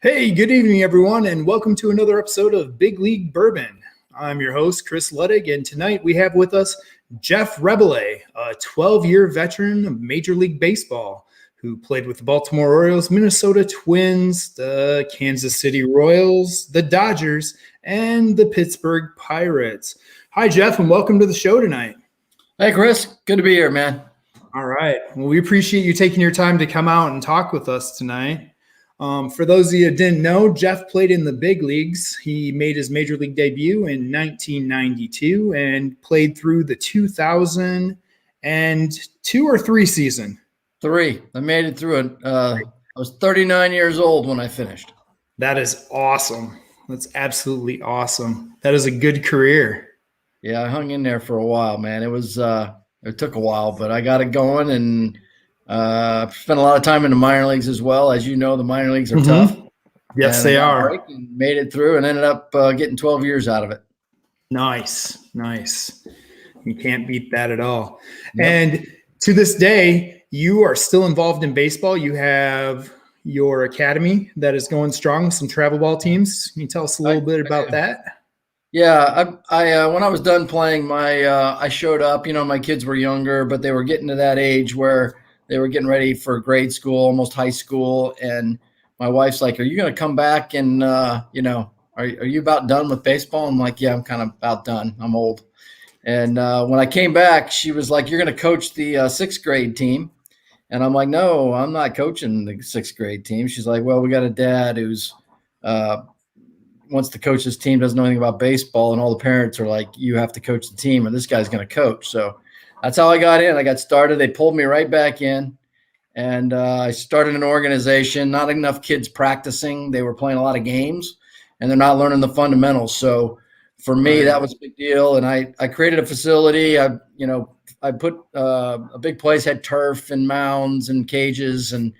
Hey, good evening, everyone, and welcome to another episode of Big League Bourbon. I'm your host, Chris Luddig, and tonight we have with us Jeff Reboulet, a 12-year veteran of Major League Baseball who played with the Baltimore Orioles, Minnesota Twins, the Kansas City Royals, the Dodgers, and the Pittsburgh Pirates. Hi, Jeff, and welcome to the show tonight. Hey, Chris. Good to be here, man. All right. Well, we appreciate you taking your time to come out and talk with us tonight. For those of you who didn't know, Jeff played in the big leagues. He made his major league debut in 1992 and played through the 2002 or 3 season. 3. I made it through it. I was 39 years old when I finished. That is awesome. That's absolutely awesome. That is a good career. Yeah, I hung in there for a while, man. It was it took a while, but I got it going and spent a lot of time in the minor leagues as well. As you know, the minor leagues are tough. Yes, they are. And made it through and ended up getting 12 years out of it. Nice. You can't beat that at all. Yep. And to this day, you are still involved in baseball. You have your academy that is going strong with some travel ball teams. Can you tell us a little bit about that? Yeah, I when I was done playing, I showed up. You know, my kids were younger, but they were getting to that age where they were getting ready for grade school, almost high school. And my wife's like, "Are you going to come back? And are you about done with baseball?" I'm like, "Yeah, I'm kind of about done. I'm old." And when I came back, she was like, "You're going to coach the 6th grade team." And I'm like, "No, I'm not coaching the 6th grade team." She's like, "Well, we got a dad who's wants to coach this team, doesn't know anything about baseball, and all the parents are like, you have to coach the team, and this guy's going to coach." So that's how I got in. I got started. They pulled me right back in, and I started an organization. Not enough kids practicing. They were playing a lot of games, and they're not learning the fundamentals. So for me, that was a big deal. And I created a facility. I put a big place, had turf and mounds and cages, and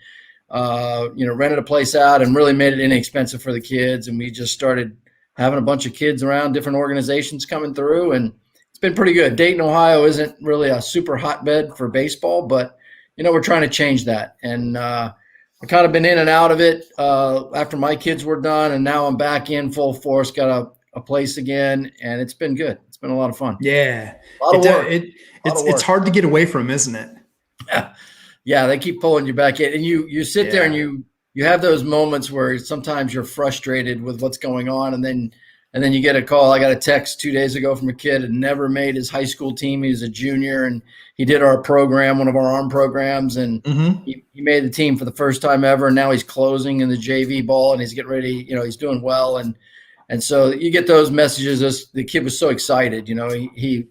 rented a place out and really made it inexpensive for the kids. And we just started having a bunch of kids around, different organizations coming through, and it's been pretty good. Dayton, Ohio isn't really a super hotbed for baseball, but, we're trying to change that. And I've kind of been in and out of it after my kids were done, and now I'm back in full force, got a place again, and it's been good. It's been a lot of fun. Yeah. A lot of work. It's hard to get away from, isn't it? Yeah, they keep pulling you back in, and you sit there and you have those moments where sometimes you're frustrated with what's going on, and then you get a call. I got a text 2 days ago from a kid who never made his high school team. He was a junior, and he did our program, one of our arm programs, and he made the team for the first time ever. And now he's closing in the JV ball, and he's getting ready. He's doing well, and so you get those messages. The kid was so excited. He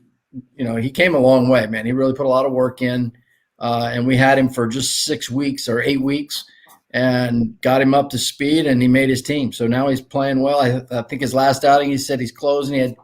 came a long way, man. He really put a lot of work in. And we had him for just 6 weeks or 8 weeks and got him up to speed, and he made his team. So now he's playing well. I think his last outing, he said he's closing. He had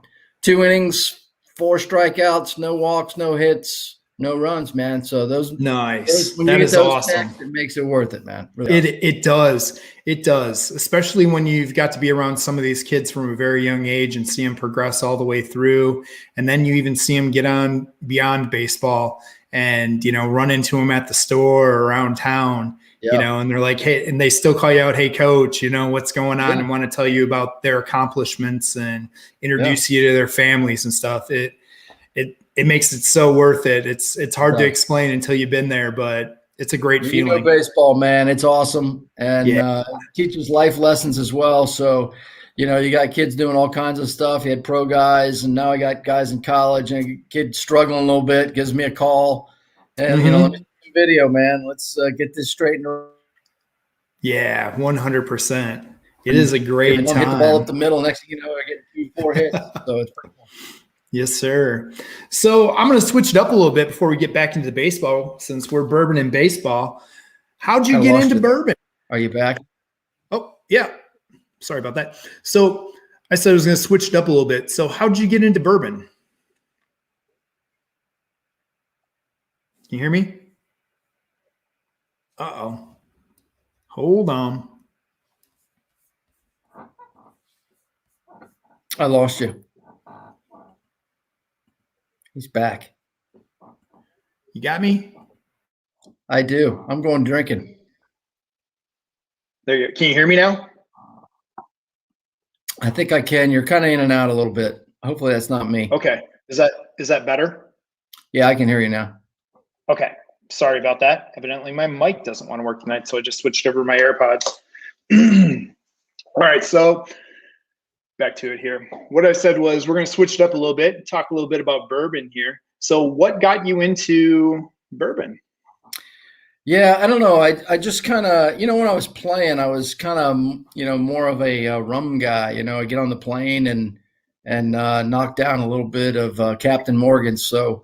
2 innings, 4 strikeouts, no walks, no hits, no runs, man. So nice. When that is awesome. It makes it worth it, man. Really it does. It does, especially when you've got to be around some of these kids from a very young age and see them progress all the way through. And then you even see them get on beyond baseball and, run into them at the store or around town, and they're like, hey, and they still call you out, "Hey, coach, what's going on?" and want to tell you about their accomplishments and introduce you to their families and stuff. It makes it so worth it. It's hard to explain until you've been there, but it's a great feeling. Baseball, man, it's awesome. And it teaches life lessons as well. So, you got kids doing all kinds of stuff. You had pro guys, and now I got guys in college, and a kid struggling a little bit, gives me a call. And, let me see the video, man. Let's get this straightened. Yeah, 100%. It is a great time. Hit the ball up the middle. Next thing you know, I get 2-4 hits. So it's pretty cool. Yes, sir. So I'm going to switch it up a little bit before we get back into the baseball, since we're bourbon and baseball. How'd you get into bourbon? Are you back? Oh, yeah. Sorry about that. So I said I was going to switch it up a little bit. So how'd you get into bourbon? Can you hear me? Uh-oh. Hold on. I lost you. He's back. You got me? I do. I'm going drinking. There you go. Can you hear me now? I think I can. You're kind of in and out a little bit. Hopefully that's not me. Okay. Is that better? Yeah, I can hear you now. Okay. Sorry about that. Evidently my mic doesn't want to work tonight, so I just switched over to my AirPods. All right, so back to it here. What I said was we're going to switch it up a little bit, talk a little bit about bourbon here. So what got you into bourbon? Yeah, I don't know. I just kind of, when I was playing, I was kind of, more of a rum guy. I get on the plane and knock down a little bit of Captain Morgan. So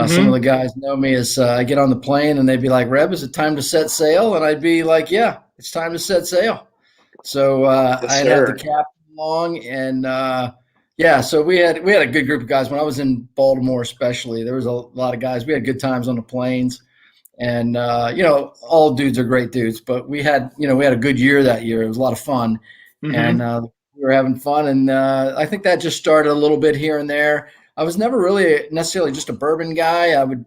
some of the guys know me as I get on the plane and they'd be like, "Reb, is it time to set sail?" And I'd be like, "Yeah, it's time to set sail." So Yes, I'd have the captain along, and so we had a good group of guys. When I was in Baltimore, especially, there was a lot of guys. We had good times on the planes. And, all dudes are great dudes, but we had a good year that year. It was a lot of fun and we were having fun. And I think that just started a little bit here and there. I was never really necessarily just a bourbon guy. I would,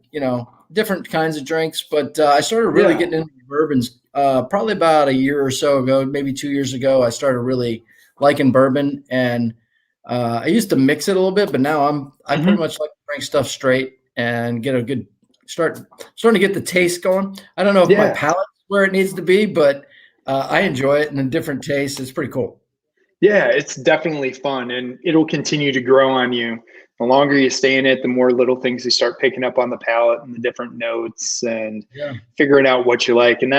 different kinds of drinks, but I started really getting into bourbons probably about a year or so ago, maybe 2 years ago. I started really liking bourbon, and I used to mix it a little bit, but now I pretty much like to drink stuff straight and get a good starting to get the taste going. I don't know if my palate's where it needs to be, but I enjoy it, and a different taste. It's pretty cool. Yeah, it's definitely fun, and it'll continue to grow on you. The longer you stay in it, the more little things you start picking up on the palate and the different notes and figuring out what you like. And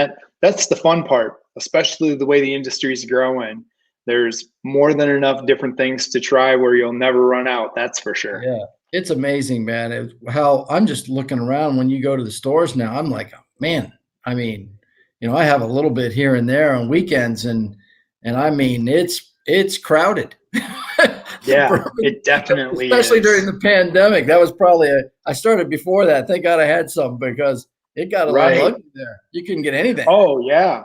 that's the fun part, especially the way the industry is growing. There's more than enough different things to try where you'll never run out. That's for sure. Yeah. It's amazing, man. How I'm just looking around when you go to the stores now. I'm like, man, I mean, I have a little bit here and there on weekends, and I mean, it's crowded. Yeah, it definitely especially is. During the pandemic. That was probably I started before that. Thank God I had some, because it got a little ugly there. You couldn't get anything. Oh yeah.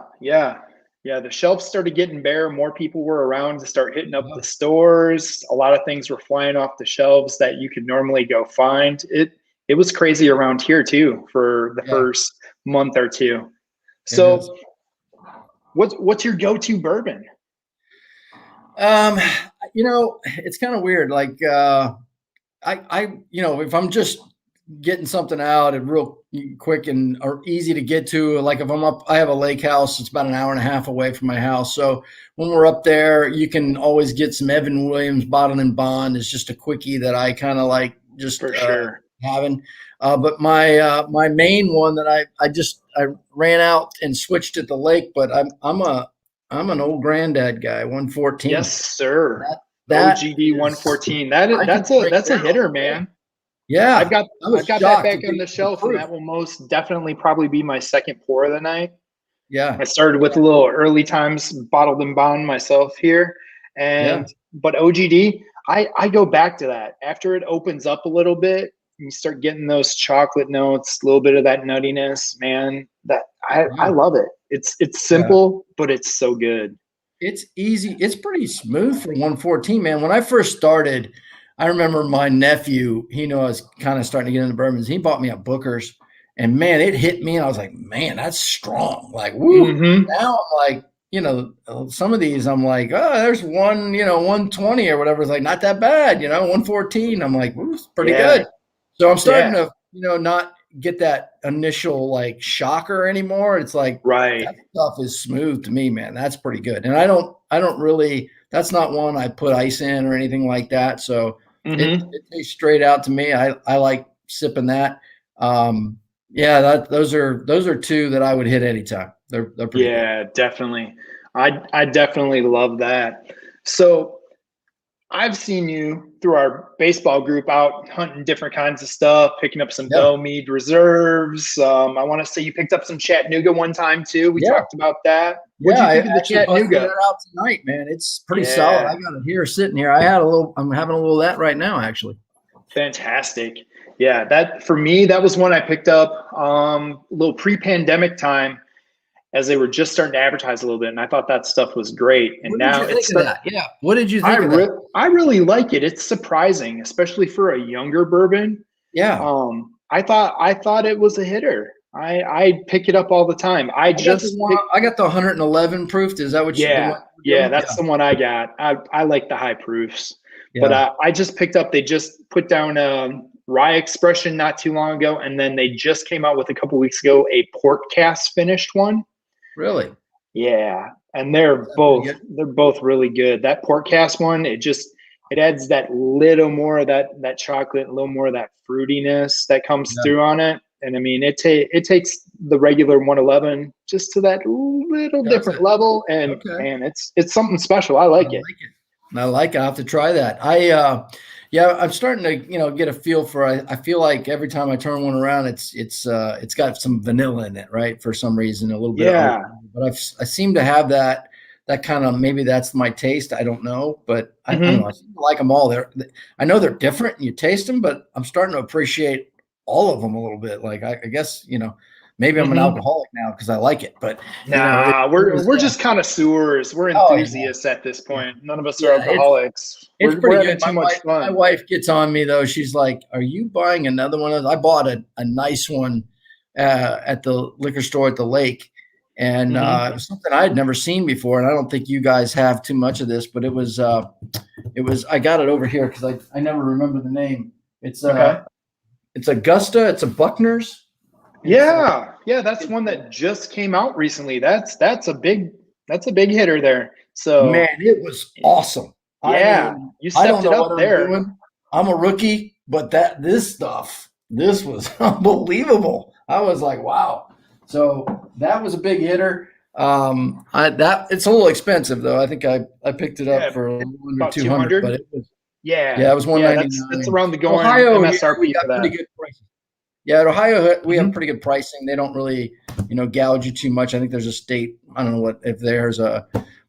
The shelves started getting bare. More people were around to start hitting up the stores. A lot of things were flying off the shelves that you could normally go find. It was crazy around here too for the first month or two. So what's your go-to bourbon? It's kind of weird. Like if I'm just getting something out and real quick and or easy to get to, like if I'm up, I have a lake house. It's about an hour and a half away from my house. So when we're up there, you can always get some Evan Williams Bottled and Bond. It's just a quickie that I kind of like just for sure having. But my main one that I ran out and switched at the lake, but I'm an old granddad guy, 114. Yes, sir. That OGD 114. That's a hitter, man. Yeah, I've got that back on the shelf, and that will most definitely probably be my second pour of the night. Yeah, I started with a little early times Bottled and Bond myself here, but OGD, I go back to that after it opens up a little bit. You start getting those chocolate notes, a little bit of that nuttiness, man. That I love it. It's simple, but it's so good. It's easy. It's pretty smooth for 114, man. When I first started, I remember my nephew, he knew I was kind of starting to get into bourbons. He bought me a Booker's, and man, it hit me. And I was like, man, that's strong. Like, woo. Now I'm like, some of these I'm like, oh, there's one, 120 or whatever. It's like, not that bad, 114. I'm like, ooh, it's pretty good. So I'm starting to, not get that initial like shocker anymore. It's like, that stuff is smooth to me, man. That's pretty good. And I don't really, that's not one I put ice in or anything like that. So it tastes straight out to me. I like sipping that. Those are two that I would hit anytime. They're pretty good. Definitely. I definitely love that. So I've seen you through our baseball group out hunting different kinds of stuff, picking up some Bell Mead reserves. I want to say you picked up some Chattanooga one time too. We talked about that. What'd you think of the Chattanooga? That out tonight, man. It's pretty solid. I got it here sitting here. I'm having a little of that right now, actually. Fantastic. Yeah, that for me, that was one I picked up a little pre-pandemic time as they were just starting to advertise a little bit, and I thought that stuff was great. And now it's that. Yeah. What did you think of that? I really like it. It's surprising, especially for a younger bourbon. Yeah. I thought it was a hitter. I pick it up all the time. I got the 111 proof. Is that what you're Yeah, Yeah. that's the one I got. I like the high proofs, but Yeah. I just picked up. They just put down rye expression not too long ago, and then they just came out with a couple weeks ago a port cast finished one. Really? Yeah, and That's pretty good. they're both really good. That port cast one, it adds that little more of that chocolate, a little more of that fruitiness that comes Yeah. through on it. And I mean, it takes the regular 111 just to that little Does different it? level. And Okay. man, it's something special. I I like like it. it. I like it. I'll have to try that. Yeah, I'm starting to, get a feel for, I feel like every time I turn one around, it's got some vanilla in it, right? For some reason, a little bit of oat, Yeah. but I seem to have that kind of, maybe that's my taste. I don't know, but I don't know. I seem to like them all. I know they're different and you taste them, but I'm starting to appreciate all of them a little bit. Like, I guess, maybe I'm an Mm-hmm. alcoholic now because I like it, but Nah, we're just connoisseurs. We're oh yeah. enthusiasts at this Yeah. point. None of us are Yeah, alcoholics. it's We're pretty having good. too much My fun. wife gets on me though. She's like, "Are you buying another one of those?" I bought a nice one at the liquor store at the lake, and Mm-hmm. it was something I had never seen before. And I don't think you guys have too much of this, but it was. I got it over here because I never remember the name. Okay. It's Augusta. It's a Buckner's. Yeah, that's one that just came out recently. That's a big hitter there. So Man, it was awesome. I yeah, mean, you I don't stepped it know what up I'm there. doing. I'm a rookie, but this was unbelievable. I was like, wow. So that was a big hitter. It's a little expensive though. I think I picked it up Yeah, for a little under about 200, but 200. it was Yeah, it was that's 199. around the going Ohio here we MSRP got for pretty that. good pricing. Yeah, at Ohio we have Mhm. pretty good pricing. They don't really, gouge you too much. I think there's a state, I don't know if there's a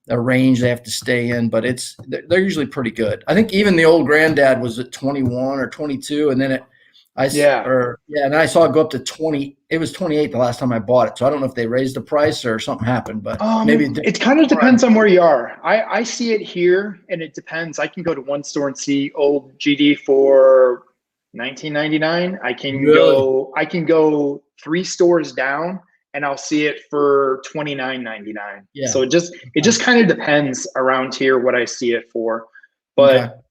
range they have to stay in, but they're usually pretty good. I think even the old granddad was at 21 or 22, and then Yeah. and I saw it go up to 20. It was 28 the last time I bought it. So I don't know if they raised the price or something happened, but maybe it did. It kind of depends on where you are. I see it here, and it depends. I can go to one store and see old GD for 19.99. Really? I can go three stores down, and I'll see it for 29.99. Yeah. So it just kind of depends around here what I see it for. Okay. But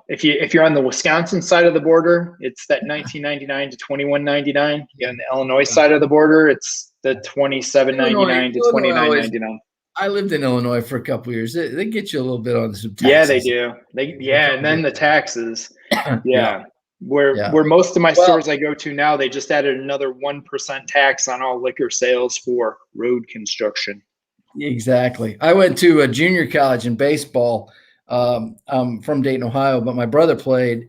if you're on the Wisconsin side of the border, it's that 19.99 to 21.99. Yeah, on the Illinois side of the border, it's the 27.99 to Illinois always. 29.99. I lived in Illinois for a couple of years. They get you a little bit on some taxes. Yeah, they do. And then the taxes. Yeah. Where Yeah. most of my stores I go to now, they just added another 1% tax on all liquor sales for road construction. Exactly. I went to a junior college in baseball. I'm from Dayton, Ohio, but my brother played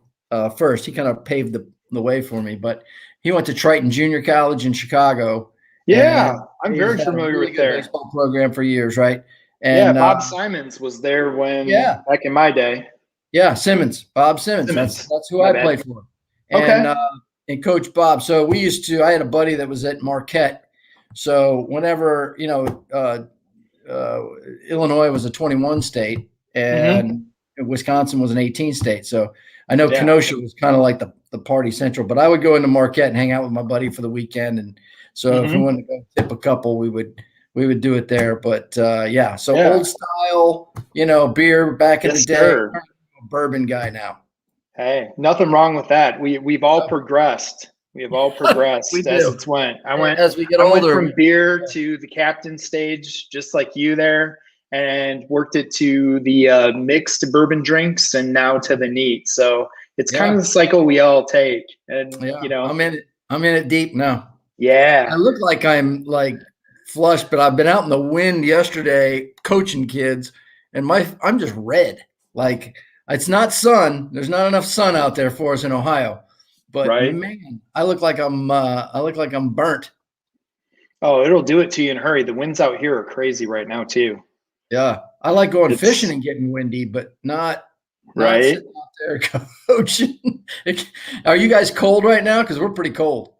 first. He kind of paved the way for me, but he went to Triton Junior College in Chicago. Yeah, I'm He's very had a familiar really with good their baseball program for years, right? Yeah, And Bob Simons was there back in my day. yeah, Bob Simmons. That's who I played for. And Okay. and Coach Bob. So I had a buddy that was at Marquette. So whenever, Illinois was a 21 state and Wisconsin was an 18 state. So I know Kenosha was kind of like the party central, but I would go into Marquette and hang out with my buddy for the weekend. And so if we wanted to go tip a couple, we would do it there. But old style, beer back in the day. Sir. I'm a bourbon guy now. Hey, nothing wrong with that. We've all progressed. We have all progressed as it's went. As we get older. older, I went from beer to the captain stage, just like you there, and worked it to the mixed bourbon drinks, and now to the neat. So it's kind of the cycle we all take. And I'm in it deep now. Yeah. I look like I'm like flushed, but I've been out in the wind yesterday coaching kids, and I'm just red. Like it's not sun. There's not enough sun out there for us in Ohio. But man, I look like I'm burnt. Oh, it'll do it to you in a hurry. The winds out here are crazy right now too. Yeah, I like going fishing and getting windy, but not sitting out there coaching. Are you guys cold right now? Because we're pretty cold.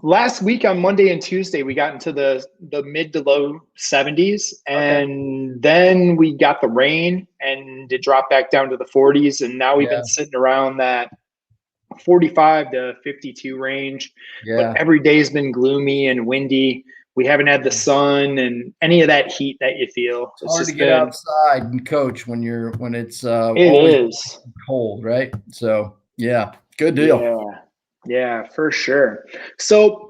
Last week on Monday and Tuesday, we got into the mid to low 70s, and then we got the rain, and it dropped back down to the 40s, and now we've been sitting around that 45 to 52 range. But every day has been gloomy and windy. we haven't had the sun and any of that heat that you feel. It's hard to get outside and coach when it's it always is cold, right? So yeah, good deal. Yeah, for sure. So,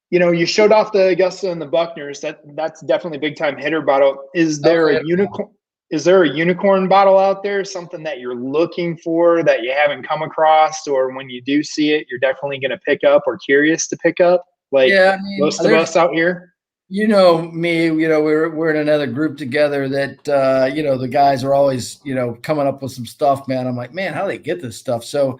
you showed off the Augusta and the Buckners. That's definitely big time hitter bottle. Is there a unicorn? Is there a unicorn bottle out there? Something that you're looking for that you haven't come across, or when you do see it, you're definitely going to pick up or curious to pick up? Like most of us out here. You know me, we're in another group together that, the guys are always, coming up with some stuff, man. I'm like, man, how do they get this stuff? So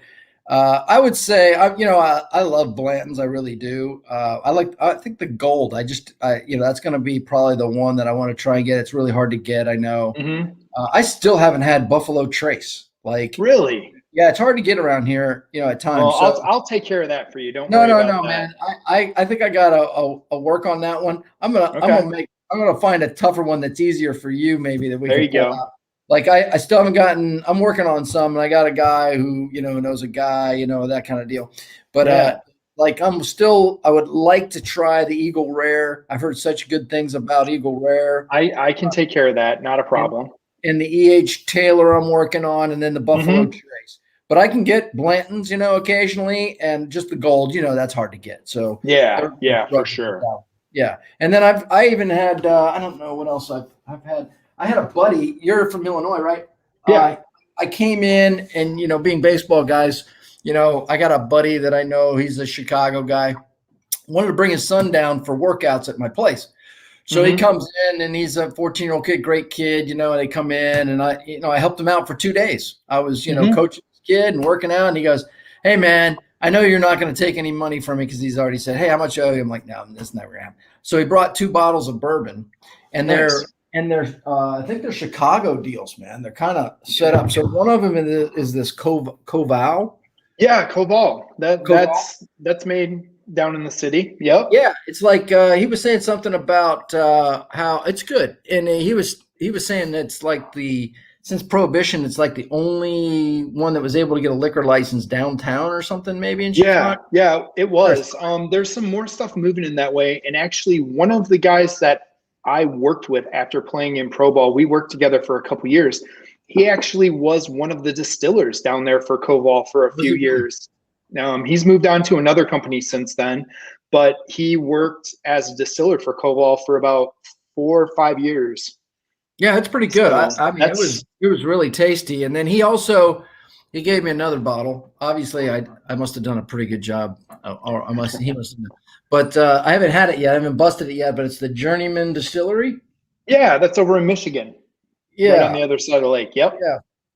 I would say, I love Blanton's. I really do. I think the gold, that's going to be probably the one that I want to try and get. It's really hard to get. I know. Mm-hmm. I still haven't had Buffalo Trace. Like, really? Yeah, it's hard to get around here, at times. Well, I'll take care of that for you. Don't worry about that. Man. I think I got a work on that one. I'm gonna find a tougher one that's easier for you, maybe, that we can pull out. Like I still haven't gotten. I'm working on some, and I got a guy who knows a guy, that kind of deal. But I would like to try the Eagle Rare. I've heard such good things about Eagle Rare. I can take care of that. Not a problem. And the E.H. Taylor I'm working on, and then the Buffalo Trace. But I can get Blanton's, occasionally, and just the gold, that's hard to get. So yeah, for sure. Yeah, and then I even had I don't know what else I've had. I had a buddy. You're from Illinois, right? Yeah. I came in, and being baseball guys, I got a buddy that I know. He's a Chicago guy. Wanted to bring his son down for workouts at my place. So he comes in, and he's a 14-year-old kid, great kid, and they come in, and I helped him out for 2 days. I was, coaching this kid and working out, and he goes, "Hey man, I know you're not going to take any money from me," because he's already said, "Hey, how much owe you?" I'm like, "No, this never happened." So he brought 2 bottles of bourbon, and they're I think they're Chicago deals, man. They're kind of set up. So one of them is this Koval. Yeah, Koval. That's made down in the city. Yep. Yeah, it's like he was saying something about how it's good, and he was saying that it's like since Prohibition, it's like the only one that was able to get a liquor license downtown or something, maybe in Chicago. Yeah, it was. There's some more stuff moving in that way, and actually, one of the guys that I worked with after playing in pro ball, we worked together for a couple years. He actually was one of the distillers down there for Koval for a few years. He's moved on to another company since then, but he worked as a distiller for Koval for about 4 or 5 years. Yeah, it's pretty good. So, I mean, it was really tasty. And then he gave me another bottle. Obviously, I must have done a pretty good job, or he must have. But I haven't had it yet. I haven't busted it yet. But it's the Journeyman Distillery. Yeah, that's over in Michigan. Yeah, right on the other side of the lake. Yep.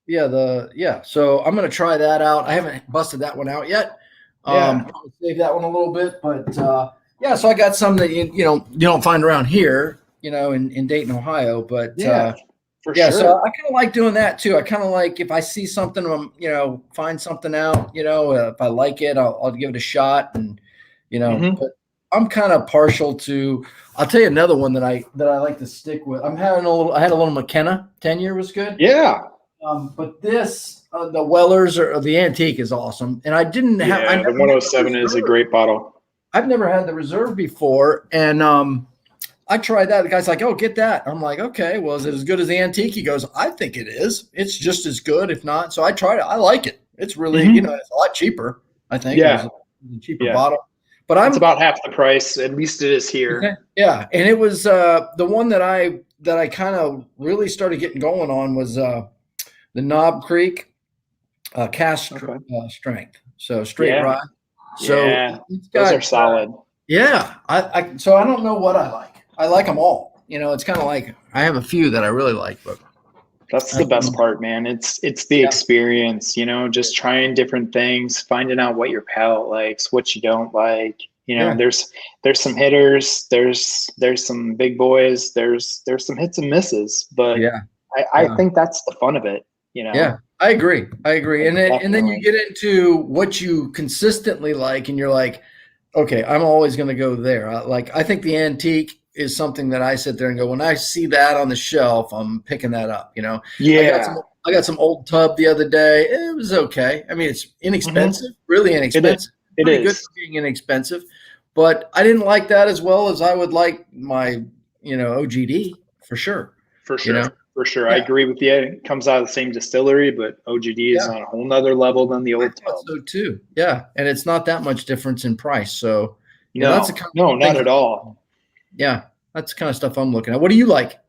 Yeah. So I'm gonna try that out. I haven't busted that one out yet. Probably save that one a little bit, but so I got some that you don't find around here, in Dayton, Ohio. But for sure. So I kind of like doing that too. I kind of like if I see something, find something out, if I like it, I'll give it a shot, and but I'm kind of partial to. I'll tell you another one that I like to stick with. I had a little McKenna. 10-year was good. Yeah. But this the Wellers or the Antique is awesome, and I didn't have. Yeah, the 107 is a great bottle. I've never had the Reserve before, and I tried that. The guy's like, "Oh, get that." I'm like, "Okay, well, is it as good as the Antique?" He goes, "I think it is. It's just as good, if not." So I tried it. I like it. It's really, it's a lot cheaper. I think. Yeah. It's a cheaper bottle. But it's about half the price. At least it is here. Yeah, and it was the one that I kind of really started getting going on was the Knob Creek cast strength. So straight rye. So those are solid. Yeah, so I don't know what I like. I like them all. It's kind of like I have a few that I really like, but that's the best part, man. It's the experience, just trying different things, finding out what your palate likes, what you don't like. There's some hitters, there's some big boys, there's some hits and misses, but I think that's the fun of it. Yeah, I agree. And then you get into what you consistently like, and you're like, okay, I'm always going to go there. I think the Antique is something that I sit there and go, when I see that on the shelf, I'm picking that up, Yeah. I got some old tub the other day. It was okay. I mean, it's inexpensive, really inexpensive. It is good for being inexpensive, but I didn't like that as well as I would like my, OGD for sure. For You sure. know? For sure. I Yeah. agree with you. It comes out of the same distillery, but OGD is Yeah. on a whole nother level than the I Old thought Town. so too. Yeah. And it's not that much difference in price. So, that's the kind No, of not things. at all. Yeah. That's the kind of stuff I'm looking at. What do you like?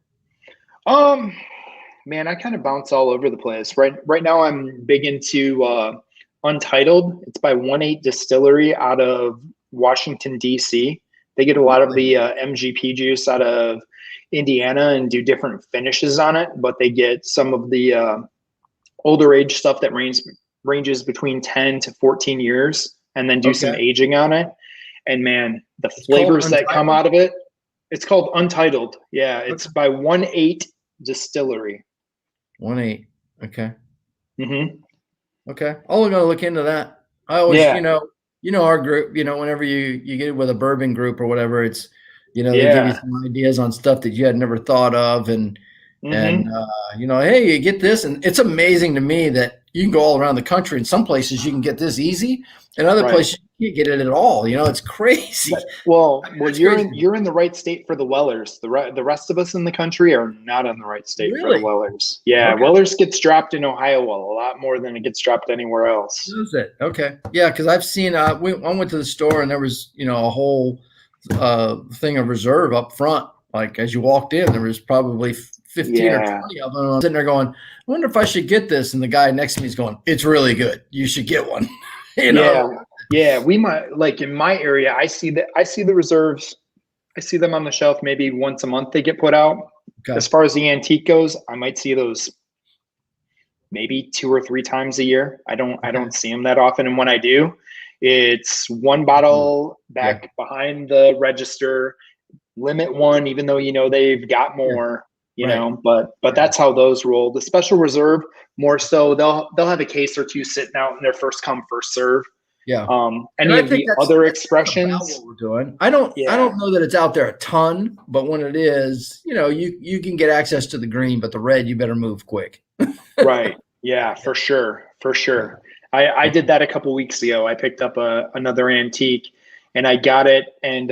Man, I kind of bounce all over the place. Right now I'm big into Untitled. It's by 1-8 Distillery out of Washington, D.C. They get a lot of the MGP juice out of Indiana and do different finishes on it, but they get some of the older age stuff that ranges between 10 to 14 years and then do some aging on it. And man, the flavors that come out of it, it's called Untitled. Yeah, it's by 1-8 Distillery. 1-8. Okay. Mm-hmm. Okay. I'm going to look into that. I always, our group, whenever you get with a bourbon group or whatever, it's, they give you some ideas on stuff that you had never thought of. And hey, you get this. And it's amazing to me that you can go all around the country. In some places you can get this easy, and other places you can't get it at all. It's crazy. Well, you're in the right state for the Wellers. The rest of us in the country are not in the right state for the Wellers. Yeah, okay. Wellers gets dropped in Ohio a lot more than it gets dropped anywhere else. Is it? Okay. Yeah, because I've seen. I went to the store and there was a whole thing of reserve up front. Like as you walked in, there was probably 15 or 20 of them. I'm sitting there going, I wonder if I should get this. And the guy next to me is going, it's really good. You should get one. Yeah, we might, like in my area, I see the reserves. I see them on the shelf maybe once a month they get put out. Okay. As far as the antique goes, I might see those maybe 2 or 3 times a year. I don't see them that often. And when I do, it's one bottle back behind the register, limit one, even though they've got more. But that's how those roll. The special reserve, more so, they'll have a case or two sitting out in their first come, first serve. Yeah. Any of the other expressions what we're doing. I don't know that it's out there a ton, but when it is, you can get access to the green, but the red, you better move quick. Right. Yeah, for sure. I did that a couple weeks ago. I picked up another antique and I got it, and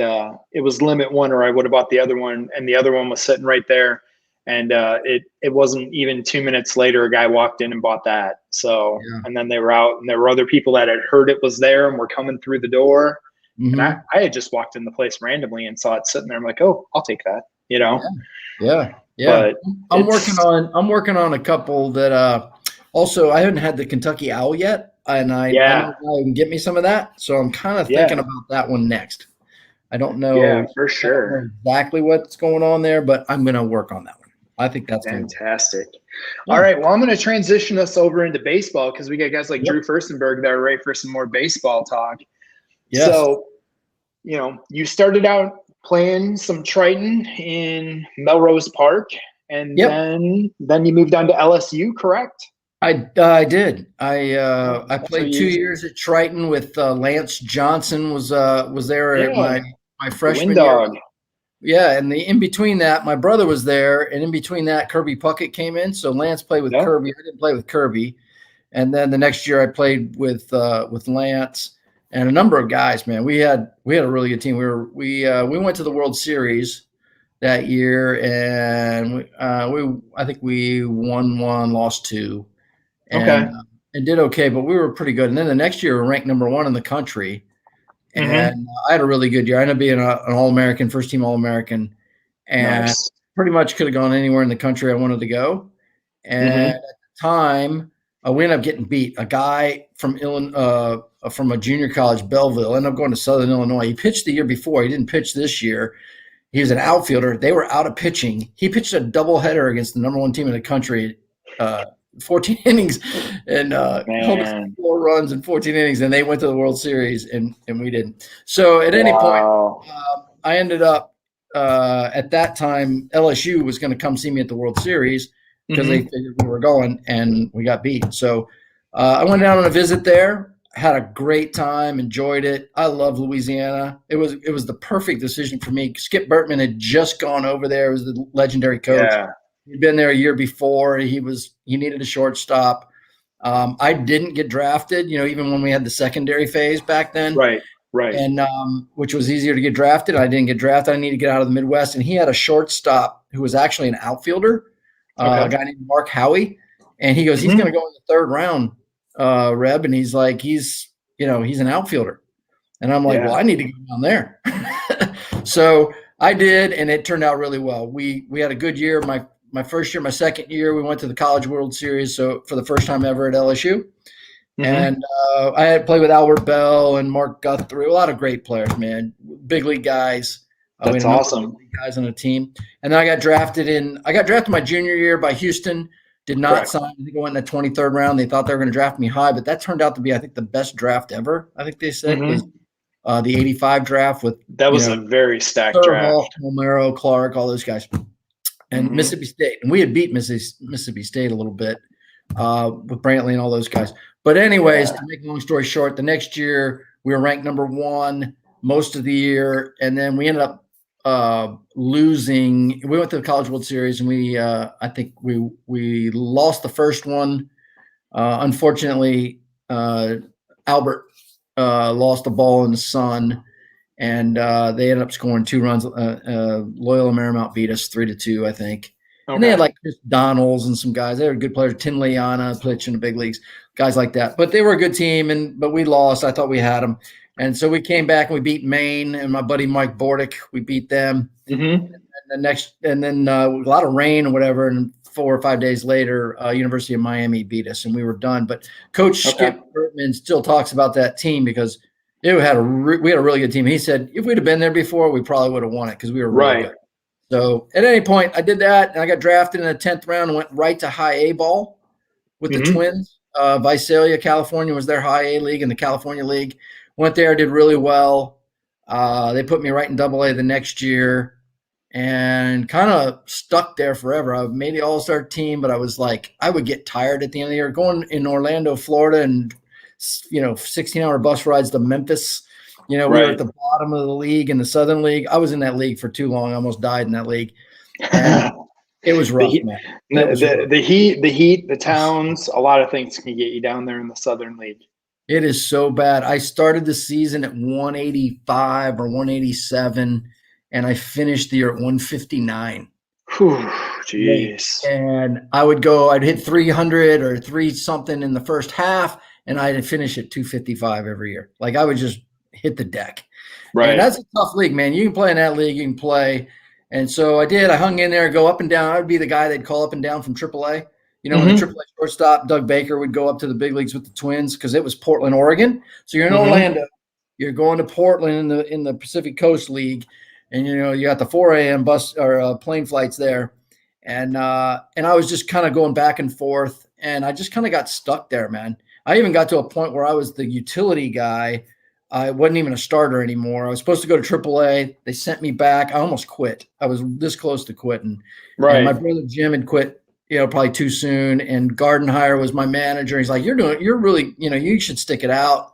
it was limit one, or I would have bought the other one, and the other one was sitting right there. And it wasn't even 2 minutes later, a guy walked in and bought that. So, and then they were out, and there were other people that had heard it was there and were coming through the door. Mm-hmm. And I had just walked in the place randomly and saw it sitting there. I'm like, oh, I'll take that, Yeah. But I'm working on a couple that also I haven't had the Kentucky Owl yet. And I know I can get me some of that. So I'm kind of thinking about that one next. I don't know. Yeah, for sure. I don't know exactly what's going on there, but I'm going to work on that one. I think that's fantastic. All right. Well, I'm going to transition us over into baseball because we got guys like Drew Furstenberg that are ready for some more baseball talk. Yes. So, you started out playing some Triton in Melrose Park, and then you moved on to LSU, correct? I did. I played 2 years at Triton with Lance Johnson was there at my freshman year. Yeah, and in between that, my brother was there, and in between that, Kirby Puckett came in. So Lance played with Kirby. I didn't play with Kirby, and then the next year I played with Lance and a number of guys. Man, we had a really good team. We went to the World Series that year, and I think we won 1, lost 2, and did okay. But we were pretty good. And then the next year, we were ranked number 1 in the country. And I had a really good year. I ended up being an All-American, first-team All-American, and pretty much could have gone anywhere in the country I wanted to go. And at the time, we ended up getting beat. A guy from from a junior college, Belleville, ended up going to Southern Illinois. He pitched the year before. He didn't pitch this year. He was an outfielder. They were out of pitching. He pitched a doubleheader against the number 1 team in the country, 14 innings, and held 4 runs in 14 innings, and they went to the World Series, and we didn't. So at any point, I ended up at that time, LSU was going to come see me at the World Series because they figured we were going, and we got beat. So I went down on a visit there, had a great time, enjoyed it. I love Louisiana. It was the perfect decision for me. Skip Bertman had just gone over there. He was the legendary coach. Yeah. He'd been there a year before. He needed a shortstop. I didn't get drafted, even when we had the secondary phase back then. Right. Right. and which was easier to get drafted. I didn't get drafted. I needed to get out of the Midwest, and he had a shortstop who was actually an outfielder, a guy named Mark Howie, and he goes, he's going to go in the 3rd round, Reb, and he's like, he's an outfielder, and I'm like, well, I need to go down there. So I did, and it turned out really well. We had a good year. My first year, my second year, we went to the College World Series, so for the first time ever at LSU. And I had played with Albert Bell and Mark Guthrie, a lot of great players, man, big league guys. That's awesome. Guys on the team. And then I got drafted my junior year by Houston. Did not sign. I think I went in the 23rd round. They thought they were going to draft me high, but that turned out to be, I think, the best draft ever. I think they said was the 85 draft with that was a very stacked draft. Romero, Clark, all those guys, and Mississippi State. And we had beat Mississippi State a little bit with Brantley and all those guys. But anyways, to make a long story short, the next year we were ranked number 1 most of the year, and then we ended up losing. We went to the College World Series, and I think we lost the first one. Unfortunately, Albert lost the ball in the sun, and they ended up scoring 2 runs. Loyola Marymount beat us 3-2, I think. And they had like Chris Donalds and some guys. They were good players. Tim Liana pitched in the big leagues, guys like that. But they were a good team, but we lost. I thought we had them. And so we came back and we beat Maine and my buddy Mike Bordick. We beat them. And then a lot of rain or whatever. And 4 or 5 days later, University of Miami beat us, and we were done. But Coach Skip Bertman still talks about that team because we had a really good team. He said if we'd have been there before, we probably would have won it because we were really good. So at any point, I did that, and I got drafted in the 10th round and went right to high A ball with the Twins. Visalia, California was their high A league, and the California League. Went there, did really well. They put me right in Double A the next year and kind of stuck there forever. I made the All-Star team, but I was like, I would get tired at the end of the year. Going in Orlando, Florida, and 16-hour bus rides to Memphis. We were at the bottom of the league in the Southern League. I was in that league for too long. I almost died in that league. And it was rough, man. The heat, the towns, a lot of things can get you down there in the Southern League. It is so bad. I started the season at 185 or 187, and I finished the year at 159. Jeez. And I'd hit 300 or 3-something in the first half, and I'd finish at 255 every year. Like I would just hit the deck. Right. And that's a tough league, man. You can play in that league, you can play. And so I did. I hung in there, go up and down. I would be the guy they'd call up and down from AAA. When the AAA shortstop, Doug Baker, would go up to the big leagues with the Twins because it was Portland, Oregon. So you're in Orlando. You're going to Portland in the Pacific Coast League, and you got the 4 a.m. bus or plane flights there. And I was just kind of going back and forth, and I just kind of got stuck there, man. I even got to a point where I was the utility guy. I wasn't even a starter anymore. I was supposed to go to AAA. They sent me back. I almost quit. I was this close to quitting. And my brother Jim had quit, probably too soon. And Gardenhire was my manager. He's like, you're really, you should stick it out.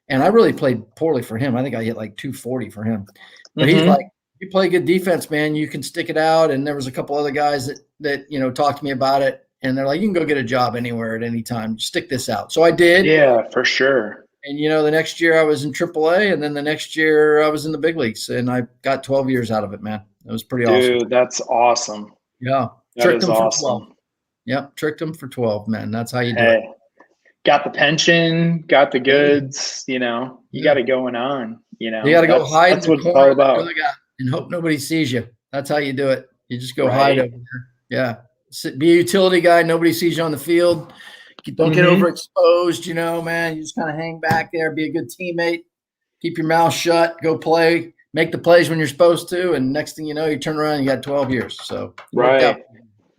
And I really played poorly for him. I think I hit like 240 for him. But he's like, you play good defense, man. You can stick it out. And there was a couple other guys that talked to me about it. And they're like, you can go get a job anywhere at any time. Stick this out. So I did. Yeah, for sure. And, the next year I was in AAA, and then the next year I was in the big leagues, and I got 12 years out of it, man. It was pretty awesome. Dude, that's awesome. Yeah. Tricked them for 12. Yep. Tricked them for 12, man. That's how you do it. Got the pension, got the goods, you got it going on, You got to go hide that's what it's all about. And hope nobody sees you. That's how you do it. You just go hide over there. Yeah. Be a utility guy. Nobody sees you on the field. Don't get overexposed, man. You just kind of hang back there, be a good teammate, keep your mouth shut, go play, make the plays when you're supposed to, and next thing you know, you turn around and you got 12 years. So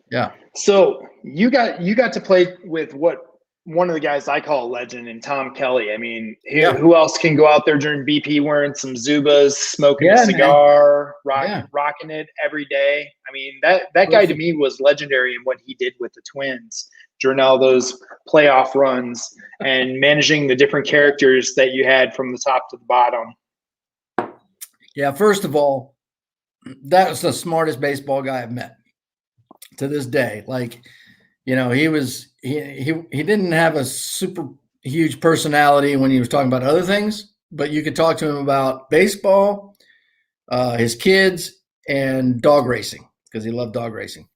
yeah. So you got to play with one of the guys I call a legend in Tom Kelly. I mean, who else can go out there during BP wearing some Zubas, smoking a cigar, rocking it every day? I mean, that guy to me was legendary in what he did with the Twins during all those playoff runs and managing the different characters that you had from the top to the bottom. Yeah, first of all, that was the smartest baseball guy I've met to this day. Like, he didn't have a super huge personality when he was talking about other things, but you could talk to him about baseball, his kids, and dog racing because he loved dog racing.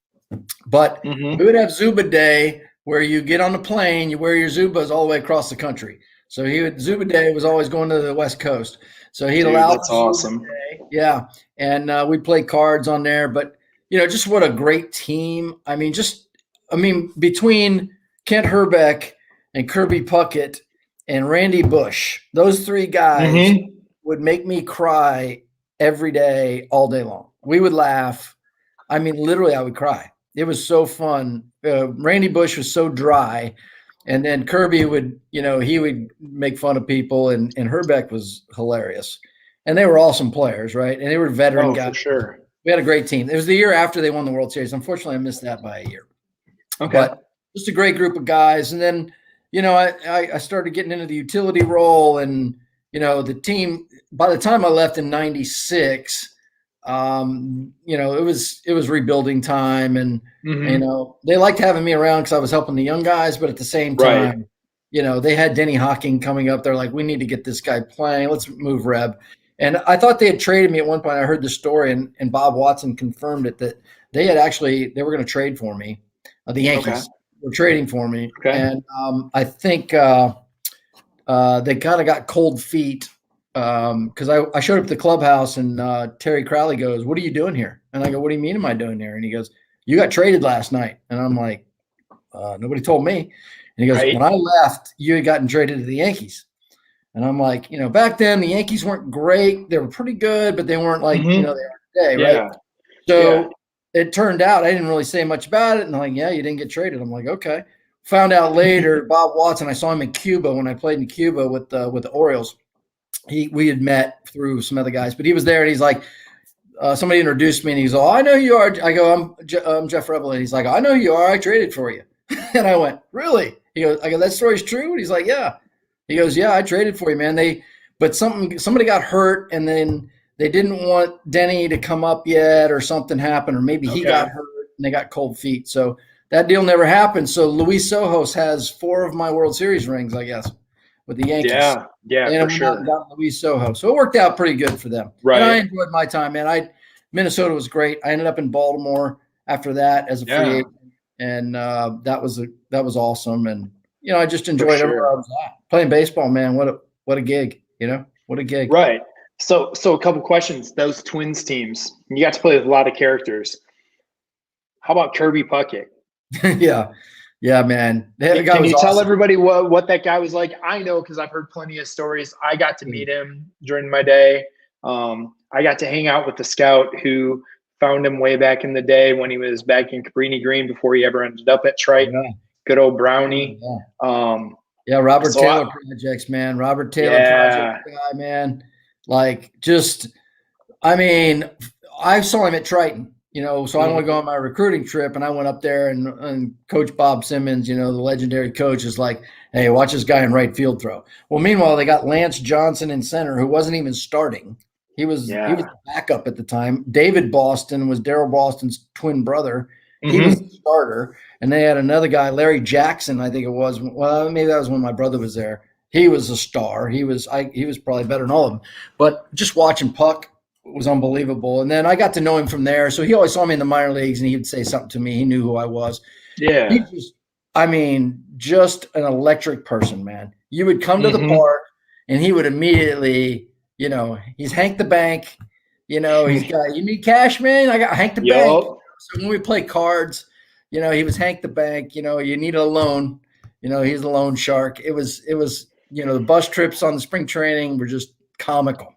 But we would have Zuba Day where you get on the plane, you wear your Zubas all the way across the country. So Zuba Day was always going to the West Coast. So he'd allow that's awesome. Yeah. And we'd play cards on there. But, just what a great team. Between Kent Herbeck and Kirby Puckett and Randy Bush, those three guys would make me cry every day, all day long. We would laugh. Literally, I would cry. It was so fun. Randy Bush was so dry. And then Kirby would, he would make fun of people, and Herbeck was hilarious. And they were awesome players, right? And they were veteran guys. For sure. We had a great team. It was the year after they won the World Series. Unfortunately, I missed that by a year. Okay. But just a great group of guys. And then, I started getting into the utility role, and, the team, by the time I left in 96, it was rebuilding time, and they liked having me around because I was helping the young guys, but at the same time, they had Denny Hawking coming up. They're like, we need to get this guy playing. Let's move Reb. And I thought they had traded me at one point. I heard the story, and Bob Watson confirmed it, that they were going to trade for me. The Yankees were trading for me. Okay. And I think they kind of got cold feet. Because I showed up at the clubhouse, and Terry Crowley goes, "What are you doing here?" And I go, "What do you mean am I doing here?" And he goes, "You got traded last night." And I'm like, "Nobody told me." And he goes, "When I left, you had gotten traded to the Yankees." And I'm like, back then the Yankees weren't great. They were pretty good, but they weren't like, they are today, right? So it turned out I didn't really say much about it. And I'm like, "Yeah, you didn't get traded." I'm like, "Okay." Found out later, Bob Watson, I saw him in Cuba when I played in Cuba with the Orioles. We had met through some other guys, but he was there, and he's like, somebody introduced me, and he's like, "Oh, I know who you are." I go, I'm Jeff Reboulet. He's like, "I know who you are. I traded for you." And I went, "Really?" I go, "That story's true?" And he's like, "Yeah." He goes, "Yeah, I traded for you, man. But somebody got hurt, and then they didn't want Denny to come up yet, or something happened, or maybe he got hurt and they got cold feet. So that deal never happened. So Luis Sojos has 4 of my World Series rings, I guess, with the Yankees. Yeah, and for sure. Got Luis Soho. So it worked out pretty good for them. Right. And I enjoyed my time, man. Minnesota was great. I ended up in Baltimore after that as a free agent, and that was awesome. And I just enjoyed everywhere I was at. Playing baseball, man. What a gig, What a gig. Right. So a couple questions. Those Twins teams, you got to play with a lot of characters. How about Kirby Puckett? Yeah, man. Can you tell everybody what that guy was like? I know because I've heard plenty of stories. I got to meet him during my day. I got to hang out with the scout who found him way back in the day when he was back in Cabrini Green before he ever ended up at Triton. Yeah. Good old Brownie. Robert Taylor projects, man. Robert Taylor project guy, man. Like, I saw him at Triton. So I want to go on my recruiting trip, and I went up there, and Coach Bob Simmons, the legendary coach, is like, "Hey, watch this guy in right field throw." Well, meanwhile, they got Lance Johnson in center, who wasn't even starting. He was the backup at the time. David Boston was Darryl Boston's twin brother. He was the starter, and they had another guy, Larry Jackson, I think it was. Well, maybe that was when my brother was there. He was a star. He was probably better than all of them. But just watching Puck was unbelievable. And then I got to know him from there. So he always saw me in the minor leagues, and he would say something to me. He knew who I was. Yeah. He just an electric person, man. You would come to the park, and he would immediately, he's Hank the Bank. He's got, "You need cash, man? I got Hank the Bank." So when we play cards, he was Hank the Bank. You need a loan. He's the loan shark. It was the bus trips on the spring training were just comical.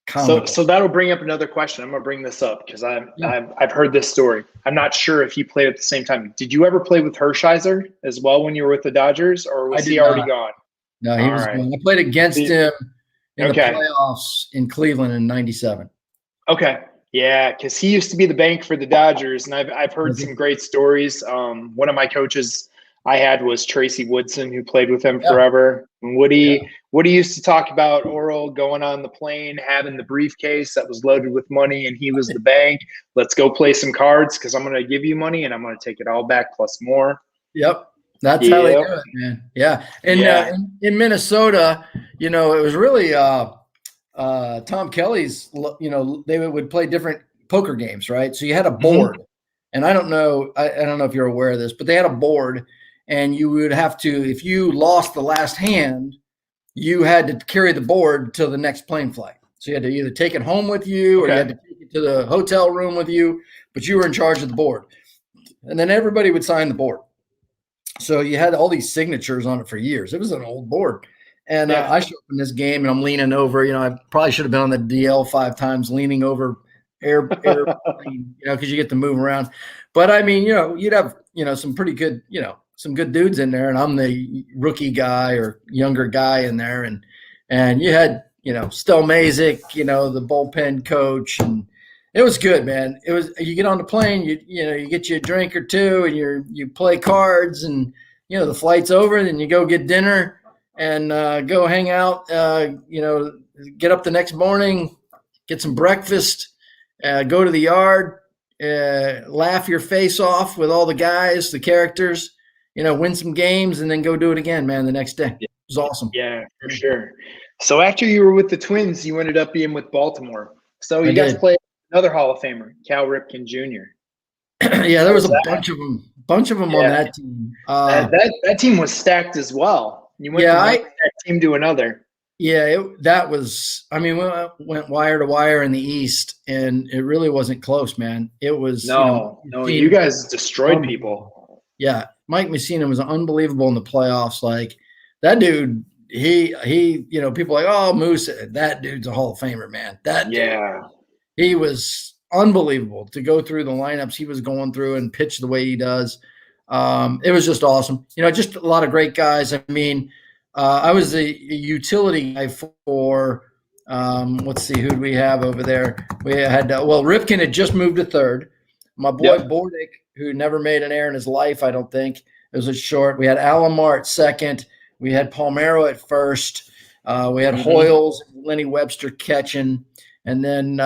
So that'll bring up another question. I'm gonna bring this up because I've heard this story. I'm not sure if you played at the same time. Did you ever play with Hershiser as well when you were with the Dodgers, or was he already gone? No, he was gone. I played against him in the playoffs in Cleveland in '97. Okay, yeah, because he used to be the bank for the Dodgers, and I've heard some great stories. One of my coaches I had was Tracy Woodson, who played with him forever. And Woody used to talk about Oral going on the plane, having the briefcase that was loaded with money, and he was the bank. Let's go play some cards because I'm going to give you money, and I'm going to take it all back plus more. Yep. That's how they do it, man. Yeah. And in Minnesota, it was really Tom Kelly's, they would play different poker games, right? So you had a board, and I don't know if you're aware of this, but they had a board, and you would have to, if you lost the last hand, you had to carry the board till the next plane flight. So you had to either take it home with you or you had to take it to the hotel room with you, but you were in charge of the board. And then everybody would sign the board. So you had all these signatures on it for years. It was an old board. And I show up in this game and I'm leaning over, I probably should have been on the DL 5 times, leaning over airplane, because you get to move around. But I mean, you'd have, some pretty good, some good dudes in there, and I'm the rookie guy or younger guy in there. And you had, Stel Mazik, the bullpen coach, and it was good, man. It was, you get on the plane, you get you a drink or two, and you play cards, and, the flight's over, and then you go get dinner and go hang out, get up the next morning, get some breakfast, go to the yard, laugh your face off with all the guys, the characters, win some games, and then go do it again, man, the next day. It was awesome. Yeah, for sure. So after you were with the Twins, you ended up being with Baltimore. So you guys played another Hall of Famer, Cal Ripken Jr. Yeah, there was a bunch of them on that team. That team was stacked as well. You went from that team to another. Yeah, we went wire to wire in the East, and it really wasn't close, man. It was you guys destroyed people. Yeah, Mike Messina was unbelievable in the playoffs. Like that dude, he people like, oh, Moose, that dude's a Hall of Famer, man. He was unbelievable to go through the lineups he was going through and pitch the way he does. It was just awesome. just a lot of great guys. I mean, I was a utility guy for, let's see, who'd we have over there? We had, Ripken had just moved to third. My boy Bordick, who never made an error in his life, I don't think. It was a short. We had Alomar at second. We had Palmeiro at first. We had Hoyles, Lenny Webster catching. And then,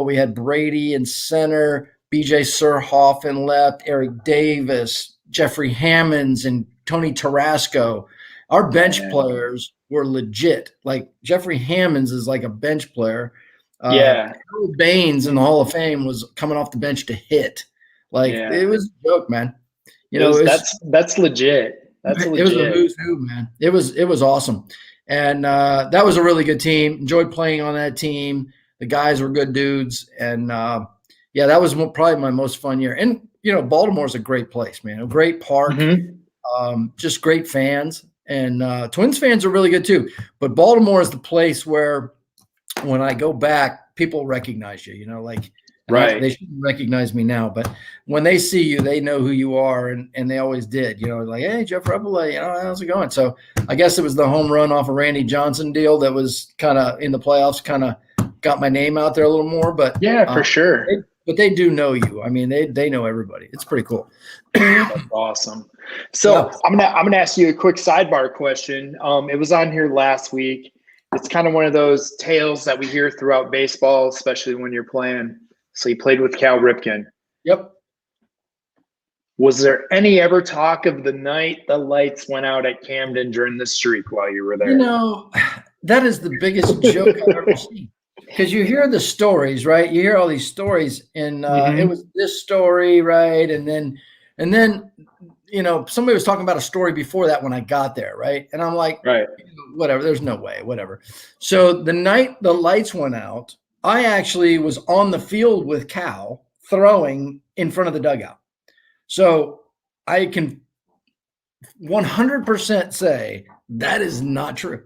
we had Brady in center, BJ Surhoff in left, Eric Davis, Jeffrey Hammonds, and Tony Tarasco. Our bench players were legit. Like Jeffrey Hammonds is like a bench player. Harold Baines in the Hall of Fame was coming off the bench to hit. Like it was a joke, man. That's legit. That's legit. It was a who's who, man. It was awesome. And that was a really good team. Enjoyed playing on that team. The guys were good dudes. And that was probably my most fun year. And Baltimore's a great place, man. A great park. Just great fans. And Twins fans are really good too. But Baltimore is the place where when I go back, people recognize you, right. They shouldn't recognize me now, but when they see you, they know who you are. And they always did, like, hey, Jeff Reboulet, how's it going? So I guess it was the home run off a Randy Johnson deal that was kind of in the playoffs, kind of got my name out there a little more, but for sure. But they do know you. I mean, they know everybody. It's pretty cool. That's awesome. So I'm gonna ask you a quick sidebar question. It was on here last week. It's kind of one of those tales that we hear throughout baseball, especially when you're playing. So you played with Cal Ripken. Yep. Was there any ever talk of the night the lights went out at Camden during the streak while you were there? That is the biggest joke I've ever seen. Because you hear the stories, right? You hear all these stories, and it was this story, right? And then somebody was talking about a story before that when I got there, right? And I'm like, right, whatever. There's no way, whatever. So the night the lights went out, I actually was on the field with Cal throwing in front of the dugout. So I can 100% say that is not true,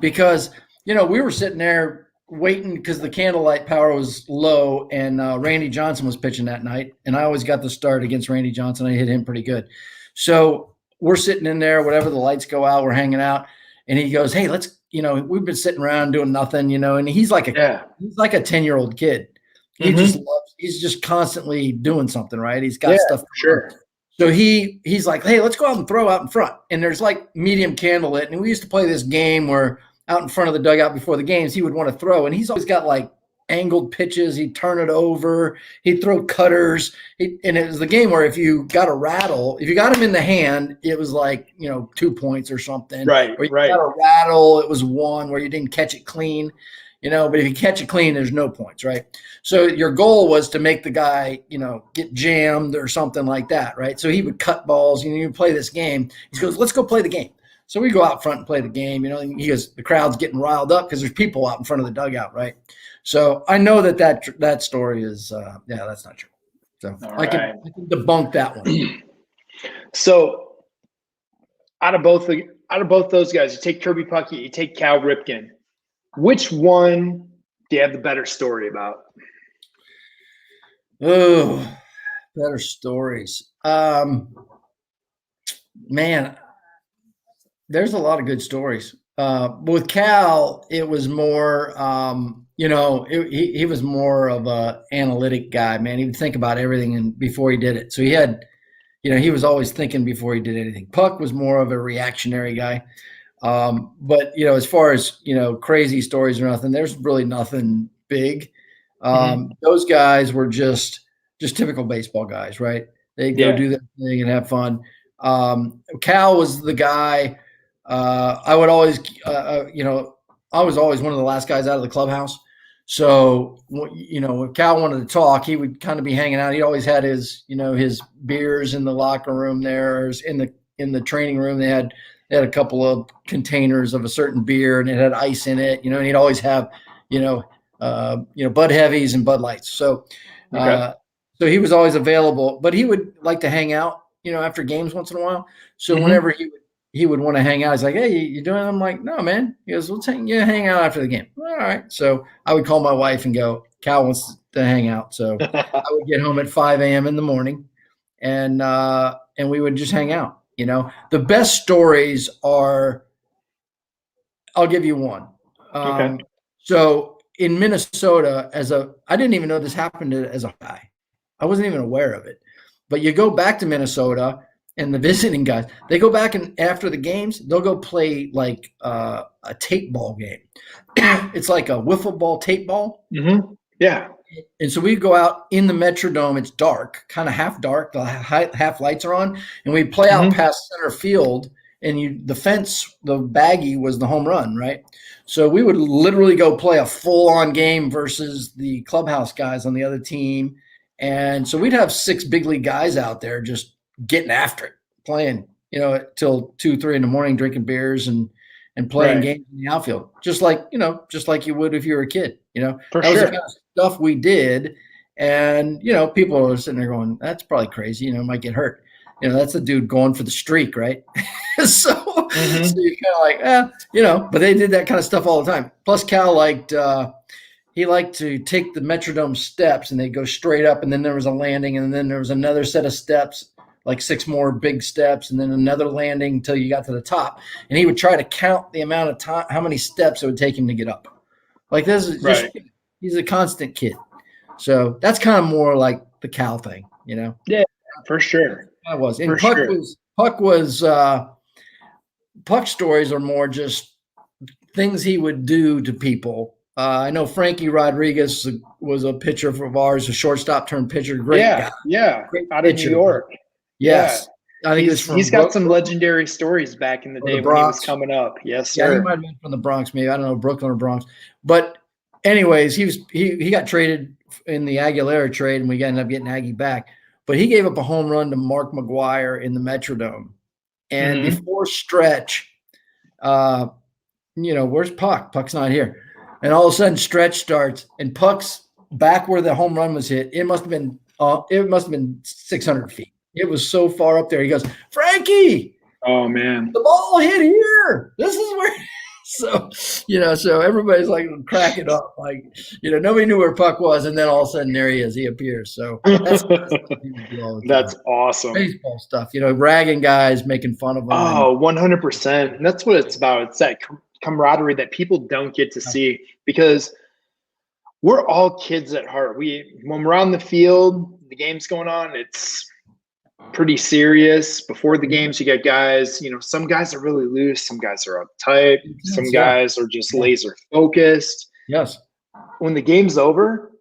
because we were sitting there waiting because the candlelight power was low, and Randy Johnson was pitching that night, and I always got the start against Randy Johnson. I hit him pretty good. So we're sitting in there, whatever, the lights go out, we're hanging out, and he goes, hey, let's, we've been sitting around doing nothing, and he's like a 10-year-old kid. He's just constantly doing something, right? He's got stuff. Sure. So he's like, hey, let's go out and throw out in front. And there's like medium candlelit, and we used to play this game where out in front of the dugout before the games, he would want to throw. And he's always got like angled pitches. He'd turn it over. He'd throw cutters. And it was the game where if you got a rattle, if you got him in the hand, it was like, 2 points or something. Right, or you got a rattle, it was 1 where you didn't catch it clean. but if you catch it clean, there's no points, right? So your goal was to make the guy, get jammed or something like that, right? So he would cut balls, you play this game. He goes, let's go play the game. So we go out front and play the game, and he goes, the crowd's getting riled up because there's people out in front of the dugout, right? So I know that story is, that's not true. So I can debunk that one. So out of both those guys, you take Kirby Puckett, you take Cal Ripken. Which one do you have the better story about? Oh, better stories. Man, there's a lot of good stories. With Cal, it was more, he was more of a analytic guy, man. He would think about everything before he did it. So he had, he was always thinking before he did anything. Puck was more of a reactionary guy. But as far as, crazy stories or nothing, there's really nothing big. Those guys were just typical baseball guys, right? They go do their thing and have fun. Cal was the guy, I would always, I was always one of the last guys out of the clubhouse. So, if Cal wanted to talk, he would kind of be hanging out. He always had his, his beers in the locker room there, or in the training room. They had a couple of containers of a certain beer, and it had ice in it, and he'd always have, Bud Heavies and Bud Lights. So, so he was always available, but he would like to hang out, after games once in a while. So whenever he would want to hang out, he's like, "Hey, you doing?" I'm like, "No, man." He goes, "Let's hang out after the game." All right. So I would call my wife and go, "Cal wants to hang out." So I would get home at 5 a.m. in the morning, and we would just hang out. The best stories are, I'll give you one. So in Minnesota, I didn't even know this happened as a guy. I wasn't even aware of it. But you go back to Minnesota, and the visiting guys, they go back, and after the games, they'll go play like a tape ball game. It's like a wiffle ball tape ball. Mm-hmm. Yeah. And so we go out in the Metrodome. It's dark, kind of half dark. The half lights are on, and we play out past center field. And the fence, the baggie was the home run, right? So we would literally go play a full-on game versus the clubhouse guys on the other team. And so we'd have 6 big league guys out there just getting after it, playing, till 2, 3 in the morning, drinking beers and playing games in the outfield, just like you would if you were a kid. For that was sure. the kind of stuff we did. And, people are sitting there going, "That's probably crazy, might get hurt." That's a dude going for the streak, right? so you're kind of like, but they did that kind of stuff all the time. Plus Cal liked to take the Metrodome steps, and they'd go straight up, and then there was a landing, and then there was another set of steps, like 6 more big steps, and then another landing until you got to the top. And he would try to count the amount of time, how many steps it would take him to get up. Like this is just, he's a constant kid. So that's kind of more like the Cal thing, Yeah, for sure. That was. And Puck's stories are more just things he would do to people. I know Frankie Rodriguez was a pitcher of ours, a shortstop turned pitcher. Great guy. Yeah, great out of New York. Yes. Yeah. I think he's got some legendary stories back in the day when he was coming up. Yes, sir. Yeah, he might have been from the Bronx, maybe. I don't know, Brooklyn or Bronx. But anyways, he got traded in the Aguilera trade, and we ended up getting Aggie back. But he gave up a home run to Mark McGuire in the Metrodome. And before stretch, where's Puck? Puck's not here. And all of a sudden stretch starts, and Puck's back where the home run was hit. It must have been 600 feet. It was so far up there. He goes, "Frankie, oh man, the ball hit here. This is where." So everybody's like cracking up, like, nobody knew where Puck was, and then all of a sudden there he is. He appears. So that's awesome. Baseball stuff, ragging guys, making fun of them. Oh, 100%. And that's what it's about. It's that camaraderie that people don't get to see, because we're all kids at heart. When we're on the field, the game's going on, it's pretty serious. Before the games, you get guys, some guys are really loose, some guys are uptight, some guys are just laser focused. Yes. When the game's over,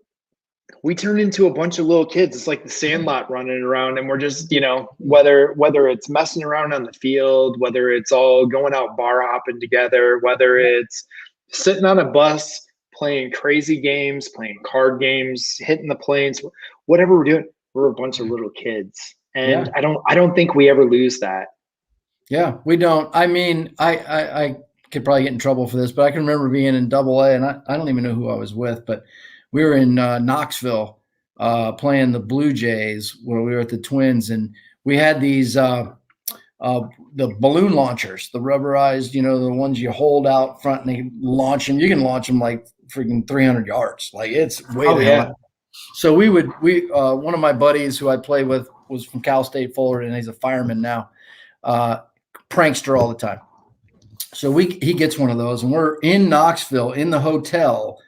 we turn into a bunch of little kids. It's like the Sandlot running around, and we're just, whether it's messing around on the field, whether it's all going out bar hopping together, whether it's sitting on a bus playing crazy games, playing card games, hitting the planes, whatever we're doing, we're a bunch of little kids. And I don't think we ever lose that. Yeah, we don't. I mean, I could probably get in trouble for this, but I can remember being in AA, and I don't even know who I was with, but we were in Knoxville playing the Blue Jays where we were at the Twins, and we had these the balloon launchers, the rubberized, the ones you hold out front and they launch them. You can launch them like freaking 300 yards. Like it's way the hell out. So we one of my buddies who I played with was from Cal State Fullerton, and he's a fireman now. Prankster all the time. So he gets one of those, and we're in Knoxville in the hotel,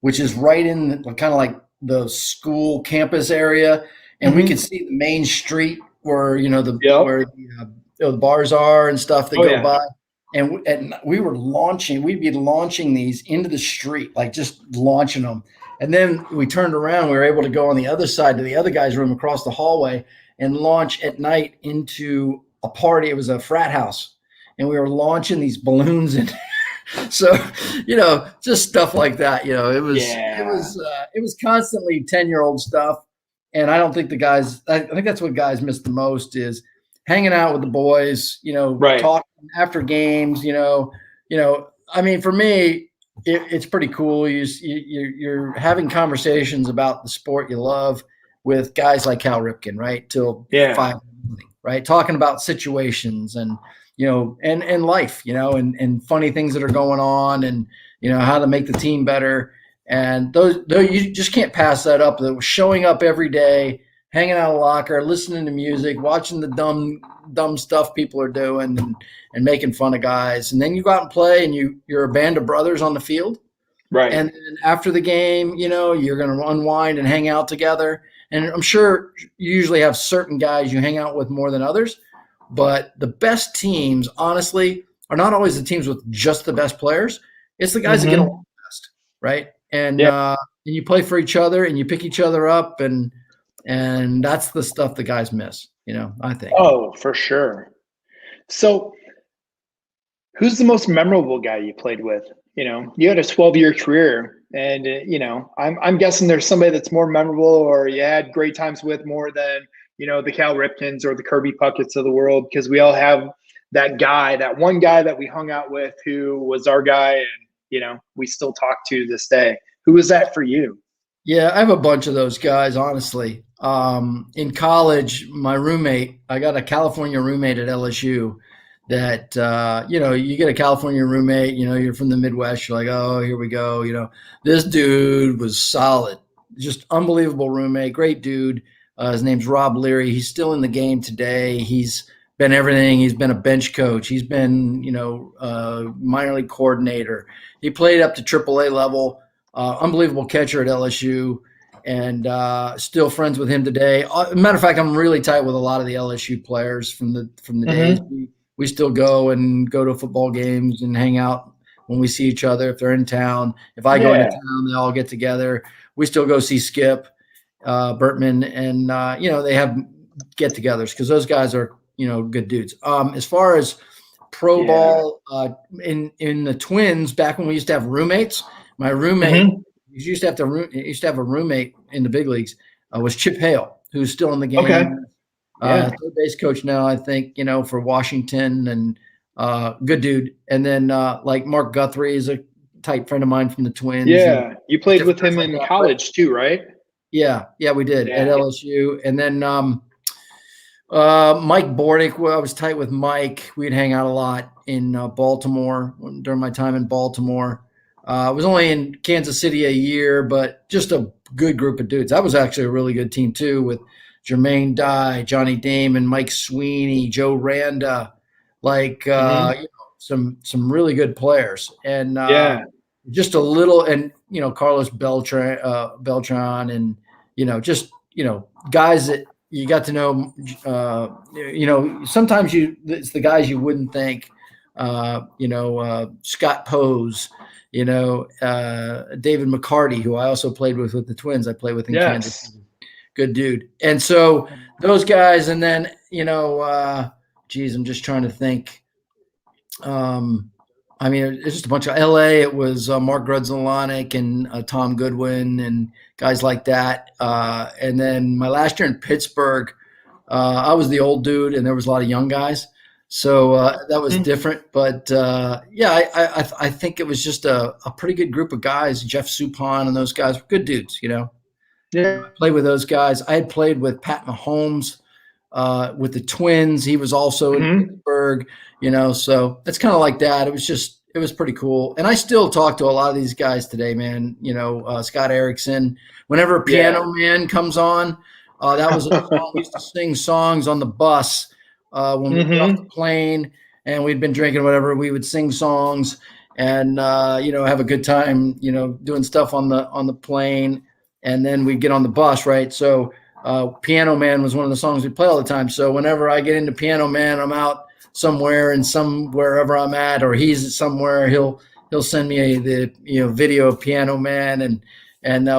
which is right in kind of like the school campus area, and we could see the main street where where the bars are and stuff that go by. And we were we'd be launching these into the street, like just launching them. And then we turned around, we were able to go on the other side to the other guy's room across the hallway and launch at night into a party. It was a frat house, and we were launching these balloons and so just stuff like that. It was constantly 10-year-old stuff. And I don't think I think that's what guys miss the most is hanging out with the boys, talking after games, I mean, for me, it's pretty cool. You're having conversations about the sport you love with guys like Cal Ripken, right? Till 5 right? Talking about situations and, and life, and funny things that are going on and, how to make the team better. And those you just can't pass that up. Showing up every day, hanging out of the locker, listening to music, watching the dumb stuff people are doing and making fun of guys. And then you go out and play and you're a band of brothers on the field. Right. And then after the game, you're going to unwind and hang out together. And I'm sure you usually have certain guys you hang out with more than others, but the best teams, honestly, are not always the teams with just the best players. It's the guys that get along best, right? And you play for each other and you pick each other up, and that's the stuff the guys miss, I think. Oh, for sure. So who's the most memorable guy you played with? You had a 12-year career. And, I'm guessing there's somebody that's more memorable or you had great times with more than, the Cal Ripkens or the Kirby Pucketts of the world, because we all have that one guy that we hung out with who was our guy and, we still talk to this day. Who was that for you? Yeah, I have a bunch of those guys, honestly. In college, my roommate, I got a California roommate at LSU that, you get a California roommate, you're from the Midwest. You're like, oh, here we go. This dude was solid, just unbelievable roommate, great dude. His name's Rob Leary. He's still in the game today. He's been everything. He's been a bench coach. He's been, minor league coordinator. He played up to AAA level, unbelievable catcher at LSU. And still friends with him today. Matter of fact, I'm really tight with a lot of the LSU players from the days. We still go to football games and hang out when we see each other if they're in town. If I go into town, they all get together. We still go see Skip Bertman, and they have get-togethers because those guys are good dudes. As far as pro ball in the Twins, back when we used to have roommates, my roommate used to have a roommate in the big leagues was Chip Hale, who's still in the game. Okay. Third base coach now, I think, for Washington, and good dude. And then like Mark Guthrie is a tight friend of mine from the Twins. Yeah, you played with him in college too, right? Yeah, we did at LSU. And then Mike Bordick, I was tight with Mike. We'd hang out a lot in Baltimore during my time in Baltimore. I was only in Kansas City a year, but just a good group of dudes. That was actually a really good team too, with Jermaine Dye, Johnny Damon, Mike Sweeney, Joe Randa, some really good players. And just a little, and Carlos Beltran, and guys that you got to know. Sometimes it's the guys you wouldn't think. Scott Pose, David McCarty, who I also played with the Twins. I played with in Kansas City. Good dude. And so those guys, and then, I'm just trying to think. I mean, it's just a bunch of LA. It was Mark Grudzelanek and Tom Goodwin and guys like that. And then my last year in Pittsburgh, I was the old dude, and there was a lot of young guys. So that was different. But, I think it was just a pretty good group of guys. Jeff Suppan and those guys were good dudes, you know. Yeah. I played with those guys. I had played with Pat Mahomes with the Twins. He was also in Pittsburgh, you know. So it's kind of like that. It was pretty cool. And I still talk to a lot of these guys today, man. You know, Scott Erickson. Whenever Piano Man comes on, that was a song. We used to sing songs on the bus when we got off the plane and we'd been drinking whatever. We would sing songs and have a good time, doing stuff on the plane. And then we'd get on the bus, right? So Piano Man was one of the songs we play all the time. So whenever I get into Piano Man, I'm out somewhere and wherever I'm at, or he's somewhere, he'll send me the video of Piano Man and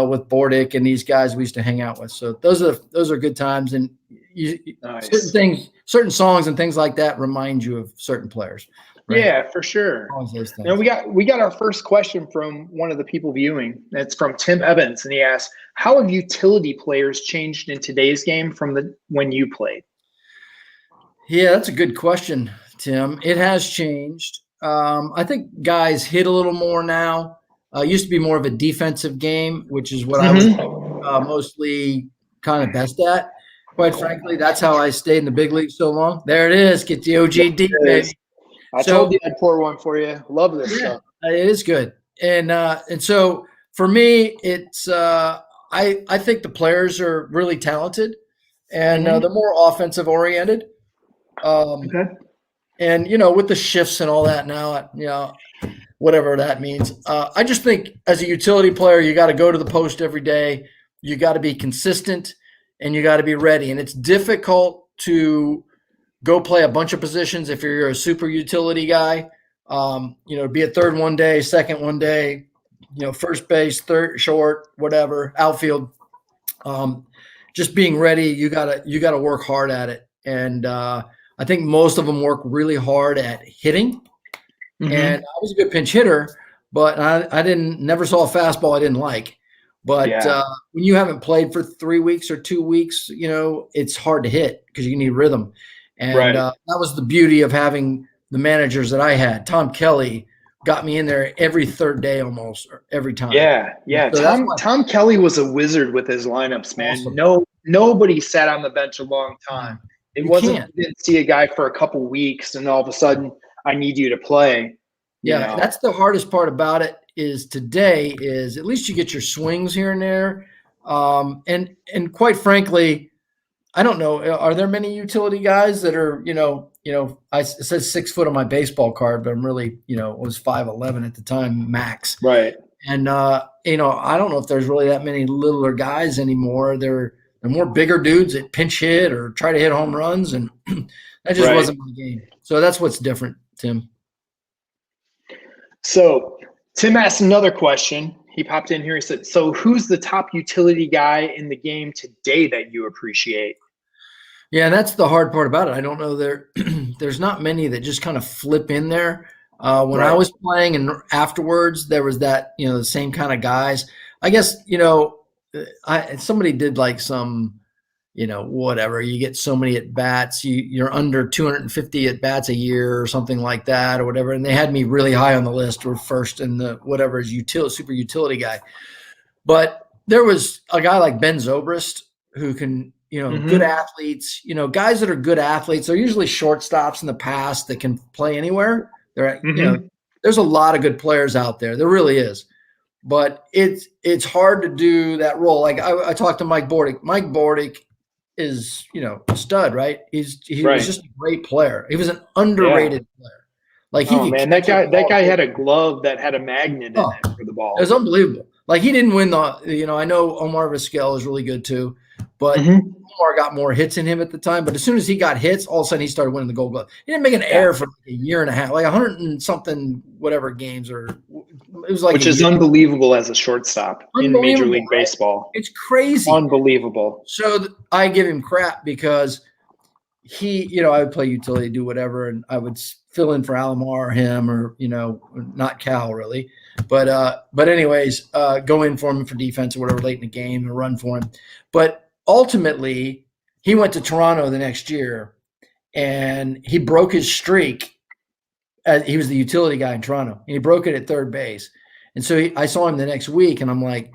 with Bordick and these guys we used to hang out with. So those are good times. And nice. certain songs and things like that remind you of certain players. Right? Yeah, for sure. Now we got our first question from one of the people viewing. It's from Tim Evans, and he asks, "How have utility players changed in today's game from when you played?" Yeah, that's a good question, Tim. It has changed. I think guys hit a little more now. It used to be more of a defensive game, which is what I was mostly kind of best at. Quite frankly, that's how I stayed in the big league so long. There it is. Get the OGD, baby. I told you I'd pour one for you. Love this stuff. It is good. And so for me, it's I think the players are really talented and they're more offensive oriented. And with the shifts and all that now, whatever that means. I just think as a utility player, you got to go to the post every day. You got to be consistent and you got to be ready. And it's difficult to go play a bunch of positions if you're a super utility guy. Be a third one day, second one day, first base, third, short, whatever, outfield. Just being ready, you gotta work hard at it. And I think most of them work really hard at hitting. And I was a good pinch hitter, but I never saw a fastball I didn't like. But when you haven't played for 3 weeks or 2 weeks, it's hard to hit because you need rhythm. And that was the beauty of having the managers that I had. Tom Kelly got me in there every third day almost, or every time. Yeah. So Tom Kelly was a wizard with his lineups, man. Awesome. Nobody sat on the bench a long time. It wasn't you didn't see a guy for a couple weeks and all of a sudden I need you to play. Yeah, that's the hardest part about it is today is at least you get your swings here and there. And quite frankly, I don't know. Are there many utility guys that are, it says 6 foot on my baseball card, but I'm really, it was 5'11" at the time, max. Right. And, I don't know if there's really that many littler guys anymore. They're more bigger dudes that pinch hit or try to hit home runs. And that just wasn't my game. So that's what's different, Tim. So Tim asked another question. He popped in here. He said, "So who's the top utility guy in the game today that you appreciate?" Yeah, that's the hard part about it. I don't know there's not many that just kind of flip in there. When I was playing and afterwards, there was that, the same kind of guys. I guess, somebody did like some, whatever. You get so many at bats, you're under 250 at bats a year or something like that or whatever. And they had me really high on the list or first in the whatever is super utility guy. But there was a guy like Ben Zobrist who can, good athletes, guys that are good athletes. They're usually shortstops in the past that can play anywhere. There's a lot of good players out there. There really is. But it's hard to do that role. Like I talked to Mike Bordick. Mike Bordick is, a stud, right? He was just a great player. He was an underrated player. Like that guy had a glove that had a magnet in it for the ball. It was unbelievable. Like he didn't win I know Omar Vizquel is really good too, but Omar got more hits in him at the time. But as soon as he got hits, all of a sudden he started winning the Gold Glove. He didn't make an error for like a year and a half, like 100 and something whatever games, or it was like which is unbelievable as a shortstop in Major League Baseball. It's crazy, unbelievable. So I give him crap because he, I would play utility, do whatever, and I would fill in for Alomar or him, or, not Cal really. But anyways, go in for him for defense or whatever late in the game and run for him. But ultimately, he went to Toronto the next year, and he broke his streak. He was the utility guy in Toronto, and he broke it at third base. And so I saw him the next week, and I'm like,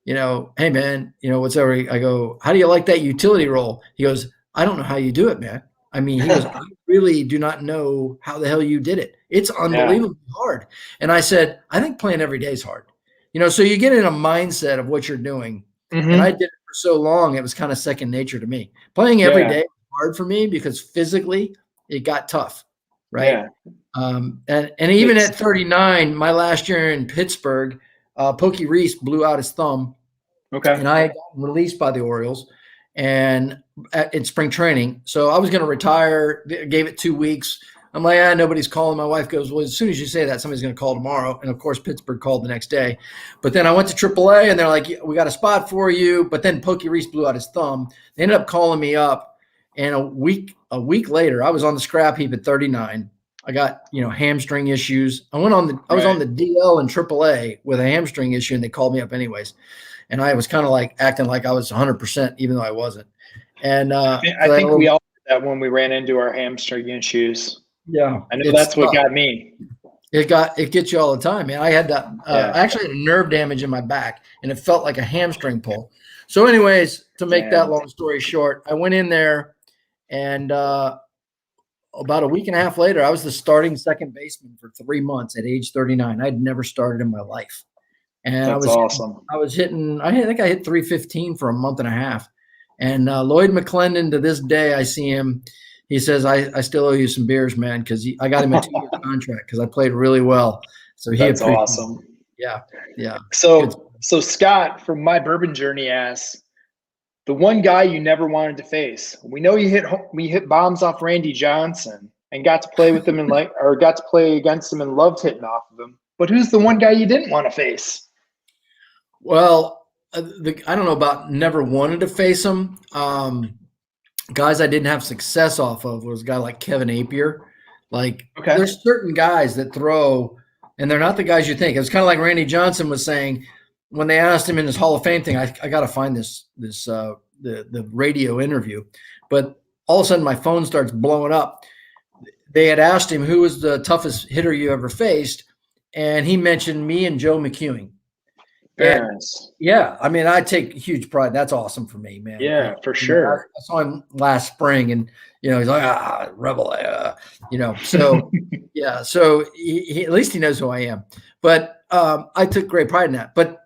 hey, man, what's over? I go, how do you like that utility role? He goes, I don't know how you do it, man. I mean, he goes, I really do not know how the hell you did it. It's unbelievably hard. And I said, I think playing every day is hard. So you get in a mindset of what you're doing. And I did it for so long, it was kind of second nature to me. Playing every day was hard for me because physically it got tough, right? And even at 39, my last year in Pittsburgh, Pokey Reese blew out his thumb. Okay. And I had gotten released by the Orioles and in spring training. So I was going to retire, gave it 2 weeks. I'm like, nobody's calling. My wife goes, well, as soon as you say that, somebody's going to call tomorrow. And of course, Pittsburgh called the next day. But then I went to AAA and they're like, we got a spot for you. But then Pokey Reese blew out his thumb. They ended up calling me up. And a week later, I was on the scrap heap at 39. I got, hamstring issues. I was on the DL in AAA with a hamstring issue, and they called me up anyways. And I was kind of like acting like I was 100%, even though I wasn't. And I think we all did that when we ran into our hamstring issues. Yeah, I know that's what got me. It gets you all the time, man. I had that. I actually had a nerve damage in my back, and it felt like a hamstring pull. So, anyways, to make that long story short, I went in there, and about a week and a half later, I was the starting second baseman for 3 months at age 39. I'd never started in my life. And that's awesome. I was hitting, I think I hit 315 for a month and a half. And Lloyd McClendon, to this day, I see him. He says, I still owe you some beers, man, because I got him a 2-year contract because I played really well. So that's awesome. Yeah. So Scott, from my bourbon journey, asks, the one guy you never wanted to face. We know you hit bombs off Randy Johnson and got to play with him got to play against him and loved hitting off of him. But who's the one guy you didn't want to face? Well, I don't know about never wanted to face him. Guys I didn't have success off of was a guy like Kevin Apier. There's certain guys that throw, and they're not the guys you think. It was kind of like Randy Johnson was saying when they asked him in his Hall of Fame thing. I got to find the radio interview, but all of a sudden my phone starts blowing up. They had asked him who was the toughest hitter you ever faced, and he mentioned me and Joe McEwing. Very nice. Yeah, I mean, I take huge pride. That's awesome for me, man. Yeah, for sure. I saw him last spring, and he's like, Reboulet, So yeah, so he at least he knows who I am. But I took great pride in that. But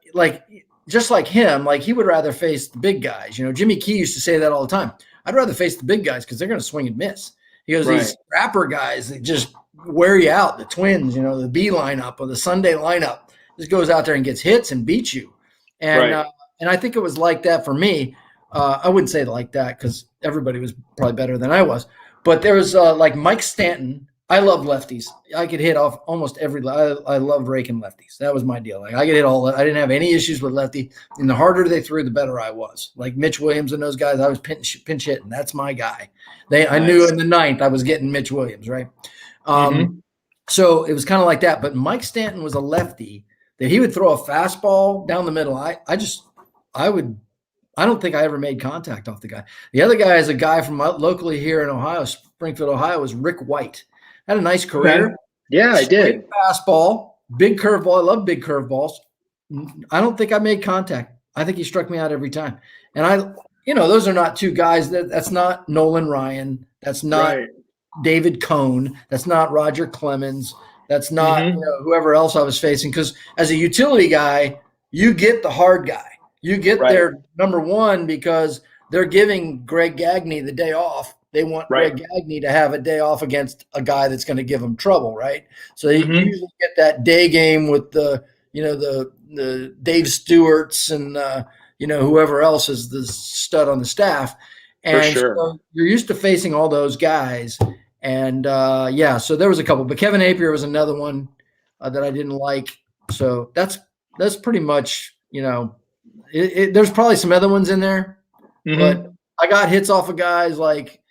just like him, he would rather face the big guys. Jimmy Key used to say that all the time. I'd rather face the big guys because they're going to swing and miss. He goes, these rapper guys that just wear you out. The Twins, the B lineup or the Sunday lineup. Just goes out there and gets hits and beats you. And and I think it was like that for me. I wouldn't say like that because everybody was probably better than I was. But there was like Mike Stanton. I love lefties. I could hit off almost every – I loved raking lefties. That was my deal. I could hit all – I didn't have any issues with lefty. And the harder they threw, the better I was. Like Mitch Williams and those guys, I was pinch hitting. That's my guy. I knew in the ninth I was getting Mitch Williams, right? So it was kind of like that. But Mike Stanton was a lefty that he would throw a fastball down the middle. I don't think I ever made contact off the guy. The other guy is a guy from locally here in Ohio, Springfield, Ohio, was Rick White. Had a nice career. Yeah, I did. Fastball, big curveball. I love big curveballs. I don't think I made contact. I think he struck me out every time. And those are not two guys. That's not Nolan Ryan. That's not David Cohn. That's not Roger Clemens. That's not whoever else I was facing. Because as a utility guy, you get the hard guy. You get their number one because they're giving Greg Gagne the day off. They want Greg Gagne to have a day off against a guy that's going to give them trouble, right? So you usually get that day game with the Dave Stewarts and whoever else is the stud on the staff. And so you're used to facing all those guys. And so there was a couple, but Kevin Apier was another one that I didn't like. So that's pretty much, there's probably some other ones in there, but I got hits off of guys like,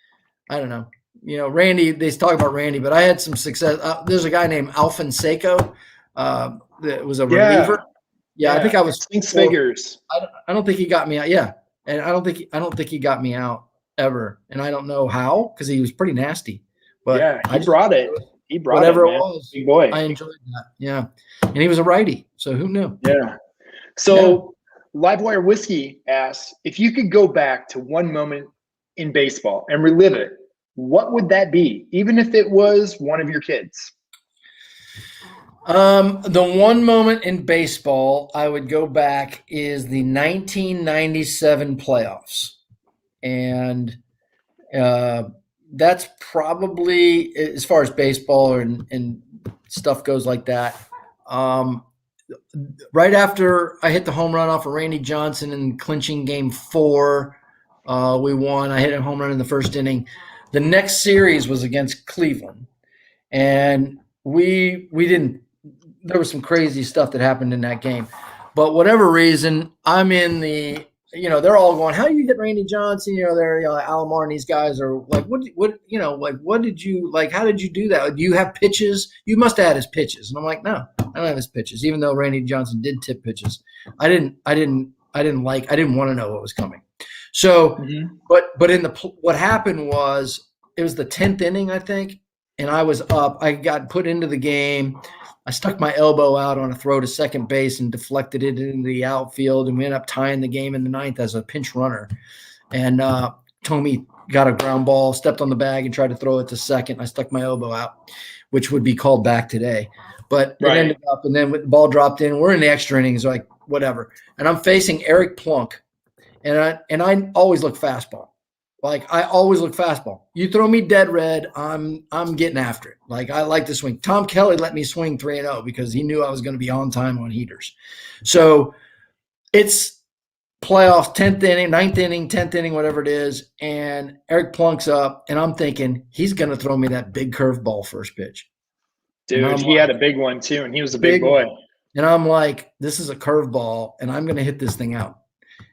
I don't know, Randy, they talk about Randy, but I had some success. There's a guy named Alfin Seiko that was a reliever. Yeah, I think I was six figures. I don't think he got me out. Yeah, and I don't think he got me out ever, and I don't know how because he was pretty nasty. But yeah, he brought it. He brought whatever it, man. it was. Big boy. I enjoyed that. Yeah, and he was a righty, so who knew? Yeah. So Livewire Whiskey asks, if you could go back to one moment in baseball and relive it, what would that be? Even if it was one of your kids. The one moment in baseball I would go back is the 1997 playoffs. And that's probably, as far as baseball and stuff goes like that, right after I hit the home run off of Randy Johnson in clinching game 4, we won. I hit a home run in the first inning. The next series was against Cleveland, and we didn't. There was some crazy stuff that happened in that game, but whatever reason, I'm in the. They're all going, how do you hit Randy Johnson? They're Alomar and these guys are like, what did you like? How did you do that? Do you have pitches? You must have had his pitches. And I'm like, no, I don't have his pitches. Even though Randy Johnson did tip pitches, I didn't want to know what was coming. So, but what happened was it was the 10th inning, I think, and I was up. I got put into the game. I stuck my elbow out on a throw to second base and deflected it into the outfield, and we ended up tying the game in the 9th as a pinch runner. And Tommy got a ground ball, stepped on the bag, and tried to throw it to second. I stuck my elbow out, which would be called back today. But it ended up, and then the ball dropped in. We're in the extra innings, like whatever. And I'm facing Eric Plunk, and I always look fastball. Like I always look fastball. You throw me dead red, I'm getting after it. Like I like to swing. Tom Kelly let me swing 3-0 because he knew I was going to be on time on heaters. So it's playoffs, 10th inning, 9th inning, 10th inning, whatever it is, and Eric Plunk's up, and I'm thinking he's going to throw me that big curveball first pitch. Dude, he had a big one too, and he was a big boy. And I'm like, this is a curveball, and I'm going to hit this thing out.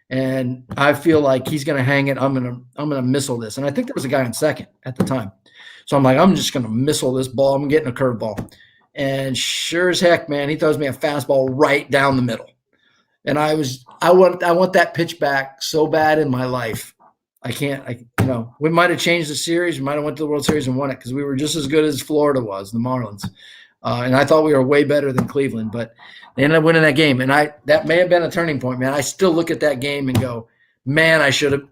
And I feel like he's going to hang it. I'm going to missile this. And I think there was a guy on second at the time. So I'm like, I'm just going to missile this ball. I'm getting a curveball. And sure as heck, man, he throws me a fastball right down the middle. And I want that pitch back so bad in my life. We might have changed the series. We might have went to the World Series and won it because we were just as good as Florida was, the Marlins. And I thought we were way better than Cleveland, but they ended up winning that game. And that may have been a turning point, man. I still look at that game and go, man, I should have.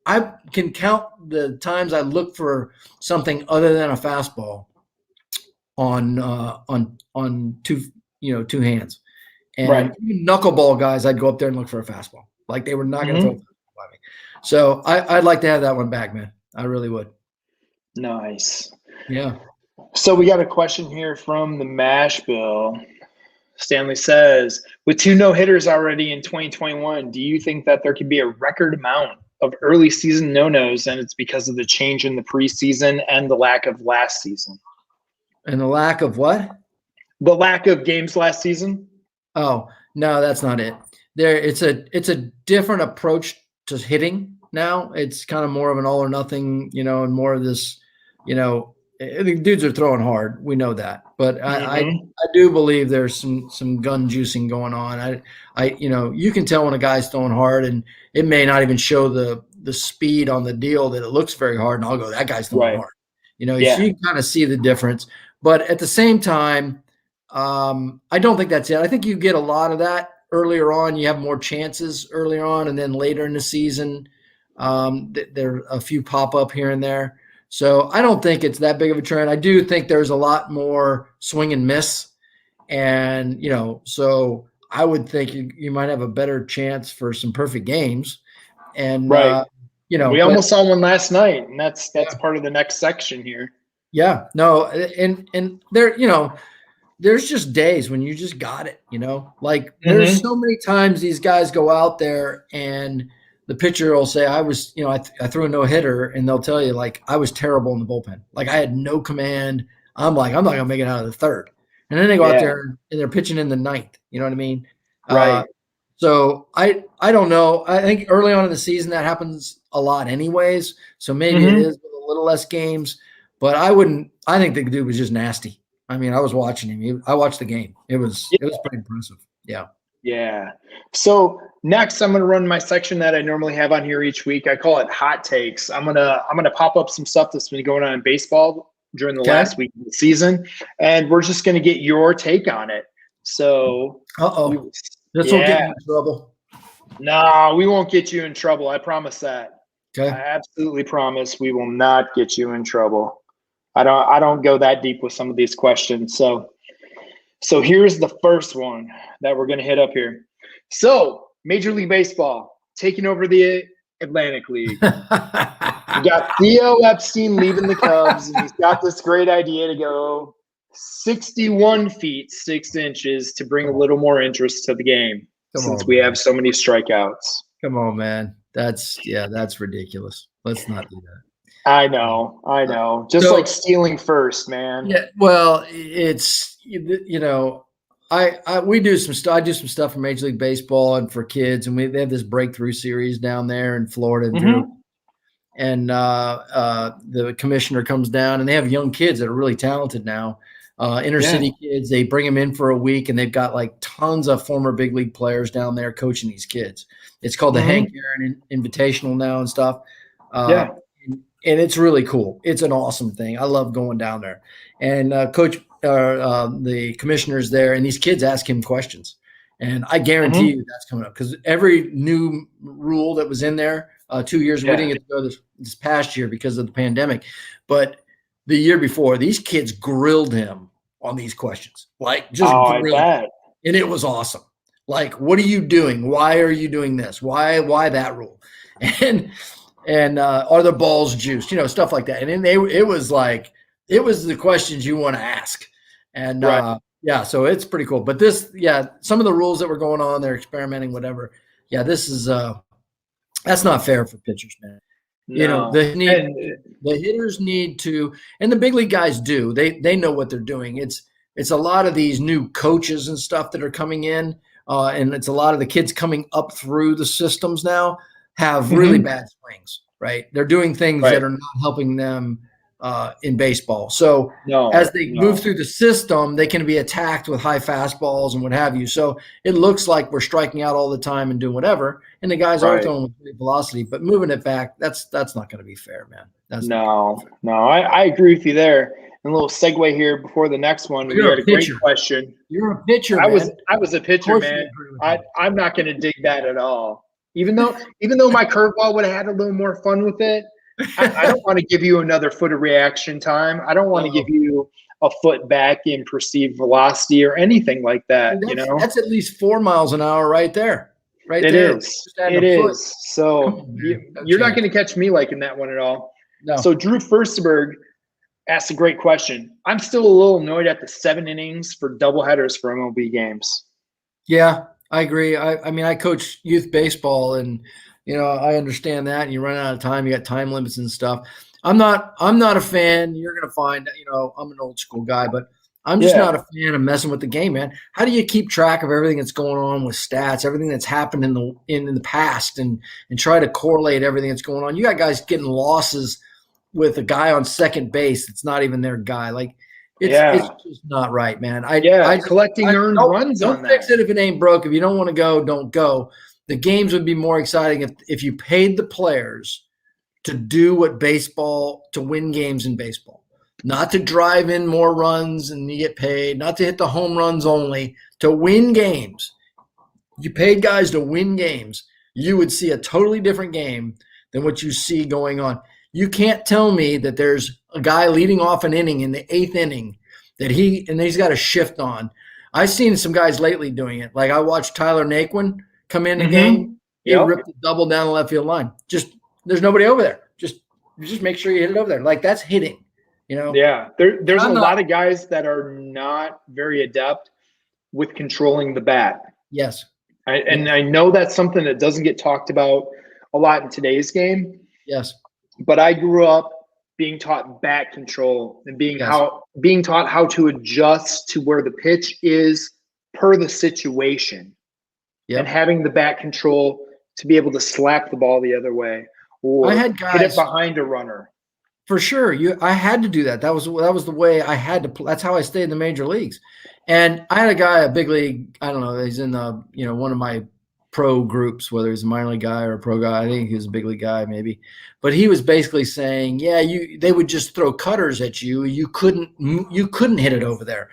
I can count the times I look for something other than a fastball on two hands. And even knuckleball guys, I'd go up there and look for a fastball. Like they were not going to throw a fastball by me. So I'd like to have that one back, man. I really would. Nice. Yeah. So we got a question here from the Mash Bill. Stanley says, with 2 no-hitters already in 2021, do you think that there could be a record amount of early season no-nos, and it's because of the change in the preseason and the lack of last season? And the lack of what? The lack of games last season? Oh, no, that's not it. It's a different approach to hitting now. It's kind of more of an all or nothing, and more of this, the dudes are throwing hard. We know that, but I do believe there's some gun juicing going on. You can tell when a guy's throwing hard, and it may not even show the speed on the deal that it looks very hard, and I'll go, that guy's throwing hard. So you kind of see the difference. But at the same time, I don't think that's it. I think you get a lot of that earlier on. You have more chances earlier on, and then later in the season, there are a few pop up here and there. So I don't think it's that big of a trend. I do think there's a lot more swing and miss. And, so I would think you might have a better chance for some perfect games. And, we almost saw one last night, and that's part of the next section here. Yeah, no. And there, there's just days when you just got it, there's so many times these guys go out there and the pitcher will say, I threw a no-hitter, and they'll tell you, I was terrible in the bullpen. I had no command. I'm like, I'm not going to make it out of the third. And then they go out there and they're pitching in the 9th. You know what I mean? Right. So I don't know. I think early on in the season that happens a lot anyways. So maybe it is with a little less games, but I think the dude was just nasty. I mean, I was watching him. I watched the game. It was pretty impressive. Yeah. Yeah. So next, I'm going to run my section that I normally have on here each week. I call it hot takes. I'm gonna pop up some stuff that's been going on in baseball during the last week of the season, and we're just going to get your take on it. So, this will get you in trouble. No, we won't get you in trouble. I promise that. Okay. I absolutely promise we will not get you in trouble. I don't go that deep with some of these questions. So here's the first one that we're going to hit up here. So Major League Baseball taking over the Atlantic League. We got Theo Epstein leaving the Cubs, and he's got this great idea to go 61 feet 6 inches to bring a little more interest to the game we have so many strikeouts. Come on, man. That's ridiculous. Let's not do that. I know. Just like stealing first, man. Yeah. Well, it's, we do some stuff. I do some stuff for Major League Baseball and for kids, and they have this breakthrough series down there in Florida. And the commissioner comes down, and they have young kids that are really talented now. Inner city kids, they bring them in for a week, and they've got like tons of former big league players down there coaching these kids. It's called the Hank Aaron Invitational now and stuff. And it's really cool. It's an awesome thing. I love going down there. And the commissioner's there, and these kids ask him questions. And I guarantee you that's coming up, because every new rule that was in there 2 years, we didn't get to go this past year because of the pandemic. But the year before, these kids grilled him on these questions. Like, just grilled him. And it was awesome. Like, what are you doing? Why are you doing this? Why that rule? And are the balls juiced? Stuff like that. And then it was the questions you want to ask. And so it's pretty cool. But some of the rules that were going on, they're experimenting, whatever. Yeah, this is that's not fair for pitchers, man. No. The hitters need to, and the big league guys do. They know what they're doing. It's a lot of these new coaches and stuff that are coming in, and it's a lot of the kids coming up through the systems now have really bad swings, right? They're doing things that are not helping them in baseball. So as they move through the system, they can be attacked with high fastballs and what have you. So it looks like we're striking out all the time and doing whatever, and the guys are throwing with great velocity, but moving it back, that's not going to be fair, man. I agree with you there. And a little segue here before the next one. We had a great question. You're a pitcher, man. I was a pitcher, man. I'm not going to dig that at all. Even though my curveball would have had a little more fun with it, I don't want to give you another foot of reaction time. I don't want to give you a foot back in perceived velocity or anything like that. That's at least 4 miles an hour right there. It is. So you're not going to catch me liking that one at all. No. So Drew Furstenberg asked a great question. I'm still a little annoyed at the 7 innings for doubleheaders for MLB games. Yeah, I agree. I mean, I coach youth baseball, and I understand that. And you run out of time. You got time limits and stuff. I'm not a fan. You're gonna find, I'm an old school guy, but I'm just not a fan of messing with the game, man. How do you keep track of everything that's going on with stats, everything that's happened in the past, and try to correlate everything that's going on? You got guys getting losses with a guy on second base that's not even their guy. Like, it's just not right, man. Collecting earned runs on that. Don't fix it if it ain't broke. If you don't want to go, don't go. The games would be more exciting if you paid the players to do to win games in baseball, not to drive in more runs and you get paid, not to hit the home runs only, to win games. You paid guys to win games, you would see a totally different game than what you see going on. You can't tell me that there's a guy leading off an inning in the 8th inning that he's got a shift on. I've seen some guys lately doing it. Like, I watched Tyler Naquin come in the game. He ripped a double down the left field line. Just, there's nobody over there. Just make sure you hit it over there. Like, that's hitting, Yeah. There's a lot of guys that are not very adept with controlling the bat. Yes. I know that's something that doesn't get talked about a lot in today's game. Yes. But I grew up being taught bat control and being taught how to adjust to where the pitch is per the situation. And having the bat control to be able to slap the ball the other way or I had guys hit it behind a runner. For sure. I had to do that. That was the way I had to play. That's how I stayed in the major leagues. And I had a guy, a big league, I don't know, he's in the, one of my pro groups, whether he's a minor league guy or a pro guy. I think he was a big league guy maybe. But he was basically saying, yeah, they would just throw cutters at you. You couldn't hit it over there.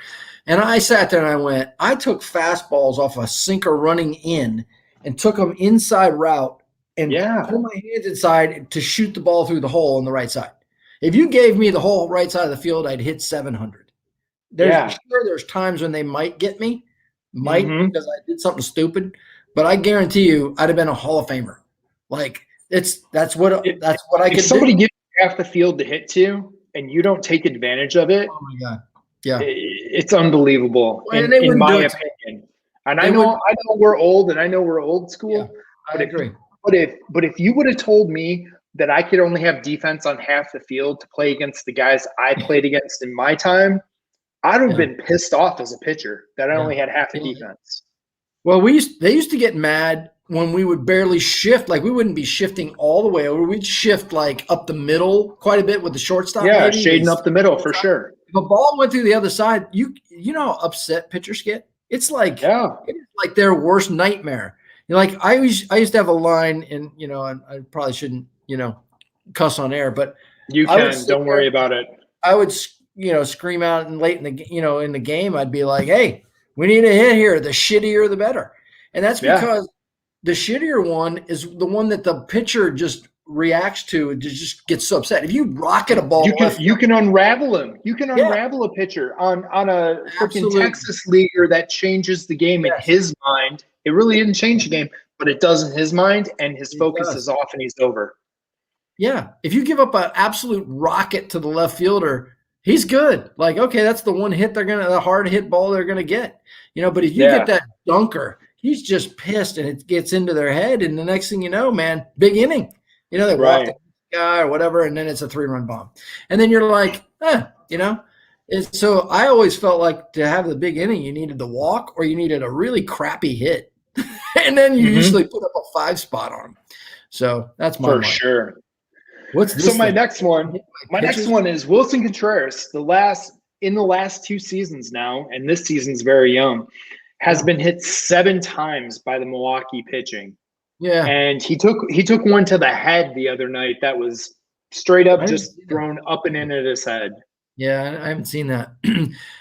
And I sat there and I took fastballs off a sinker running in and took them inside route and put my hands inside to shoot the ball through the hole on the right side. If you gave me the whole right side of the field, I'd hit 700. There's times when they might get me, because I did something stupid, but I guarantee you I'd have been a Hall of Famer. Like that's what I could do. If somebody gives you half the field to hit to and you don't take advantage of it, oh my God. Yeah. It's unbelievable in my opinion. And I know we're old and I know we're old school. Yeah, I agree. But if you would have told me that I could only have defense on half the field to play against the guys I played against in my time, I'd have been pissed off as a pitcher that I only had half the defense. Well, they used to get mad when we would barely shift. Like we wouldn't be shifting all the way over. We'd shift like up the middle quite a bit with the shortstop. Yeah, shading up the middle for sure. If a ball went through the other side, you know how upset pitchers get? It's like it's like their worst nightmare. Like I used to have a line and and I probably shouldn't cuss on air, but you can. Don't worry about it. I would, scream out and late in the, in the game, I'd be like, "Hey, we need a hit here. The shittier, the better." And that's because the shittier one is the one that the pitcher just reacts to and just gets so upset. If you rocket a ball, you can unravel him. You can unravel a pitcher on a freaking Texas leaguer that changes the game in his mind. It really didn't change the game, but it does in his mind, and his focus is off and he's over. Yeah. If you give up an absolute rocket to the left fielder, he's good. Like, okay, that's the one hit the hard hit ball they're going to get. But if you get that dunker, he's just pissed and it gets into their head. And the next thing you know, man, big inning. They walk the guy or whatever, and then it's a 3-run bomb. And then you're like, so I always felt like to have the big inning, you needed the walk or you needed a really crappy hit. And then you usually put up a 5 spot on him. So that's my for sure. What's this? So my next one is Wilson Contreras. In the last 2 seasons now, and this season's very young, has been hit 7 times by the Milwaukee pitching. Yeah. And he took one to the head the other night that was straight up just thrown up and in at his head. Yeah, I haven't seen that.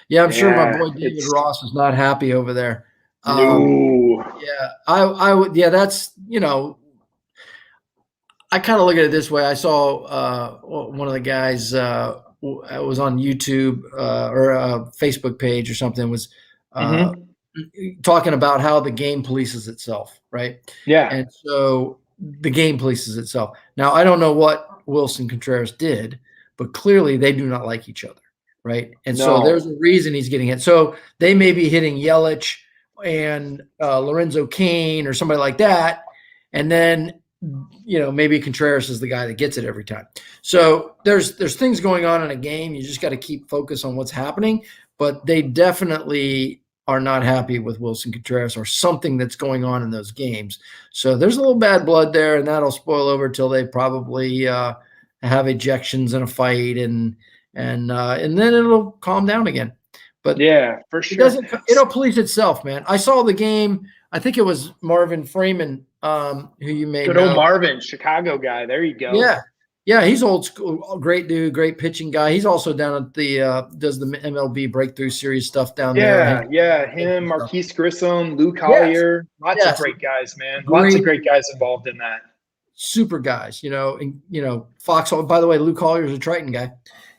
Yeah, I'm sure my boy David Ross is not happy over there. No. Yeah, I would. Yeah, that's I kind of look at it this way. I saw one of the guys was on YouTube or a Facebook page or something was talking about how the game polices itself, right? Yeah. And so the game polices itself. Now, I don't know what Wilson Contreras did, but clearly they do not like each other, right? And so there's a reason he's getting hit. So they may be hitting Yelich and Lorenzo Cain or somebody like that, and then maybe Contreras is the guy that gets it every time. So there's things going on in a game. You just got to keep focus on what's happening. But they definitely are not happy with Wilson Contreras or something that's going on in those games. So there's a little bad blood there, and that'll spoil over till they probably have ejections in a fight, and then it'll calm down again. But yeah, for sure, it'll police itself, man. I saw the game. I think it was Marvin Freeman, who you may know. Good old Marvin, Chicago guy. There you go. Yeah, he's old school, great dude, great pitching guy. He's also down at the does the MLB Breakthrough Series stuff down there. Yeah, him, Marquise Grissom, Lou Collier, lots of great guys, man. Lots of great guys involved in that. Super guys, and Foxhole. By the way, Lou Collier's a Triton guy.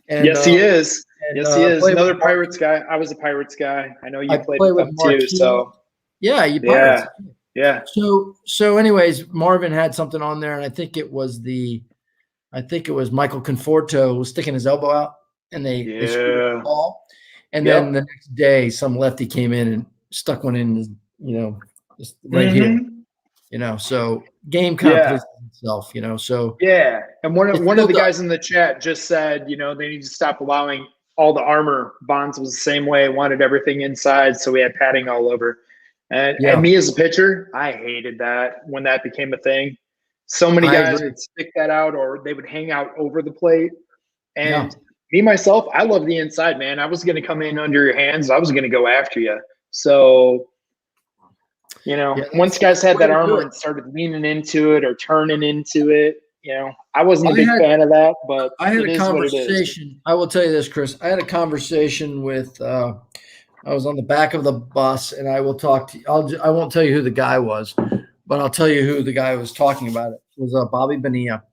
And, yes, he is. Yes, he is. Another Pirates guy. I was a Pirates guy. I know you played with them too. So yeah, you Pirates. Yeah. So anyways, Marvin had something on there, and I think it was Michael Conforto was sticking his elbow out, and they screwed the ball. And then the next day, some lefty came in and stuck one in, just right here. So game kind of plays itself, So yeah, and one of the guys in the chat just said, they need to stop allowing all the armor. Bonds was the same way, wanted everything inside, so we had padding all over. And me as a pitcher, I hated that when that became a thing. So many guys would stick that out, or they would hang out over the plate. And me, myself, I love the inside, man. I was going to come in under your hands. I was going to go after you. So, once guys had that armor and started leaning into it or turning into it, I wasn't a big fan of that, but I had it a is what it is. conversation. I will tell you this, Chris. I had a conversation with I was on the back of the bus, and I will talk to you. I won't tell you who the guy was, but I'll tell you who the guy was talking about. It was Bobby Bonilla.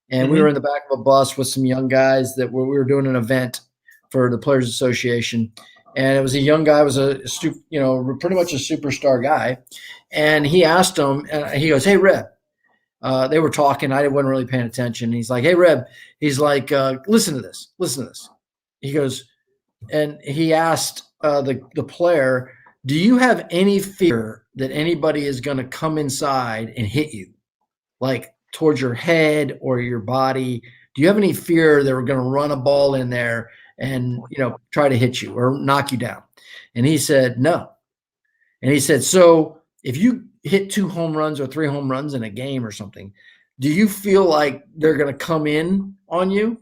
And we were in the back of a bus with some young guys that we were doing an event for the Players Association. And it was a young guy, was pretty much a superstar guy. And he asked him, and he goes, "Hey, Reb." They were talking. I wasn't really paying attention. He's like, "Hey, Reb." He's like, listen to this. Listen to this. He goes, and he asked the player, "Do you have any fear that anybody is going to come inside and hit you, like towards your head or your body? Do you have any fear that we're going to run a ball in there and, try to hit you or knock you down?" And he said, "No." And he said, "So if you hit 2 home runs or 3 home runs in a game or something, do you feel like they're going to come in on you?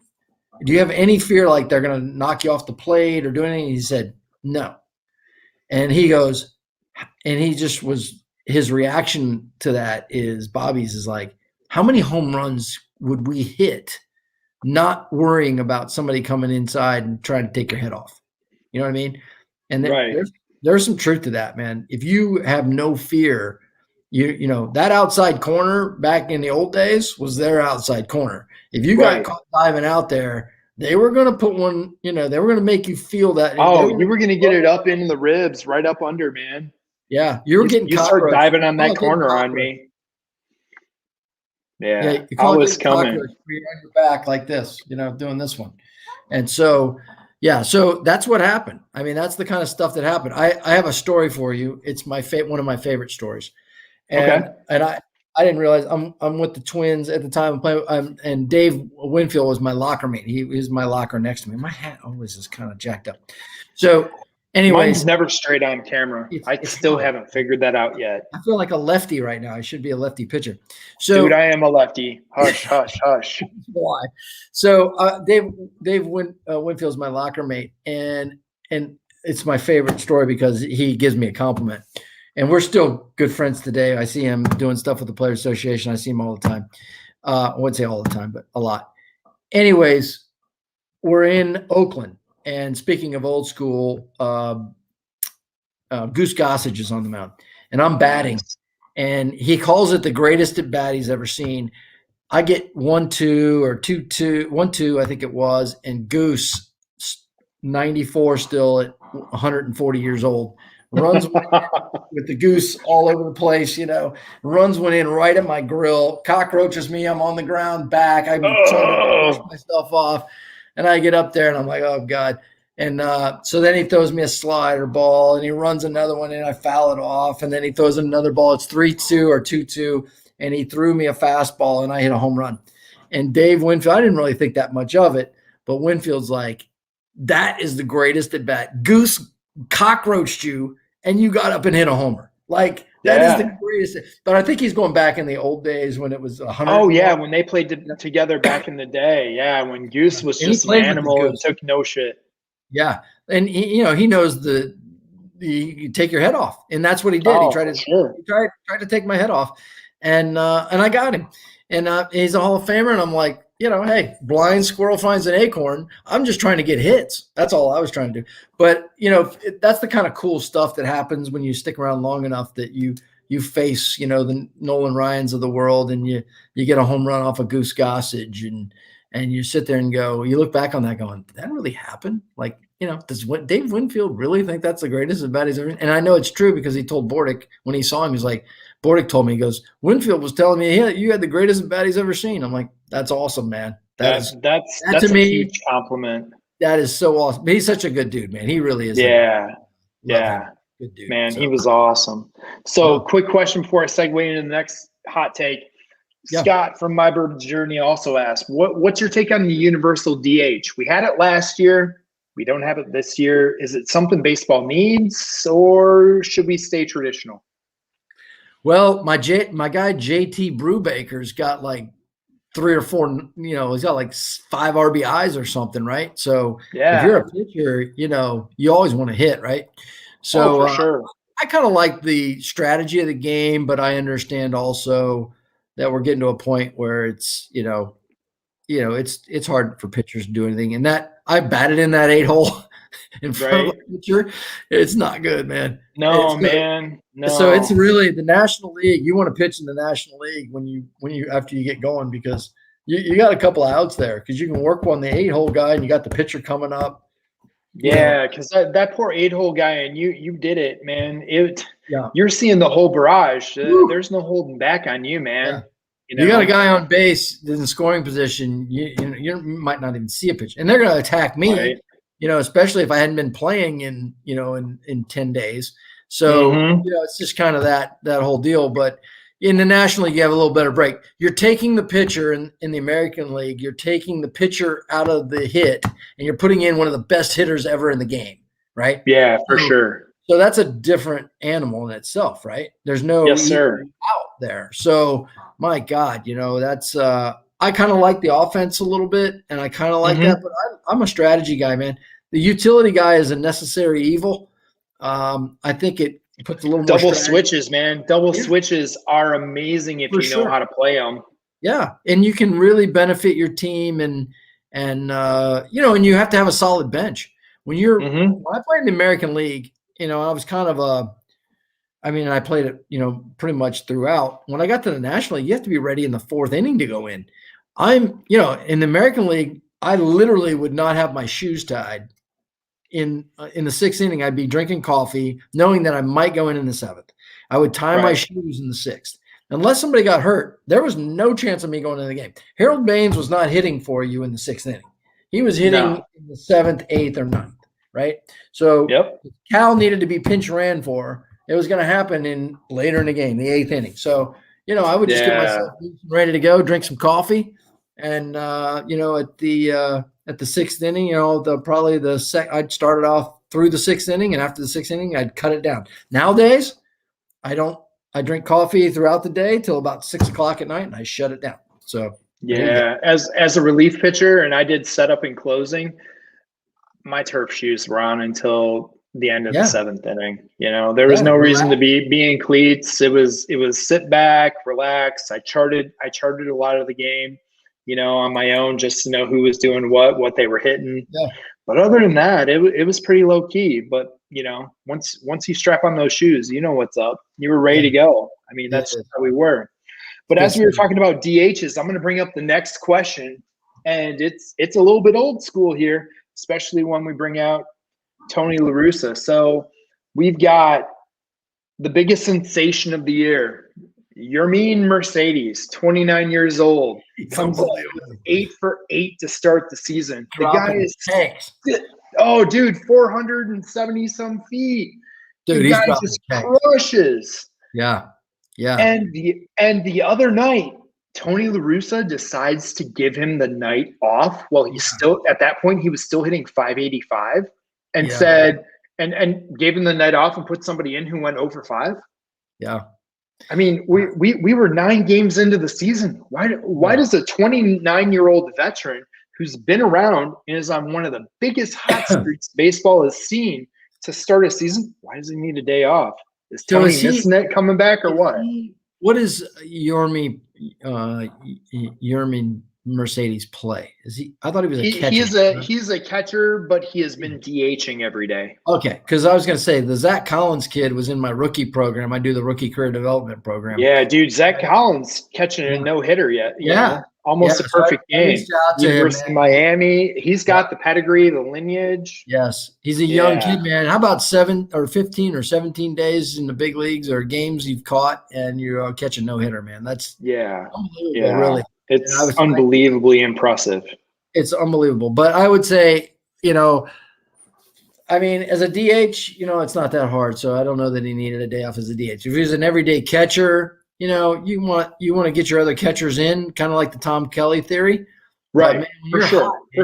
Do you have any fear like they're going to knock you off the plate or do anything?" He said, "No." And he goes, and he just was, his reaction to that is, Bobby's is like, how many home runs would we hit not worrying about somebody coming inside and trying to take your head off? You know what I mean? And there's some truth to that, man. If you have no fear, that outside corner back in the old days was their outside corner. If you got caught diving out there, they were going to put one, they were going to make you feel that. Oh, you were going to get it up in the ribs, right up under, man. Yeah. You start diving on that corner on me. Yeah, I was coming. You're on your back like this, doing this one. And so, so that's what happened. I mean, that's the kind of stuff that happened. I have a story for you. It's one of my favorite stories. And I didn't realize I'm with the Twins at the time. And Dave Winfield was my locker mate. He was my locker next to me. My hat always is kind of jacked up. So anyways, mine's never straight on camera. I still haven't figured that out yet. I feel like a lefty right now. I should be a lefty pitcher. So, dude, I am a lefty. Hush, hush, hush. Why? So Dave Winfield's my locker mate, and it's my favorite story because he gives me a compliment. And we're still good friends today. I see him doing stuff with the Players Association. I see him all the time. I wouldn't say all the time, but a lot. Anyways, we're in Oakland. And speaking of old school, Goose Gossage is on the mound. And I'm batting. And he calls it the greatest at bat he's ever seen. I get 1-2 or 2-2, 1-2, I think it was. And Goose, 94 still at 140 years old, runs with the goose all over the place, runs one in right at my grill, cockroaches me. I'm on the ground back. I'm trying to push myself off, and I get up there and I'm like, oh God. And so then he throws me a slider ball and he runs another one and I foul it off. And then he throws another ball. It's 3-2 or 2-2. And he threw me a fastball and I hit a home run. And Dave Winfield, I didn't really think that much of it, but Winfield's like, that is the greatest at bat. Goose cockroached you and you got up and hit a homer. Like, that is the greatest. But I think he's going back in the old days when it was 100. Oh, yeah, when they played together back in the day. Yeah, when Goose was just an animal and took no shit. Yeah, and he knows you take your head off, and that's what he did. He tried to take my head off, and I got him. And he's a Hall of Famer, and I'm like, hey, blind squirrel finds an acorn. I'm just trying to get hits. That's all I was trying to do. But, that's the kind of cool stuff that happens when you stick around long enough that you face, the Nolan Ryans of the world, and you get a home run off of Goose Gossage, and you sit there and go, you look back on that going, did that really happen? Like, does Dave Winfield really think that's the greatest at bat he's ever? And I know it's true because he told Bordick when he saw him, he's like, Bordick told me, he goes, Winfield was telling me, yeah, you had the greatest at bat he's ever seen. I'm like, that's awesome, man. That's to me, a huge compliment. That is so awesome. He's such a good dude, man. He really is. Yeah. Good dude. Man, he was awesome. So quick question before I segue into the next hot take. Yeah. Scott from My Bourbon Journey also asked, what's your take on the universal DH? We had it last year. We don't have it this year. Is it something baseball needs, or should we stay traditional? Well, my guy JT Brubaker's got like 3 or 4, he's got like 5 RBIs or something, right? So Yeah. if you're a pitcher, you always want to hit, right? So for sure. I kind of like the strategy of the game, but I understand also that we're getting to a point where it's, it's hard for pitchers to do anything. And that I batted in that 8 hole in front of a pitcher. It's not good, man. No, man. No. So it's really the National League. You want to pitch in the National League when you after you get going, because you got a couple of outs there, because you can work on the 8 hole guy and you got the pitcher coming up. Yeah, because that poor 8 hole guy, and you did it, man. You're seeing the whole barrage. There's no holding back on you, man. Yeah. You got a guy on base in the scoring position. You might not even see a pitch, and they're going to attack me. Right. Especially if I hadn't been playing in 10 days. So it's just kind of that whole deal. But in the National League, you have a little better break. You're taking the pitcher in the American League. You're taking the pitcher out of the hit, and you're putting in one of the best hitters ever in the game, right? Yeah, for sure. So that's a different animal in itself, right? There's no out there. So my God, that's I kind of like the offense a little bit, and I kind of like that, but I'm a strategy guy, man. The utility guy is a necessary evil. I think it puts a little more double switches, man. Double switches are amazing if you know how to play them. Yeah, and you can really benefit your team, and and you have to have a solid bench. When you're when I played in the American League, I was kind of I played it, pretty much throughout. When I got to the National League, you have to be ready in the 4th inning to go in. In the American League, I literally would not have my shoes tied. In the 6th inning, I'd be drinking coffee, knowing that I might go in the 7th. I would tie my shoes in the 6th. Unless somebody got hurt, there was no chance of me going into the game. Harold Baines was not hitting for you in the 6th inning. He was hitting in the 7th, 8th, or 9th, right? So Cal needed to be pinch ran for. It was going to happen later in the game, the 8th inning. So, I would just get myself ready to go, drink some coffee. And, at the 6th inning, I'd start it off through the 6th inning, and after the 6th inning, I'd cut it down. Nowadays, I drink coffee throughout the day till about 6 o'clock at night, and I shut it down. So as a relief pitcher, and I did setup and closing, my turf shoes were on until the end of the 7th inning. There was no reason to be in cleats. It was sit back, relax. I charted a lot of the game, on my own, just to know who was doing what they were hitting. Yeah. But other than that, it was pretty low key. But once you strap on those shoes, you know what's up. You were ready to go. That's how we were. But as we were talking about DHs, I'm going to bring up the next question, and it's a little bit old school here, especially when we bring out Tony La Russa. So we've got the biggest sensation of the year, Yermin Mercedes, 29 years old, comes up 8 for 8 to start the season. The guy is tanks. Oh, dude, 470 some feet. Dude, the guy just crushes. Yeah. And the other night, Tony La Russa decides to give him the night off. Well, he's still at that point he was still hitting 585, and said and gave him the night off and put somebody in who went over 5. Yeah. We were 9 games into the season. Why does a 29-year-old veteran who's been around and is on one of the biggest hot streaks baseball has seen to start a season, why does he need a day off? Is Tony missing it coming back or what? What is Yermin Mercedes play? Is he? I thought he was a catcher. He's a catcher, but he has been DHing every day. Okay, because I was going to say the Zach Collins kid was in my rookie program. I do the rookie career development program. Yeah, dude, Zach Collins catching a no hitter yet. Almost a perfect game. University of Miami. He's got the pedigree, the lineage. Yes, he's a young kid, man. How about 7 or 15 or 17 days in the big leagues or games you've caught and you're catching no hitter, man? That's unbelievable, really. It's unbelievably impressive. It's unbelievable. But I would say, as a DH, it's not that hard. So I don't know that he needed a day off as a DH. If he was an everyday catcher, you want to get your other catchers in, kind of like the Tom Kelly theory. Right. Man, for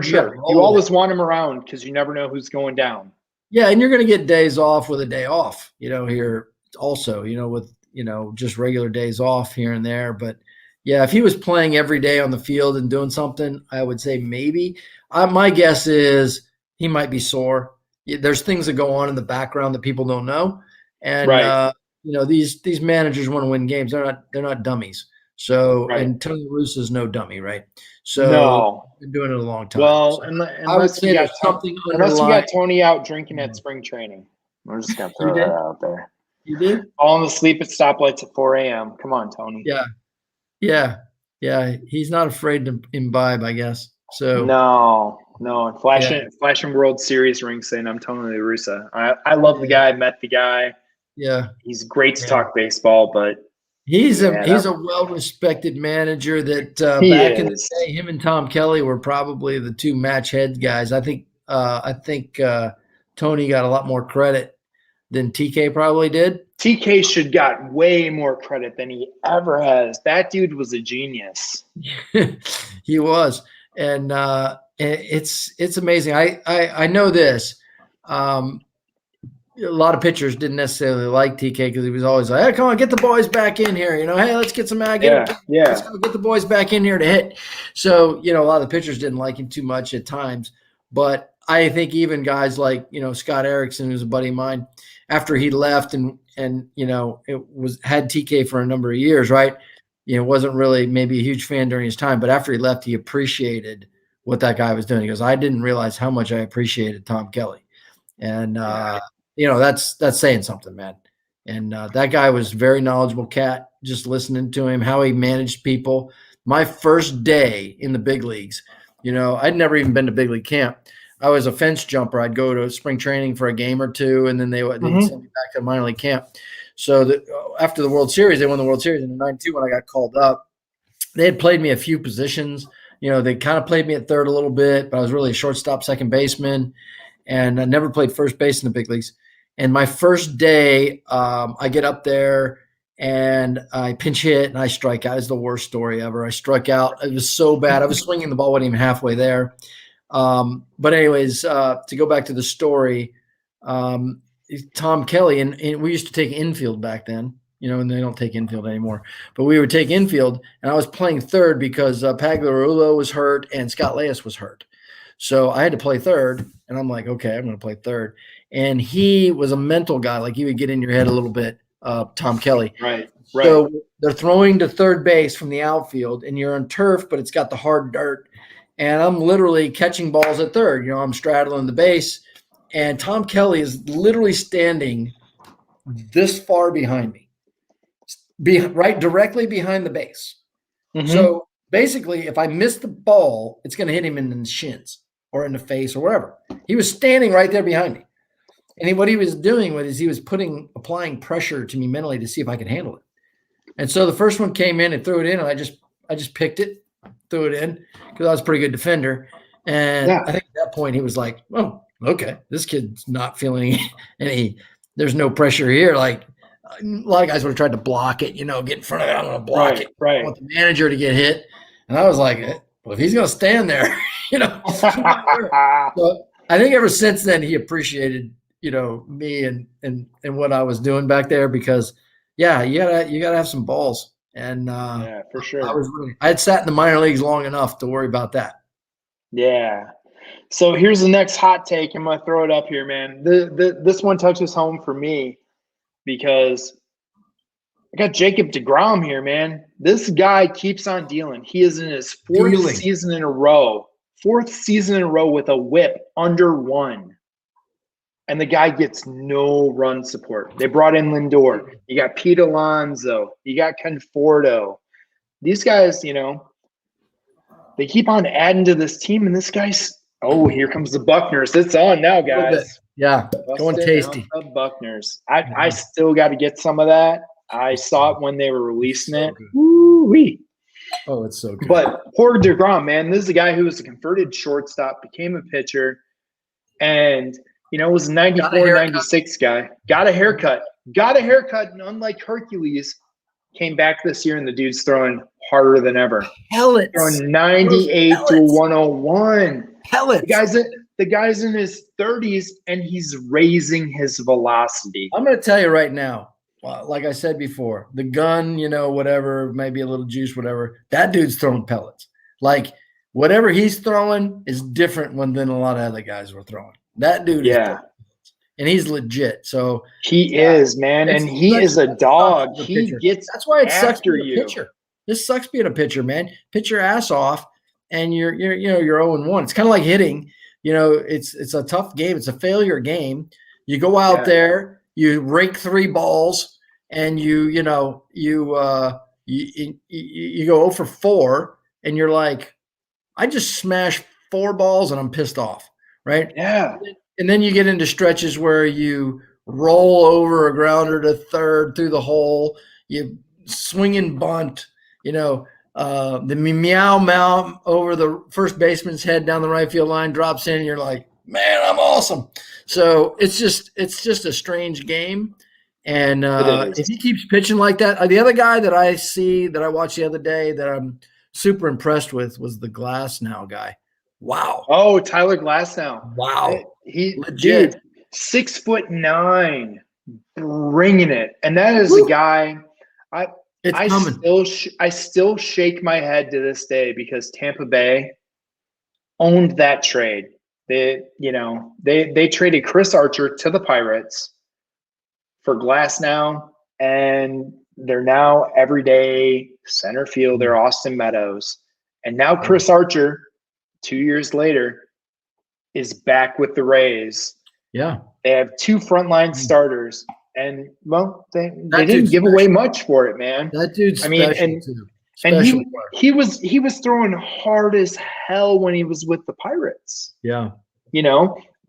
sure. You always want him around because you never know who's going down. Yeah, and you're going to get days off with a day off, here also, with, just regular days off here and there. But Yeah, if he was playing every day on the field and doing something, I would say maybe. My guess is he might be sore. There's things that go on in the background that people don't know, and Right. these managers want to win games. They're not dummies. So, Right. and Tony La Russa's no dummy, right? So, No. been doing it a long time. Well, So unless I would say you got there's something unless you underlying. got Tony out drinking at spring training. We're just gonna throw You that did? out there. You did? Falling asleep at stoplights at 4 a.m. Come on, Tony. Yeah, yeah. He's not afraid to imbibe, I guess. So No. And flashing World Series rings saying I'm Tony La Russa. I love the guy, met the guy. yeah. He's great to talk baseball, but He's a well-respected manager that back in the day, him and Tom Kelly were probably the two match head guys. I think Tony got a lot more credit than TK probably did. TK should got way more credit than he ever has. That dude was a genius. He was. And it's amazing. I know this. A lot of pitchers didn't necessarily like TK because he was always like, "Hey, come on, get the boys back in here." Hey, let's get some let's go get the boys back in here to hit. So, a lot of the pitchers didn't like him too much at times. But I think even guys like, Scott Erickson, who's a buddy of mine, after he left and had TK for a number of years, right? Wasn't really maybe a huge fan during his time, but after he left, he appreciated what that guy was doing. He goes, "I didn't realize how much I appreciated Tom Kelly." And that's saying something, man. And that guy was a very knowledgeable cat, just listening to him, how he managed people. My first day in the big leagues, I'd never even been to big league camp. I was a fence jumper. I'd go to spring training for a game or two, and then they'd send me back to minor league camp. So after the World Series, they won the World Series in '92 when I got called up. They had played me a few positions. They kind of played me at third a little bit, but I was really a shortstop, second baseman. And I never played first base in the big leagues. And my first day, I get up there and I pinch hit and I strike out. It's the worst story ever. I struck out. It was so bad. I was swinging the ball, wasn't even halfway there. But anyways, to go back to the story, Tom Kelly, and we used to take infield back then, and they don't take infield anymore. But we would take infield, and I was playing third because Pagliarulo was hurt and Scott Leyes was hurt. So I had to play third, and I'm like, okay, I'm going to play third. And he was a mental guy. Like, he would get in your head a little bit, Tom Kelly. Right. So they're throwing to third base from the outfield, and you're on turf, but it's got the hard dirt. And I'm literally catching balls at third. I'm straddling the base, and Tom Kelly is literally standing this far behind me, right directly behind the base. Mm-hmm. So basically, if I miss the ball, it's going to hit him in the shins or in the face or wherever. He was standing right there behind me. And what he was doing was he was applying pressure to me mentally to see if I could handle it. And so the first one came in and threw it in, and I just picked it, threw it in because I was a pretty good defender. And I think at that point he was like, "Oh, okay, this kid's not feeling any, there's no pressure here." Like, a lot of guys would have tried to block it, get in front of it. I'm going to block it. Right. I want the manager to get hit. And I was like, well, if he's going to stand there, So I think ever since then he appreciated, me and what I was doing back there because, you gotta have some balls. And for sure. I had sat in the minor leagues long enough to worry about that. Yeah. So here's the next hot take. I'm gonna throw it up here, man. This one touches home for me because I got Jacob deGrom here, man. This guy keeps on dealing. He is in his fourth season in a row with a whip under 1. And the guy gets no run support. They brought in Lindor. You got Pete Alonso. You got Conforto. These guys, they keep on adding to this team. And this guy's – here comes the Buckners. It's on now, guys. Yeah, going tasty. The Buckners. I still got to get some of that. I saw it when they were releasing it. Woo-wee. Oh, it's so good. But poor DeGrom, man, this is a guy who was a converted shortstop, became a pitcher, and was a 94, 96 guy. Got a haircut, and unlike Hercules, came back this year, and the dude's throwing harder than ever. Pellets. Throwing 98 to 101. Pellets. The guy's in his 30s, and he's raising his velocity. I'm going to tell you right now, like I said before, the gun, whatever, maybe a little juice, whatever, that dude's throwing pellets. Like whatever he's throwing is different than a lot of other guys were throwing. That dude is throwing, and he's legit. So he is, man, and he is a dog. He gets that's why it sucks after being a pitcher. This sucks being a pitcher, man. Pitch your ass off, and you're 0-1. It's kind of like hitting. It's a tough game. It's a failure game. You go out there, you rake 3 balls, and you go 0 for 4, and you're like, I just smashed 4 balls and I'm pissed off, right? Yeah. And then you get into stretches where you roll over a grounder to third through the hole, you swing and bunt, the meow over the first baseman's head down the right field line drops in, and you're like, man, I'm awesome. So it's just a strange game. And if he keeps pitching like that, the other guy that I watched the other day that I'm super impressed with was the Glasnow guy. Wow. Oh, Tyler Glasnow. Wow. He legit. Dude, 6'9", bringing it. And that is a guy I still shake my head to this day because Tampa Bay owned that trade. They traded Chris Archer to the Pirates for Glasnow, and they're now everyday center fielder Austin Meadows. And now Chris Archer, 2 years later, is back with the Rays. Yeah. They have 2 frontline starters. And they didn't give away much for it, man. That dude's special too. And he was throwing hard as hell when he was with the Pirates. Yeah.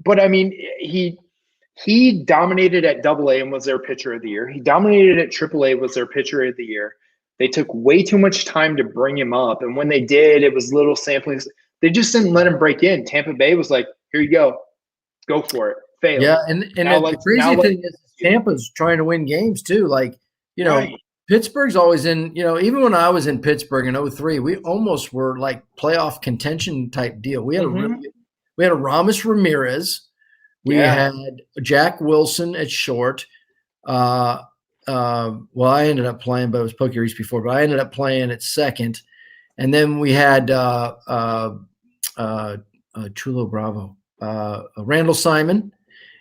But I mean, he dominated at AA and was their pitcher of the year. He dominated at AAA, was their pitcher of the year. They took way too much time to bring him up, and when they did, it was little samplings. They just didn't let him break in. Tampa Bay was like, "Here you go for it." Failed. Yeah, and the crazy thing is Tampa's trying to win games too. Like, right. Pittsburgh's always in, even when I was in Pittsburgh in 2003, we almost were like playoff contention type deal. We had a Ramos Ramirez. We had Jack Wilson at short. Well, I ended up playing, but it was Pokey Reese before, but I ended up playing at second. And then we had Chulo Bravo, Randall Simon.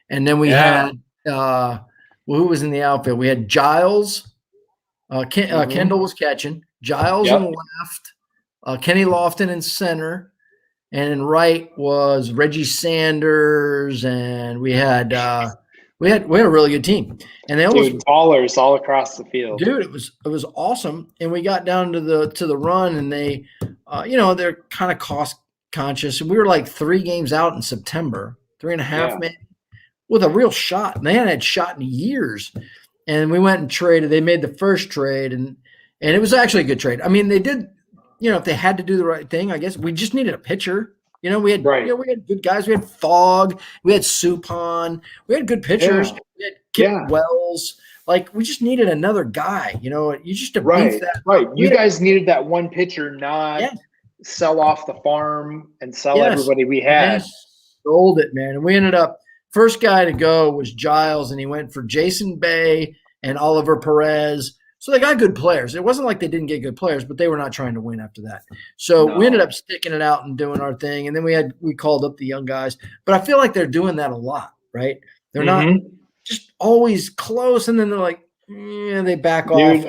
And then we had who was in the outfield? We had Giles. Kendall was catching. Giles on the left. Kenny Lofton in center. And in right was Reggie Sanders. And we had a really good team. And they almost ballers all across the field. Dude, it was awesome. And we got down to the run, and they they're kind of cost conscious. And we were like 3 games out in September, 3.5 maybe, with a real shot. And they hadn't had shot in years. And we went and traded. They made the first trade, and it was actually a good trade. I mean, they did, if they had to do the right thing, I guess we just needed a pitcher. We had we had good guys. We had Fogg. We had Suppan. We had good pitchers. We had Kip Wells. Like, we just needed another guy. You just to beat that. Right. You guys needed that one pitcher, not sell off the farm and sell everybody we had. Sold it, man. And we ended up, first guy to go was Giles, and he went for Jason Bay and Oliver Perez. So they got good players. It wasn't like they didn't get good players, but they were not trying to win after that. So we ended up sticking it out and doing our thing. And then we called up the young guys. But I feel like they're doing that a lot, right? They're not just always close, and then they're like, they back off.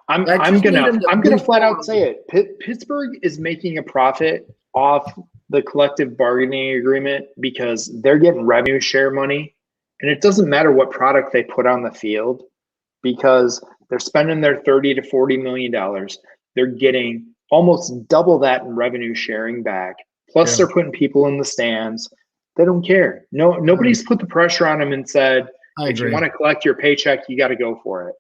I'm gonna flat out say it. Pittsburgh is making a profit off the collective bargaining agreement because they're getting revenue share money, and it doesn't matter what product they put on the field because they're spending their $30 to $40 million. They're getting almost double that in revenue sharing back. Plus, they're putting people in the stands. They don't care. Nobody's put the pressure on them and said, if you want to collect your paycheck, you got to go for it.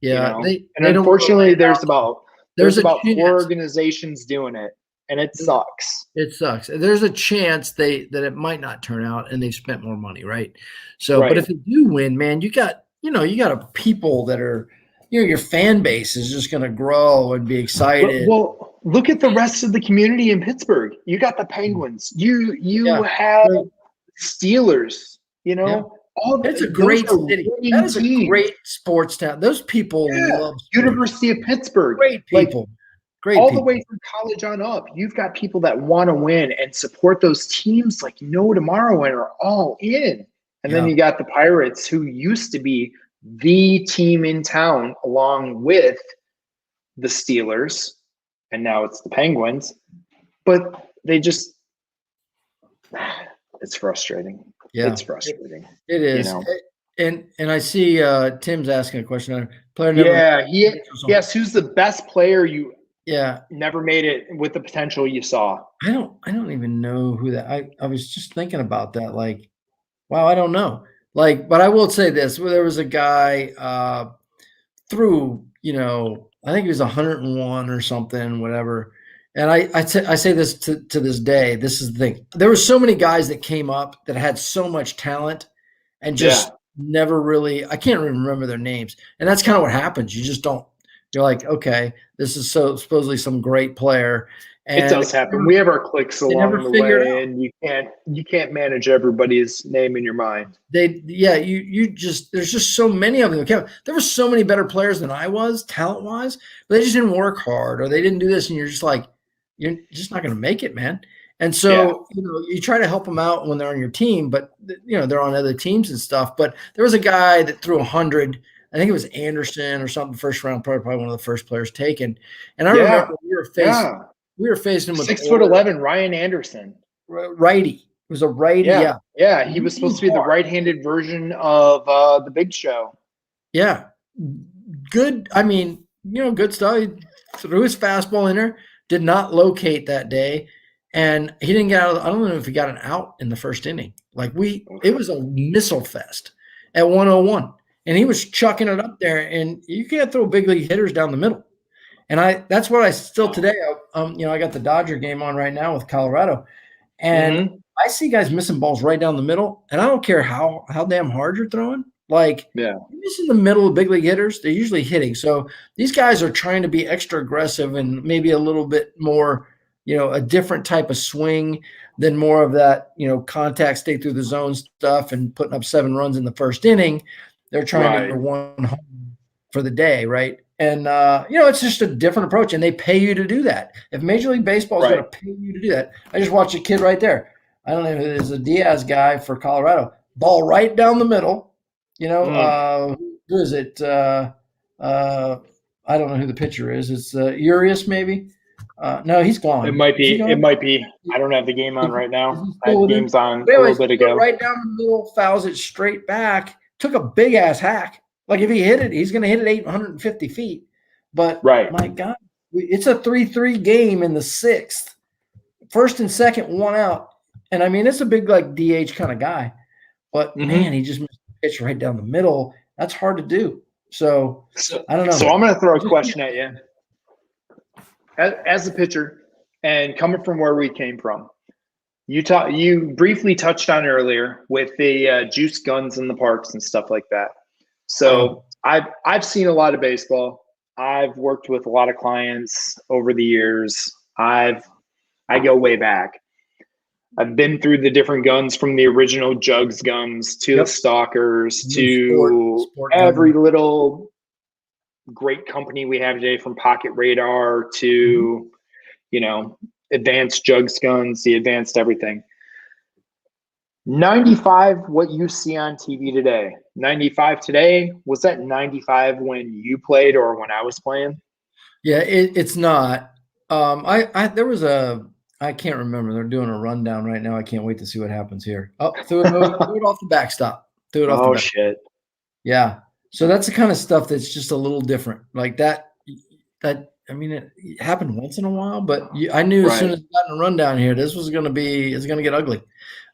Yeah. And unfortunately, there's about 4 organizations doing it, and it sucks. It sucks. There's a chance that it might not turn out, and they've spent more money, right? So, but if they do win, man, you got a people that are, your fan base is just going to grow and be excited. Well, look at the rest of the community in Pittsburgh. You got the Penguins. You have Steelers. It's a great city. That is teams. a great sports town. Those people love sports. University of Pittsburgh. Great people. The way from college on up. You've got people that want to win and support those teams like no tomorrow and are all in. And then you got the Pirates, who used to be the team in town along with the Steelers, and now it's the Penguins. But they just – it's frustrating. Yeah. It's frustrating. It is. You know? And I see Tim's asking a question. Yes, who's the best player you never made it with the potential you saw? I don't even know who that I was just thinking about that. Like, wow, I don't know. Like, but I will say this. There was a guy through, I think he was 101 or something, whatever. And I say this to this day. This is the thing. There were so many guys that came up that had so much talent and just never really, I can't even remember their names. And that's kind of what happens. You just don't. You're like, okay, this is supposedly some great player. And it does happen. We have our clicks along the way, and you can't manage everybody's name in your mind. You just, there's just so many of them. There were so many better players than I was, talent wise, but they just didn't work hard or they didn't do this, and you're just like, you're just not going to make it, man. And so you try to help them out when they're on your team, but they're on other teams and stuff. But there was a guy that threw 100. I think it was Anderson or something, first round, probably one of the first players taken. And I remember we were facing him with 6'11" Ryan Anderson, righty. It was a righty. Yeah. He was supposed to be the right-handed version of the Big Show. Yeah, good. I mean, good stuff. He threw his fastball in there. Did not locate that day, and he didn't get out. I don't know if he got an out in the first inning. It was a missile fest at 101. And he was chucking it up there, and you can't throw big league hitters down the middle. And that's what I still today. I got the Dodger game on right now with Colorado, and I see guys missing balls right down the middle. And I don't care how damn hard you're throwing. You're missing the middle of big league hitters. They're usually hitting. So these guys are trying to be extra aggressive and maybe a little bit more, a different type of swing than more of that, contact, stay through the zone stuff and putting up 7 runs in the first inning. They're trying to get one home for the day, right? And, it's just a different approach, and they pay you to do that. If Major League Baseball is going to pay you to do that, I just watched a kid right there. I don't know if it is a Diaz guy for Colorado. Ball right down the middle. Who is it? I don't know who the pitcher is. It's Urias, maybe. No, he's gone. It might be. I don't have the game on right now. I had games on a little bit ago. Right down the middle, fouls it straight back. Took a big ass hack. Like if he hit it, he's going to hit it 850 feet. But my God, it's a 3-3 game in the 6th. First and second, 1 out. And I mean, it's a big DH kind of guy. But man, he just missed the pitch right down the middle. That's hard to do. So I don't know. So I'm going to throw a question at you. As a pitcher, and coming from where we came from, you briefly touched on earlier with the juice guns in the parks and stuff like that. So I've seen a lot of baseball. I've worked with a lot of clients over the years. I go way back. I've been through the different guns from the original Jugs guns to the Stalkers to sport every little great company we have today, from Pocket Radar to advanced Jugs guns, the advanced everything. 95, what you see on TV today. 95 today, was that 95 when you played or when I was playing? Yeah, it's not. There was I can't remember. They're doing a rundown right now. I can't wait to see what happens here. Oh, threw it off the backstop. Threw it off the backstop. Shit. Yeah. So that's the kind of stuff that's just a little different. Like that, I mean, it happened once in a while, but I knew as soon as I got in a rundown here, it's going to get ugly.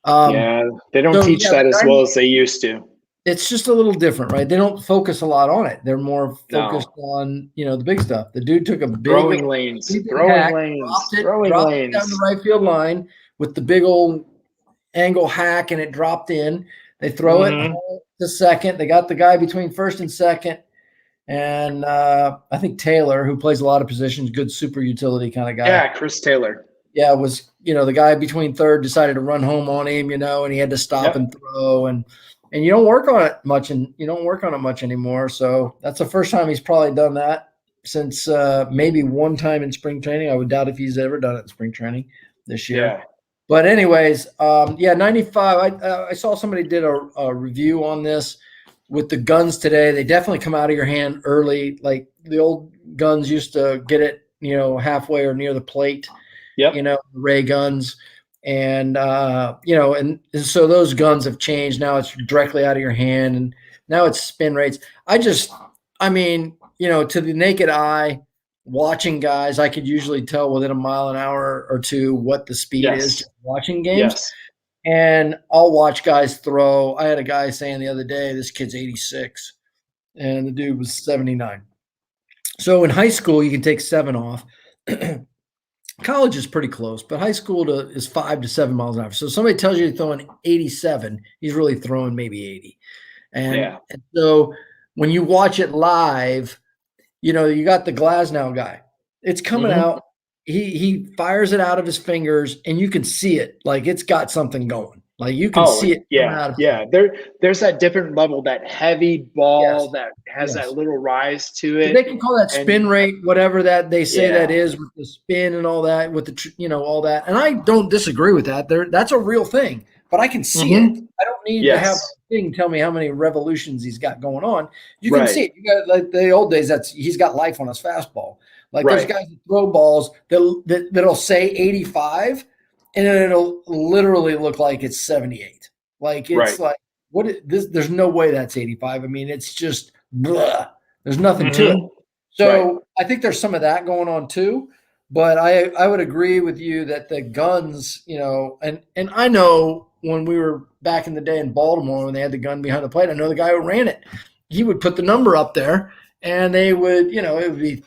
They don't teach that as well as they used to. It's just a little different, right? They don't focus a lot on it. They're more focused on, the big stuff. The dude took a big throwing lanes, dropped it down the right field line with the big old angle hack, and it dropped in. They throw it to second. They got the guy between first and second. And I think Taylor, who plays a lot of positions, good super utility kind of guy. Yeah, Chris Taylor. Yeah, was, the guy between third decided to run home on him, and he had to stop and throw. And and you don't work on it much, anymore. So that's the first time he's probably done that since maybe one time in spring training. I would doubt if he's ever done it in spring training this year. Yeah. But anyways, 95. I saw somebody did a review on this with the guns today. They definitely come out of your hand early. Like the old guns used to get it, halfway or near the plate. Yep. Ray guns. And, and so those guns have changed. Now it's directly out of your hand, and now it's spin rates. To the naked eye, watching guys, I could usually tell within a mile an hour or two what the speed is just watching games. Yes. And I'll watch guys throw. I had a guy saying the other day, this kid's 86, and the dude was 79. So in high school, you can take 7 off. College is pretty close, but high school is 5 to 7 miles an hour. So somebody tells you he's throwing 87, he's really throwing maybe 80. And so when you watch it live, you got the Glasnow guy. It's coming out. He fires it out of his fingers, and you can see it. Like it's got something going. Like you can see it. There's that different level, that heavy ball that has that little rise to it. They can call that spin rate, whatever that they say that is, with the spin and all that, with the all that. And I don't disagree with that. That's a real thing, but I can see it. I don't need to have a thing tell me how many revolutions he's got going on. You can see it. You got, like the old days, he's got life on his fastball. Like there's guys that throw balls that'll say 85. And then it'll literally look like it's 78. Like it's like there's no way that's 85. I mean, it's just blah. There's nothing to it. So I think there's some of that going on too. But I would agree with you that the guns, and I know when we were back in the day in Baltimore when they had the gun behind the plate, I know the guy who ran it. He would put the number up there, and they would, it would be,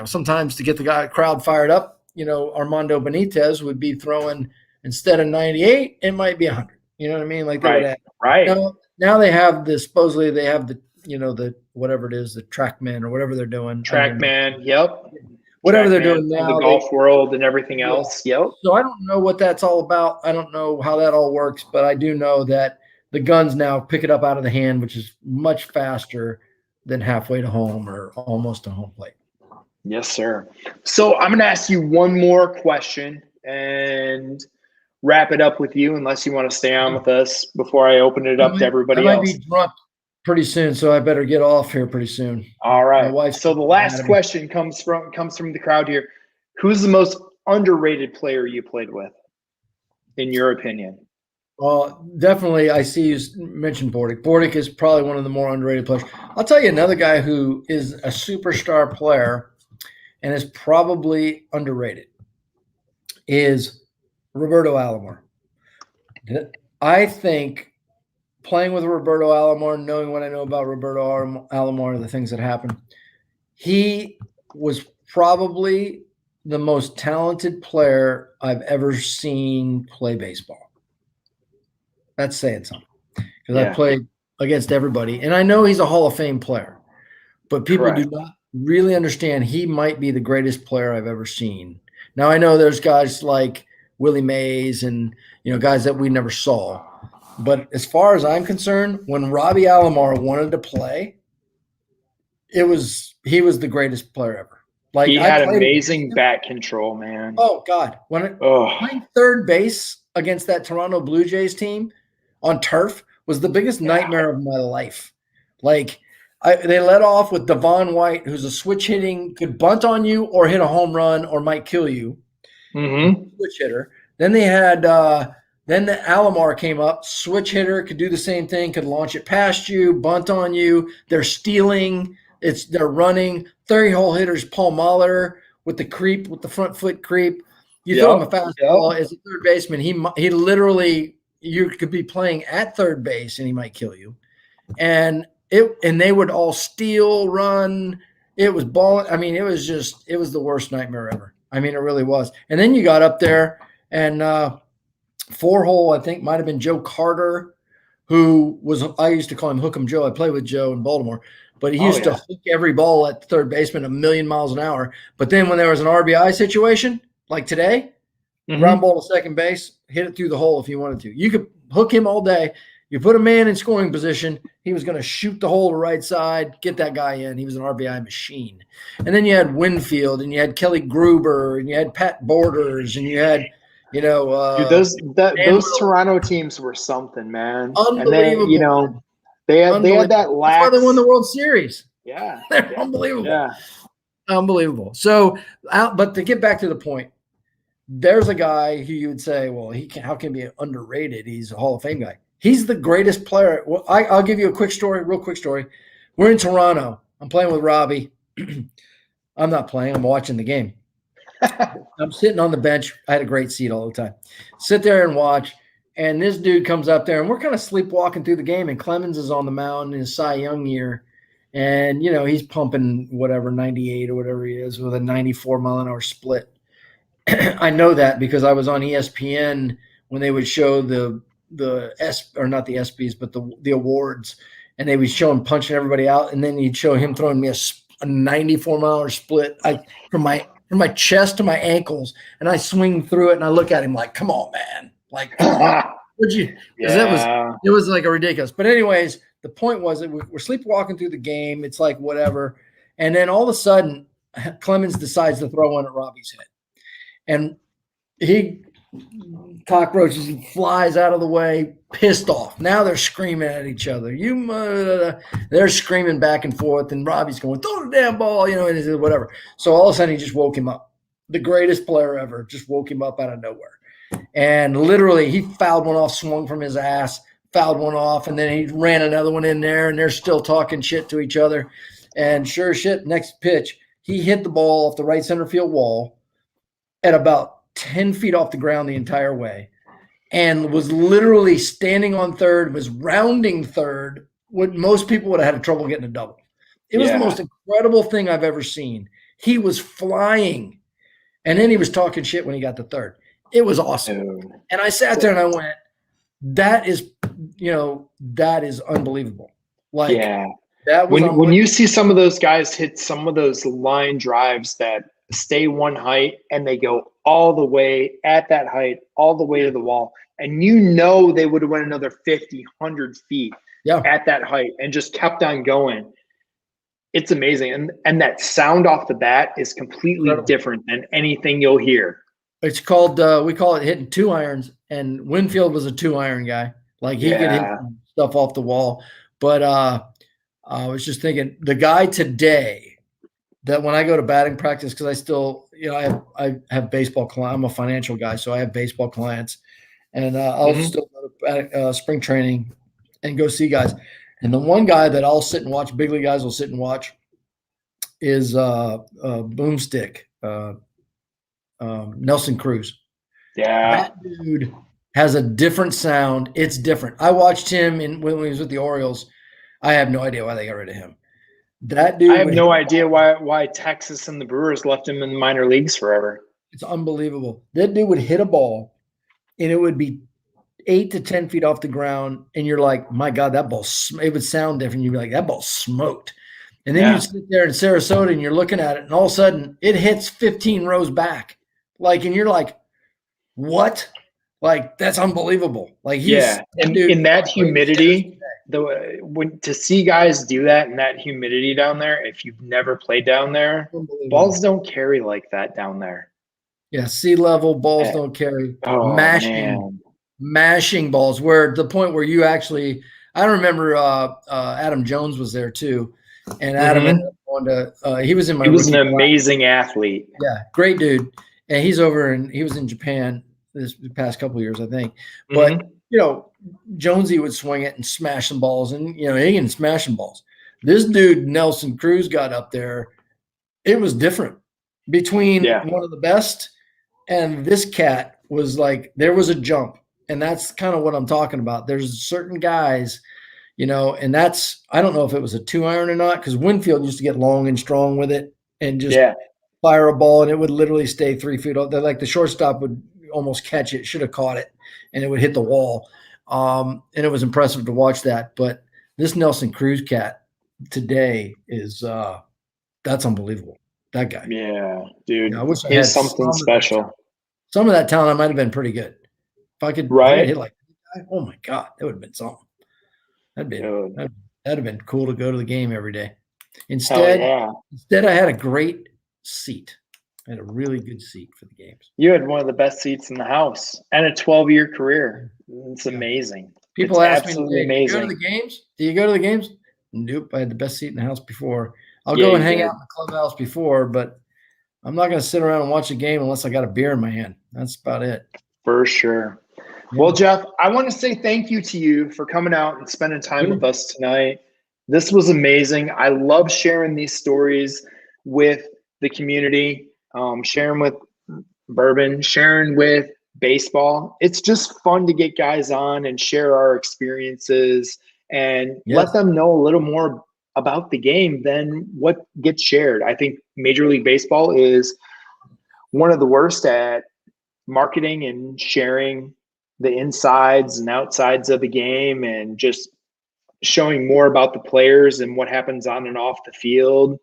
sometimes to get the crowd fired up. Armando Benitez would be throwing, instead of 98, it might be 100. You know what I mean? Like they would have, now they have the, supposedly they have the, the whatever it is, the TrackMan or whatever they're doing. TrackMan, whatever they're doing now. The golf world and everything else. Yep. So I don't know what that's all about. I don't know how that all works, but I do know that the guns now pick it up out of the hand, which is much faster than halfway to home or almost to home plate. Yes, sir. So I'm going to ask you one more question and wrap it up with you, unless you want to stay on with us before I open it up to everybody else. I might be drunk pretty soon, so I better get off here pretty soon. All right. So the last question comes from the crowd here. Who's the most underrated player you played with, in your opinion? Well, definitely, I see you mentioned Bordick. Bordick is probably one of the more underrated players. I'll tell you another guy who is a superstar player and is probably underrated is Roberto Alomar. I think playing with Roberto Alomar, knowing what I know about Roberto Alomar, the things that happened, he was probably the most talented player I've ever seen play baseball. That's saying something, because I played against everybody, and I know he's a Hall of Fame player, but people do not really understand he might be the greatest player I've ever seen. Now I know there's guys like Willie Mays and guys that we never saw, but as far as I'm concerned, when Robbie Alomar wanted to play, he was the greatest player ever. Like he had amazing bat control, man. Oh God, playing third base against that Toronto Blue Jays team on turf was the biggest nightmare of my life. Like they led off with Devon White, who's a switch hitting, could bunt on you or hit a home run or might kill you. Switch hitter. Then they had then the Alomar came up, switch hitter, could do the same thing, could launch it past you, bunt on you. They're stealing. They're running. 30-hole hitters, Paul Mahler with the front foot creep. You throw him a fastball as a third baseman, he literally, you could be playing at third base and he might kill you. And they would all steal, run. It was ball. I mean, it was the worst nightmare ever. I mean, it really was. And then you got up there and 4-hole, I think might have been Joe Carter, who was, I used to call him Hook'em Joe. I played with Joe in Baltimore, but he used to hook every ball at third baseman a million miles an hour. But then when there was an RBI situation, like today, ground ball to second base, hit it through the hole if you wanted to. You could hook him all day, You put a man in scoring position, he was going to shoot the hole to right side, get that guy in. He was an RBI machine. And then you had Winfield, and you had Kelly Gruber, and you had Pat Borders, and you had, Dude, those Toronto teams were something, man. Unbelievable. And then, they had that lax. That's why they won the World Series. Yeah. They're unbelievable. Yeah. Unbelievable. So, but to get back to the point, there's a guy who you would say, well, how can he be underrated? He's a Hall of Fame guy. He's the greatest player. Well, I'll give you a real quick story. We're in Toronto. I'm playing with Robbie. I'm not playing. I'm watching the game. I'm sitting on the bench. I had a great seat all the time. Sit there and watch. And this dude comes up there, and we're kind of sleepwalking through the game. And Clemens is on the mound in his Cy Young year. And, he's pumping whatever, 98 or whatever he is with a 94-mile-an-hour split. I know that because I was on ESPN when they would show not the ESPYs, but the awards, and they would show him punching everybody out, and then you'd show him throwing me a 94-mile-an-hour split from my chest to my ankles, and I swing through it, and I look at him like, "Come on, man!" Like, would you? Because it was like a ridiculous. But anyways, the point was that we're sleepwalking through the game. It's like whatever, and then all of a sudden, Clemens decides to throw one at Robbie's head, and he cockroaches, he flies out of the way, pissed off. Now they're screaming at each other. They're screaming back and forth, and Robbie's going, "Throw the damn ball," and whatever. So all of a sudden, he just woke him up. The greatest player ever just woke him up out of nowhere. And literally, he fouled one off, swung from his ass, fouled one off, and then he ran another one in there, and they're still talking shit to each other. And sure as shit, next pitch, he hit the ball off the right center field wall at about 10 feet off the ground the entire way, and was literally standing on third, was rounding third. What most people would have had trouble getting a double. It was the most incredible thing I've ever seen. He was flying, and then he was talking shit when he got to third. It was awesome. And I sat there and I went, that is unbelievable. Like, that was when you see some of those guys hit some of those line drives that stay one height and they go all the way at that height, all the way to the wall. And they would have went another 50, 100 feet at that height and just kept on going. It's amazing. And that sound off the bat is completely different than anything you'll hear. It's called, we call it hitting 2 irons. And Winfield was a 2-iron guy. Like he could hit stuff off the wall. But I was just thinking, the guy today that when I go to batting practice, because I still, I have baseball clients. I'm a financial guy, so I have baseball clients. And I'll still go to spring training and go see guys. And the one guy that I'll sit and watch, big league guys will sit and watch, is Boomstick, Nelson Cruz. Yeah. That dude has a different sound. It's different. I watched him when he was with the Orioles. I have no idea why they got rid of him. That dude. I have no idea why Texas and the Brewers left him in the minor leagues forever. It's unbelievable. That dude would hit a ball, and it would be 8 to 10 feet off the ground, and you're like, my God, that ball, it would sound different. You'd be like, that ball smoked. And then you sit there in Sarasota, and you're looking at it, and all of a sudden, it hits 15 rows back. And you're like, what? Like, that's unbelievable. Like, and in that humidity, to see guys do that in that humidity down there, if you've never played down there, balls don't carry like that down there. Yeah, sea level balls don't carry. Mashing balls, where the point where you actually, I remember Adam Jones was there too, and Adam ended up going to, he was in my. He was an amazing athlete. Yeah, great dude, and he was in Japan this past couple of years, I think. But Jonesy would swing it and smash some balls, and he can smash some balls. This dude Nelson Cruz got up there. It was different between one of the best and this cat. Was like there was a jump. And that's kind of what I'm talking about. There's certain guys, and that's, I don't know if it was a 2-iron or not, because Winfield used to get long and strong with it and just fire a ball, and it would literally stay 3 feet off. Like the shortstop would almost catch it, should have caught it, and it would hit the wall. And it was impressive to watch that. But this Nelson Cruz cat today is, that's unbelievable. That guy. Yeah, dude. I wish I had had something special. Some of that talent, I might have been pretty good. If I could hit like that guy, oh my God, that would have been something. That'd have been cool to go to the game every day. Instead, I had a great seat. I had a really good seat for the games. You had one of the best seats in the house and a 12-year career. It's amazing. People ask me, hey, do you go to the games? Do you go to the games? Nope. I had the best seat in the house before. I'll go and hang out in the clubhouse before, but I'm not going to sit around and watch a game unless I got a beer in my hand. That's about it. For sure. Yeah. Well, Jeff, I want to say thank you to you for coming out and spending time with us tonight. This was amazing. I love sharing these stories with the community, sharing with Bourbon, sharing with baseball. It's just fun to get guys on and share our experiences and let them know a little more about the game than what gets shared. I think Major League Baseball is one of the worst at marketing and sharing the insides and outsides of the game and just showing more about the players and what happens on and off the field.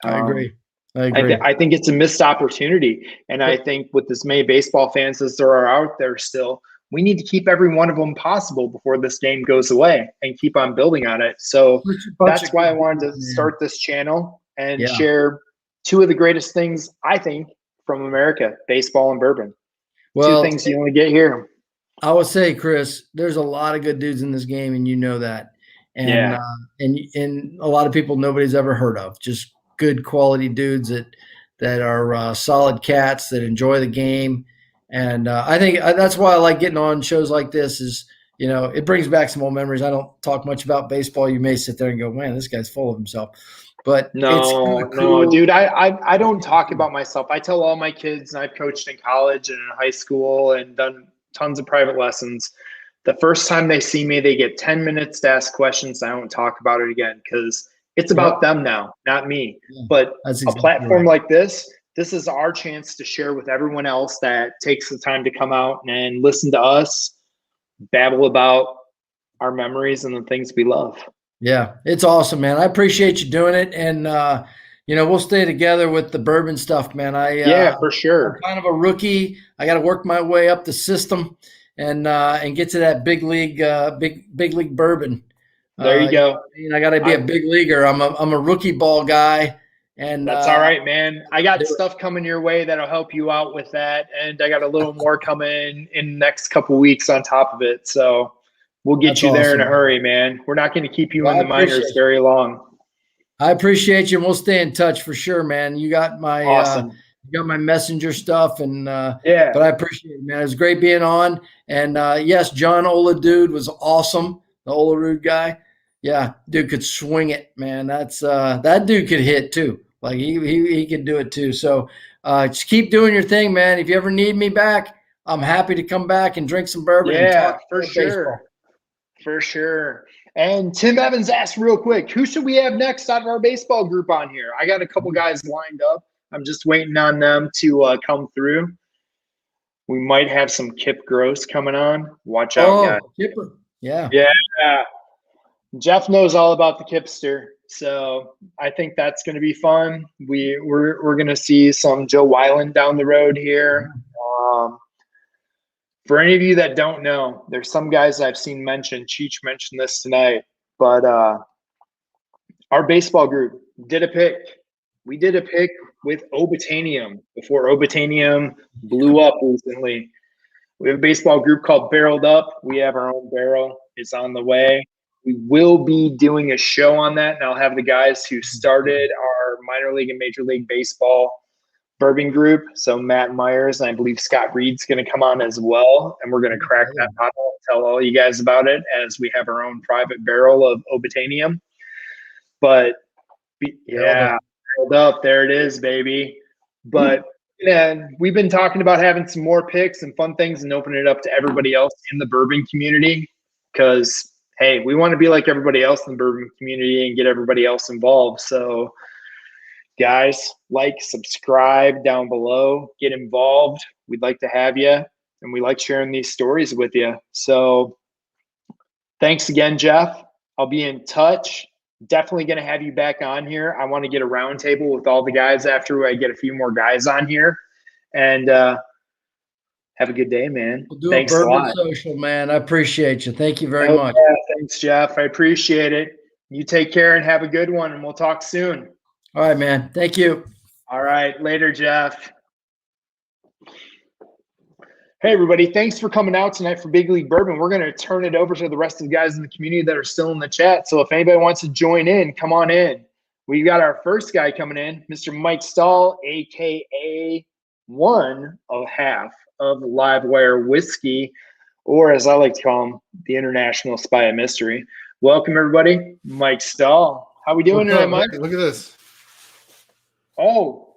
I agree. I think it's a missed opportunity. And I think with as many baseball fans as there are out there still, we need to keep every one of them possible before this game goes away and keep on building on it. So that's why I wanted to start this channel and share two of the greatest things, I think, from America, baseball and bourbon. Two things you only get here. I would say, Chris, there's a lot of good dudes in this game, and you know that. And and a lot of people nobody's ever heard of. Just good quality dudes that are solid cats that enjoy the game. And I think that's why I like getting on shows like this is, it brings back some old memories. I don't talk much about baseball. You may sit there and go, man, this guy's full of himself. But no, dude, I don't talk about myself. I tell all my kids, and I've coached in college and in high school and done tons of private lessons. The first time they see me, they get 10 minutes to ask questions. I don't talk about it again because it's about them now, not me. Yeah, but a platform like this is our chance to share with everyone else that takes the time to come out and listen to us babble about our memories and the things we love. Yeah, it's awesome, man. I appreciate you doing it. And, we'll stay together with the bourbon stuff, man. For sure. I'm kind of a rookie. I got to work my way up the system and get to that big league bourbon. There you go. I got to be a big leaguer. I'm a rookie ball guy. And that's all right, man. I got stuff coming your way that'll help you out with that. And I got a little more coming in the next couple of weeks on top of it. So we'll get you there in a hurry, man. We're not going to keep you in the minors very long. I appreciate you. And we'll stay in touch for sure, man. You got my my messenger stuff, and but I appreciate it, man. It was great being on. And yes, John Dude was awesome. The Olerud guy, dude could swing it, man. That's that dude could hit too. Like he could do it too. So just keep doing your thing, man. If you ever need me back, I'm happy to come back and drink some bourbon. Yeah, for sure. Baseball. For sure. And Tim Evans asked real quick, who should we have next out of our baseball group on here? I got a couple guys lined up. I'm just waiting on them to come through. We might have some Kip Gross coming on. Watch out, guys. Kipper. Yeah. Jeff knows all about the Kipster, so I think that's going to be fun. We're going to see some Joe Weiland down the road here. For any of you that don't know, there's some guys I've seen mentioned. Cheech mentioned this tonight, but our baseball group did a pick. We did a pick with Obitanium before Obitanium blew up recently. We have a baseball group called Barreled Up. We have our own barrel. It's on the way. We will be doing a show on that, and I'll have the guys who started our minor league and major league baseball bourbon group. So Matt Myers and I believe Scott Reed's going to come on as well, and we're going to crack that bottle and tell all you guys about it as we have our own private barrel of Obitanium. But Barreled Up, there it is, baby. But we've been talking about having some more picks and fun things and opening it up to everybody else in the bourbon community because, hey, we want to be like everybody else in the bourbon community and get everybody else involved. So, guys, like, subscribe down below, get involved. We'd like to have you, and we like sharing these stories with you. So, thanks again, Jeff. I'll be in touch. Definitely going to have you back on here. I want to get a roundtable with all the guys after I get a few more guys on here. And have a good day, man. We'll do Thanks a lot. Social, man. I appreciate you. Thank you very much. Yeah, Thanks, Jeff. I appreciate it. You take care and have a good one, and we'll talk soon. All right, man. Thank you. All right. Later, Jeff. Hey, everybody. Thanks for coming out tonight for Big League Bourbon. We're going to turn it over to the rest of the guys in the community that are still in the chat. So if anybody wants to join in, come on in. We got our first guy coming in, Mr. Mike Stahl, a.k.a. 1/2 of Livewire Whiskey, or as I like to call him, the International Spy of Mystery. Welcome, everybody. Mike Stahl. How we doing tonight, Mike? Look at this. Oh,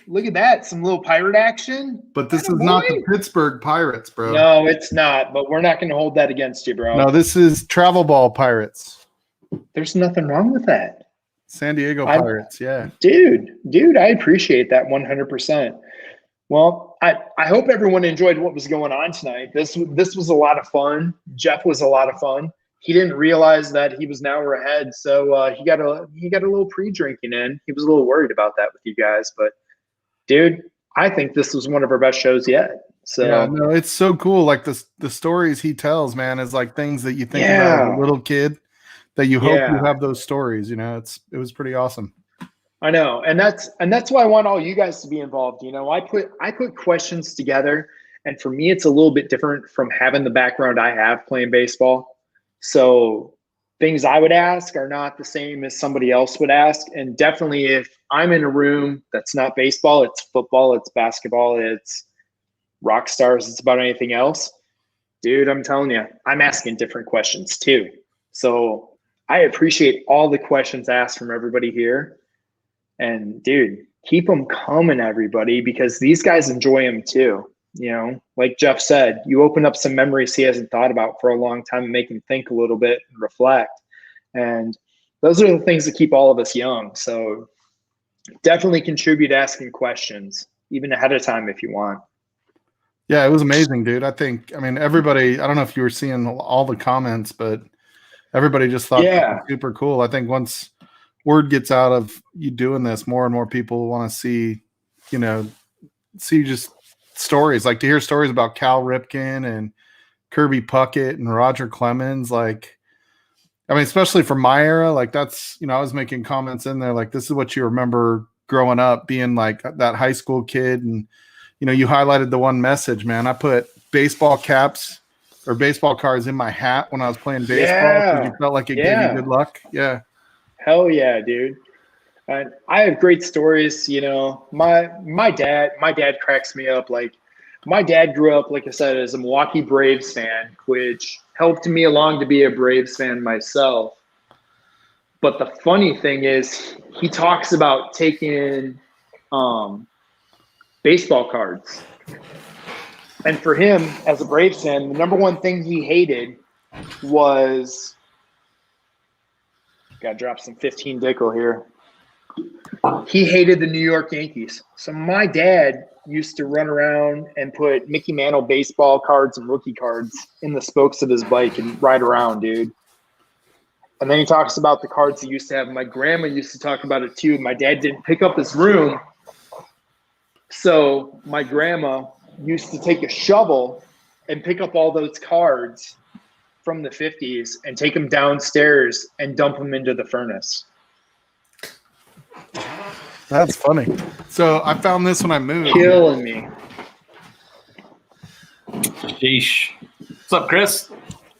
look at that. Some little pirate action. But this is not the Pittsburgh Pirates, bro. No, it's not. But we're not going to hold that against you, bro. No, this is Travel Ball Pirates. There's nothing wrong with that. San Diego Pirates, yeah. Dude, I appreciate that 100%. Well, I hope everyone enjoyed what was going on tonight. This was a lot of fun. Jeff was a lot of fun. He didn't realize that he was an hour ahead, so he got a little pre-drinking in. He was a little worried about that with you guys, but dude, I think this was one of our best shows yet. So yeah, no, it's so cool. Like the stories he tells, man, is like things that you think about as a little kid that you hope you have those stories. You know, it was pretty awesome. I know, and that's why I want all you guys to be involved. You know, I put questions together, and for me, it's a little bit different from having the background I have playing baseball. So things I would ask are not the same as somebody else would ask. And definitely if I'm in a room that's not baseball, it's football, it's basketball, it's rock stars, it's about anything else, dude, I'm telling you, I'm asking different questions too. So I appreciate all the questions asked from everybody here. And dude, keep them coming, everybody, because these guys enjoy them too. You know, like Jeff said, you open up some memories he hasn't thought about for a long time and make him think a little bit and reflect. And those are the things that keep all of us young. So definitely contribute asking questions, even ahead of time if you want. Yeah, it was amazing, dude. I mean, everybody, I don't know if you were seeing all the comments, but everybody just thought it was super cool. I think once word gets out of you doing this, more and more people want to see just stories, like to hear stories about Cal Ripken and Kirby Puckett and Roger Clemens. Like, I mean, especially for my era, like that's, I was making comments in there, like, this is what you remember growing up, being like that high school kid. And, you highlighted the one message, man. I put baseball caps or baseball cards in my hat when I was playing baseball because you felt like it gave you good luck. Yeah. Hell yeah, dude. And I have great stories. My dad cracks me up. Like, my dad grew up, like I said, as a Milwaukee Braves fan, which helped me along to be a Braves fan myself. But the funny thing is, he talks about taking baseball cards. And for him, as a Braves fan, the number one thing he hated was – got to drop some 15 Dickel here. He hated the New York Yankees. So my dad used to run around and put Mickey Mantle baseball cards and rookie cards in the spokes of his bike and ride around, dude. And then he talks about the cards he used to have. My grandma used to talk about it too. My dad didn't pick up his room. So my grandma used to take a shovel and pick up all those cards from the 50s and take them downstairs and dump them into the furnace. That's funny. So I found this when I moved. Killing me. Sheesh. What's up, Chris?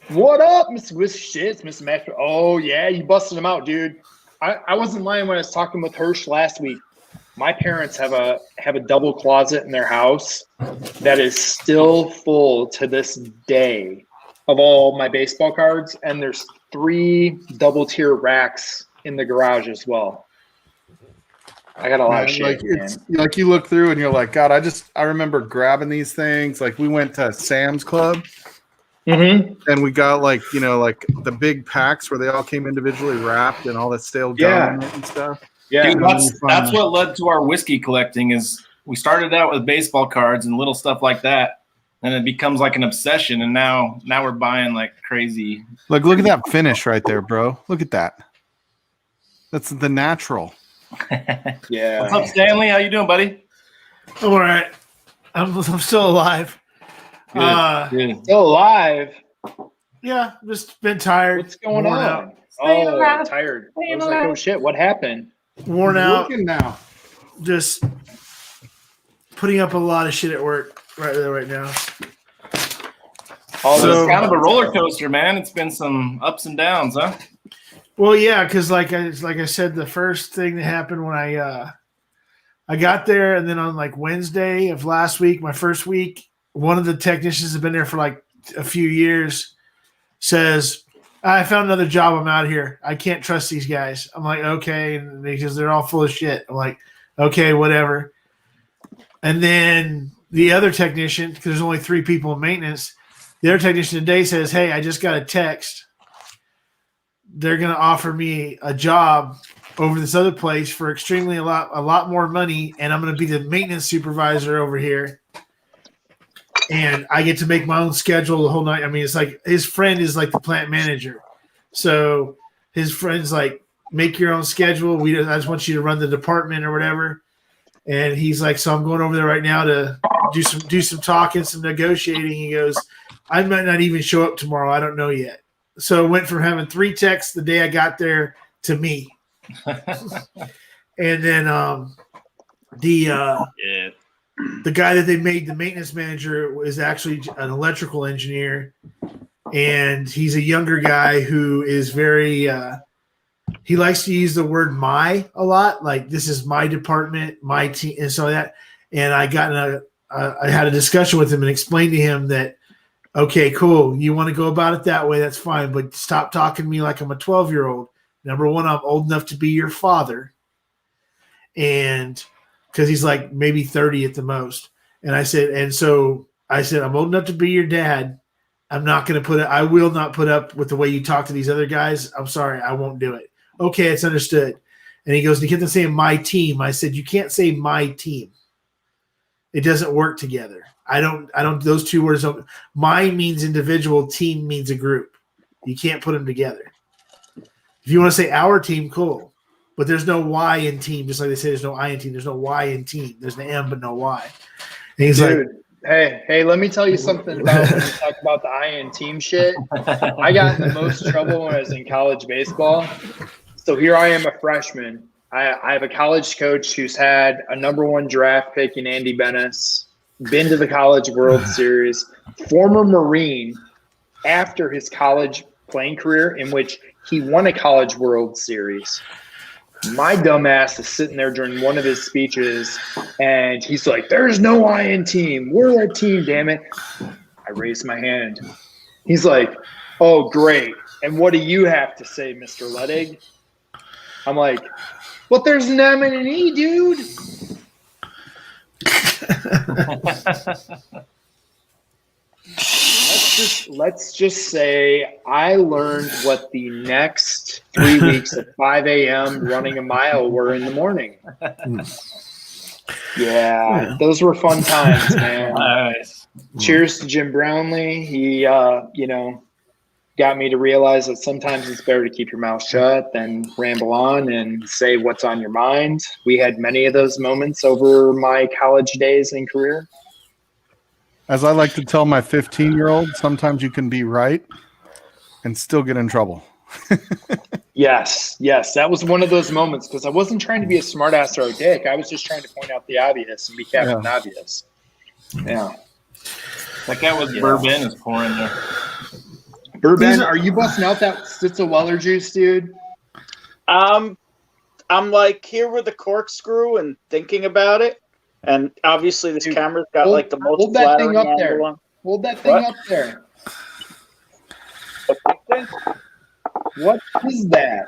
What up, Mr. Mr. Master? Oh, yeah, you busted him out, dude. I wasn't lying when I was talking with Hirsch last week. My parents have a double closet in their house that is still full to this day of all my baseball cards, and there's 3 double-tier racks in the garage as well. I got a lot of shit. Like, it's like you look through and you're like, God, I remember grabbing these things. Like, we went to Sam's Club and we got like the big packs where they all came individually wrapped and all that stale gum in it and stuff. Yeah, dude, that's what led to our whiskey collecting. Is we started out with baseball cards and little stuff like that, and it becomes like an obsession. And now we're buying like crazy. Look at that finish right there, bro. Look at that. That's the natural. Yeah. What's up, Stanley? How you doing, buddy? I'm all right. I'm still alive. Good. Still alive. Yeah, just been tired. What's going worn on? out. Oh, tired. I was like, oh shit, what happened? Worn out. Working now. Just putting up a lot of shit at work right now. So it's kind of a roller coaster, man. It's been some ups and downs, huh? Well, yeah, because like I said, the first thing that happened when I got there, and then on like Wednesday of last week, my first week, one of the technicians has been there for like a few years, says, I found another job. I'm out of here. I can't trust these guys. I'm like, okay, and because they're all full of shit. I'm like, okay, whatever. And then the other technician, because there's only 3 people in maintenance, the other technician today says, hey, I just got a text. They're going to offer me a job over this other place for extremely a lot more money, and I'm going to be the maintenance supervisor over here. And I get to make my own schedule the whole night. I mean, it's like his friend is like the plant manager. So his friend's like, make your own schedule. I just want you to run the department or whatever. And he's like, so I'm going over there right now to do some talking, some negotiating. He goes, I might not even show up tomorrow. I don't know yet. So it went from having 3 texts the day I got there to me. And then the guy that they made the maintenance manager is actually an electrical engineer, and he's a younger guy who is very he likes to use the word "my" a lot, like this is my department, my team, and so that. And I had a discussion with him and explained to him that, okay, cool, you want to go about it that way, that's fine, but stop talking to me like I'm a 12-year-old. Number one, I'm old enough to be your father, and because he's like maybe 30 at the most. And I said, I'm old enough to be your dad. I'm not going to I will not put up with the way you talk to these other guys. I'm sorry, I won't do it. Okay, it's understood. And he goes, and he kept on saying my team. I said, you can't say my team. It doesn't work together. I don't, those 2 words don't, my means individual, team means a group. You can't put them together. If you want to say our team, cool. But there's no Y in team, just like they say there's no I in team. There's no Y in team. There's an M, but no Y. And he's like, hey, let me tell you something about when you talk about the I in team shit. I got in the most trouble when I was in college baseball. So here I am, a freshman. I have a college coach who's had a #1 draft pick in Andy Bennis, been to the College World Series, former Marine after his college playing career in which he won a College World Series. My dumbass is sitting there during one of his speeches, and he's like, there's no I in team. We're a team, damn it. I raised my hand. He's like, oh, great. And what do you have to say, Mr. Ledig? I'm like, but there's an M and an E, dude. Let's just say I learned what the next 3 weeks at 5 a.m. running a mile were in the morning. Yeah, those were fun times, man. Nice. Cheers to Jim Brownlee. He, got me to realize that sometimes it's better to keep your mouth shut than ramble on and say what's on your mind. We had many of those moments over my college days and career. As I like to tell my 15-year-old, sometimes you can be right and still get in trouble. Yes, that was one of those moments because I wasn't trying to be a smartass or a dick. I was just trying to point out the obvious and be Captain Obvious. Yeah. That guy with Bourbon is pouring there. Bourbon, are you busting out that Stitzel Weller juice, dude? I'm like here with the corkscrew and thinking about it. And obviously this camera's got like the most hold that thing up angle there. on. Hold that thing up there. What is that?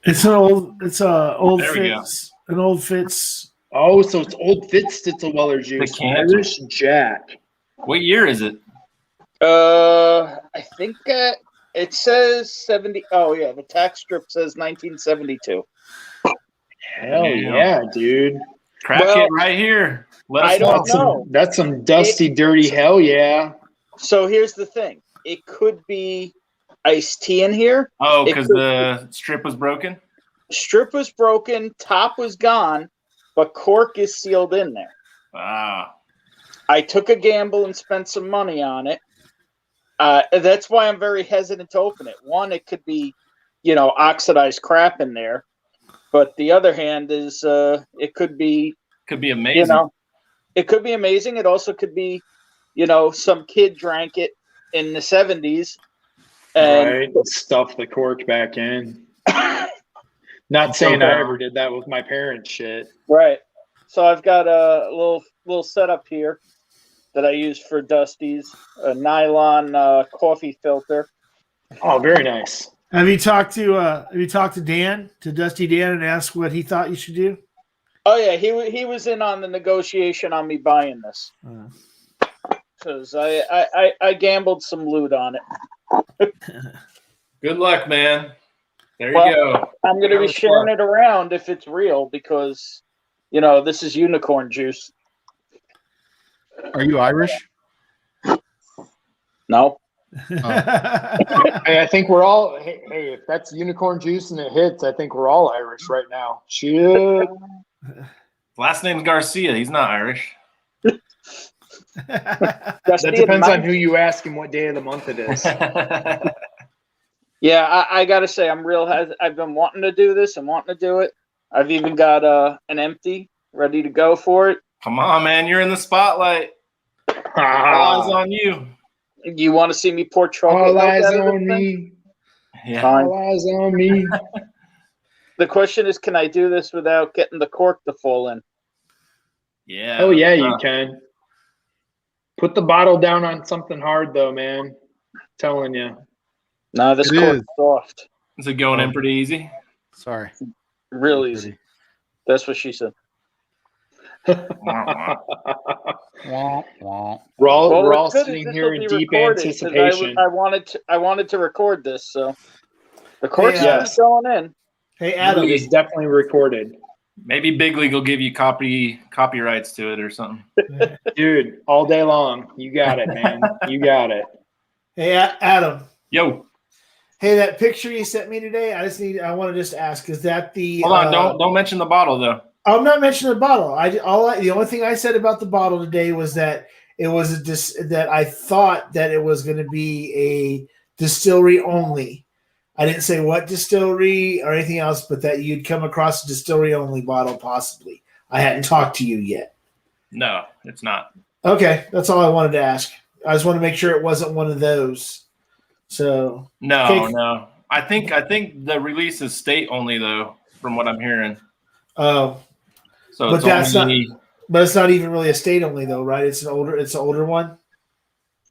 it's an old There we go. Fitz, an old Fitz. Oh, so it's Old Fitz Stitzel Weller juice. The can. Irish Jack. What year is it? I think it says 70. Oh yeah, the tax strip says 1972. Hell yeah, dude. Crack it right here. I don't know. That's some dusty, dirty hell yeah. So here's the thing: it could be iced tea in here. Oh, because the strip was broken? Strip was broken, top was gone, but cork is sealed in there. Wow. I took a gamble and spent some money on it. That's why I'm very hesitant to open it. One, it could be, oxidized crap in there. But the other hand is it could be amazing. It could be amazing. It also could be, some kid drank it in the 70s and stuff the cork back in. Not saying I ever did that with my parents' shit. Right. So I've got a little setup here that I use for Dusty's, a nylon coffee filter. Oh, very nice. Have you talked to Dan, to Dusty Dan, and asked what he thought you should do? Oh yeah, he was in on the negotiation on me buying this because I gambled some loot on it. Good luck, man. There you go. I'm going to be sharing it around if it's real because, this is unicorn juice. Are you Irish? No. Hey, I think we're all. Hey, if that's unicorn juice and it hits, I think we're all Irish right now. Shit. Last name's Garcia. He's not Irish. That depends on who you ask and what day of the month it is. Yeah, I got to say, I've been wanting to do this and wanting to do it. I've even got an empty ready to go for it. Come on, man. You're in the spotlight. All eyes on you. You want to see me pour chocolate? All eyes on me. Yeah. All eyes on me. The question is, can I do this without getting the cork to fall in? Yeah. Oh, yeah, you can. Put the bottle down on something hard, though, man. I'm telling you. No, this cork's soft. Is it going in pretty easy? Sorry. Real easy. That's what she said. We're all sitting here in deep anticipation. I wanted to record this, so the cork's going in. Hey, Adam, it is definitely recorded. Maybe Big League will give you copyrights to it or something. Dude, all day long. You got it, man. You got it. Hey, Adam. Yo. Hey, that picture you sent me today, I want to just ask, is that the... Hold on, don't mention the bottle, though. I'm not mentioning the bottle. The only thing I said about the bottle today was that it was that I thought that it was going to be a distillery only. I didn't say what distillery or anything else, but that you'd come across a distillery only bottle possibly. I hadn't talked to you yet. No, it's not. Okay, that's all I wanted to ask. I just want to make sure it wasn't one of those. So no. I think the release is state only though, from what I'm hearing. Oh, so but that's only, not. But it's not even really a state only though, right? It's an older one.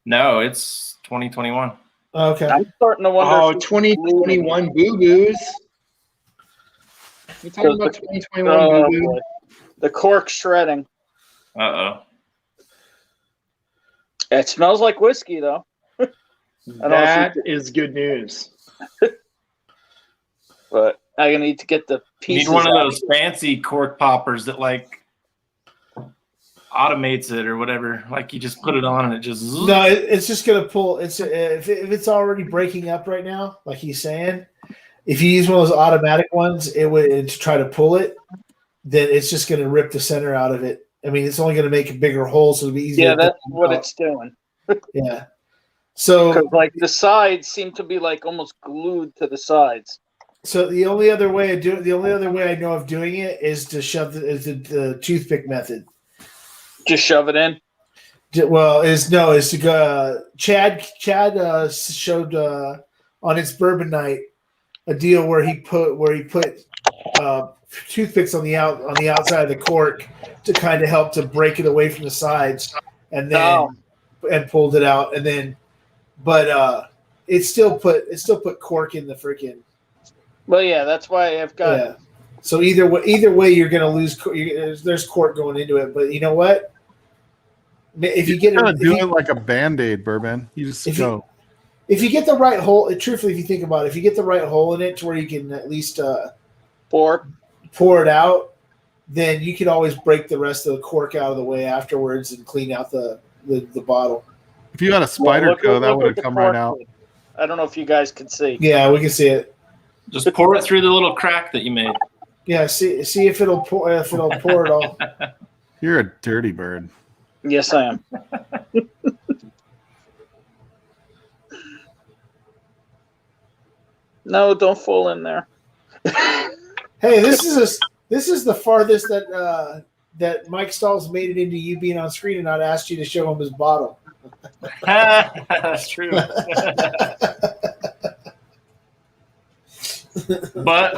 No, it's 2021. Okay. I'm starting to wonder. Oh, 2021 Boo Boos. You talking about 2021 Boo Boo? The cork shredding. Uh-oh. It smells like whiskey though. That is good news. But I need to get the pieces. You need one of those fancy cork poppers that like automates it or whatever. Like you just put it on and it just. No, it's just gonna pull. If it's already breaking up right now, like he's saying, if you use one of those automatic ones, to try to pull it, then it's just gonna rip the center out of it. I mean, it's only gonna make a bigger hole, so it'll be easier. Yeah, that's what it's doing. Yeah. So, like the sides seem to be like almost glued to the sides. So the only other way I know of doing it is to shove the toothpick method. Just shove it in. Well, is to go. Chad showed on its bourbon night a deal where he put toothpicks on the outside of the cork to kind of help to break it away from the sides, and then and pulled it out, and then. But it still put cork in the freaking. Well, yeah, that's why I've got. Yeah. So either way, you're going to lose. There's cork going into it, but you know what? If you get it, do it like a Band-Aid, Bourbon. You just go. If you get the right hole, truthfully, if you think about it, if you get the right hole in it to where you can at least pour it out, then you can always break the rest of the cork out of the way afterwards and clean out the bottle. If you had a spider go, that would have come right out. I don't know if you guys can see. Yeah, we can see it. Just pour it through the little crack that you made. Yeah, see if it'll pour it all. You're a dirty bird. Yes, I am. No, don't fall in there. Hey, this is the farthest that Mike Stahl's made it into you being on screen and not asked you to show him his bottle. That's true. But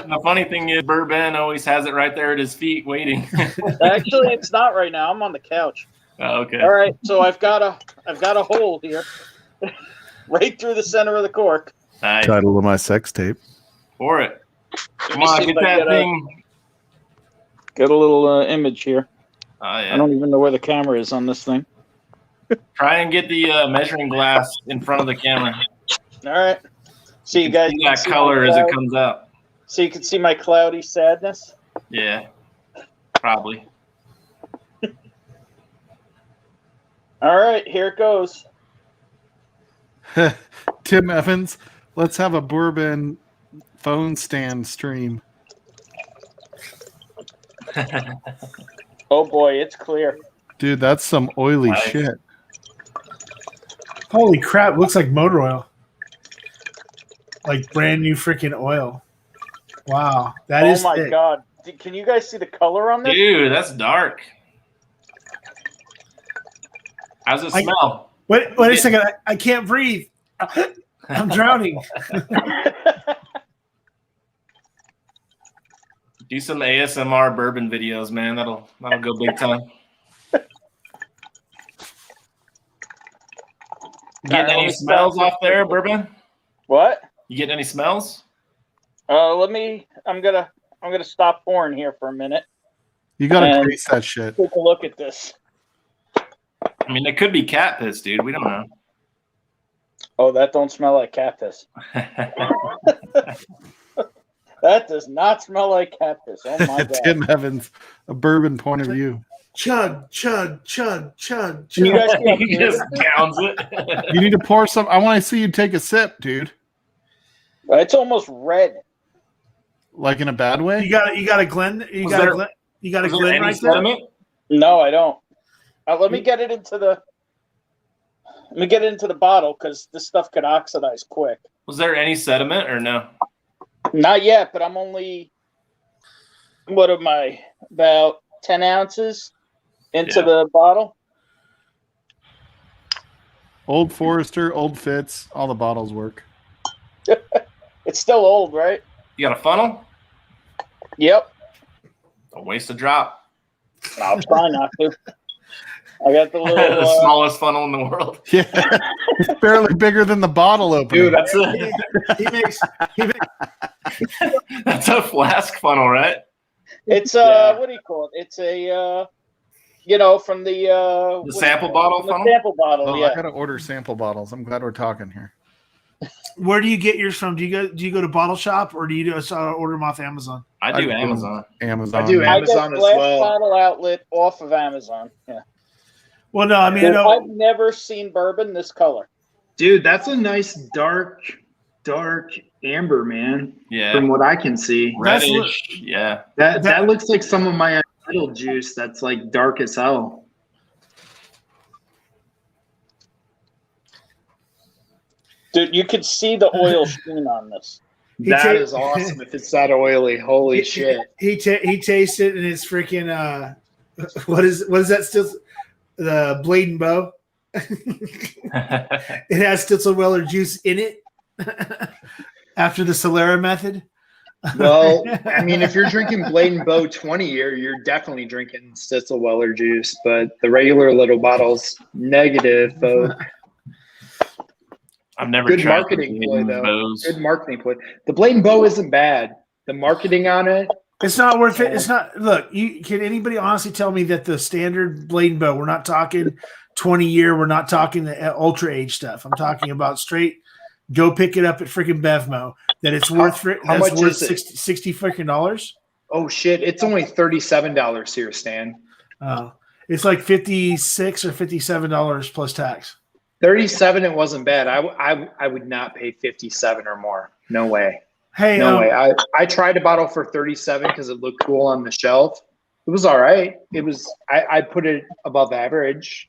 the funny thing is, Bourbon always has it right there at his feet, waiting. Actually, it's not right now. I'm on the couch. Oh, okay. All right, so I've got a hole here, right through the center of the cork. Nice. Title of my sex tape. For it. Come Let me on, see get if I that get thing. Get a little image here. Oh, yeah. I don't even know where the camera is on this thing. Try and get the measuring glass in front of the camera. All right. So you guys See that color as it comes up. So you can see my cloudy sadness. Yeah, probably. All right, here it goes. Tim Evans, let's have a Bourbon phone stand stream. Oh boy, it's clear. Dude, that's some oily Nice. shit. Holy crap! Looks like motor oil, like brand new freaking oil. Wow, that is. Oh my thick. god! Can you guys see the color on this? Dude, that's dark. How's it smell? Wait a second! I can't breathe. I'm drowning. Do some ASMR bourbon videos, man. That'll go big time. Getting any smells off there, Bourbon? What? You getting any smells? I'm gonna stop pouring here for a minute. You gotta And- taste that shit. Take a look at this. I mean, it could be cat piss, dude. We don't know. Oh, that don't smell like cat piss. That does not smell like cat piss. Oh my god! Tim Evans, a bourbon point of view. Chug, chug, chug, chug, Can you chug. guys see up He here? just downs it. You need to pour some. I want to see you take a sip, dude. It's almost red. Like in a bad way? You got a Glen. You Was got there- a Glen. You got a Is there Glen any right there. sediment? No, I don't. Let me get it into the. Let me get it into the bottle because this stuff could oxidize quick. Was there any sediment or no? Not yet, but I'm only. What am I? About 10 ounces into Yeah. the bottle. Old Forester, Old Fitz, all the bottles work. It's still old, right? You got a funnel? Yep. Don't waste a drop. I'll try not to. I got the The little. smallest funnel in the world. Yeah, it's barely bigger than the bottle opener. Dude, that's a that's a flask funnel, right? It's Yeah. what do you call it? It's a from the The sample bottle the funnel? sample bottle. Oh, Yeah. I gotta order sample bottles. I'm glad we're talking here. Where do you get yours from? Do you go to Bottle Shop or do you just order them off Amazon? I do Amazon. Amazon. I do I Amazon get as Glass well. Bottle Outlet off of Amazon. Yeah. Well, no, I mean, I know, I've never seen bourbon this color. Dude, that's a nice dark amber, man. Yeah. From what I can see. That's Reddish. Yeah. That looks like some of my Untitled juice that's like dark as hell. Dude, you could see the oil sheen on this. He That ta- is awesome if it's that oily. Holy shit. he tastes it and it's freaking what is that still the Blade and Bow? It has Stitzelweller juice in it after the Solera method. Well, I mean, if you're drinking Blade and Bow 20 year, you're definitely drinking Stitzelweller juice, but the regular little bottles, negative, folk. I've never Good tried marketing the ploy, though. Bows. Good marketing ploy. The Blade and Bow isn't bad. The marketing on it, It's not worth it. It's not. Look, can anybody honestly tell me that the standard Blade and Bow? We're not talking 20 year. We're not talking the ultra age stuff. I'm talking about straight. Go pick it up at freaking Bevmo. That it's worth. How That's much worth is it? 60 freaking dollars. oh shit, it's only $37 here, Stan. Oh, it's like $56 or $57 plus tax. 37, it wasn't bad. I would not pay 57 or more. No way. Hey, No way. I tried a bottle for 37 because it looked cool on the shelf. It was all right. It was. I put it above average.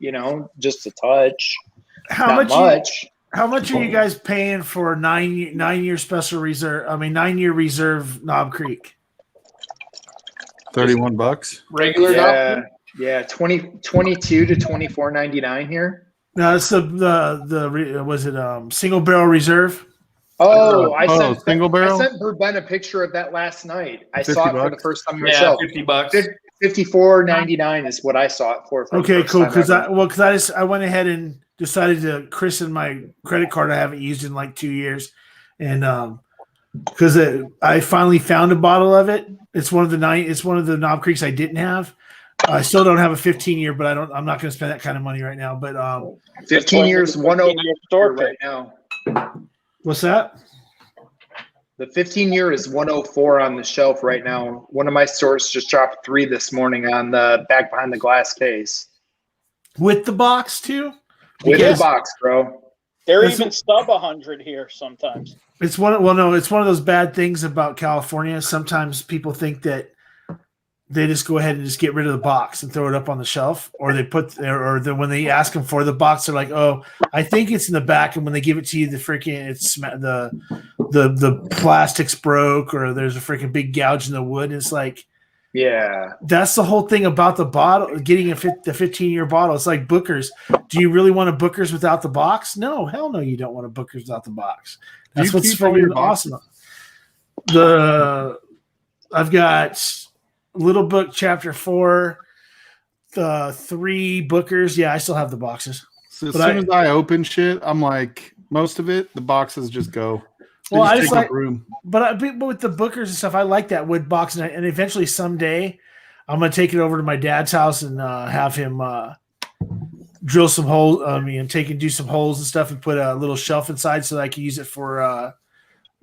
Just a touch. how Not much? much. How much are you guys paying for 9-year special reserve? 9-year reserve Knob Creek. $31. Regular Yeah, yeah, 22 to 24.99 here. No, it's the was it single barrel reserve? Oh, I single barrel. I sent Bourbon a picture of that last night. I saw it for the first time Yeah, myself. $50. $54.99 is what I saw it for. Okay, cool. Because I went ahead and decided to christen my credit card I haven't used in like 2 years, and because I finally found a bottle of it. It's one of the Knob Creeks I didn't have. I still don't have a 15-year, but I'm not going to spend that kind of money right now. But 15 years, 104 right now. What's that? The 15-year is 104 on the shelf right now. One of my stores just dropped 3 this morning on the back behind the glass case. With the box too? With the box, bro. They're even sub 100 here sometimes. It's one of those bad things about California. Sometimes people think that they just go ahead and just get rid of the box and throw it up on the shelf, or they when they ask them for the box, they're like, "Oh, I think it's in the back," and when they give it to you, it's the plastics broke, or there's a freaking big gouge in the wood. It's like, yeah, that's the whole thing about the bottle. Getting the 15-year bottle, it's like Booker's. Do you really want a Booker's without the box? No, hell no, you don't want a Booker's without the box. That's what's freaking awesome. I've got Little Book Chapter 4, the 3 Bookers. Yeah, I still have the boxes. So as soon as I open shit, I'm like, most of it, the boxes just go. Well, I just like room. But with the Bookers and stuff, I like that wood box, and eventually someday I'm gonna take it over to my dad's house and have him drill some holes. Do some holes and stuff, and put a little shelf inside so that I can use it for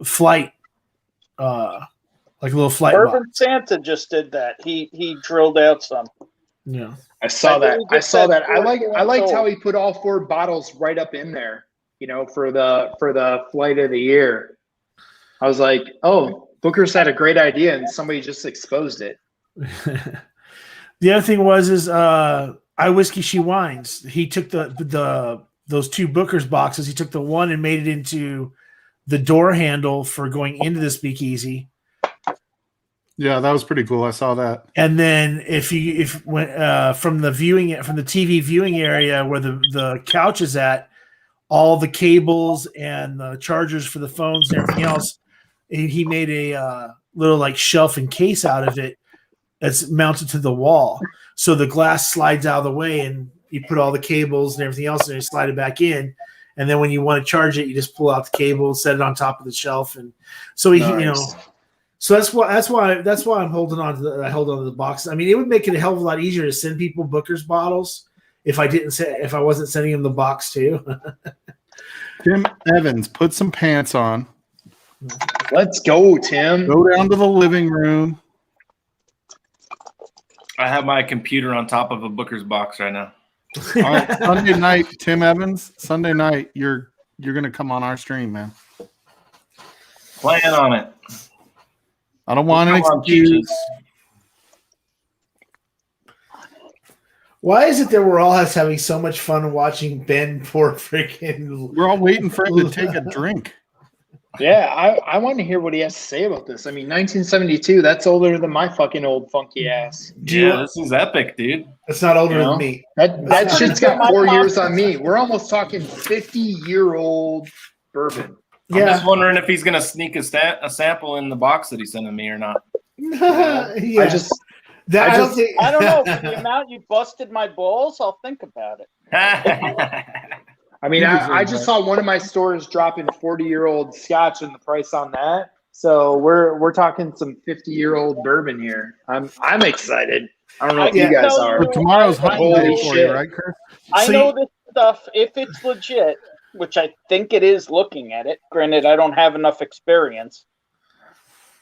flight. Like a little flight Bourbon box. Santa just did that. He drilled out some. Yeah, I saw that. I liked how he put all 4 bottles right up in there. For the flight of the year. I was like, oh, Booker's had a great idea, and somebody just exposed it. The other thing is I Whiskey She Wines. He took those 2 Booker's boxes. He took the one and made it into the door handle for going into the speakeasy. Yeah, that was pretty cool. I saw that. And then from the TV viewing area where the couch is at, all the cables and the chargers for the phones and everything else, he made a little like shelf and case out of it that's mounted to the wall. So the glass slides out of the way, and you put all the cables and everything else, and you slide it back in. And then when you want to charge it, you just pull out the cable, set it on top of the shelf, and so nice. So that's why I'm holding on to I hold on to the box. I mean, it would make it a hell of a lot easier to send people Booker's bottles if I wasn't sending them the box too. Tim Evans, put some pants on. Let's go, Tim. Go down to the living room. I have my computer on top of a Booker's box right now. All right, Sunday night, Tim Evans. Sunday night, you're gonna come on our stream, man. Plan on it. I don't want an excuse. Why is it that we're all having so much fun watching Ben pour freaking? We're all waiting for him to take a drink. Yeah, I want to hear what he has to say about this. I mean, 1972, that's older than my fucking old funky ass. This is epic, dude. It's not older than me. That shit's got 4 years on me. We're almost talking 50-year-old bourbon. I'm just wondering if he's going to sneak a sample in the box that he's sending me or not. Yeah. I don't know. For the amount you busted my balls, I'll think about it. I mean, I just saw one of my stores dropping 40-year-old scotch and the price on that. So we're talking some 50-year-old bourbon here. I'm excited. I don't know if you guys are. But tomorrow's hunting day for you, right, Chris? I know this stuff. If it's legit, which I think it is looking at it. Granted, I don't have enough experience.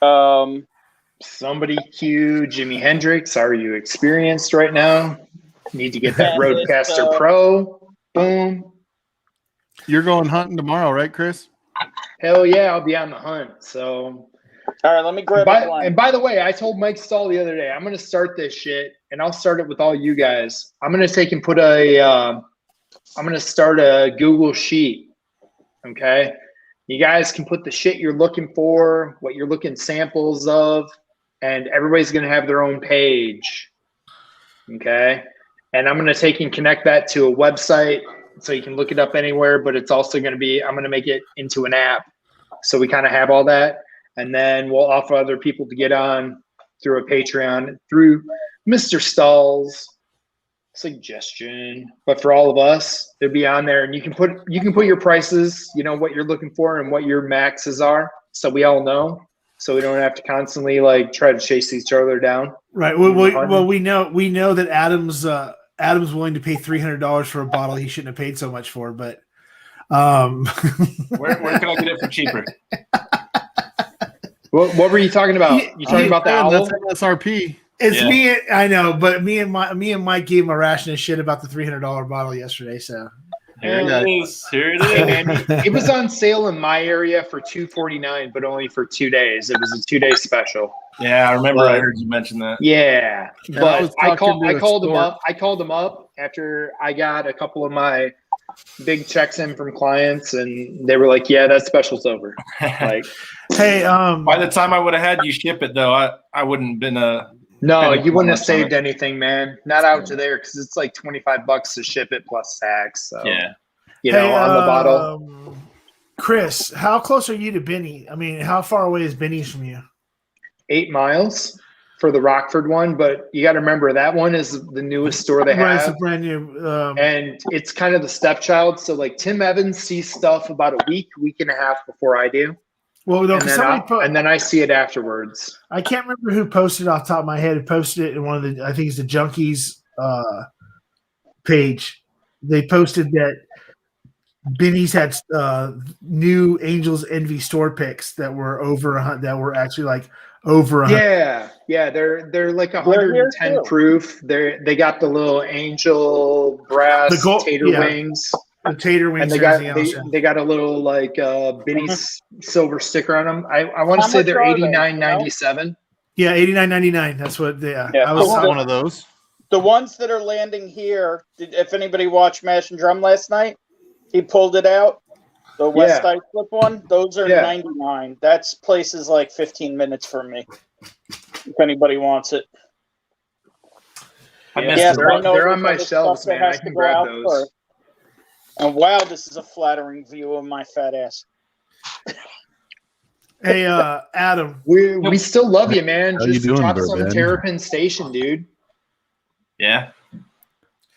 Somebody cue Jimi Hendrix. Are you experienced right now? Need to get that Roadcaster Pro. Boom. You're going hunting tomorrow, right, Chris? Hell yeah, I'll be on the hunt. So, all right, let me grab a line. And by the way, I told Mike Stahl the other day, I'm going to start this shit, and I'll start it with all you guys. I'm going to take and put I'm going to start a Google Sheet Okay. You guys can put the shit you're looking for, what you're looking samples of, and everybody's going to have their own page. Okay. And I'm going to take and connect that to a website so you can look it up anywhere, but it's also going to be, I'm going to make it into an app. So we kind of have all that. And then we'll offer other people to get on through a Patreon, through Mr. Stahl's suggestion. But for all of us, they'll be on there, and you can put your prices, you know, what you're looking for and what your maxes are, so we all know. So we don't have to constantly like try to chase each other down. Right. Well, we know that Adam's willing to pay $300 for a bottle he shouldn't have paid so much for, but where can I get it for cheaper? What were you talking about? You talking about the owl? That's MSRP. It's me. I know, but me and Mike gave him a ration of shit about the $300 bottle yesterday. So here it is. It was on sale in my area for $2.49, but only for 2 days. It was a 2-day special. Yeah, I remember. I heard you mention that. Yeah, but I called him up. store. I called him up after I got a couple of my big checks in from clients, and they were like, "Yeah, that special's over." Like, hey, by the time I would have had you ship it, though, I wouldn't have been a. No, you wouldn't have saved anything, man. Not out to there, because it's like $25 to ship it plus tax. So Yeah. you know, on the bottle. Chris, how close are you to Benny? I mean, how far away is Benny's from you? 8 miles for the Rockford one, but you got to remember that one is the newest store they Right, it's a have, brand new. and it's kind of the stepchild. So like Tim Evans sees stuff about a week and a half before I do, Well, no, and then I see it afterwards. I can't remember who posted it off the top of my head. Who posted it in one of the? I think it's the Junkies page. They posted that Benny's had new Angels Envy store picks that were actually like over 100. Yeah, they're like 110 proof. They got the little angel brass tater wings. The tater wings, and they got a little like Benny's silver sticker on them. I want to say they're $89.97. Yeah, $89.99. That's what they. Yeah. I want one of those. The ones that are landing here. If anybody watched Mash and Drum last night, he pulled it out. The West Side Flip one. Those are $99. That's places like 15 minutes from me. If anybody wants it. They're on my shelves, man. I can grab those. First. And wow, this is a flattering view of my fat ass. Hey, Adam. We still love you, man. How you Just doing, drop some Bourbon? Terrapin Station, dude. Yeah.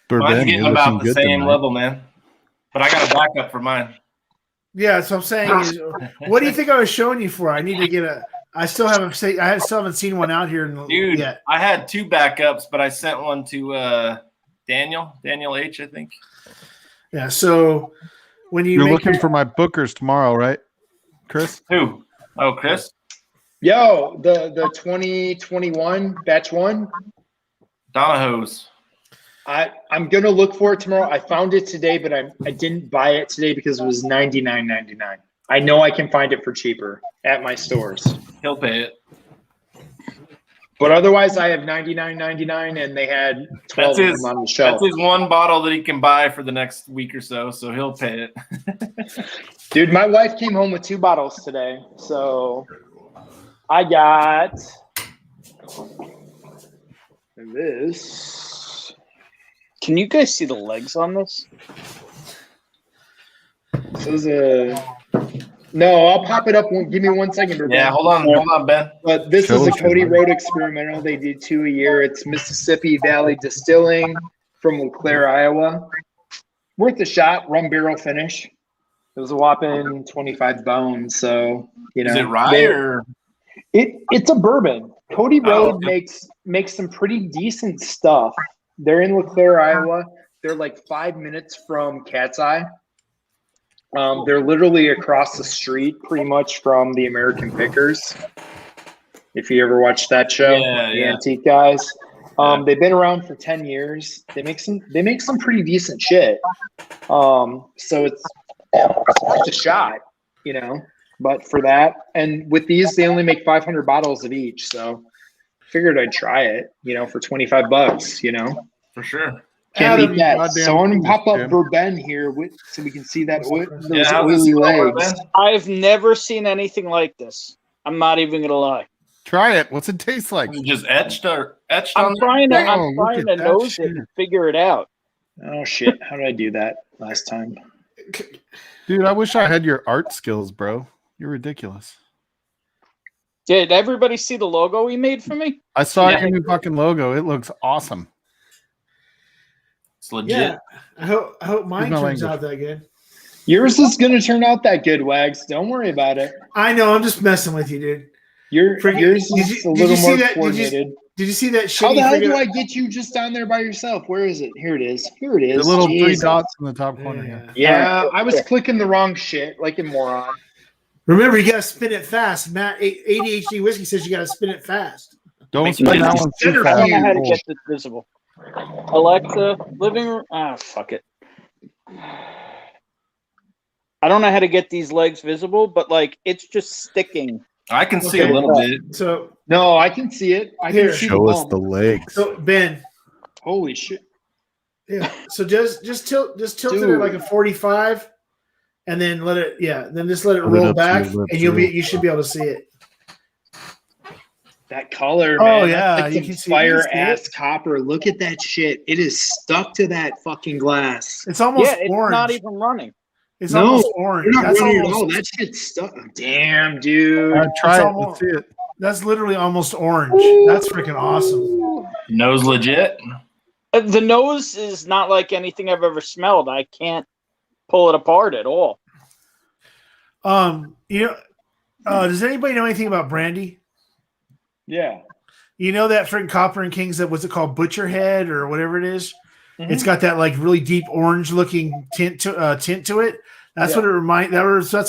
Bourbon, Mine's getting you're about looking the good same tonight. level, man. But I got a backup for mine. Yeah, so I'm saying, what do you think I was showing you for? I need to get a. I still haven't seen one out here Dude, yet. I had 2 backups, but I sent one to Daniel H, I think. Yeah, so when you're looking for my bookers tomorrow, right, Chris? Who? Oh, Chris? Yo, the 2021 batch 1. Donahoe's. I'm gonna look for it tomorrow. I found it today, but I didn't buy it today because it was $99.99. I know I can find it for cheaper at my stores. He'll pay it. But otherwise, I have $99.99, and they had 12 of them on the shelf. That's his one bottle that he can buy for the next week or so he'll pay it. Dude, my wife came home with 2 bottles today, so I got this. Can you guys see the legs on this? This is no, I'll pop it up. Give me 1 second, Ben. Yeah, hold on, Ben. But this is a Cody Road experimental. They do 2 a year. It's Mississippi Valley Distilling from Eau Claire, Iowa. Worth a shot. Rum barrel finish. It was a whopping 25 bones. So Is it rye or? It's a bourbon. Cody Road makes some pretty decent stuff. They're in Eau Claire, Iowa. They're like 5 minutes from Cat's Eye. They're literally across the street pretty much from the American Pickers. If you ever watched that show, the Antique Guys. They've been around for 10 years. They make some pretty decent shit. So it's a shot, you know. But for that, and with these, they only make 500 bottles of each. So figured I'd try it, you know, for $25, you know. For sure. Can't Adam, beat that. goddamn Someone pop up Jim. Bourbon here so we can see that those Yeah, how's oily this going, legs. man? I've never seen anything like this. I'm not even gonna lie. Try it. What's it taste like? Was it just etched on I'm trying to, Oh, I'm look trying at to that nose it shit. and figure it out. Oh shit! How did I do that last time? Dude, I wish I had your art skills, bro. You're ridiculous. Did everybody see the logo he made for me? I saw Yeah. your new fucking logo. It looks awesome. It's legit. Yeah, I hope mine no turns language. out that good. Yours is gonna turn out that good, Wags. Don't worry about it. I know. I'm just messing with you, dude. Yours Did is you- a did you little see more that- did you- coordinated. Did you see that How shitty? the hell figure- do I get you just down there by yourself? Where is it? Here it is. Here it is. The little 3 Jesus. dots in the top corner. Yeah. Yeah, I was clicking the wrong shit like a moron. Remember, you got to spin it fast. Matt, ADHD Whiskey says you got to spin it fast. Don't spin that one too I don't fast. know how to get this visible. Alexa, living room. Fuck it. I don't know how to get these legs visible, but like it's just sticking. I can see Okay. a little bit. So, No, I can see it. I Here. can see Show us bump. the legs. so Ben, Holy shit. yeah. So just tilt it at Dude. like a 45, and then let it. Yeah, then just let it Put it roll up to back, your lips, and you should be able to see it. That color, Oh, man. yeah, That's you like can some see- fire you can see ass copper. Look at that shit. It is stuck to that fucking glass. It's almost Yeah, it's orange. not even running. It's No, almost orange. You're not That's running at almost. all. That shit's stuck. Damn, dude. All right, try It's it. almost- Let's see it. That's literally almost orange. That's freaking awesome. Nose legit. The nose is not like anything I've ever smelled. I can't pull it apart at all. Does anybody know anything about brandy? Yeah. You know that freaking Copper and Kings, that what's it called, Butcher Head or whatever it is? Mhm. It's got that like really deep orange looking tint to it. That's Yeah. what it that's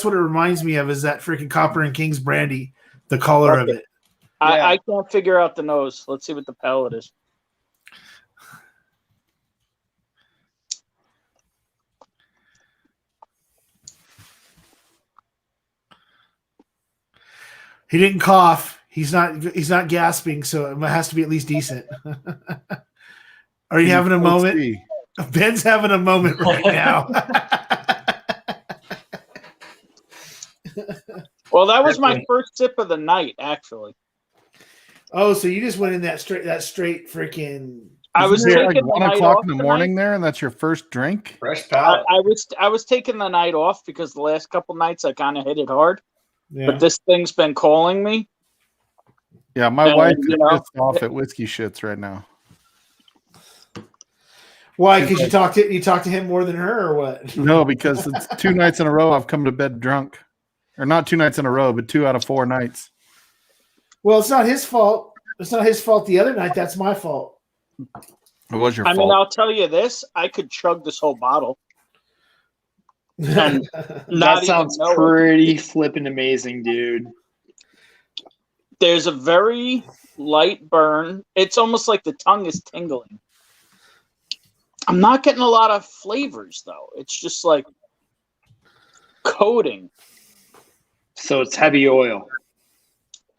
what it reminds me of, is that freaking Copper and Kings brandy, the color of it. Yeah. I can't figure out the nose. Let's see what the palate is. He didn't cough. He's not gasping, so it has to be at least decent. Are you having a Let's moment? see. Ben's having a moment right now. Well, that was my first sip of the night, actually. Oh, so you just went in that straight freaking. I was Isn't it taking like the 1 night o'clock off in the tonight. morning there, and that's your first drink. Fresh I, palate. I was taking the night off because the last couple nights I kind of hit it hard. Yeah. But this thing's been calling me. Yeah, my And, wife you is know, pissed off at whiskey shits right now. Why? Because you talk to him more than her, or what? No, because it's 2 nights in a row I've come to bed drunk. Or not 2 nights in a row, but 2 out of 4 nights. Well, it's not his fault. It's not his fault the other night. That's my fault. It was your I fault. mean, I'll tell you this: I could chug this whole bottle. And That not sounds even know it. pretty flipping amazing, dude. There's a very light burn. It's almost like the tongue is tingling. I'm not getting a lot of flavors though. It's just like coating, So it's heavy oil.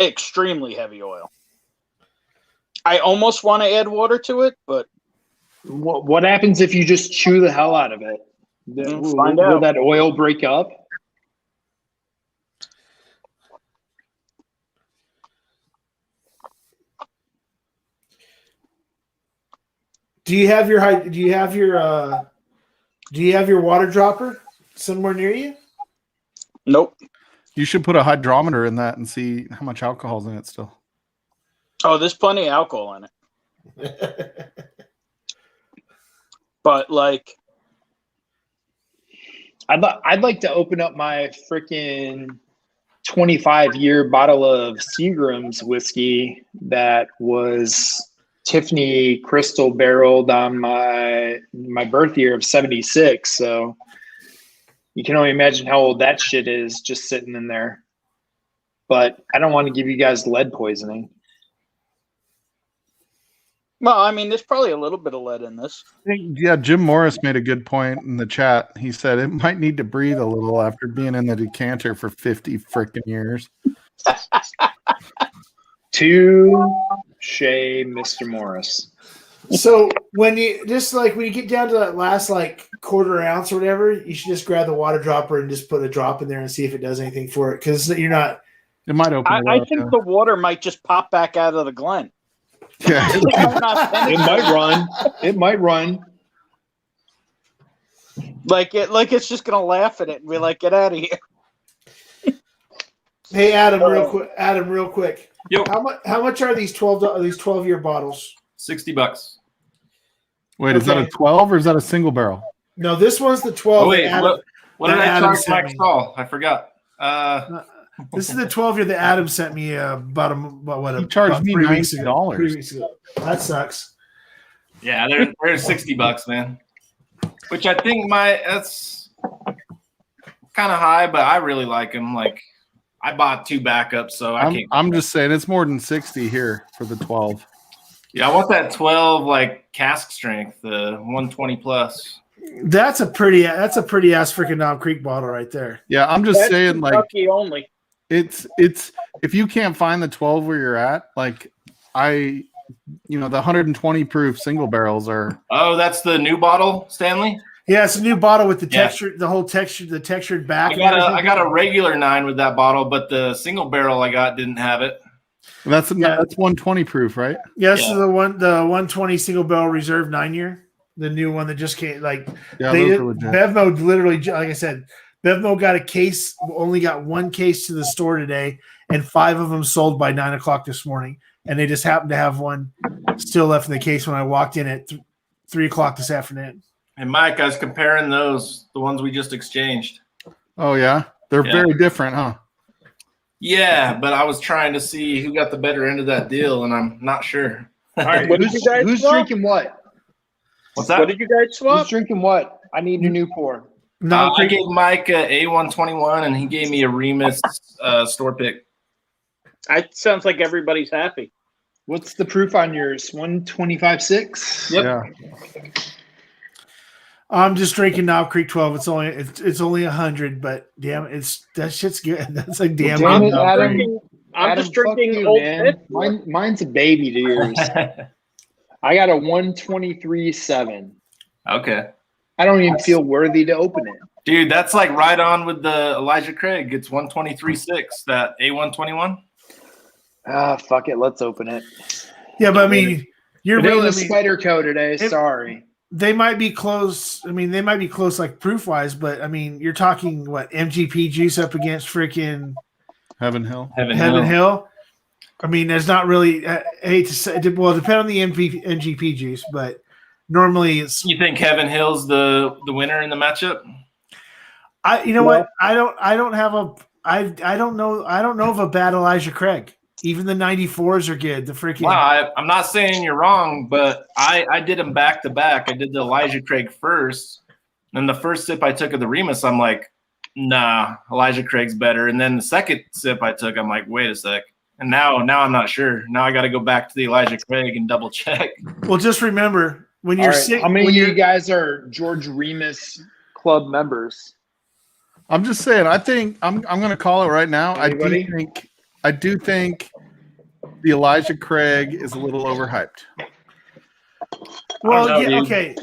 extremely heavy oil. I almost want to add water to it, but What happens if you just chew the hell out of it? We'll find Will out. that oil break up? Do you have your water dropper somewhere near you? nope. You should put a hydrometer in that and see how much alcohol's in it still. Oh, there's plenty of alcohol in it. But like, I'd like to open up my freaking 25-year bottle of Seagram's whiskey that was Tiffany crystal barreled on my birth year of 76. So you can only imagine how old that shit is just sitting in there. But I don't want to give you guys lead poisoning. well, I mean, there's probably a little bit of lead in this. Yeah, Jim Morris made a good point in the chat. He said it might need to breathe a little after being in the decanter for 50 freaking years. Touche, Mr. Morris. So when you get down to that last like quarter ounce or whatever, you should just grab the water dropper and just put a drop in there and see if it does anything for it. Because you're not. It might open it I up. think the water might just pop back out of the glen. Yeah. It might run. It might run. Like it's just gonna laugh at it and be like, "Get out of here." Hey Adam, real quick. Yo. How much are these 12-year bottles? $60. Okay. Wait, is that a 12 or is that a single barrel? No, this one's the 12. Oh wait, what did I Adam charge sent Mike me. Stahl? I forgot. This is the 12-year that Adam sent me He charged me 3 weeks ago. $90. 3 weeks ago. That sucks. Yeah, they're $60, man. Which I think that's kind of high, but I really like them. Like, I bought 2 backups, so I can't. I'm just saying it's more than 60 here for the 12. Yeah, I want that 12 like cask strength, the 120 plus. That's a pretty ass freaking Knob Creek bottle right there. Yeah, I'm just That's saying, like, Kentucky only. it's if you can't find the 12 where you're at, like the 120 proof single barrels are. Oh, that's the new bottle, Stanley. Yeah, it's a new bottle with the Yeah. texture, the textured back. I got a regular 9 with that bottle, but the single barrel I got didn't have it. That's 120 proof, right? Yeah, this Yeah. is the 120 single barrel reserve 9-year, the new one that just came. Like Yeah, they those did, are legit. Bevmo literally, like I said, Bevmo got a case, only got 1 case to the store today, and 5 of them sold by 9 o'clock this morning. And they just happened to have one still left in the case when I walked in at 3 o'clock this afternoon. And Mike, I was comparing those, the ones we just exchanged. Oh yeah, they're Yeah. very different, huh? Yeah, but I was trying to see who got the better end of that deal, and I'm not sure. All right, What did you guys who's swap? drinking what? What's that? What did you guys swap? Who's drinking what? I need a new pour. Knob I Creek, gave Mike a A121, and he gave me a Remus store pick. It sounds like everybody's happy. What's the proof on yours? 125.6? Yep. Yeah. I'm just drinking Knob Creek 12. It's only 100, but damn, that shit's good. That's like damn. Damn it, Knob Adam. Creek. I'm Adam, just drinking fuck you, Old man. Fifth. Mine's a baby to yours. I got a 123.7. Okay. I don't even feel worthy to open it. Dude, that's like right on with the Elijah Craig. It's 123.6, that A121. Ah, fuck it. Let's open it. Yeah, but I mean, you're It ain't really. a spider co today. it- Sorry. They might be close. I mean, they might be close, like proof wise, but I mean, you're talking what MGP juice up against freaking Heaven Hill. Heaven Heaven Hill. Hill. I mean, there's not really. I hate to say. Well, depend on the MGP juice, but normally it's. You think Heaven Hill's the winner in the matchup? You know what? I don't have a. I don't know. I don't know of a bad Elijah Craig. Even the 94s are good. The freaking. Wow, I'm not saying you're wrong, but I did them back to back. I did the Elijah Craig first. And the first sip I took of the Remus, I'm like, nah, Elijah Craig's better. And then the second sip I took, I'm like, wait a sec. And now I'm not sure. Now I got to go back to the Elijah Craig and double check. Well, just remember when All you're right, sick. how many when of you're, you guys are George Remus Club members? I'm just saying. I think I'm going to call it right now. Anybody? I do think the Elijah Craig is a little overhyped. Well, I don't know, yeah, dude.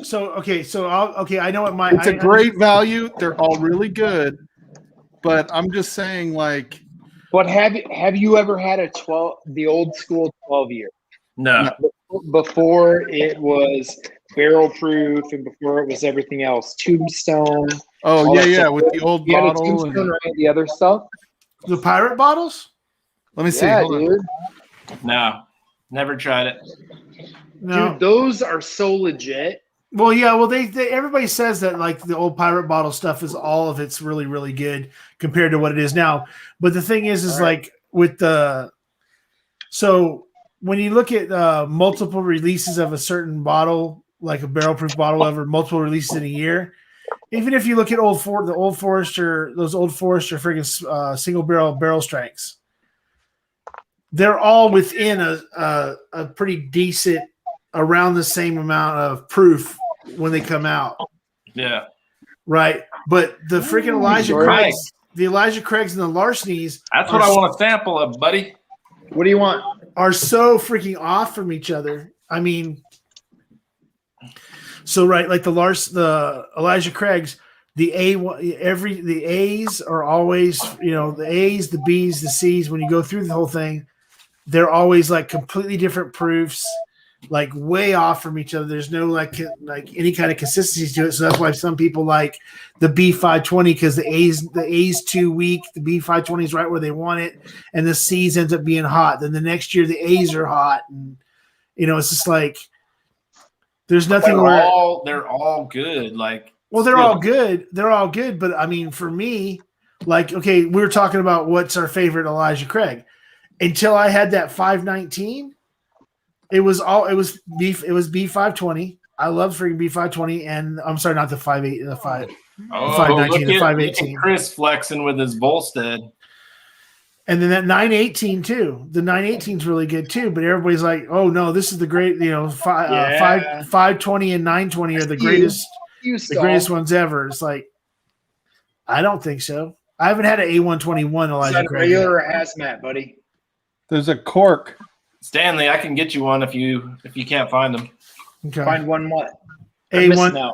okay. I know what my. It's a I great value. They're all really good, but I'm just saying, like, But have you ever had the old school 12 year? No. Before it was barrel proof and before it was everything else. Tombstone. oh all yeah, that yeah, stuff. with the old You had a bottle. Tombstone, And, right? The other stuff? the pirate bottles. let me see. Yeah, Hold on. dude. No. Never tried it. No. Dude, those are so legit. Well, yeah. Well, they everybody says that like the old pirate bottle stuff is all of it's really really good compared to what it is now. But the thing is All right. like with the so when you look at multiple releases of a certain bottle, like a barrel proof bottle over multiple releases in a year, even if you look at those old Forester freaking single barrel strengths, they're all within a pretty decent, around the same amount of proof when they come out, Yeah. right? But the freaking Elijah sure. Craigs, the Elijah Craigs and the Larcenys That's what I want a sample of, buddy. What do you want? are so freaking off from each other. I mean, So right, like the Elijah Craig's, the A's are always, the A's, the B's, the C's. When you go through the whole thing, they're always like completely different proofs, like way off from each other. There's no like any kind of consistency to it. So that's why some people like the B520 because the A's too weak. The B520 is right where they want it, and the C's ends up being hot. Then the next year the A's are hot, and it's just like there's nothing they're all good. Like, well, they're all good. They're all good, but I mean, for me, like, okay, we were talking about what's our favorite Elijah Craig. Until I had that 519, it was B520. I love freaking B520, and I'm sorry, not the 58, the 519, the 518. Chris flexing with his Volstead. And then that 918 too. The 918 is really good too, but everybody's like, "Oh no, this is the great." 520 and 920 are the greatest, the greatest ones ever. It's like, I don't think so. I haven't had an A121 Elijah Craig. Regular or hazmat, buddy. There's a cork. Stanley, I can get you one if you can't find them. Okay. Find one what? A1.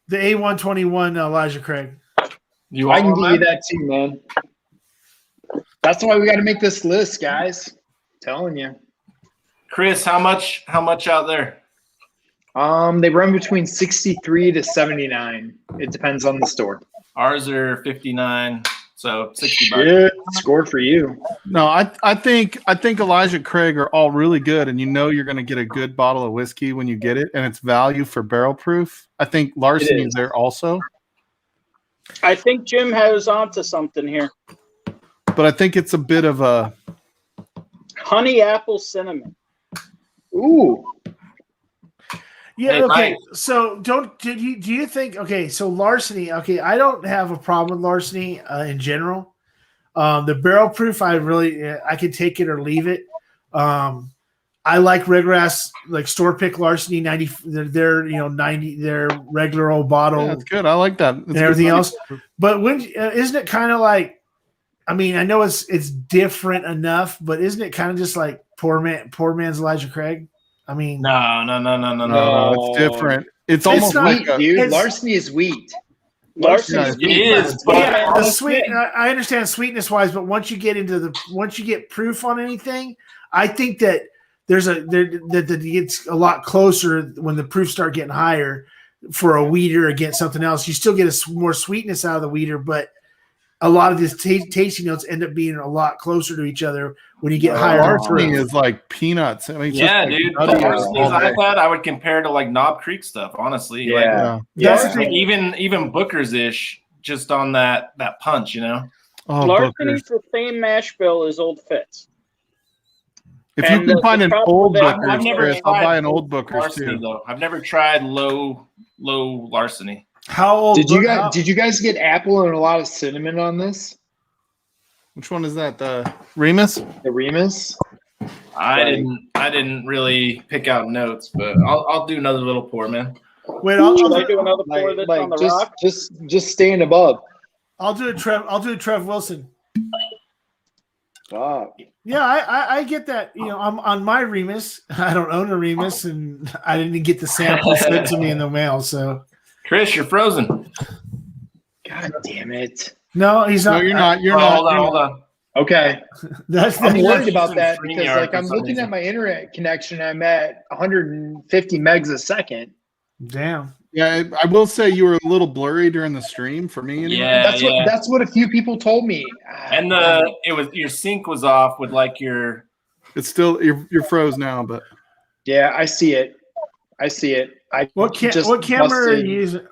The A121 Elijah Craig. I can give you that too, man. That's why we got to make this list, guys. Telling you. Chris, how much out there? They run between 63 to 79. It depends on the store. Ours are 59, so $60. Shit, scored for you. No, I think Elijah Craig are all really good, and you're going to get a good bottle of whiskey when you get it, and it's value for barrel proof. I think Larceny is there also. I think Jim has onto something here. But I think it's a bit of a honey apple cinnamon. Ooh. Yeah, Hey, okay. Mike. So do you think so Larceny, okay, I don't have a problem with Larceny in general. The barrel proof I could take it or leave it. I like Redgrass, like store pick Larceny 90 their regular old bottle. Yeah, that's good. I like that. And everything else. But when isn't it kind of like, I mean, I know it's different enough, but isn't it kind of just like poor man's Elijah Craig? I mean, no, it's different. It's almost not, like dude. Larceny is wheat. Larceny is, but the sweet. I understand sweetness wise, but once you get proof on anything, I think that that it's a lot closer when the proofs start getting higher for a weeder against something else. You still get more sweetness out of the weeder, but a lot of these tasting notes end up being a lot closer to each other when you get higher. Larceny is like peanuts. I mean, yeah, dude. The Larceny's I thought I would compare to like Knob Creek stuff, honestly. Yeah. That's the Like, thing. even Booker's ish, just on that punch, Oh, Larceny's the same mash bill as Old Fitz. If you can find an old Booker's, I've never Chris, I'll tried buy an old Booker's Larceny, too. though. I've never tried low Larceny. How old Did you guys get apple and a lot of cinnamon on this? Which one is that? The Remus? The Remus? I didn't really pick out notes, but I'll do another little pour, man. Wait, Should I do another pour this on the rock? Just staying above. I'll do a Trev Wilson. Wow. Yeah, I get that. I'm on my Remus. I don't own a Remus, and I didn't get the sample sent to me in the mail. So, Chris, you're frozen. God damn it. no, he's not. No, you're not. You're Oh, not. hold on. Okay. That's I'm the worried about using that StreamYard because like for I'm some looking reason. at my internet connection. I'm at 150 megs a second. damn. Yeah, I will say you were a little blurry during the stream for me. Anyway. Yeah, That's what a few people told me. And your sync was off with like your. It's still you're froze now, but Yeah, I see it. What camera are you using?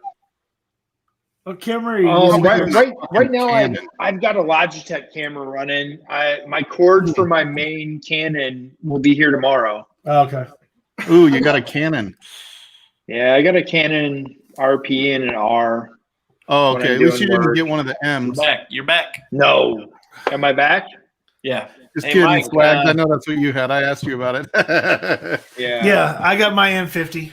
What camera are you using? Right now Canon. I've got a Logitech camera running. My cord for my main Canon will be here tomorrow. Oh, okay. ooh, you got a Canon. Yeah, I got a Canon RP and an R. Oh, When okay. I'm At least doing you didn't work. get one of the M's. You're back. No. Am I back? Yeah. Just Hey, kidding, Mike, Swags. I know that's what you had. I asked you about it. Yeah. Yeah, I got my M50.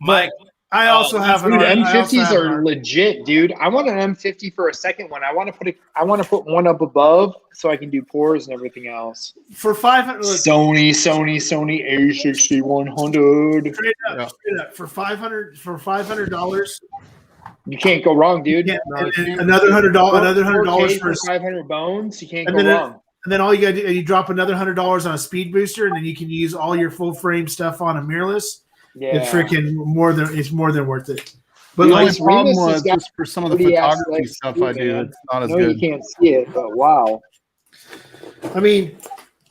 Mike, I also have an Dude, I also M50s have an are RP. legit, dude. I want an M50 for a second one. I want to put one up above so I can do pours and everything else. For 500. Look, Sony A6100. straight up, for $500. You can't go wrong, dude. Yeah, No, and another $100, another $100 4K for, 500 bones. You can't and go then wrong. and then all you got to do, you drop another $100 on a speed booster, and then you can use all your full frame stuff on a mirrorless. Yeah. It's freaking more than worth it. But The like, only problem Remus has was got just for some of the pretty ass photography legs stuff too, I do, man. it's not as I know good. you can't see it, but wow. I mean,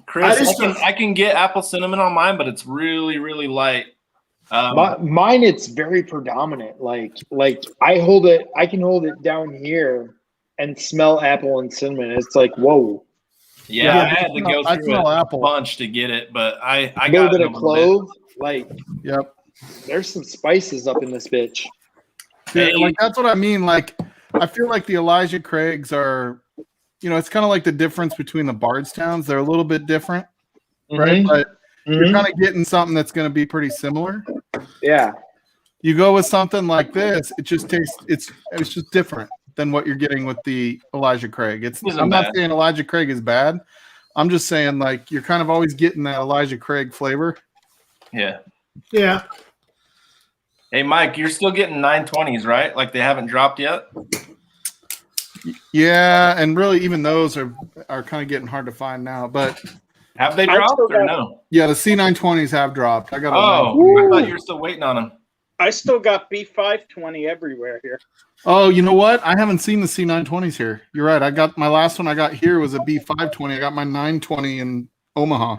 Chris, I can get apple cinnamon on mine, but it's really, really light. Mine, it's very predominant. Like I can hold it down here and smell apple and cinnamon. It's like, whoa. Yeah, Yeah, I had to go I through smell a apple. bunch to get it, but I A got little bit it of clove. Like, Yep. there's some spices up in this bitch. Yeah, Hey. like that's what I mean. Like, I feel like the Elijah Craigs are, it's kind of like the difference between the Bardstowns. They're a little bit different, right? Mhm. But you're Mhm. kind of getting something that's going to be pretty similar. Yeah. You go with something like this, it just tastes. It's just different than what you're getting with the Elijah Craig. Isn't I'm not bad. saying Elijah Craig is bad. I'm just saying like you're kind of always getting that Elijah Craig flavor. Yeah. yeah. Hey, Mike, you're still getting 920s, right? Like they haven't dropped yet? Yeah, and really even those are kind of getting hard to find now. But Have they I dropped still or got- no? yeah, the C920s have dropped. I got a Oh, I thought you were still waiting on them. I still got B520 everywhere here. Oh, you know what? I haven't seen the C920s here. You're right. I got my last one I got here was a B520. I got my 920 in Omaha.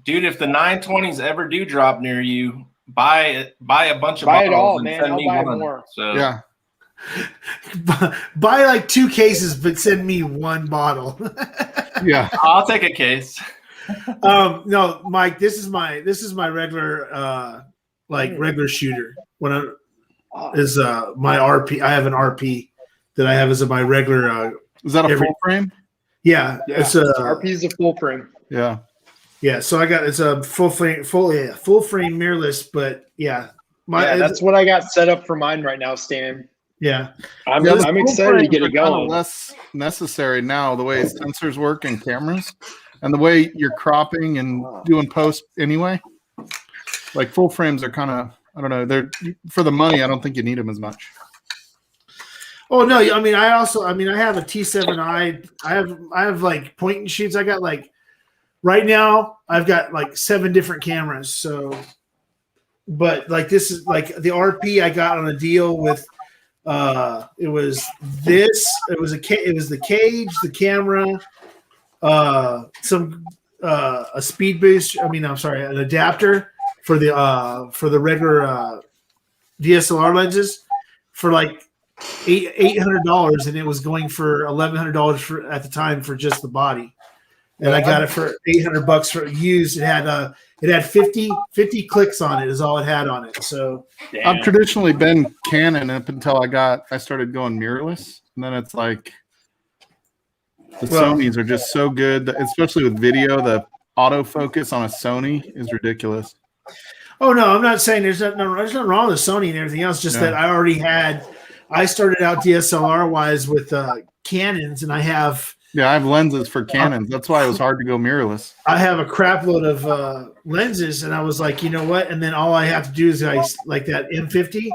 Dude, if the 920s ever do drop near you, buy a bunch of Buy it bottles all, and man. send I'll me buy one. more. So Yeah. Buy like 2 cases, but send me 1 bottle. Yeah. I'll take a case. No, Mike, this is my regular regular shooter. When I is my RP. I have an RP that I have as my regular. Is that a Every- full frame? Yeah, Yeah. it's a RP's a full frame. Yeah. yeah. So it's a full frame mirrorless, but yeah, That's what I got set up for mine right now, Stan. yeah. I'm Yeah, the I'm full excited to frames get are it kinda going. less necessary now, the way sensors work and cameras, and the way you're cropping and doing post anyway. Like full frames are kind of, I don't know. They're for the money. I don't think you need them as much. Oh no, I mean I have a T7i. I have like point and shoots. I got like right now I've got like 7 different cameras. So, but like this is like the RP I got on a deal with. It was the cage, the camera, a speed boost. I'm sorry, an adapter for the regular DSLR lenses for like $800, and it was going for $1,100 for at the time for just the body. And I got it for $800 for used. It had 50 clicks on it is all it had on it. So I've traditionally been Canon up until I started going mirrorless, and then it's like the Sonys are just so good, especially with video. The autofocus on a Sony is ridiculous. oh no, I'm not saying there's nothing wrong with Sony and everything else. Just Yeah. that I started out DSLR wise with Canons, and I have lenses for Canons. That's why it was hard to go mirrorless. I have a crap load of lenses, and I was like, you know what? And then all I have to do is like that M50.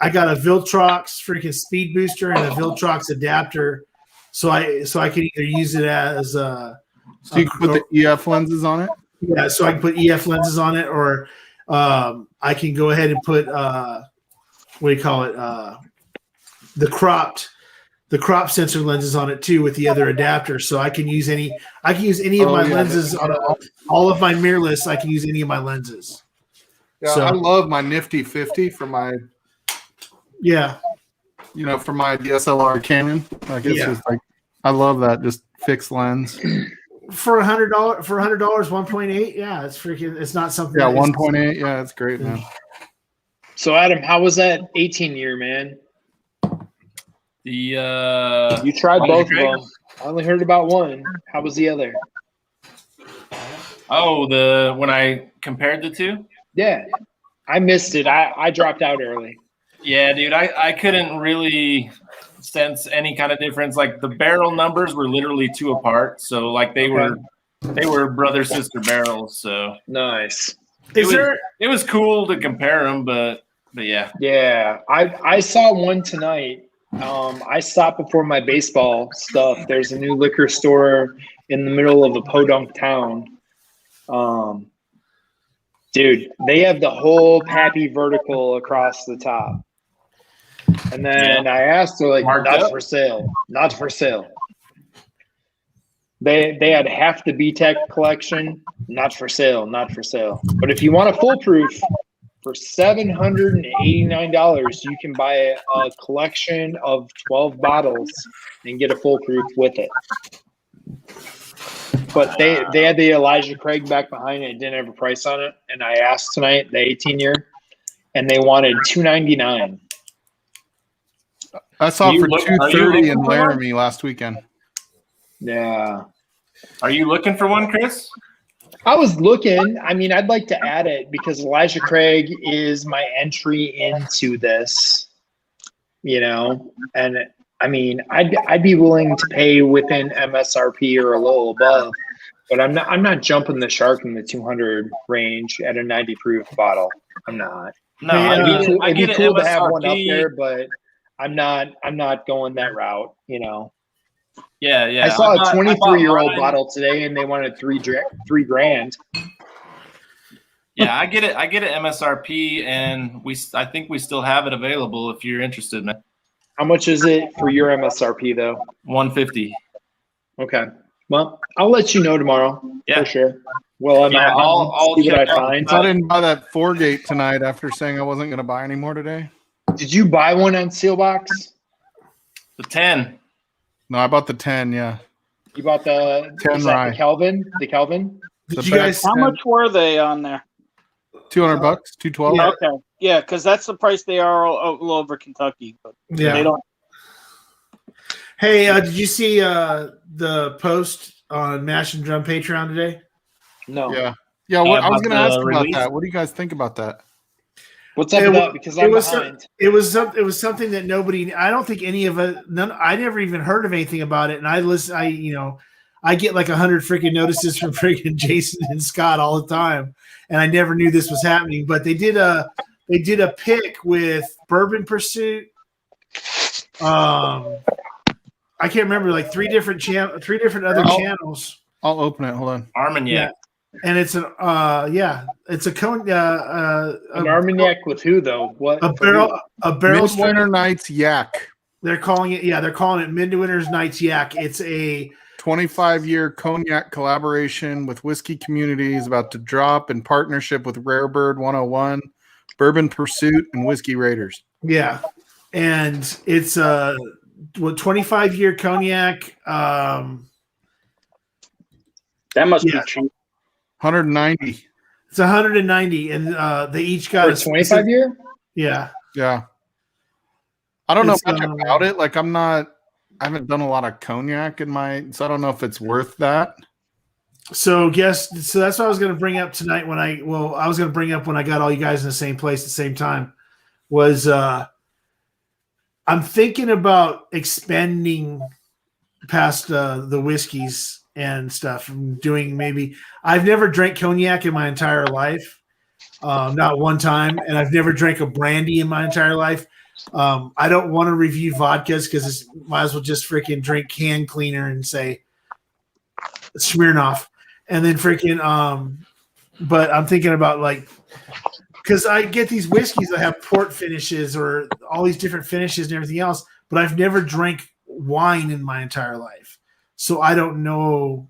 I got a Viltrox freaking speed booster and a Viltrox adapter, so I can either use it as So you can put the EF lenses on it. yeah, so I can put EF lenses on it, or I can go ahead and put what do you call it? The crop sensor lenses on it too with the other adapter. So I can use any of my lenses on all of my mirrorless. I can use any of my lenses. Yeah, So- I love my Nifty 50 for my Yeah. for my DSLR Canon. Like it's Yeah. just like I love that just fixed lens. For $100, 1.8. Yeah, it's not something. Yeah, that is- 1.8. Yeah, it's great, man. So Adam, how was that 18 year, man? The You tried Elijah both Craig? of them. I only heard about one. How was the other? when I compared the two, Yeah. I missed it. I dropped out early. Yeah, dude, I couldn't really sense any kind of difference. Like the barrel numbers were literally 2 apart, so like they were brother sister barrels. So Nice. it was cool to compare them, but yeah. Yeah, I saw one tonight. I stopped before my baseball stuff. There's a new liquor store in the middle of a podunk town. Dude, they have the whole Pappy vertical across the top. And then I asked her, like, not for sale, not for sale. They had half the BTEC collection, not for sale, not for sale. But if you want a foolproof, for $789, you can buy a collection of 12 bottles and get a foolproof with it. But they had the Elijah Craig back behind it. It didn't have a price on it. And I asked tonight, the 18-year, and they wanted $299. I saw it for $230 in Laramie last weekend. Yeah. Are you looking for one, Chris? I was looking. I mean, I'd like to add it because Elijah Craig is my entry into this, you know, and I mean, I'd be willing to pay within MSRP or a little above, but I'm not jumping the shark in the 200 range at a 90 proof bottle. I'm not. No, it'd be cool to have one up there, but I'm not going that route, you know. Yeah. I saw a 23-year-old bottle today, and they wanted $3,000. Yeah, I get it. I get it MSRP, and I think we still have it available if you're interested, man. How much is it for your MSRP though? $150. Okay. Well, I'll let you know tomorrow. Yeah. For sure. Well, I'll see what I find. I didn't buy that 4-gate tonight after saying I wasn't going to buy any more today. Did you buy one on Sealbox? The 10. No, I bought the 10. Yeah. You bought the 10 rye. the Kelvin? The Kelvin? Did you guys? How much were they on there? $200, $212. Yeah. Okay. Yeah, because that's the price they are all over Kentucky. But Yeah. they don't. Hey, did you see the post on Mash and Drum Patreon today? No. Yeah. Yeah. What I was About going to ask the about release? that. What do you guys think about that? What's up with that? Because I'm behind. It was something that nobody. I don't think any of it. I never even heard of anything about it. And I listen. I get like 100 freaking notices from freaking Jason and Scott all the time, and I never knew this was happening. But they did a pick with Bourbon Pursuit. I can't remember, like three different other channels. I'll open it. Hold on. Armagnac. And it's an it's a cone An Armagnac with who though? What? a barrel Midwinter Nights Yak. They're calling it Midwinter's Nights Yak. It's a 25-year cognac collaboration with Whiskey Communities about to drop in partnership with Rare Bird 101, Bourbon Pursuit, and Whiskey Raiders. Yeah, and it's 25-year cognac. That must be cheap. 190. It's 190, and they each got For a 25-year? Yeah. Yeah. I don't know It's, much about it. Like I haven't done a lot of cognac so I don't know if it's worth that. So that's what I was going to bring up tonight when I was going to bring up when I got all you guys in the same place at the same time was I'm thinking about expanding past the whiskeys and stuff. I'm doing I've never drank cognac in my entire life. Not one time. And I've never drank a brandy in my entire life. I don't want to review vodkas because might as well just freaking drink can cleaner and say Smirnoff. And then freaking, but I'm thinking about because I get these whiskeys that have port finishes or all these different finishes and everything else, but I've never drank wine in my entire life. So I don't know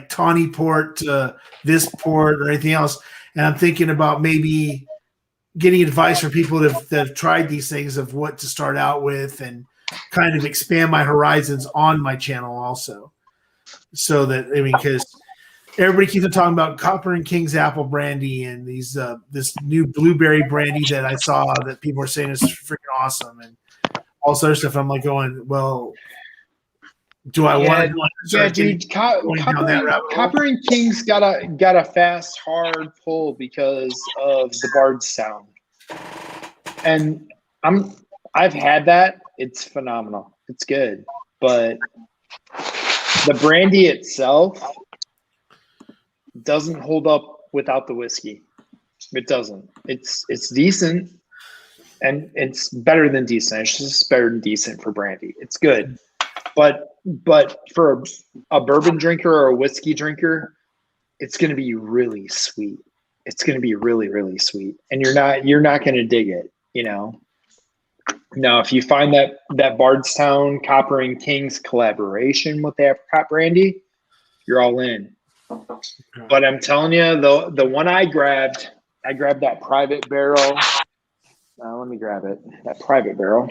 tawny port to this port or anything else. And I'm thinking about maybe getting advice from people that have tried these things of what to start out with and kind of expand my horizons on my channel also. So that, because everybody keeps on talking about Copper and King's Apple Brandy and these this new blueberry brandy that I saw that people are saying is freaking awesome and all sorts of stuff. I'm going, well, Do I want to? Yeah, dude. Copper and King's got a fast, hard pull because of the Bardstown, and I've had that. It's phenomenal. It's good, but the brandy itself doesn't hold up without the whiskey. It doesn't. It's decent, and it's better than decent. It's just better than decent for brandy. It's good, but for a bourbon drinker or a whiskey drinker, it's going to be really sweet. It's going to be really, really sweet, and you're not going to dig it. Now, if you find that Bardstown Copper and King's collaboration with the apricot brandy, you're all in. But I'm telling you, the one I grabbed that private barrel. Let me grab it. That private barrel.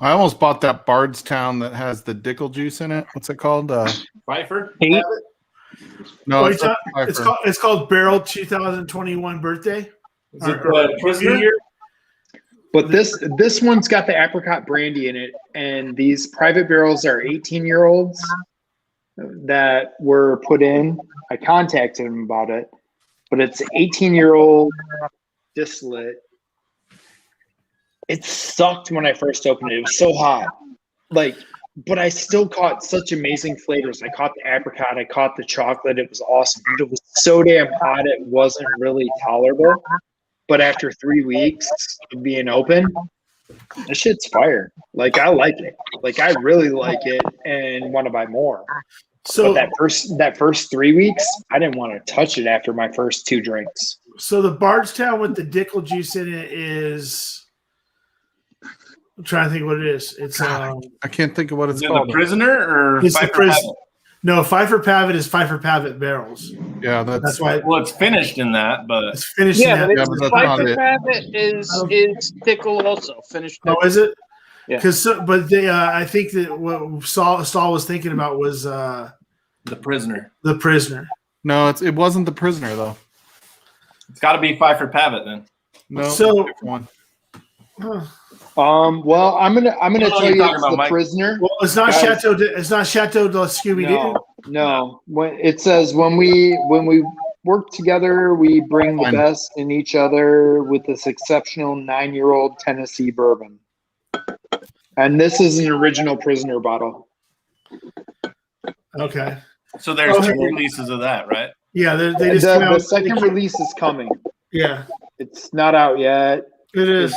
I almost bought that Bardstown that has the Dickel juice in it. What's it called? Pfeiffer? No, it's called Barrel 2021 Birthday. Is it the prisoner? But this one's got the apricot brandy in it, and these private barrels are 18-year-olds that were put in. I contacted them about it, but it's 18-year-old distillate. It sucked when I first opened it. It was so hot. But I still caught such amazing flavors. I caught the apricot. I caught the chocolate. It was awesome. But it was so damn hot, it wasn't really tolerable. But after 3 weeks of being open, this shit's fire. I like it. I really like it and want to buy more. So but that first 3 weeks, I didn't want to touch it after my first 2 drinks. So the Bardstown with the Dickel juice in it is. I'm trying to think what it is. It's I can't think of what it's Is it called. the prisoner or it's Pfeiffer the prisoner. Pavitt? No, Pfeiffer Pavitt is Pfeiffer Pavitt barrels. Yeah, that's why. Well, it's finished in that, but It's finished. Yeah, in but that. that's Pfeiffer not it. Pavitt is Dickel also finished. Oh, is it? Yeah. Because I think that what Saul was thinking about was the prisoner. the prisoner. No, it wasn't the prisoner though. It's got to be Pfeiffer Pavitt then. No, So- different one. Well, I'm gonna tell you talking it's about, the Mike? prisoner. Well, it's not Guys. Chateau. It's not Chateau de Scooby Doo. No. When it says when we work together, we bring the Fine. best in each other with this exceptional 9-year-old Tennessee bourbon. And this is an original prisoner bottle. Okay. So there's Okay. 2 releases of that, right? Yeah, they just came The out. second release is coming. Yeah, It's not out yet. it is.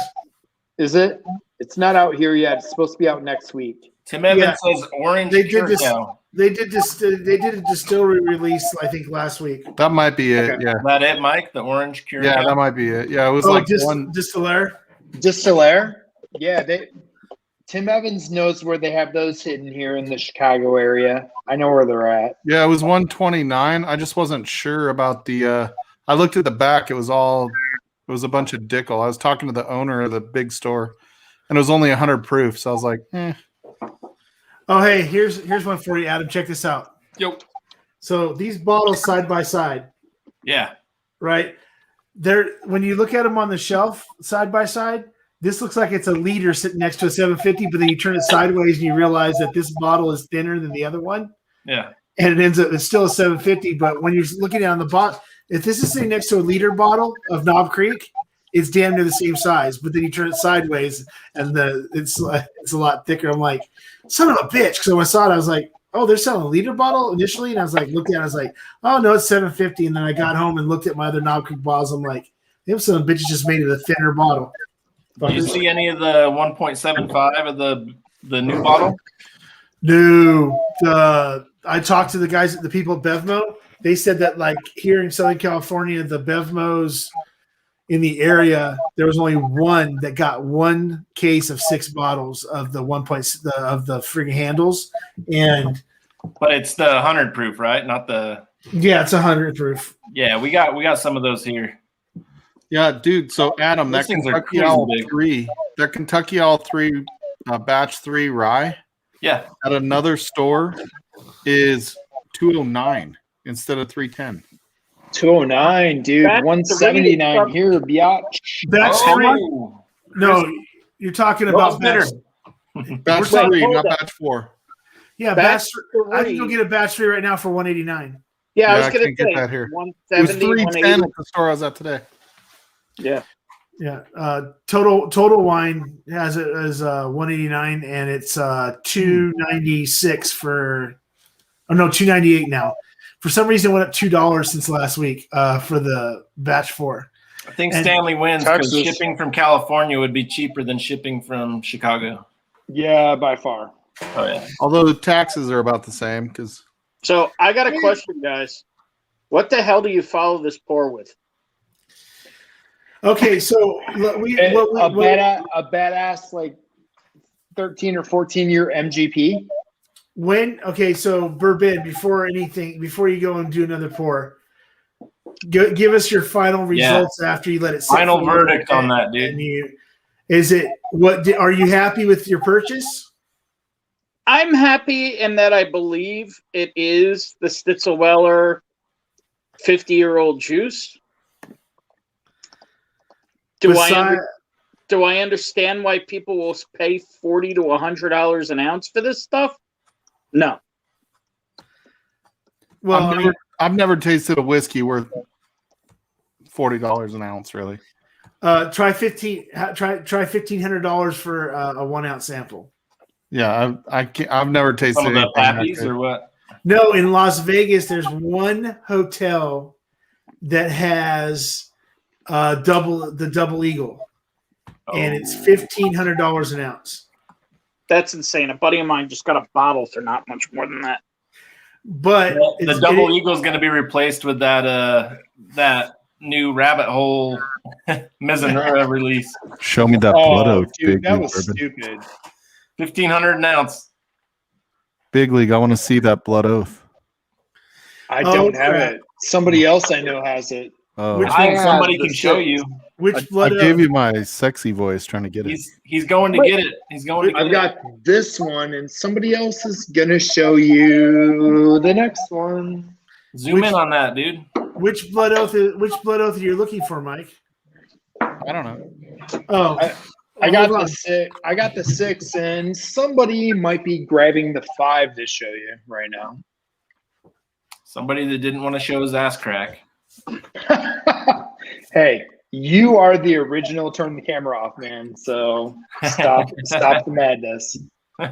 Is it? It's not out here yet. It's supposed to be out next week. Tim Evans Yeah. says orange They did this- Curacao. They did this. They did a distillery release, I think, last week. That might be it. Okay. Yeah. Is that it, Mike? The orange Curacao? Yeah, that might be it. Yeah, it was one. Distiller. Distiller? Yeah, Tim Evans knows where they have those hidden here in the Chicago area. I know where they're at. Yeah, it was 129. I just wasn't sure about the. I looked at the back. It was a bunch of Dickel. I was talking to the owner of the big store, and it was only 100 proof. So I was like, Oh, hey, here's one for you, Adam. Check this out. Yo. So these bottles side by side, Yeah. right? When you look at them on the shelf side by side, this looks like it's a liter sitting next to a 750, but then you turn it sideways and you realize that this bottle is thinner than the other one, Yeah. and it's still a 750. But when you're looking on the bottle, if this is sitting next to a liter bottle of Knob Creek, it's damn near the same size. But then you turn it sideways, and it's a lot thicker. I'm like, son of a bitch! Because when I saw it, I was like, oh, they're selling a liter bottle initially, and I was like, looked at it, I was like, oh no, it's 750. And then I got home and looked at my other Knob Creek bottles. I'm like, them son of bitches just made it a thinner bottle. Do you see any of the 1.75 of the new bottle? No, I talked to the people at Bevmo. They said that like here in Southern California, the Bevmos in the area, there was only one that got one case of 6 bottles of the of the friggin' handles, But it's the 100 proof, right? Not the. yeah, it's 100 proof. Yeah, we got some of those here. yeah, dude. So Adam, Those that things are Kentucky crazy All big. 3, that Kentucky All 3 batch 3 rye Yeah. at another store is 209 instead of 310. 209, dude. That's 179 the- here, biatch. Batch Oh, 3. No, you're talking What's about better? Batch We're 3, hold not on. batch 4. Yeah, Batch I can go 3. get a batch 3 right now for $189. Yeah, I was I going can't to get say that here. It was 170, 310 180. at the store I was at today. Yeah. Yeah, total wine has it as 189, and it's 296 for. Oh no, 298 now. For some reason, it went up $2 since last week for the batch 4. I think And Stanley wins because Texas. shipping from California would be cheaper than shipping from Chicago. Yeah, by far. Oh yeah. Although the taxes are about the same because So I got a question, guys. What the hell do you follow this pour with? Okay, so A badass like 13 or 14 year MGP. so Bourbon, before you go and do another pour, give us your final results after you let it sit. Final for a little verdict bit. on that, dude. And are you happy with your purchase? I'm happy in that I believe it is the Stitzelweller 50-year-old juice. Do I understand why people will pay $40 to $100 an ounce for this stuff? No. Well, I've never tasted a whiskey worth $40 an ounce, really. try $1,500 for a 1 ounce sample. Yeah, I've never tasted Some of the anything that Pappies good. or what? No, in Las Vegas, there's one hotel that has the double eagle, and it's $1,500 an ounce. That's insane. A buddy of mine just got a bottle for not much more than that. But The double eagle is going to be replaced with that new rabbit hole Mizunara release. Show me that blood oath, dude, Big that League was Bourbon. stupid. 1,500 an ounce. Big League, I want to see that blood oath. I don't have crap. it. Somebody else I know has it. Oh, Which I think have somebody the can show six. you. Which I blood gave oath? you my sexy voice trying to get it. He's going to get it. He's going to get I've it. got this one, and somebody else is gonna show you the next one. Zoom in on that, dude. Which blood oath are you looking for, Mike? I don't know. Oh, I got hold the on. 6. I got the 6, and somebody might be grabbing the 5 to show you right now. Somebody that didn't want to show his ass crack. Hey, you are the original turn the camera off, man. So stop the madness. Oh,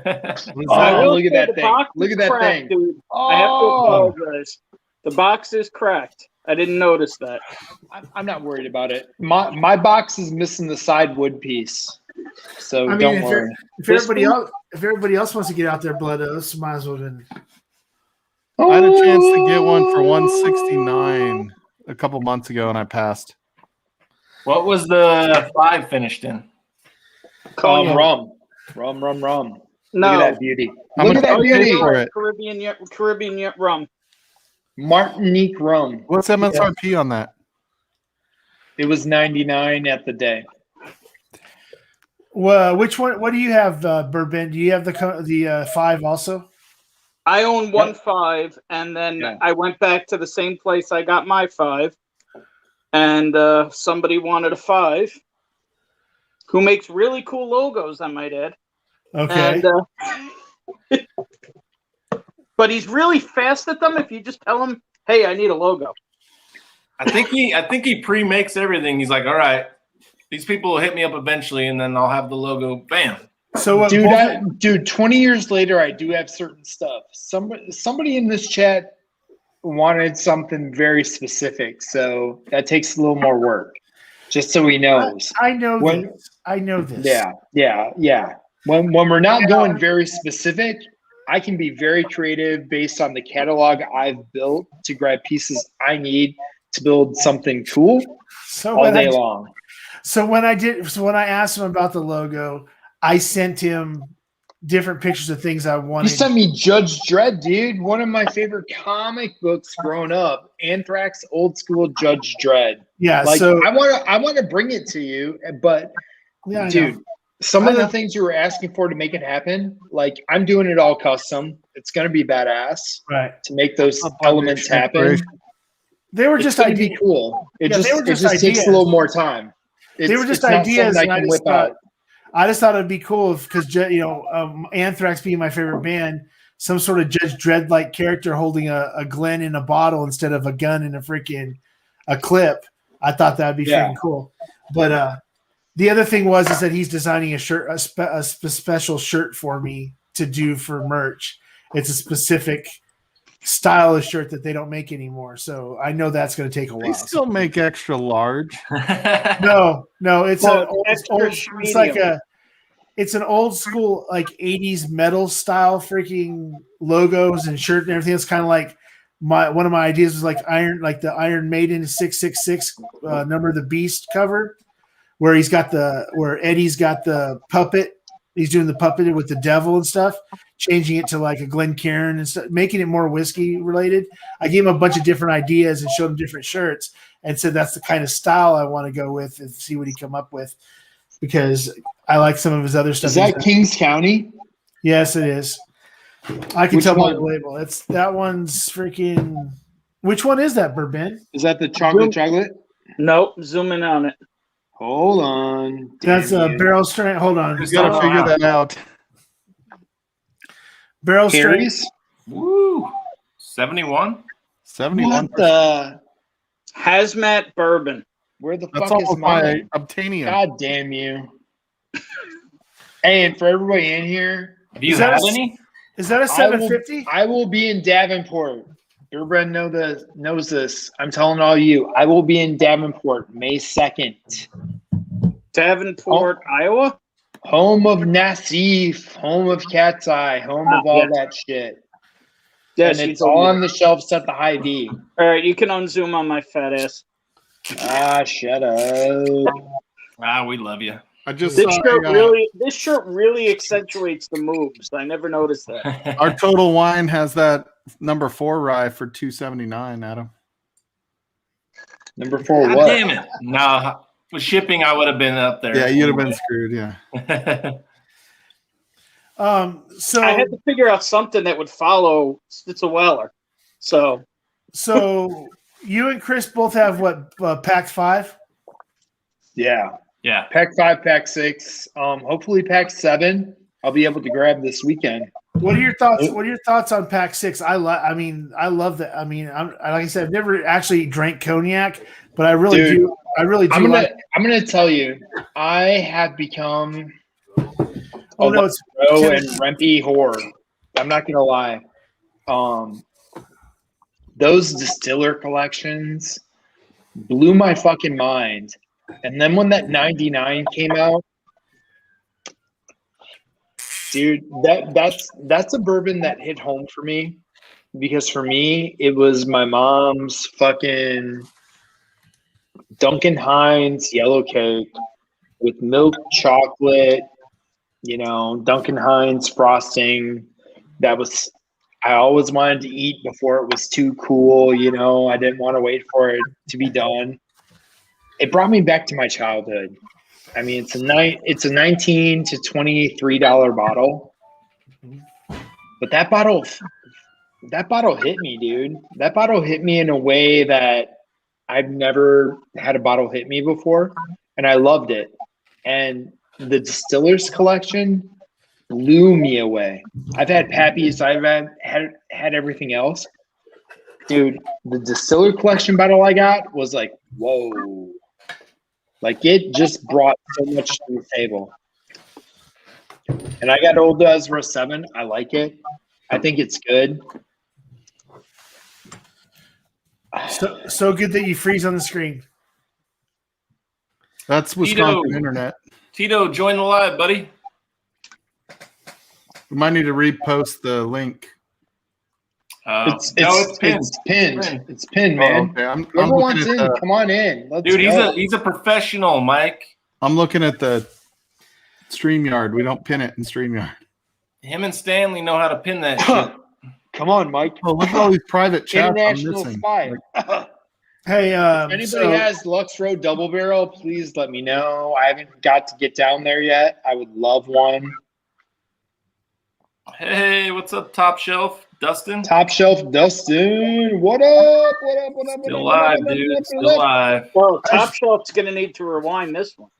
look at that The thing. box Look is at that cracked, thing. dude. I have to apologize. The box is cracked. I didn't notice that. I'm not worried about it. My box is missing the side wood piece. So I mean, don't worry. if everybody else wants to get out their blood oaths, might as well. Then. I had a chance to get one for $169 a couple months ago, and I passed. What was the 5 finished in? Rum. Look at No, that beauty. How Look much at that did you pay beauty. for it? Caribbean rum. Martinique rum. What's MSRP on that? It was 99 at the day. Well, which one? What do you have, Bourbon? Do you have the 5 also? I own 1.5, and then I went back to the same place I got my 5, and somebody wanted a 5, who makes really cool logos, I might add. Okay. And, but he's really fast at them. If you just tell him, "Hey, I need a logo." I think he pre-makes everything. He's like, all right, these people will hit me up eventually, and then I'll have the logo. Bam. So, Dude, 20 years later, I do have certain stuff. Somebody in this chat wanted something very specific, so that takes a little more work. Just so he knows. I know this. I know this. Yeah. When we're not going very specific, I can be very creative based on the catalog I've built to grab pieces I need to build something cool all day long. So when I asked him about the logo, I sent him different pictures of things I wanted. You sent me Judge Dredd, dude. One of my favorite comic books growing up. Anthrax, old school Judge Dredd. Yeah, like so I want to bring it to you, but yeah, dude, some of the things you were asking for to make it happen, like I'm doing it all custom. It's gonna be badass, right? To make those elements happen. They were just ideas. Be cool. It just takes a little more time. They were just ideas. I just thought it'd be cool because Anthrax being my favorite band, some sort of Judge Dredd-like character holding a Glen in a bottle instead of a gun in a clip. I thought that'd be freaking cool. But the other thing is that he's designing a shirt, a special shirt for me to do for merch. It's a specific style of shirt that they don't make anymore. So I know that's going to take a while. They still make extra large. No, it's it's an old school like 80s metal style freaking logos and shirt and everything. It's kind of like one of my ideas was like the Iron Maiden 666 Number of the Beast cover, where Eddie's got the puppet. He's doing the puppet with the devil and stuff, changing it to like a Glencairn and stuff, making it more whiskey related. I gave him a bunch of different ideas and showed him different shirts and said that's the kind of style I want to go with and see what he come up with, because I like some of his other stuff. Is that Kings County? Yes, it is. I can Which tell by one? the label. That one's freaking. Which one is that, Bourbon? Is that the chocolate? Nope. Zoom in on it. Hold on. That's a barrel strength. Hold on. You got to figure that out. Barrel strength. Harry's? Woo! 71. 71. What the? Hazmat bourbon. Where the That's fuck is all my mine? obtainium. God damn you. Hey, and for everybody in here, Have you Is that had a- any? Is that a 750? I will be in Davenport. Bourbon knows this. I'm telling all you, I will be in Davenport May 2nd. Davenport, Iowa. Home of Nassif, home of Cat's Eye, home of all that shit. Yes, And it's all on the shelves at the High V. All right, you can unzoom on my fat ass. Ah, shut up. We love you. I just This saw shirt really accentuates the moves. I never noticed that. our Total Wine has that number 4 rye for $2.79, Adam. Number 4, God what? damn it. No, with shipping, I would have been up there. Yeah, you'd have been screwed. Yeah. So I had to figure out something that would follow Stitzel-Weller. So you and Chris both have what Pack 5? Yeah. Yeah. Pack 5, Pack 6. Hopefully Pack 7 I'll be able to grab this weekend. What are your thoughts? What are your thoughts on Pack 6? I love that. I mean, like I said, I've never actually drank cognac, but I really do. I really do. I'm gonna tell you, I have become it's Roe and Rempy whore. I'm not gonna lie. Those distiller collections blew my fucking mind. And then when that 99 came out, dude, that's a bourbon that hit home for me, because for me it was my mom's fucking Duncan Hines yellow cake with milk chocolate, Duncan Hines frosting. I always wanted to eat before it was too cool, I didn't want to wait for it to be done. It brought me back to my childhood. I mean, it's a $19 to $23 bottle, but that bottle hit me, dude. That bottle hit me in a way that I've never had a bottle hit me before, and I loved it. And the Distillers collection blew me away. I've had Pappy's, I've had everything else, dude. The Distiller collection bottle I got was like, whoa. Like, it just brought so much to the table. And I got Old Ezra 7. I like it. I think it's good. So good that you freeze on the screen. That's Wisconsin internet. Tito, join the live, buddy. We might need to repost the link. It's pinned. It's pinned, man. Okay. I'm Everyone's looking in. at Come on in. Let's Dude, go. he's a professional, Mike. I'm looking at the StreamYard. We don't pin it in StreamYard. Him and Stanley know how to pin that shit. Come on, Mike. Oh, look at all these private chats I'm International missing. spy. Hey, If anybody has Lux Road Double Barrel, please let me know. I haven't got to get down there yet. I would love one. Hey, what's up, Top Shelf? Dustin? Top Shelf Dustin. What up? What up? What up? Still live, dude. Still live. Well, Top Shelf's going to need to rewind this one.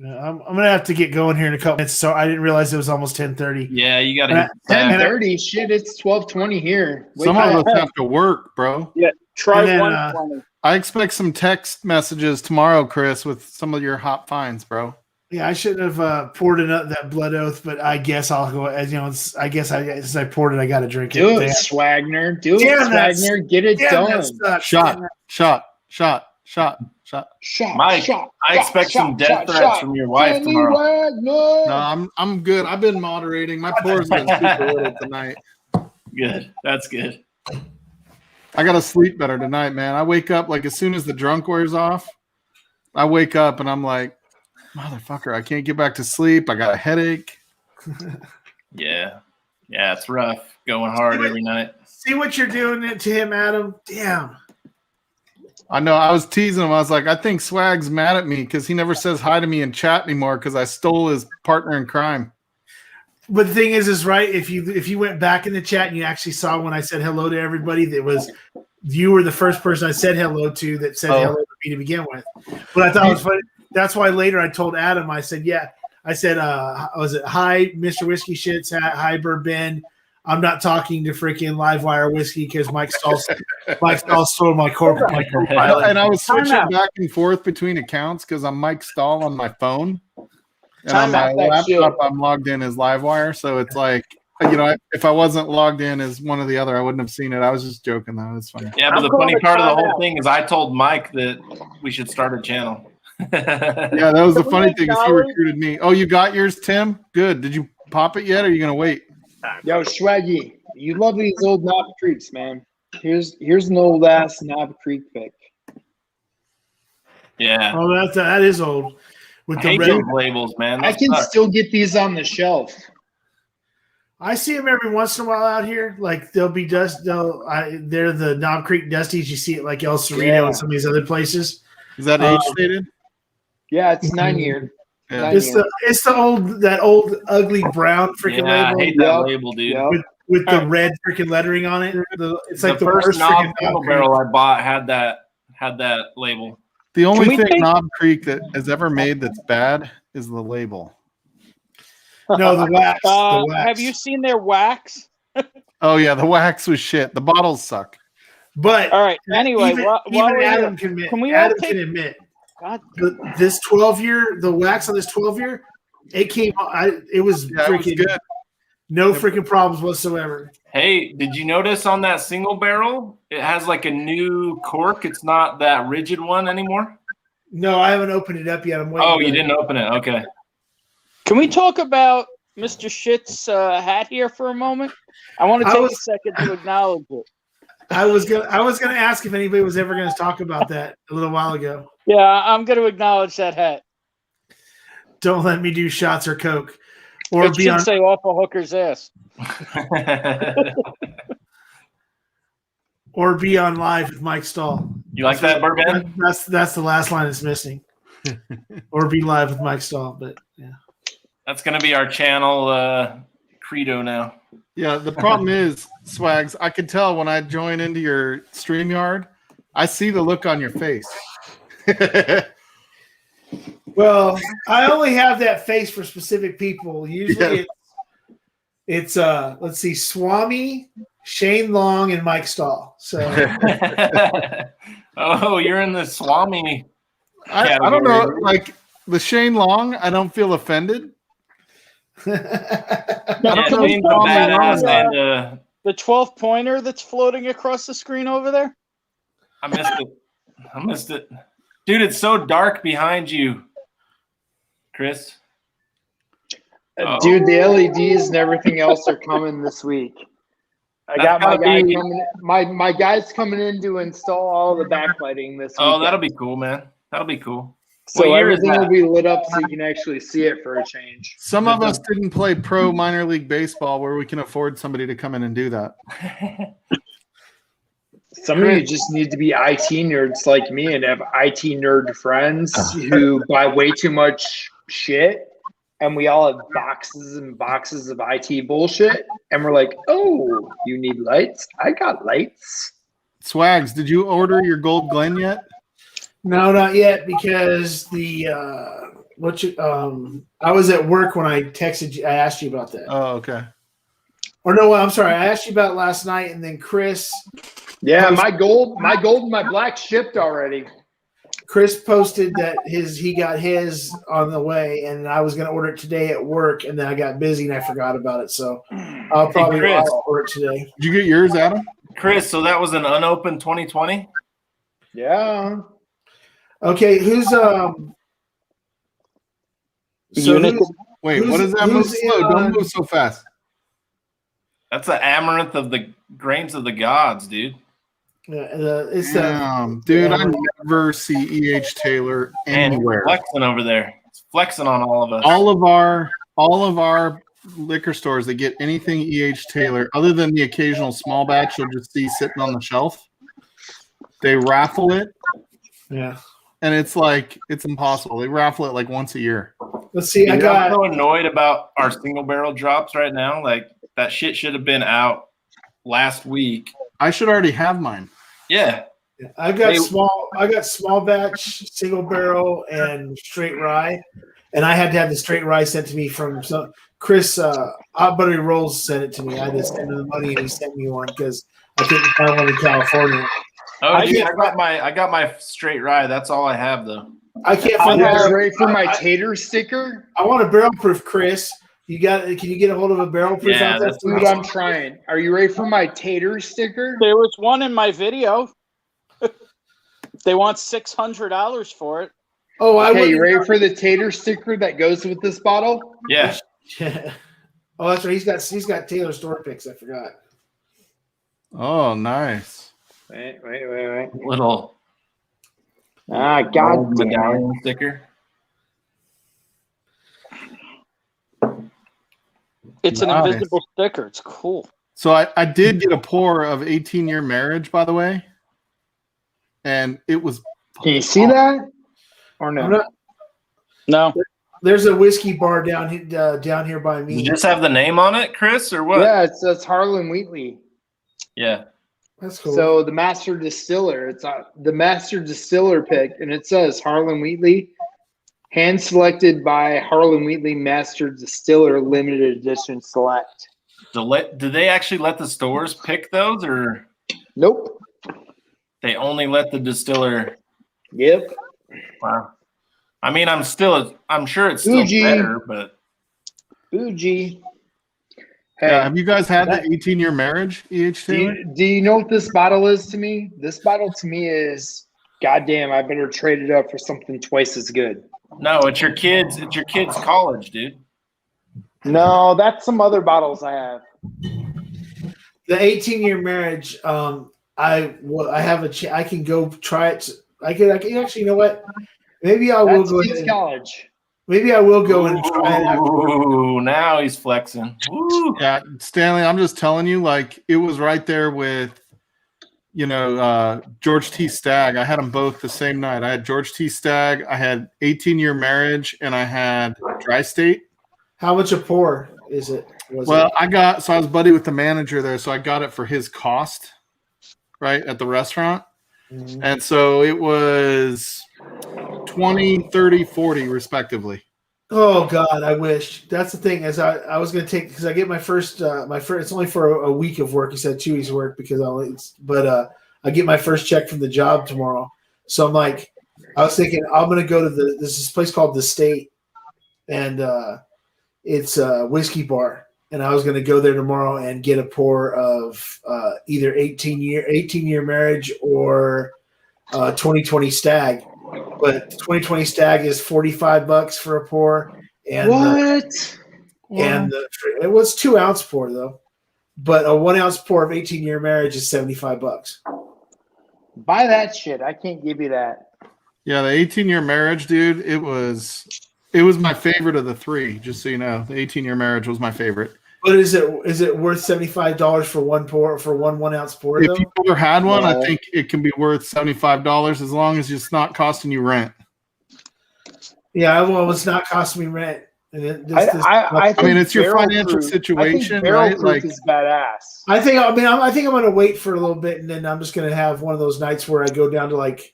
I'm gonna have to get going here in a couple minutes. So I didn't realize it was almost 10:30. Yeah, you got to. 10:30. Shit, it's 12:20 here. Some of us have to work, bro. Yeah, try And then, 120. I expect some text messages tomorrow, Chris, with some of your hot finds, bro. Yeah, I shouldn't have poured that blood oath, but I guess I'll go. As you know, I guess since I poured it, I got to drink it. Do it, Swagner. Do it, Swagner. Get it done. Shot. Mike, I expect some death threats from your wife tomorrow. No, I'm good. I've been moderating. My pore's been super little tonight. Good. That's good. I gotta sleep better tonight, man. I wake up like as soon as the drunk wears off. I wake up and I'm like, motherfucker, I can't get back to sleep. I got a headache. Yeah, it's rough going hard every night. See what you're doing to him, Adam? Damn. I know. I was teasing him. I was like, I think Swag's mad at me because he never says hi to me in chat anymore because I stole his partner in crime. But the thing is right. If you went back in the chat and you actually saw when I said hello to everybody, that was you were the first person I said hello to that said hello to me to begin with. But I thought it was funny. That's why later I told Adam. I said, was it hi, Mr. Whiskey Shits? Hi, Bourbon. I'm not talking to freaking Livewire Whiskey because Mike Stahl stole my corporate pilot. And I was switching back and forth between accounts because I'm Mike Stahl on my phone. And on my laptop, I'm logged in as Livewire. So it's like, if I wasn't logged in as one or the other, I wouldn't have seen it. I was just joking, though. It's funny. Yeah, but the funny part of the whole thing is I told Mike that we should start a channel. Yeah, that was the funny thing is he recruited me. Oh, you got yours, Tim? Good. Did you pop it yet, or are you going to wait? Yo, Swaggy, you love these old Knob Creeks, man. Here's an old ass Knob Creek pick. Yeah. Oh, that is old. With the red labels, man. I can still get these on the shelf. I see them every once in a while out here. Like they'll be they're the Knob Creek Dusties. You see it like El Cerrito and some of these other places. Is that age stated? Yeah, it's 9 year. Yeah. It's the old ugly brown freaking label. I hate that label, dude. Yep. With the red freaking lettering on it. It's like the first worst knob freaking barrel I bought had that label. The only thing Knob Creek that has ever made that's bad is the label. No, the wax. The wax. Have you seen their wax? Oh yeah, the wax was shit. The bottles suck. But all right. Anyway, even Adam can admit. God. This 12-year, the wax on this 12-year, it came. It was freaking good. No freaking problems whatsoever. Hey, did you notice on that single barrel, it has like a new cork? It's not that rigid one anymore. No, I haven't opened it up yet. I'm waiting. Oh, you didn't open it? Okay. Can we talk about Mr. Shit's hat here for a moment? I want to take a second to acknowledge it. I was gonna ask if anybody was ever going to talk about that a little while ago. Yeah, I'm going to acknowledge that hat. Don't let me do shots or coke, or it should say off a hooker's ass, or be on live with Mike Stahl. You like that, Bourbon? That's the last line that's missing. Or be live with Mike Stahl, but yeah, that's going to be our channel credo now. Yeah, the problem is, Swags, I can tell when I join into your StreamYard, I see the look on your face. Well, I only have that face for specific people. Usually it's let's see, Swami, Shane Long, and Mike Stahl. So oh, you're in the Swami. I don't know, like the Shane Long, I don't feel offended. The 12 pointer that's floating across the screen over there. I missed it. Dude, it's so dark behind you, Chris. Dude, the LEDs and everything else are coming this week. I got my guy coming. My guy's coming in to install all the backlighting this week. Oh, that'll be cool, man. That'll be cool. So everything will be lit up so you can actually see it for a change. Some of us didn't play pro minor league baseball where we can afford somebody to come in and do that. Some of you just need to be IT nerds like me and have IT nerd friends who buy way too much shit, and we all have boxes and boxes of IT bullshit, and we're like, oh, you need lights? I got lights. Swags, did you order your Gold Glen yet? No, not yet, because I was at work when I texted you. I asked you about that. Oh, okay. Or no, I'm sorry. I asked you about it last night, and then Chris. Yeah, my gold and my black shipped already. Chris posted that he got his on the way, and I was going to order it today at work, and then I got busy and I forgot about it. So I'll probably order it today. Did you get yours, Adam? Chris, so that was an unopened 2020? Yeah. Okay, Wait, what is that? Move slow. Don't move so fast. That's an amaranth of the grains of the gods, dude. Dude, I never see E.H. Taylor anywhere. Flexing over there. It's flexing on all of us. All of our liquor stores that get anything E.H. Taylor, other than the occasional small batch you'll just see sitting on the shelf, they raffle it. Yeah. And it's like, it's impossible. They raffle it like once a year. Let's see. I'm so annoyed about our single barrel drops right now. Like, that shit should have been out last week. I should already have mine. Yeah. I got small batch, single barrel, and straight rye. And I had to have the straight rye sent to me from Chris. Hot Buttery Rolls sent it to me. I had to send him the money, and he sent me one because I couldn't find one in California. Oh, dude, I got my straight rye. That's all I have, though. I can't find it. Ready for my tater sticker? I want a barrel proof, Chris. Can you get a hold of a barrel proof out there? That's what I'm trying. Are you ready for my tater sticker? There was one in my video. They want $600 for it. Oh, okay, you ready for the tater sticker that goes with this bottle? Yeah. Oh, that's right. He's got Taylor store picks. I forgot. Oh, nice. Wait. Little God medallion sticker. It's an invisible sticker. It's cool. So I did get a pour of 18-year marriage, by the way. And it was. Can you see that? Or no? No. There's a whiskey bar down here by me. You just have the name on it, Chris, or what? Yeah, it says Harlan Wheatley. Yeah. That's cool. So the master distiller, it's the master distiller pick, and it says Harlan Wheatley, hand selected by Harlan Wheatley Master Distiller Limited Edition Select. Do they actually let the stores pick those, or nope? They only let the distiller. Yep. Wow. I mean, I'm sure it's still better, but Bougie. Hey, yeah, have you guys had the 18-year marriage, E.H. Taylor? Do you know what this bottle is to me? This bottle to me is, goddamn, I better trade it up for something twice as good. No, it's your kids' college, dude. No, that's some other bottles I have. The 18-year marriage, I have I can go try it. I can actually, you know what? Maybe I will go in college. Maybe I will go and try it. Ooh, now he's flexing. Ooh. Yeah, Stanley, I'm just telling you, like, it was right there with, George T. Stagg. I had them both the same night. I had George T. Stagg, I had 18-year marriage, and I had Dry State. How much a pour is it? I was buddy with the manager there, so I got it for his cost, right, at the restaurant. Mm-hmm. And so it was 20, 30, 40 respectively. Oh God, I wish. That's the thing, as I was going to take, because I get my first it's only for a week of work. He said 2 weeks of work because I get my first check from the job tomorrow. So I'm like, I was thinking I'm going to go to this place called The State, and it's a whiskey bar. And I was going to go there tomorrow and get a pour of either 18-year marriage or 2020 Stag. But 2020 Stag is $45 for a pour. And it was 2 ounce pour though. But a 1 ounce pour of 18-year marriage is $75. Buy that shit. I can't give you that. Yeah, the 18-year marriage, dude. It was my favorite of the three. Just so you know, the 18-year marriage was my favorite. But is it worth $75 for one pour, for one 1 ounce pour? If you've ever had one, I think it can be worth $75 as long as it's not costing you rent. Yeah, well, it's not costing me rent. And I mean, it's your financial situation, right? Like, is badass. I think I'm going to wait for a little bit, and then I'm just going to have one of those nights where I go down to like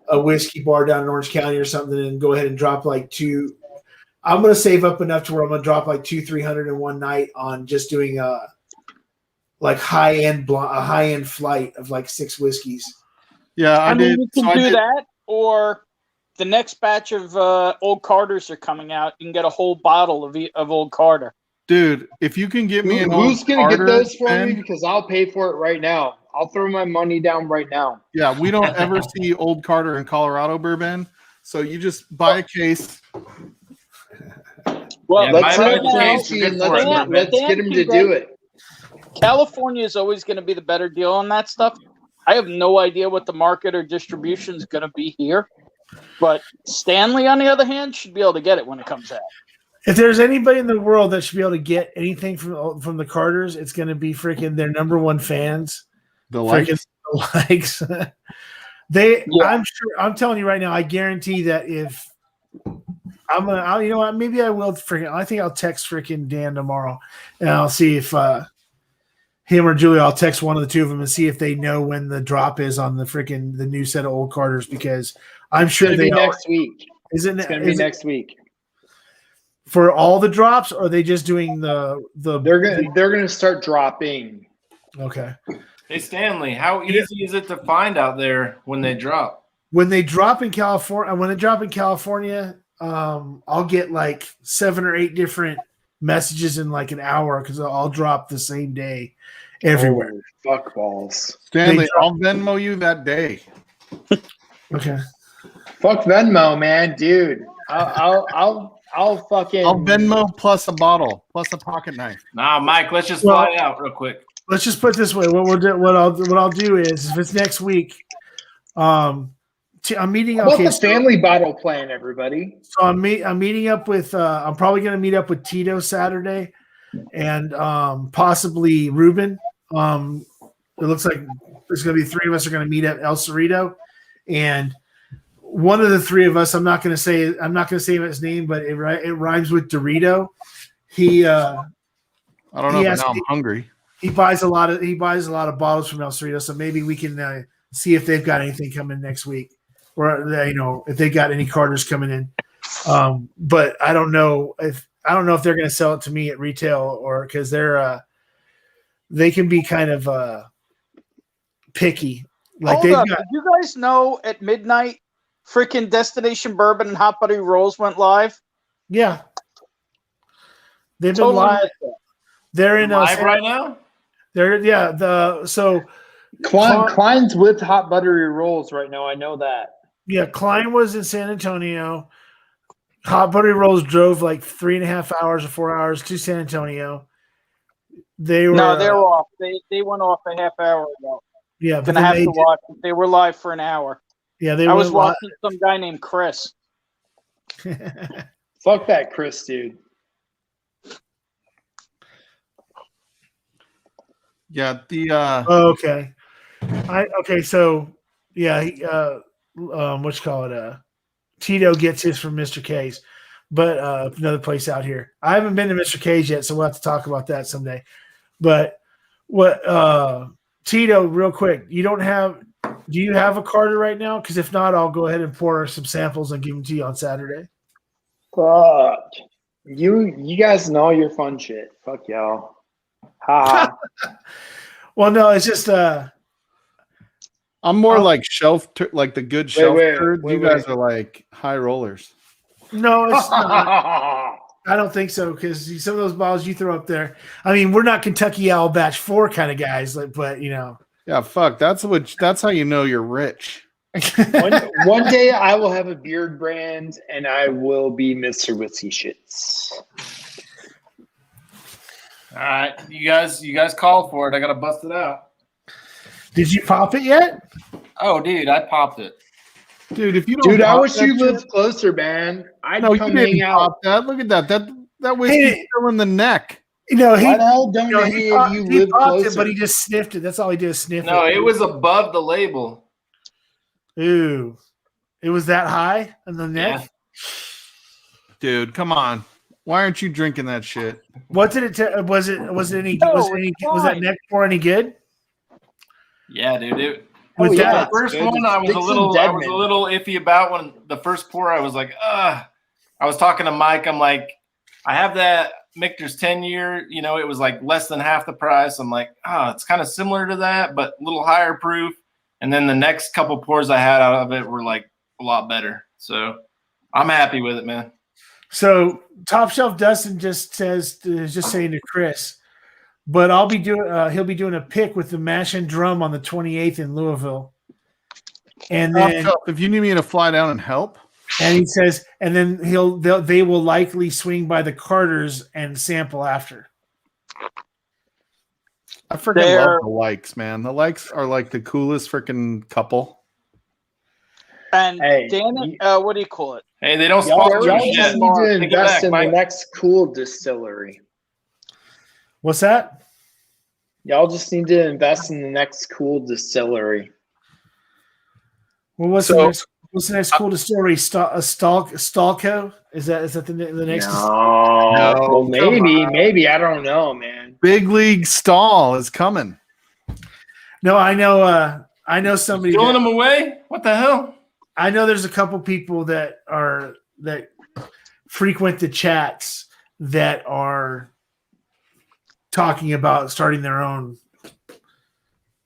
a whiskey bar down in Orange County or something, and go ahead and drop like two I'm gonna save up enough to where I'm gonna drop like 200-300 in one night on just doing like a high end flight of like 6 whiskeys. Yeah, I mean, did. you can do that, or the next batch of Old Carters are coming out. You can get a whole bottle of Old Carter. Dude, if you can get me an who's Old going to get Carter, those for me? Because I'll pay for it right now. I'll throw my money down right now. Yeah, we don't ever see Old Carter in Colorado, Bourbon. So you just buy a case. Well, Yeah, let's buy let the case, Casey you're and good for it, let's get him to do it. California is always going to be the better deal on that stuff. I have no idea what the market or distribution is going to be here, but Stanley, on the other hand, should be able to get it when it comes out. If there's anybody in the world that should be able to get anything from the Carters, it's going to be freaking their number one fans. The likes. I'm telling you right now, I guarantee that if you know what, maybe I will I think I'll text freaking Dan tomorrow and I'll see if him or Julie, I'll text one of the two of them and see if they know when the drop is on the new set of Old Carters, because I'm sure they next week. Isn't it's going to be next week for all the drops? Or are they just doing the? They're going to start dropping. Okay. Hey Stanley, how easy is it to find out there when they drop? When they drop in California, I'll get like 7 or 8 different messages in like an hour because I'll drop the same day everywhere. Oh, fuck balls. Stanley, I'll Venmo you that day. Okay. Fuck Venmo, man, dude. I'll fucking. I'll Venmo plus a bottle plus a pocket knife. Nah, Mike, let's just fly out real quick. Let's just put it this way. What I'll do is, if it's next week, I'm meeting. What's the family bottle plan, everybody? So I'm meeting up with. I'm probably going to meet up with Tito Saturday, and possibly Ruben. It looks like there's going to be 3 of us are going to meet at El Cerrito, and one of the 3 of us, I'm not going to say his name, but it rhymes with Dorito. I don't know, but now I'm hungry. He buys a lot of bottles from El Cerrito, so maybe we can see if they've got anything coming next week, or if they got any Carters coming in. But I don't know if they're going to sell it to me at retail, or because they can be kind of picky. Like Hold up. Did you guys know at midnight, freaking Destination Bourbon and Hot Buttery Rolls went live? Yeah, they've been live. They're in live right now. Klein's with Hot Buttery Rolls right now. I know that. Yeah, Klein was in San Antonio. Hot Buttery Rolls drove like 3.5 hours or 4 hours to San Antonio. They're off. They went off a half hour ago. Yeah, but have to watch. They were live for an hour. Yeah, I was watching some guy named Chris. Fuck that Chris, dude. Yeah, okay. So yeah, Tito gets his from Mr. K's, but another place out here. I haven't been to Mr. K's yet, so we'll have to talk about that someday. But Tito, real quick, do you have a Carter right now? Because if not, I'll go ahead and pour some samples and give them to you on Saturday. Fuck. You guys know your fun shit. Fuck y'all. Ha. Well, no, it's just I'm more like like the good shelf turds. You guys are like high rollers. No, it's not. I don't think so, because some of those bottles you throw up there. I mean, we're not Kentucky Owl Batch 4 kind of guys, but Yeah, fuck. That's how you know you're rich. one day I will have a beard brand and I will be Mr. Whiskey Shits. All right, you guys called for it. I gotta bust it out. Did you pop it yet? Oh, dude, I popped it. Dude, if you don't, dude, I wish you lived closer, man. I'd come hang out. That. Look at that whiskey's still in the neck. Why the hell don't you live closer? It, but he just sniffed it. That's all he did is sniff it. No, it was above the label. Ooh, it was that high in the neck. Yeah. Dude, come on. Why aren't you drinking that shit? What did it? Was that neck pour any good? Yeah, dude. With the first one, I was a little iffy about. When the first pour, I was like, I was talking to Mike. I'm like, I have that Michter's 10-year. You know, it was like less than half the price. I'm like, it's kind of similar to that, but a little higher proof. And then the next couple pours I had out of it were like a lot better. So I'm happy with it, man. So Top Shelf Dustin just saying to Chris, but I'll be doing. He'll be doing a pick with the Mash and Drum on the 28th in Louisville. And then if you need me to fly down and help, and he says, and then they will likely swing by the Carters and sample after. I freaking love the likes, man. The likes are like the coolest freaking couple. And Danny, what do you call it? Hey, they don't Y'all sponsor us just yet. need to Take it invest back, in Mike. the next cool distillery. What's that? Y'all just need to invest in the next cool distillery. Well, what's the next cool distillery? Stalco? Is that the next? No. Well, maybe I don't know, man. Big League Stall is coming. No, I know somebody Throwing them away? What the hell? I know there's a couple people that frequent the chats that are talking about starting their own.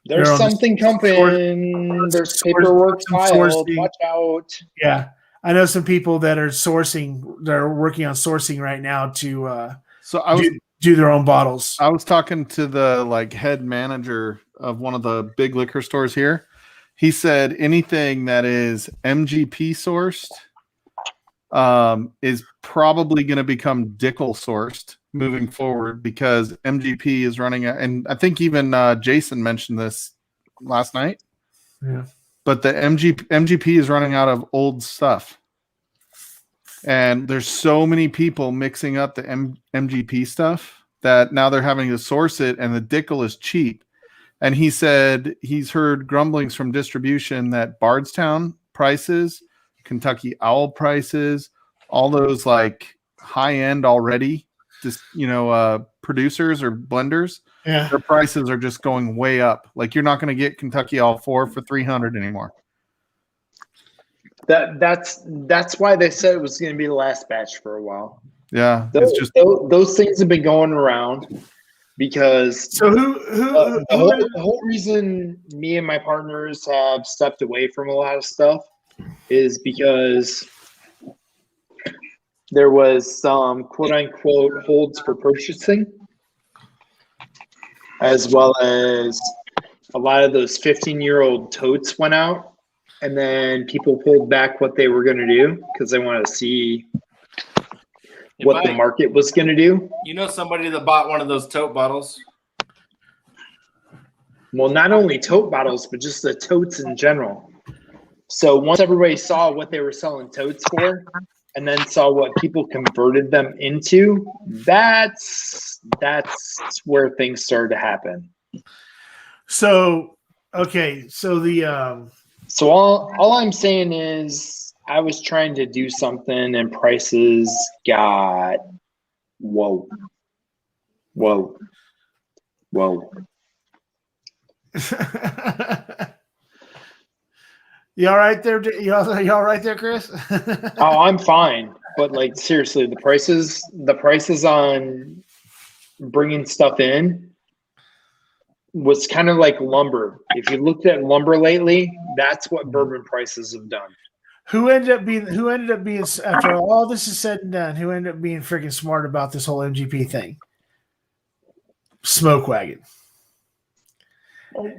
There's something coming. There's paperwork filed. Watch out. Yeah. I know some people that are working on sourcing right now to do their own bottles. I was talking to the head manager of one of the big liquor stores here. He said anything that is MGP sourced is probably going to become Dickel sourced moving forward because MGP is running out. And I think even Jason mentioned this last night. Yeah. But the MGP is running out of old stuff. And there's so many people mixing up the MGP stuff that now they're having to source it, and the Dickel is cheap. And he said he's heard grumblings from distribution that Bardstown prices, Kentucky Owl prices, all those high end already, just producers or blenders, their prices are just going way up. Like you're not going to get Kentucky Owl 4 for $300 anymore. That's why they said it was going to be the last batch for a while. Yeah, those things have been going around. Because the whole reason me and my partners have stepped away from a lot of stuff is because there was some quote unquote holds for purchasing, as well as a lot of those 15-year-old totes went out, and then people pulled back what they were going to do because they wanted to see what the market was going to do. You know somebody that bought one of those tote bottles? Well, not only tote bottles, but just the totes in general. So once everybody saw what they were selling totes for, and then saw what people converted them into, that's where things started to happen. So, okay. So So all I'm saying is I was trying to do something and prices got whoa. You all right there? You all right there, Chris? Oh, I'm fine. But seriously, the prices on bringing stuff in was kind of like lumber. If you looked at lumber lately, that's what bourbon prices have done. Who ended up being after all this is said and done? Who ended up being freaking smart about this whole MGP thing? Smoke Wagon.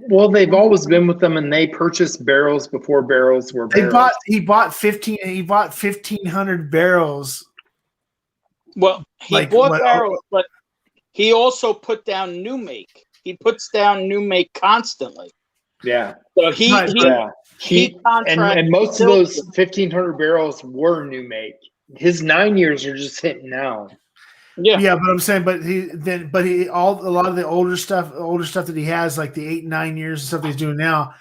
Well, they've always been with them, and they purchased barrels before barrels were barrels. He bought 1,500 barrels. Well, he bought barrels, but he also put down new make. He puts down new make constantly. Yeah. So he and most of those 1,500 barrels were new make. His 9 years are just hitting now. Yeah, but I'm saying, a lot of the older stuff that he has, like the 8 and 9 years and stuff that he's doing now,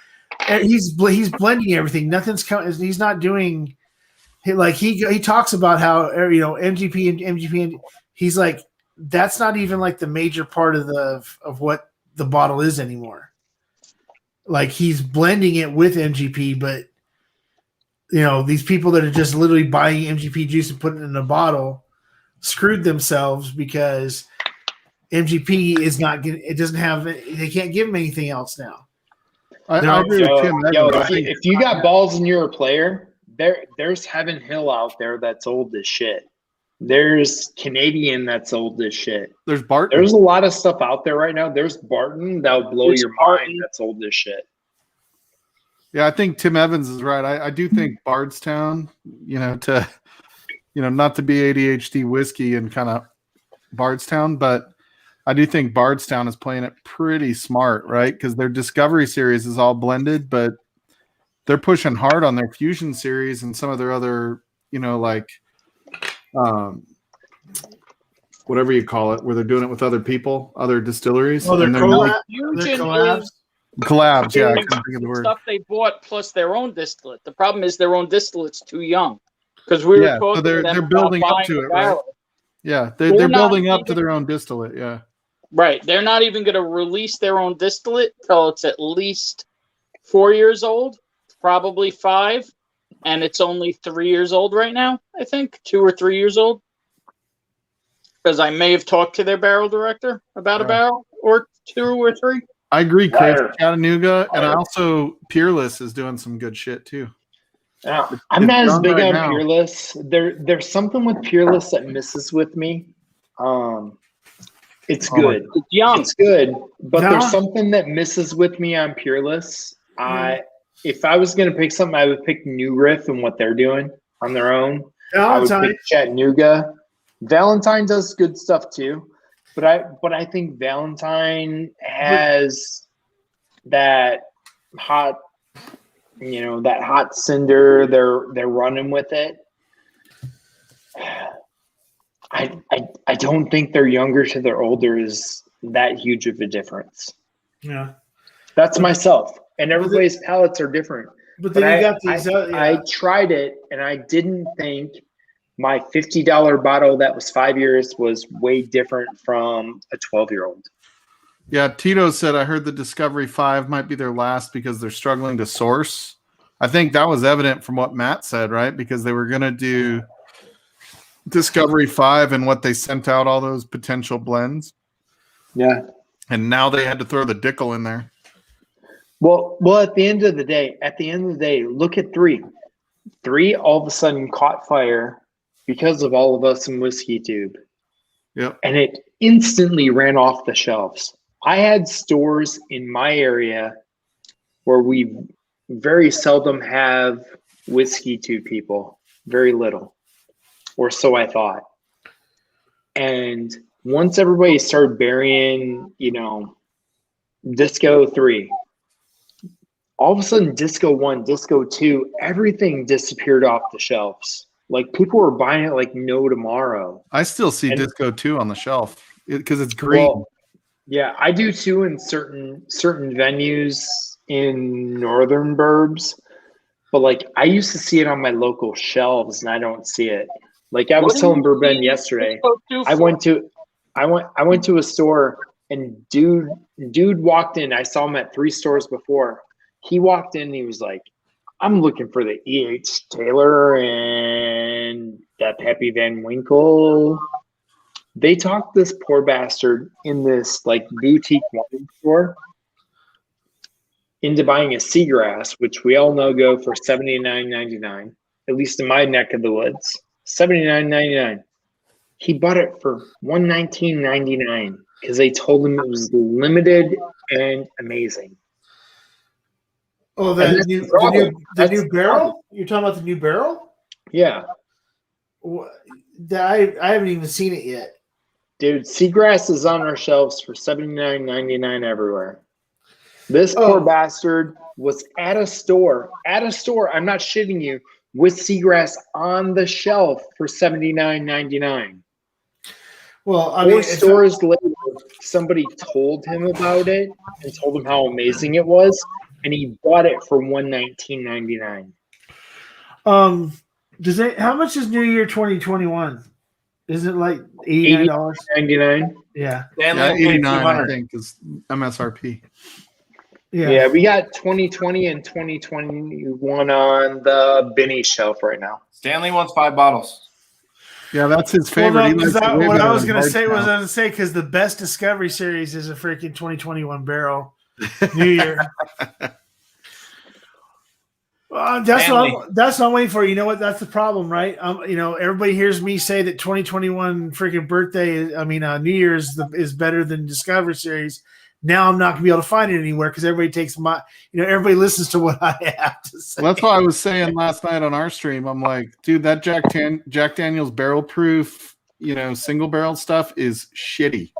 he's blending everything. Nothing's coming. He's not doing he talks about how MGP and MGP, and he's like that's not even like the major part of what the bottle is anymore. Like he's blending it with MGP, but these people that are just literally buying MGP juice and putting it in a bottle screwed themselves because MGP is not getting. It doesn't have. They can't give them anything else now. I agree with Tim. If you got balls and you're a player, there's Heaven Hill out there that's old as shit. There's Canadian that's old as shit. There's Barton. There's a lot of stuff out there right now. There's Barton that'll blow your mind. That's old as shit. Yeah, I think Tim Evans is right. I do think Bardstown, not to be ADHD whiskey and kind of Bardstown, but I do think Bardstown is playing it pretty smart, right? Because their Discovery series is all blended, but they're pushing hard on their Fusion series and some of their other, whatever you call it, where they're doing it with other people, other distilleries. Oh, they're Fusion collabs. Collabs, yeah. I can't think of the word. Stuff they bought plus their own distillate. The problem is their own distillate's too young. Because we were talking so they're building up to it, right? Yeah, they're building up to their own distillate, yeah. Right. They're not even going to release their own distillate till it's at least 4 years old, probably 5. And it's only 3 years old right now, I think. 2 or 3 years old. Because I may have talked to their barrel director about a barrel or 2 or 3. I agree, Chris. Chattanooga, and also Peerless is doing some good shit too. I'm not as big on Peerless. There's something with Peerless that misses with me. It's good. It's young. It's good, but there's something that misses with me on Peerless. If I was going to pick something, I would pick New Riff and what they're doing on their own. I would pick Chattanooga. Valentine does good stuff too, but I think Valentine has that hot, that hot cinder. They're running with it. I don't think their younger to their older is that huge of a difference. Yeah, that's myself, and everybody's palates are different. But then I tried it, and I didn't think my $50 bottle that was 5 years was way different from a 12-year-old. Yeah, Tito said, I heard the Discovery 5 might be their last because they're struggling to source. I think that was evident from what Matt said, right? Because they were going to do Discovery 5 and what they sent out, all those potential blends. Yeah. And now they had to throw the Dickel in there. Well, at the end of the day, look at 3. 3 all of a sudden caught fire because of All of Us and Whiskey Tube. Yep. And it instantly ran off the shelves. I had stores in my area where we very seldom have Whiskey Tube people. Very little. Or so I thought. And once everybody started burying, Disco 3, all of a sudden Disco 1, Disco 2, everything disappeared off the shelves. Like, people were buying it like no tomorrow. I still see Disco 2 on the shelf because it's green. Well, yeah, I do too in certain venues in northern burbs. But like, I used to see it on my local shelves, and I don't see it. Like, I was telling Bourbon yesterday, I went to a store, and dude walked in. I saw him at 3 stores before. He walked in and he was like, I'm looking for the E.H. Taylor and that Peppy Van Winkle. They talked this poor bastard in this like boutique wine store into buying a Seagrass, which we all know go for $79.99, at least in my neck of the woods. $79.99. He bought it for $119.99 because they told him it was limited and amazing. Oh, the new barrel? You're talking about the new barrel? Yeah. I haven't even seen it yet. Dude, Seagrass is on our shelves for $79.99 everywhere. This poor bastard was at a store, I'm not shitting you, with Seagrass on the shelf for $79.99. Well, I 4 mean, stores later, somebody told him about it and told him how amazing it was, and he bought it for $119.99. How much is New Year 2021? Is it like $89? $99? Yeah. Yeah, $89, I think, is MSRP. Yeah, we got 2020 and 2021 on the Benny shelf right now. Stanley wants 5 bottles. Yeah, that's his favorite. Well, He no, likes the what Ribbon I was and going to hard say because the best Discovery Series is a freaking 2021 barrel New Year. That's what I'm waiting for. You know what? That's the problem, right? Everybody hears me say that 2021 freaking New Year's is better than Discovery Series. Now I'm not going to be able to find it anywhere because everybody takes everybody listens to what I have to say. Well, that's what I was saying last night on our stream. I'm like, dude, that Jack Daniel's barrel proof, single barrel stuff is shitty.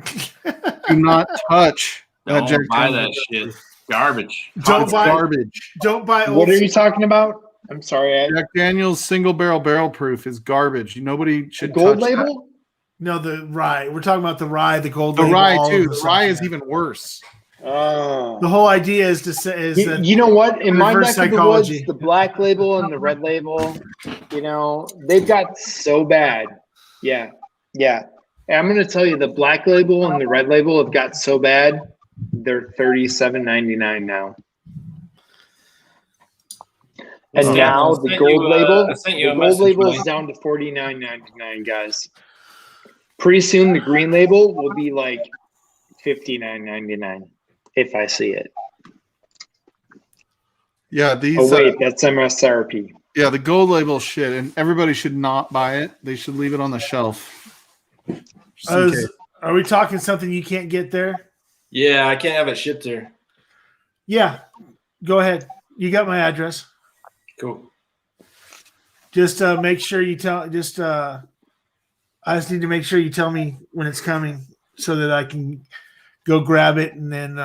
Do not touch that Jack buy Daniel's that shit. Garbage. Garbage. Don't buy. What are you talking about? I'm sorry, Ed. Jack Daniel's single barrel proof is garbage. Nobody should Gold touch label. that. No, the rye. We're talking about the rye, the gold The label. rye too. The rye is even worse. Oh. The whole idea is to say that You know what? In my reverse neck of the psychology. woods, the black label and the red label, they've got so bad. Yeah. And I'm going to tell you, the black label and the red label have got so bad, they're $37.99 now. And now the gold label is down to $49.99, guys. Pretty soon the green label will be like $59.99 if I see it. Yeah, these. Oh wait, that's MSRP. Yeah, the gold label shit, and everybody should not buy it. They should leave it on the shelf. Are we talking something you can't get there? Yeah, I can't have it shipped there. Yeah, go ahead. You got my address. Cool. Just make sure you tell. I just need to make sure you tell me when it's coming so that I can go grab it and then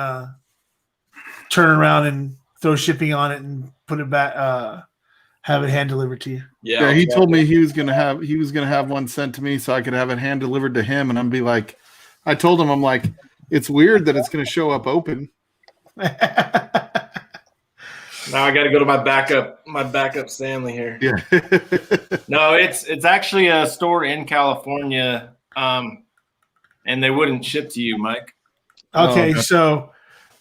turn around and throw shipping on it and put it back. Have it hand delivered to you. Yeah, he told me he was gonna have one sent to me so I could have it hand delivered to him, and I'm be like, I told him, I'm like, it's weird that it's gonna show up open. Now I got to go to my backup Stanley here. Yeah. No, it's actually a store in California, and they wouldn't ship to you, Mike. Okay, so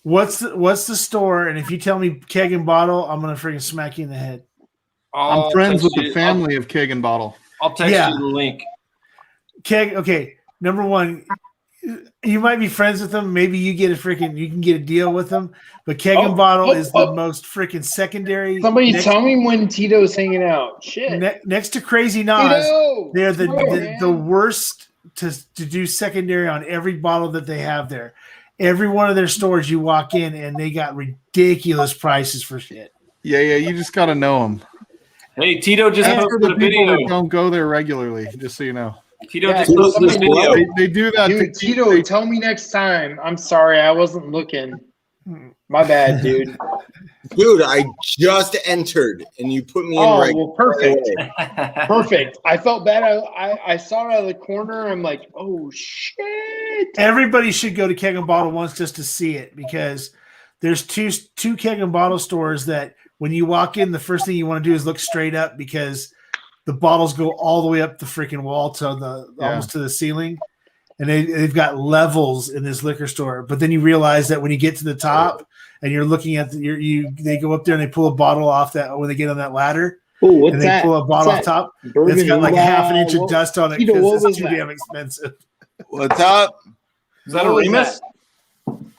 what's the store? And if you tell me keg and bottle, I'm gonna freaking smack you in the head. I'm friends with the family of Keg and Bottle. I'll text you the link. Keg. Okay, number one, you might be friends with them. Maybe you can get a deal with them. But Keg and Bottle is the most freaking secondary. Somebody tell me when Tito's hanging out. Shit. Next to Crazy Nas, Tito! they're the worst to do secondary on every bottle that they have there. Every one of their stores you walk in and they got ridiculous prices for shit. Yeah, you just got to know them. Hey, Tito just posted a video. That don't go there regularly, just so you know. Tito just posted a video. They do that. Dude, Tito, tell me next time. I'm sorry, I wasn't looking. My bad, dude. Dude, I just entered and you put me in Oh, right. well, perfect. Perfect. I felt bad. I saw it out of the corner. I'm like, oh, shit. Everybody should go to Keg and Bottle once just to see it because there's two Keg and Bottle stores that when you walk in, the first thing you want to do is look straight up because the bottles go all the way up the freaking wall to almost to the ceiling. And they've got levels in this liquor store. But then you realize that when you get to the top and you're looking at they go up there and they pull a bottle off that when they get on that ladder. Oh, what's and that? they pull a bottle off top. Bourbon, it's got like half an inch of dust on it Tito, because what it's too was that? damn expensive. What's up? Is that a Remus?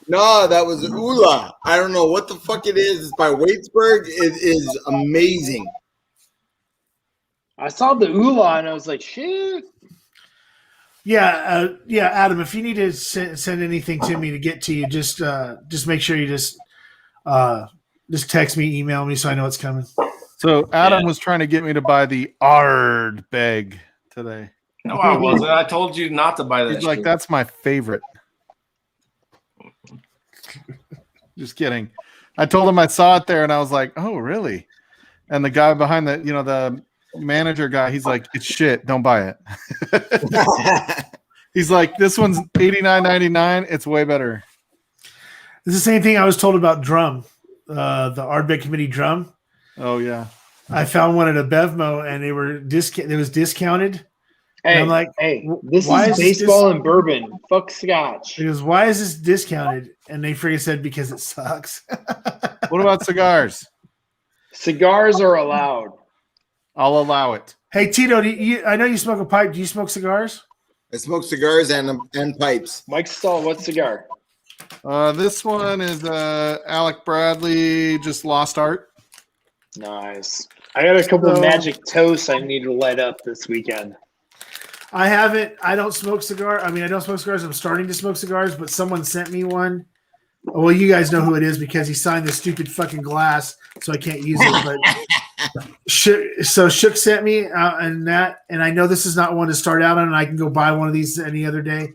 No, that was Ula. I don't know what the fuck it is. It's by Waitsburg. It is amazing. I saw the Ula and I was like, shit. Yeah, Adam. If you need to send anything to me to get to you, just make sure you just text me, email me, so I know it's coming. So Adam was trying to get me to buy the Ardbeg today. No, I wasn't. I told you not to buy that. He's like, that's my favorite. Just kidding. I told him I saw it there, and I was like, oh, really? And the guy behind the manager guy, he's like, it's shit. Don't buy it. He's like, this one's $89.99. It's way better. It's the same thing I was told about drum, the Ardbeg Committee drum. Oh yeah, I found one at a Bevmo, and it was discounted, Hey, I'm like, this why is is this baseball and bourbon. Fuck scotch. He goes, why is this discounted? And they freaking said, because it sucks. What about cigars? Cigars are allowed. I'll allow it. Hey, Tito, I know you smoke a pipe. Do you smoke cigars? I smoke cigars and pipes. Mike Stahl, what cigar? This one is Alec Bradley, just Lost Art. Nice. I got a couple of magic toasts I need to light up this weekend. I haven't. I don't smoke cigar. I mean, I don't smoke cigars. I'm starting to smoke cigars, but someone sent me one. Well, you guys know who it is because he signed this stupid fucking glass, so I can't use it. But Shook sent me and I know this is not one to start out on, and I can go buy one of these any other day.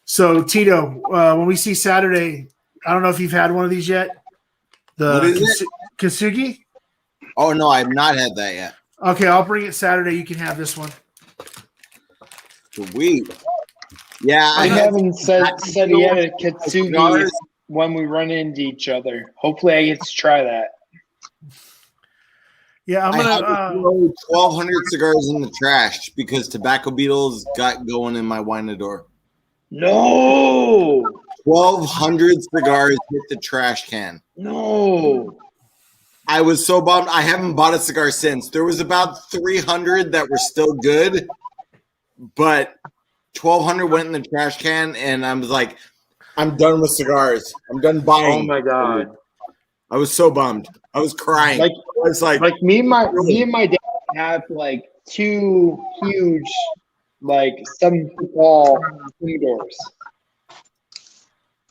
So Tito, when we see Saturday, I don't know if you've had one of these yet. What is it? Kasugi? Oh no, I've not had that yet. Okay, I'll bring it Saturday. You can have this one. Sweet. Yeah, I haven't said he had a Katsugi when we run into each other. Hopefully, I get to try that. Yeah, I'm gonna 1,200 cigars in the trash because tobacco beetles got going in my Winador. No, 1,200 cigars hit the trash can. No, I was so bummed. I haven't bought a cigar since. There was about 300 that were still good, but 1,200 went in the trash can, and I was like, I'm done with cigars. I'm done buying. Oh my god. I was so bummed. I was crying. Like, I was like me and my dad have like two huge, like 7-foot tall humidors.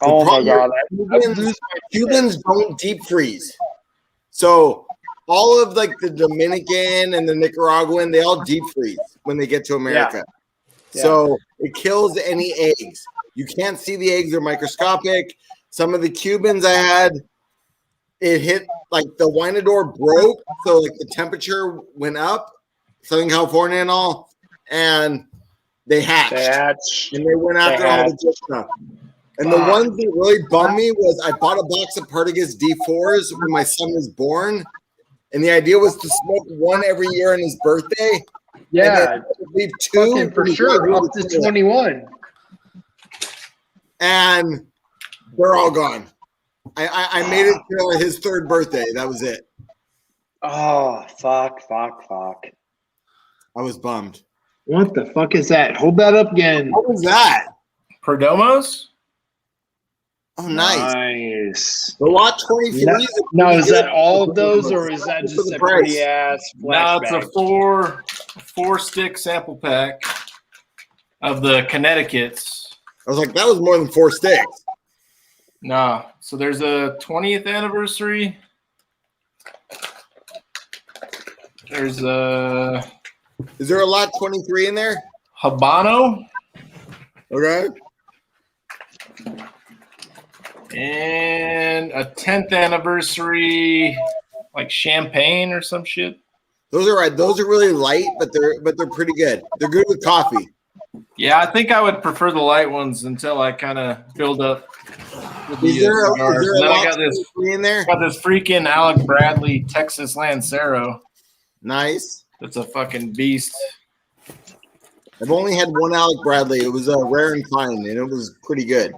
Oh my god. Cubans don't deep freeze. So all of like the Dominican and the Nicaraguan, they all deep freeze when they get to America. Yeah. So it kills any eggs. You can't see the eggs; they're microscopic. Some of the Cubans I had, it hit like the Winador broke, so like the temperature went up, Southern California and all, and they hatched. And they went after all the good stuff. And the one that really bummed me was I bought a box of Partagas D4s when my son was born, and the idea was to smoke one every year on his birthday. Yeah, leave two for sure, up to 21. And they're all gone. I made it to his third birthday. That was it. Oh, fuck. I was bummed. What the fuck is that? Hold that up again. What was that? Perdomos? Oh, nice. Nice. The lot 23. Now, is that all of those, or is that just a pretty ass No, flashback? it's a four stick sample pack of the Connecticut's. I was like, that was more than 4 sticks. No. So there's a 20th anniversary. There's a. Is there a lot 23 in there? Habano. Okay. And a 10th anniversary, like champagne or some shit. Those are right. Those are really light, but they're pretty good. They're good with coffee. Yeah, I think I would prefer the light ones until I kind of build up. Is there a I lot in there? Got this freaking Alec Bradley Texas Lancero. Nice. That's a fucking beast. I've only had one Alec Bradley. It was a rare and fine, and it was pretty good.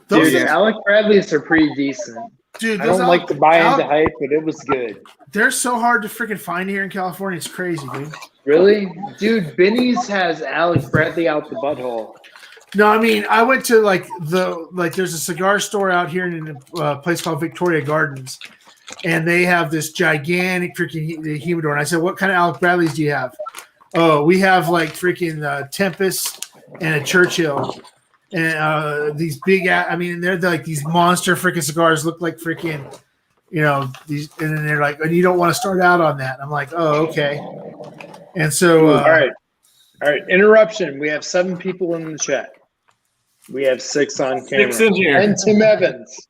Dude, Alec Bradley's are pretty decent. Dude, I don't like to buy into hype, but it was good. They're so hard to freaking find here in California. It's crazy, dude. Really? Dude, Benny's has Alec Bradley out the butthole. No, I mean, I went to there's a cigar store out here in a place called Victoria Gardens, and they have this gigantic freaking humidor. And I said, what kind of Alec Bradleys do you have? Oh, we have like freaking Tempest and a Churchill. And these big, I mean, they're like these monster freaking cigars, look like freaking, these, and then they're like, and you don't want to start out on that. I'm like, oh, okay. And so, all right. Interruption. We have 7 people in the chat. We have 6 on camera. 6 in here. And Tim Evans.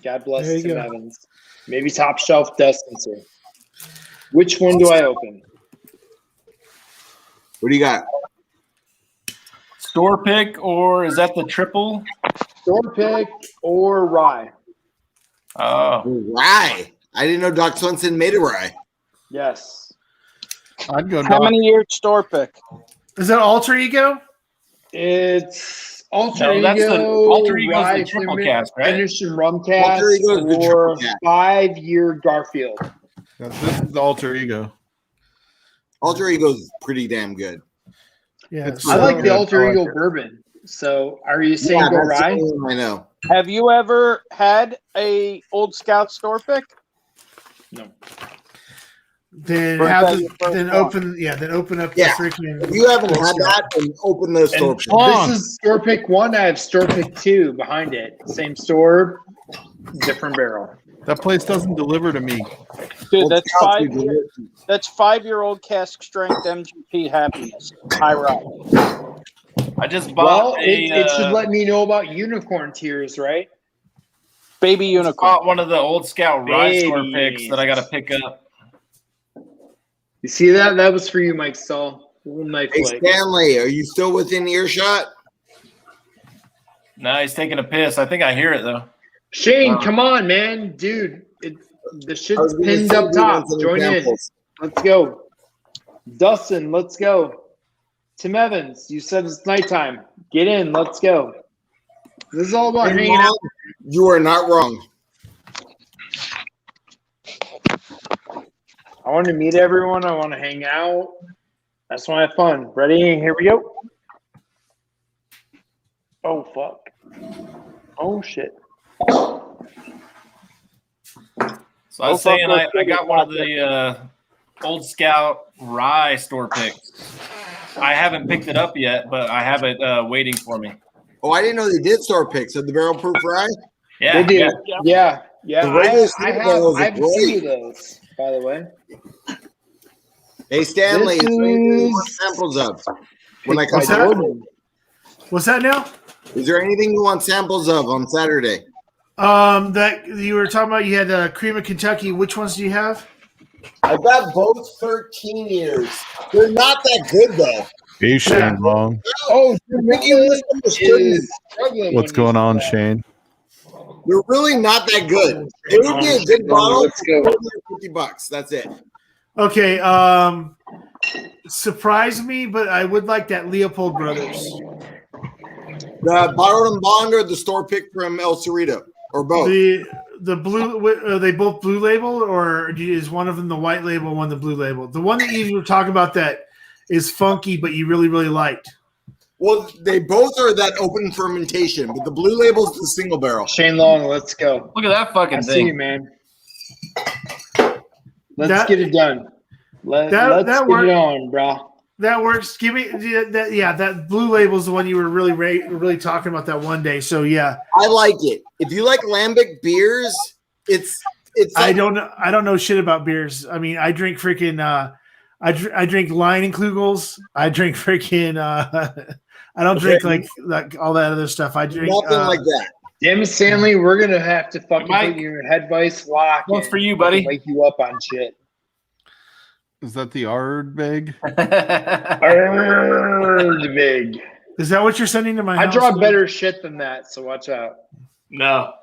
God bless Tim Evans. Maybe top shelf Dustinson. Which one do I open? What do you got? Store pick, or is that the triple? Store pick or rye? Oh, rye. I didn't know Doc Swenson made a rye. Yes. I'd go. How many year store pick? Is that Alter Ego? It's Alter No, that's the Ego. Alter Ego's the Rye triple Finish- cast, right? Finish and rum Alter cast Ego is the or triple cast. 5-year Garfield. This is Alter Ego. Alter Ego's pretty damn good. Yeah. It's- I like the I Alter like Ego it. bourbon. So are you saying Yeah, go that's the rye? only one I know. Have you ever had a Old Scout store pick? No. Then Or is have that to, your first then one? open up Yeah. the freaking. If you haven't had that, then open the store. And pick. this is store pick 1. I have store pick 2 behind it. Same store, different barrel. That place doesn't deliver to me. Dude, Old that's Scouts, 5 we year, do. that's 5-year-old cask strength MGP happiness. High rye. I just Well, bought it should let me know about unicorn tears, right? Baby unicorn. bought one of the Old Scout rye store Baby. picks that I got to pick up. You see that? That was for you, Mike Stahl. Little knife Hey, blade. Stanley, are you still within earshot? No, he's taking a piss. I think I hear it though. Shane, come on, man. Dude, the I was shit's gonna pinned say up we top. want some Join examples. in. Let's go. Dustin, let's go. Tim Evans, you said it's nighttime. Get in. Let's go. This is all about Hey, hanging Mom, out. you are not wrong. I want to meet everyone. I want to hang out. I just want to have fun. Ready? Here we go. Oh, fuck. Oh, shit. So I was saying I got one of the Old Scout rye store picks. I haven't picked it up yet, but I have it waiting for me. Oh, I didn't know they did store picks of the barrel proof rye. Yeah, They do. yeah. Yeah. The regular I single barrels have are I have great. 2 of those, by the way. Hey, Stanley, This is there anything you is- want samples of? When I come What's that? over? What's that now? Is there anything you want samples of on Saturday? That you were talking about. You had Cream of Kentucky. Which ones do you have? I've got both 13 years. They're not that good, though. Hey, Shane Long. Oh, You misunderstood. What's going on, Shane? They're really not that good. It would be a good bottle Let's go. for $50. That's it. Okay. Surprise me, but I would like that Leopold Brothers. The borrowed and bond or the store pick from El Cerrito, or both. The blue. Are they both blue label, or is one of them the white label, one the blue label? The one that you were talking about that is funky, but you really liked. Well, they both are that open fermentation, but the blue label is the single barrel. Shane Long, let's go. Look at that fucking I see you, thing. man. Let's get it done. Let's that get worked. it on, bro. That works. Give me that. Yeah, that blue label is the one you were really talking about that one day. So yeah, I like it. If you like lambic beers, it's. I don't know shit about beers. I mean, I drink freaking. I drink Leinenkugels. I drink freaking. I don't drink like all that other stuff. I drink nothing like that. Damn it, Stanley, we're gonna have to fucking Mike, put you in head vice lock. What's and for you, buddy? Wake you up on shit. Is that the Ardbeg? Big. Is that what you're sending to my I house? draw better shit than that, so watch out. No.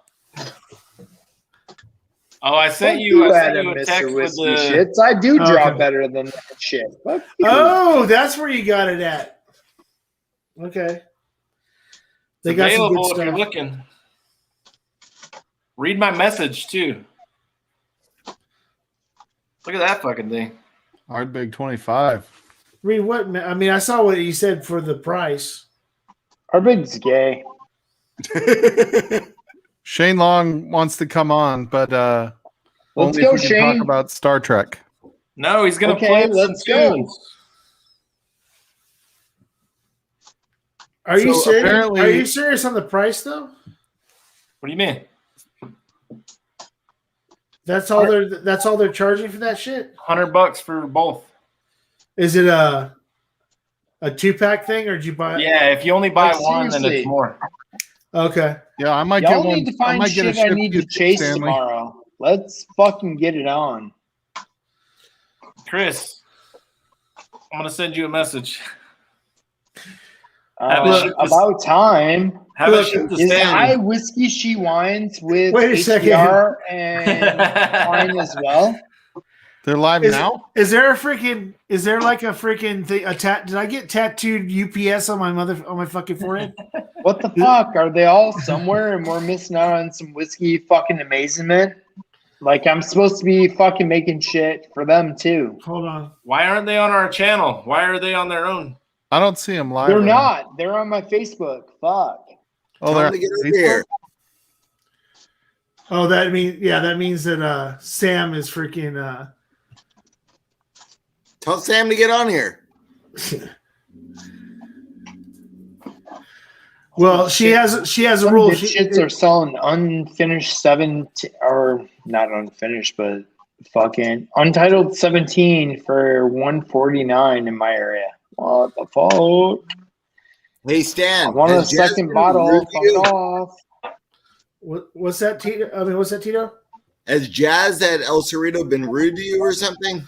Oh, I sent Fuck you a Adam, text Mr. with Whiskey the. shits. I do draw Okay. better than that shit. Fuck you. Oh, that's where you got it at. Okay. They It's got some available good if you're stuff. looking. Read my message too. Look at that fucking thing. Ardbeg 25. Read what? I mean, I saw what you said for the price. Our big's gay. Shane Long wants to come on, but Let's only go, if we can Shane. talk about Star Trek. No, he's gonna Okay, play let's some go. tunes. Are you So serious? apparently- Are you serious on the price though? What do you mean? That's all they're charging for that shit? $100 for both. Is it a 2-pack thing or did you buy it? Yeah, if you only buy Like, one, then seriously. it's more. Okay. Yeah, I might Y'all get one. need to I find might get a shit I shift need to gift, chase Stanley. tomorrow. Let's fucking get it on. Chris, I'm gonna send you a message. Have it shipped to- About time. Have it shipped to Is I Stanley. Whiskey She Wines with Wait a second. HBR and wine as well? They're live now? Is there like a freaking thing? Did I get tattooed UPS on my fucking forehead? What the fuck? Are they all somewhere and we're missing out on some whiskey fucking amazement? Like, I'm supposed to be fucking making shit for them too. Hold on. Why aren't they on our channel? Why are they on their own? I don't see them live. They're right not. They're on my Facebook. Fuck. Oh, Tell they're him to get over here. Oh, that means that Sam is freaking. Tell Sam to get on here. Well, she has a rule. Shits are selling unfinished or not unfinished, but fucking untitled 17 for $149 in my area. What the fuck? Hey, Stan. I want a has Jazz second been bottle. rude to you? Fuck off. What's that, Tito? What's that, Tito? Has Jazz at El Cerrito been rude to you or something?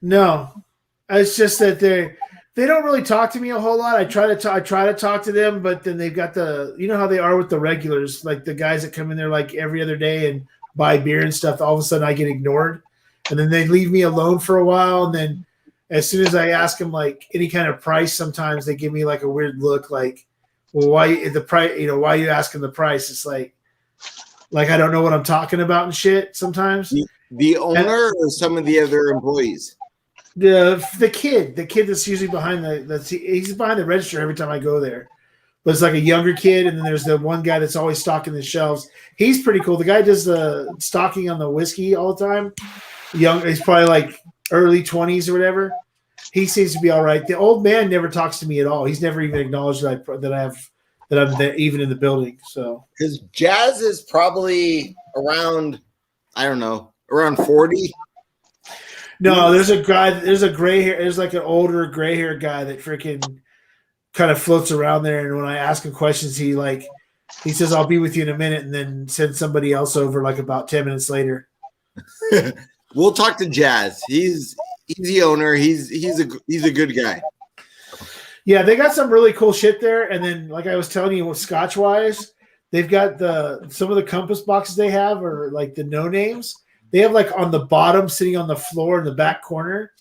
No, it's just that they don't really talk to me a whole lot. I try to talk to them, but then they've got you know how they are with the regulars, like the guys that come in there like every other day and buy beer and stuff. All of a sudden, I get ignored, and then they leave me alone for a while, and then as soon as I ask them like any kind of price, sometimes they give me like a weird look, like, "Well, why the price? You know, why are you asking the price?" It's like I don't know what I'm talking about and shit. Sometimes The owner or some of the other employees? the kid that's usually behind he's behind the register every time I go there. But it's like a younger kid, and then there's the one guy that's always stocking the shelves. He's pretty cool. The guy does the stocking on the whiskey all the time. He's probably like early 20s or whatever. He seems to be all right. The old man never talks to me at all. He's never even acknowledged that I'm there, even in the building. So Because Jazz is probably around, I don't know, around 40. no, there's a guy. There's a gray hair. There's like an older gray hair guy that freaking kind of floats around there. And when I ask him questions, he says, "I'll be with you in a minute," and then sends somebody else over like about 10 minutes later. We'll talk to Jazz. He's the owner. He's a good guy. Yeah, they got some really cool shit there. And then, like I was telling you, with Scotch wise, they've got some of the compass boxes they have are like the no names. They have like on the bottom, sitting on the floor in the back corner.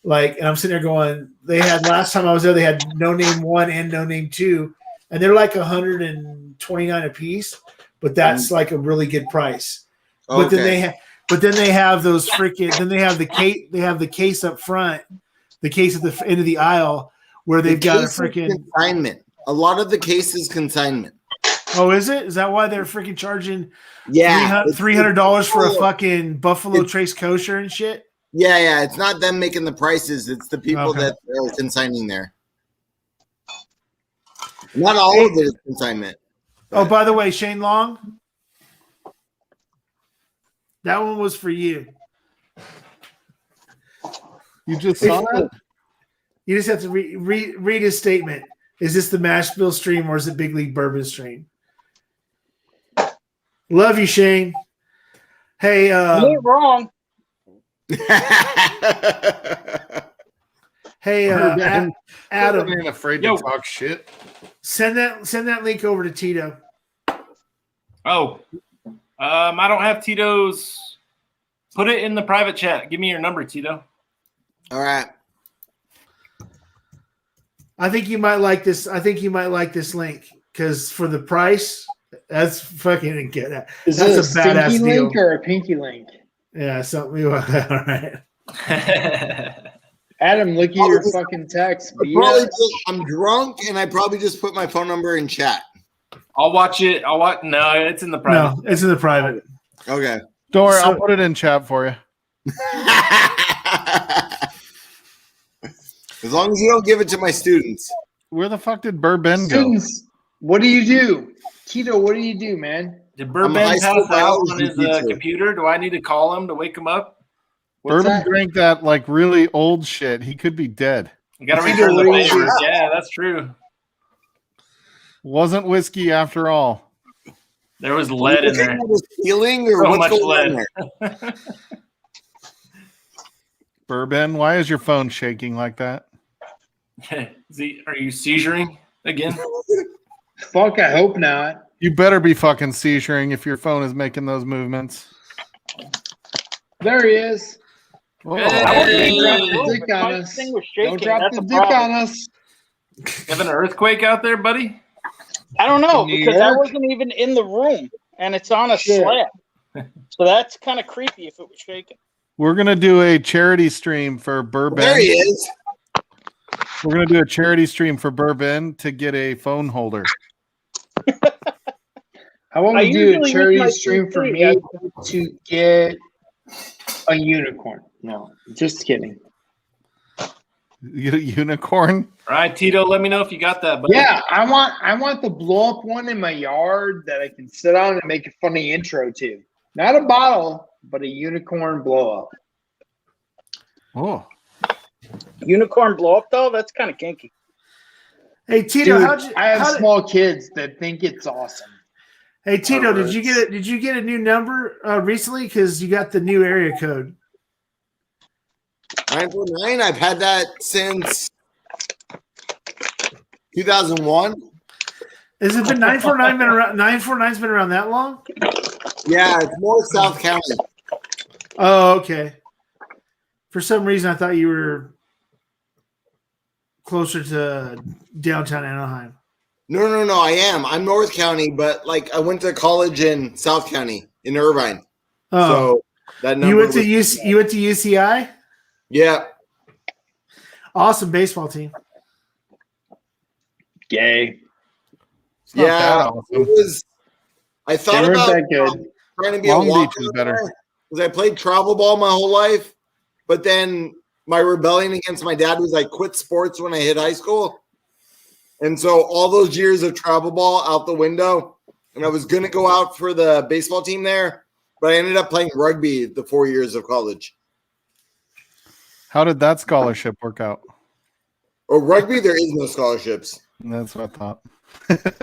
Like, and I'm sitting there going, they had last time I was there, they had no name 1 and no name 2, and they're like $129 a piece, but that's like a really good price. Okay. But then they have those freaking. Then they have the case. They have the case up front, the case at the end of the aisle where they've got a freaking consignment. A lot of the cases consignment. Oh, is it? Is that why they're freaking charging? Yeah, $300 for a fucking Buffalo Trace kosher and shit. Yeah. It's not them making the prices. It's the people Okay. that are consigning there. Not all of it is consignment. Oh, by the way, Shane Long, that one was for you. You just saw that? You just have to read his statement. Is this the Mash Bill stream or is it Big League Bourbon stream? Love you, Shane. Hey, You ain't wrong. hey, Adam, ain't afraid to talk shit. send that link over to Tito. Oh, I don't have Tito's. Put it in the private chat. Give me your number, Tito. All right. I think you might like this. I think you might like this link because for the price, that's fucking good. Is That's this a badass stinky deal. link or a pinky link? Yeah, something. All right. Adam, look at your fucking text. I'm drunk and I probably just put my phone number in chat. I'll watch it. No, it's in the private. No, it's in the private. Okay. Don't worry, I'll put it in chat for you. As long as you don't give it to my students. Where the fuck did Bourbon go? Students, what do you do? Tito, what do you do, man? Did Bourbon I'm a high pass school out biology on his teacher. computer? Do I need to call him to wake him up? What's Bourbon that? drank that like really old shit. He could be dead. You got to Tito, return the what do you favor. do? Yeah, that's true. Wasn't whiskey after all. There was lead in there. Stealing or So what's much going on lead. there? Bourbon, why is your phone shaking like that? Are you seizuring again? Fuck, I hope not. You better be fucking seizuring if your phone is making those movements. There he is. Hey. Don't drop the dick on My us. thing was shaking. Don't drop That's the a dick problem. on us. Having an earthquake out there, buddy? I don't know In New because I York? wasn't even in the room, and it's on a Shit. slab. So that's kind of creepy if it was shaking. We're gonna do a charity stream for Bourbon. There he is. We're gonna do a charity stream for Bourbon to get a phone holder. I want I to do usually a use charity my stream for PC. me to get a unicorn. No, just kidding. You get a unicorn. All right, Tito, let me know if you got that, buddy. Yeah, I want the blow up one in my yard that I can sit on and make a funny intro to. Not a bottle, but a unicorn blow up. Oh, Unicorn blow up doll? That's kind of kinky. Hey Tito, Dude, I have small kids that think it's awesome. Hey Tito, Perverts. did you get a new number recently? Because you got the new area code. 949. I've had that since 2001. Has it been 949 been around? 949's been around that long? Yeah, it's more South County. Oh, okay. For some reason, I thought you were closer to downtown Anaheim. No. I am. I'm North County, but like I went to college in South County in Irvine. Oh, So that number you went to was- you went to UCI? Yeah. Awesome baseball team. Gay. it's not Yeah. that awesome. It was. I They thought weren't about that good. trying to be Long a Beach walker is better. because I played travel ball my whole life, but then my rebellion against my dad was I quit sports when I hit high school, and so all those years of travel ball out the window. And I was gonna go out for the baseball team there, but I ended up playing rugby the 4 years of college. How did that scholarship work out? Or rugby, there is no scholarships. That's what I thought.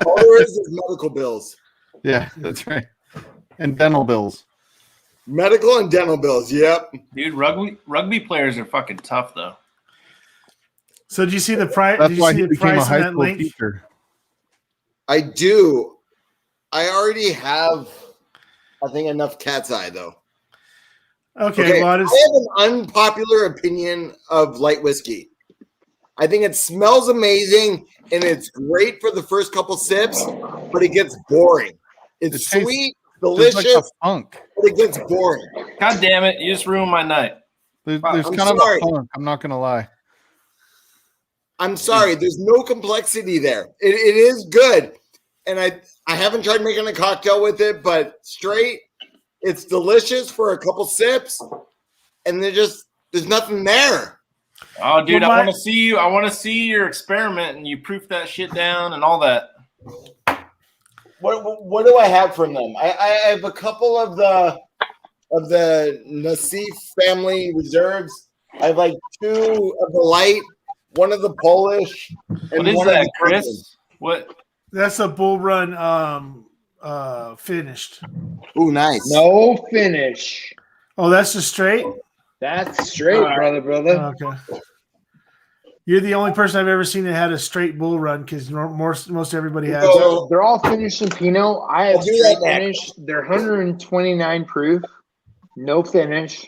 All there is medical bills, Yeah, that's right. And dental bills. medical and dental bills. Yep. Dude, rugby players are fucking tough, though. So did you see the price? That's Did you why see he the became a price of high that school link? teacher. I do. I already have, I think, enough cat's eye though. Okay, well, I have an unpopular opinion of light whiskey. I think it smells amazing and it's great for the first couple sips, but it gets boring. It's It tastes- sweet, It's delicious, like a funk. but it gets boring. God damn it, you just ruined my night. There's I'm kind of sorry. a funk. I'm not gonna lie. I'm sorry, there's no complexity there. It is good. And I haven't tried making a cocktail with it, but straight, it's delicious for a couple sips, and there's nothing there. Oh, dude, Well, I want to see you. I want to see your experiment and you proof that shit down and all that. What do I have from them? I have a couple of the Nassif family reserves. I have like 2 of the light, 1 of the Polish, and What is 1 that, of the Chris? Bourbon. What? That's a bull run finished. Ooh, nice. No finish. Oh, that's just straight? That's straight, brother. Okay. You're the only person I've ever seen that had a straight bull run because most everybody has. So- They're all finished in Pinot. I have I'll do straight that next. finish. They're 129 proof. No finish.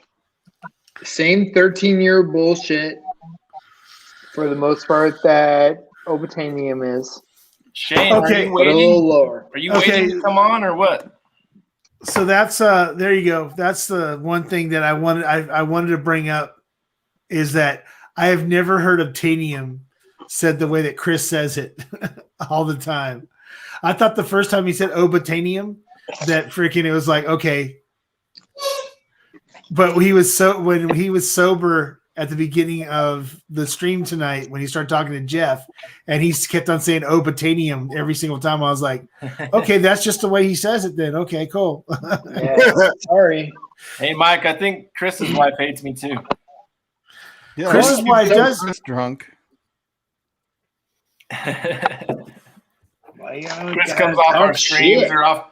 Same 13-year bullshit for the most part that Obitanium is. Shane, Okay. are you But a little waiting? lower. Are you Okay. waiting to come on or what? So that's there you go. That's the one thing that I wanted to bring up is that I have never heard Obtanium said the way that Chris says it all the time. I thought the first time he said Obitanium that freaking it was like okay. But when he was sober at the beginning of the stream tonight when he started talking to Jeff and he kept on saying Obitanium every single time, I was like, okay, that's just the way he says it then. Okay, cool. Yeah, sorry. Hey, Mike, I think Chris's wife hates me too. Yeah, Chris's wife does. Chris drunk. Chris comes off our streams or off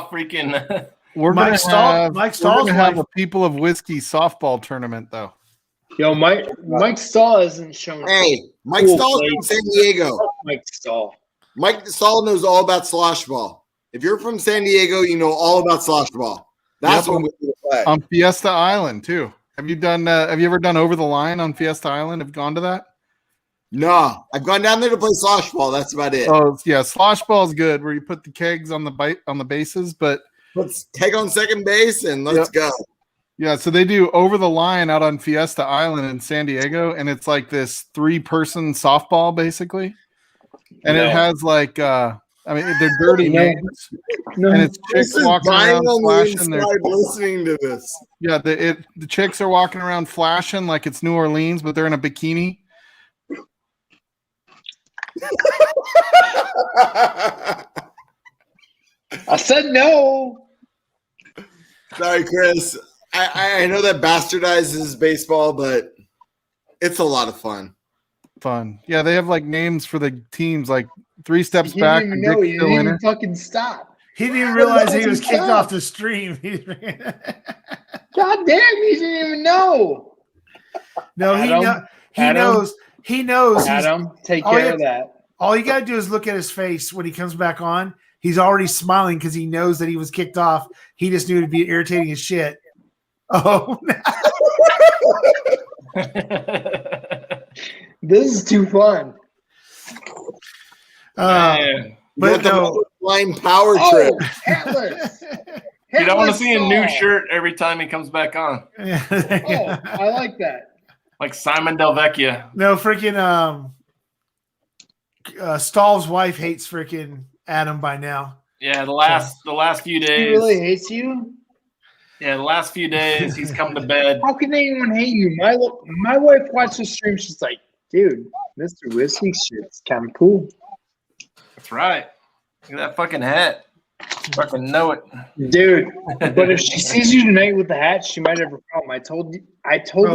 freaking. We're Mike gonna Stahl- have, Mike we're Stahl's gonna have wife- a People of Whiskey softball tournament though. Yo, Mike Stahl hasn't shown. Hey, Mike Cool Stahl's place. from San Diego. Fuck Mike Stahl. Mike Stahl knows all about slosh ball. If you're from San Diego, you know all about slosh ball. That's Yep. what we do to play. On Fiesta Island too. Have you ever done Over the Line on Fiesta Island? Have you gone to that? No, I've gone down there to play slosh ball. That's about it. Oh yeah, slosh ball is good where you put the kegs on the bases, but let's take on second base and let's go. Yeah, so they do Over the Line out on Fiesta Island in San Diego, and it's like this 3-person softball basically, and it has like they're dirty names, and it's chicks walking around flashing. Listening to this, yeah, the chicks are walking around flashing like it's New Orleans, but they're in a bikini. I said no. Sorry, Chris. I know that bastardizes baseball, but it's a lot of fun. Yeah, they have like names for the teams, like 3 steps back. He didn't even fucking stop. He didn't even realize he was kicked off the stream. God damn, he didn't even know. No, he knows. He knows. Adam, take care of that. All you got to do is look at his face when he comes back on. He's already smiling because he knows that he was kicked off. He just knew it'd be irritating as shit. Oh, this is too fun. But no line power trip. Atlas. You don't want to see a new shirt every time he comes back on. I like that. Like Simon Del Vecchia. No, freaking Stahl's wife hates freaking Adam by now. Yeah, the last few days. He really hates you? Yeah, the last few days he's come to bed. How can anyone hate you? My wife watched the stream. She's like, dude, Mr. Whiskey shit's kind of cool. That's right. Look at that fucking hat. Fucking know it. Dude, but if she sees you tonight with the hat, she might have a problem. I told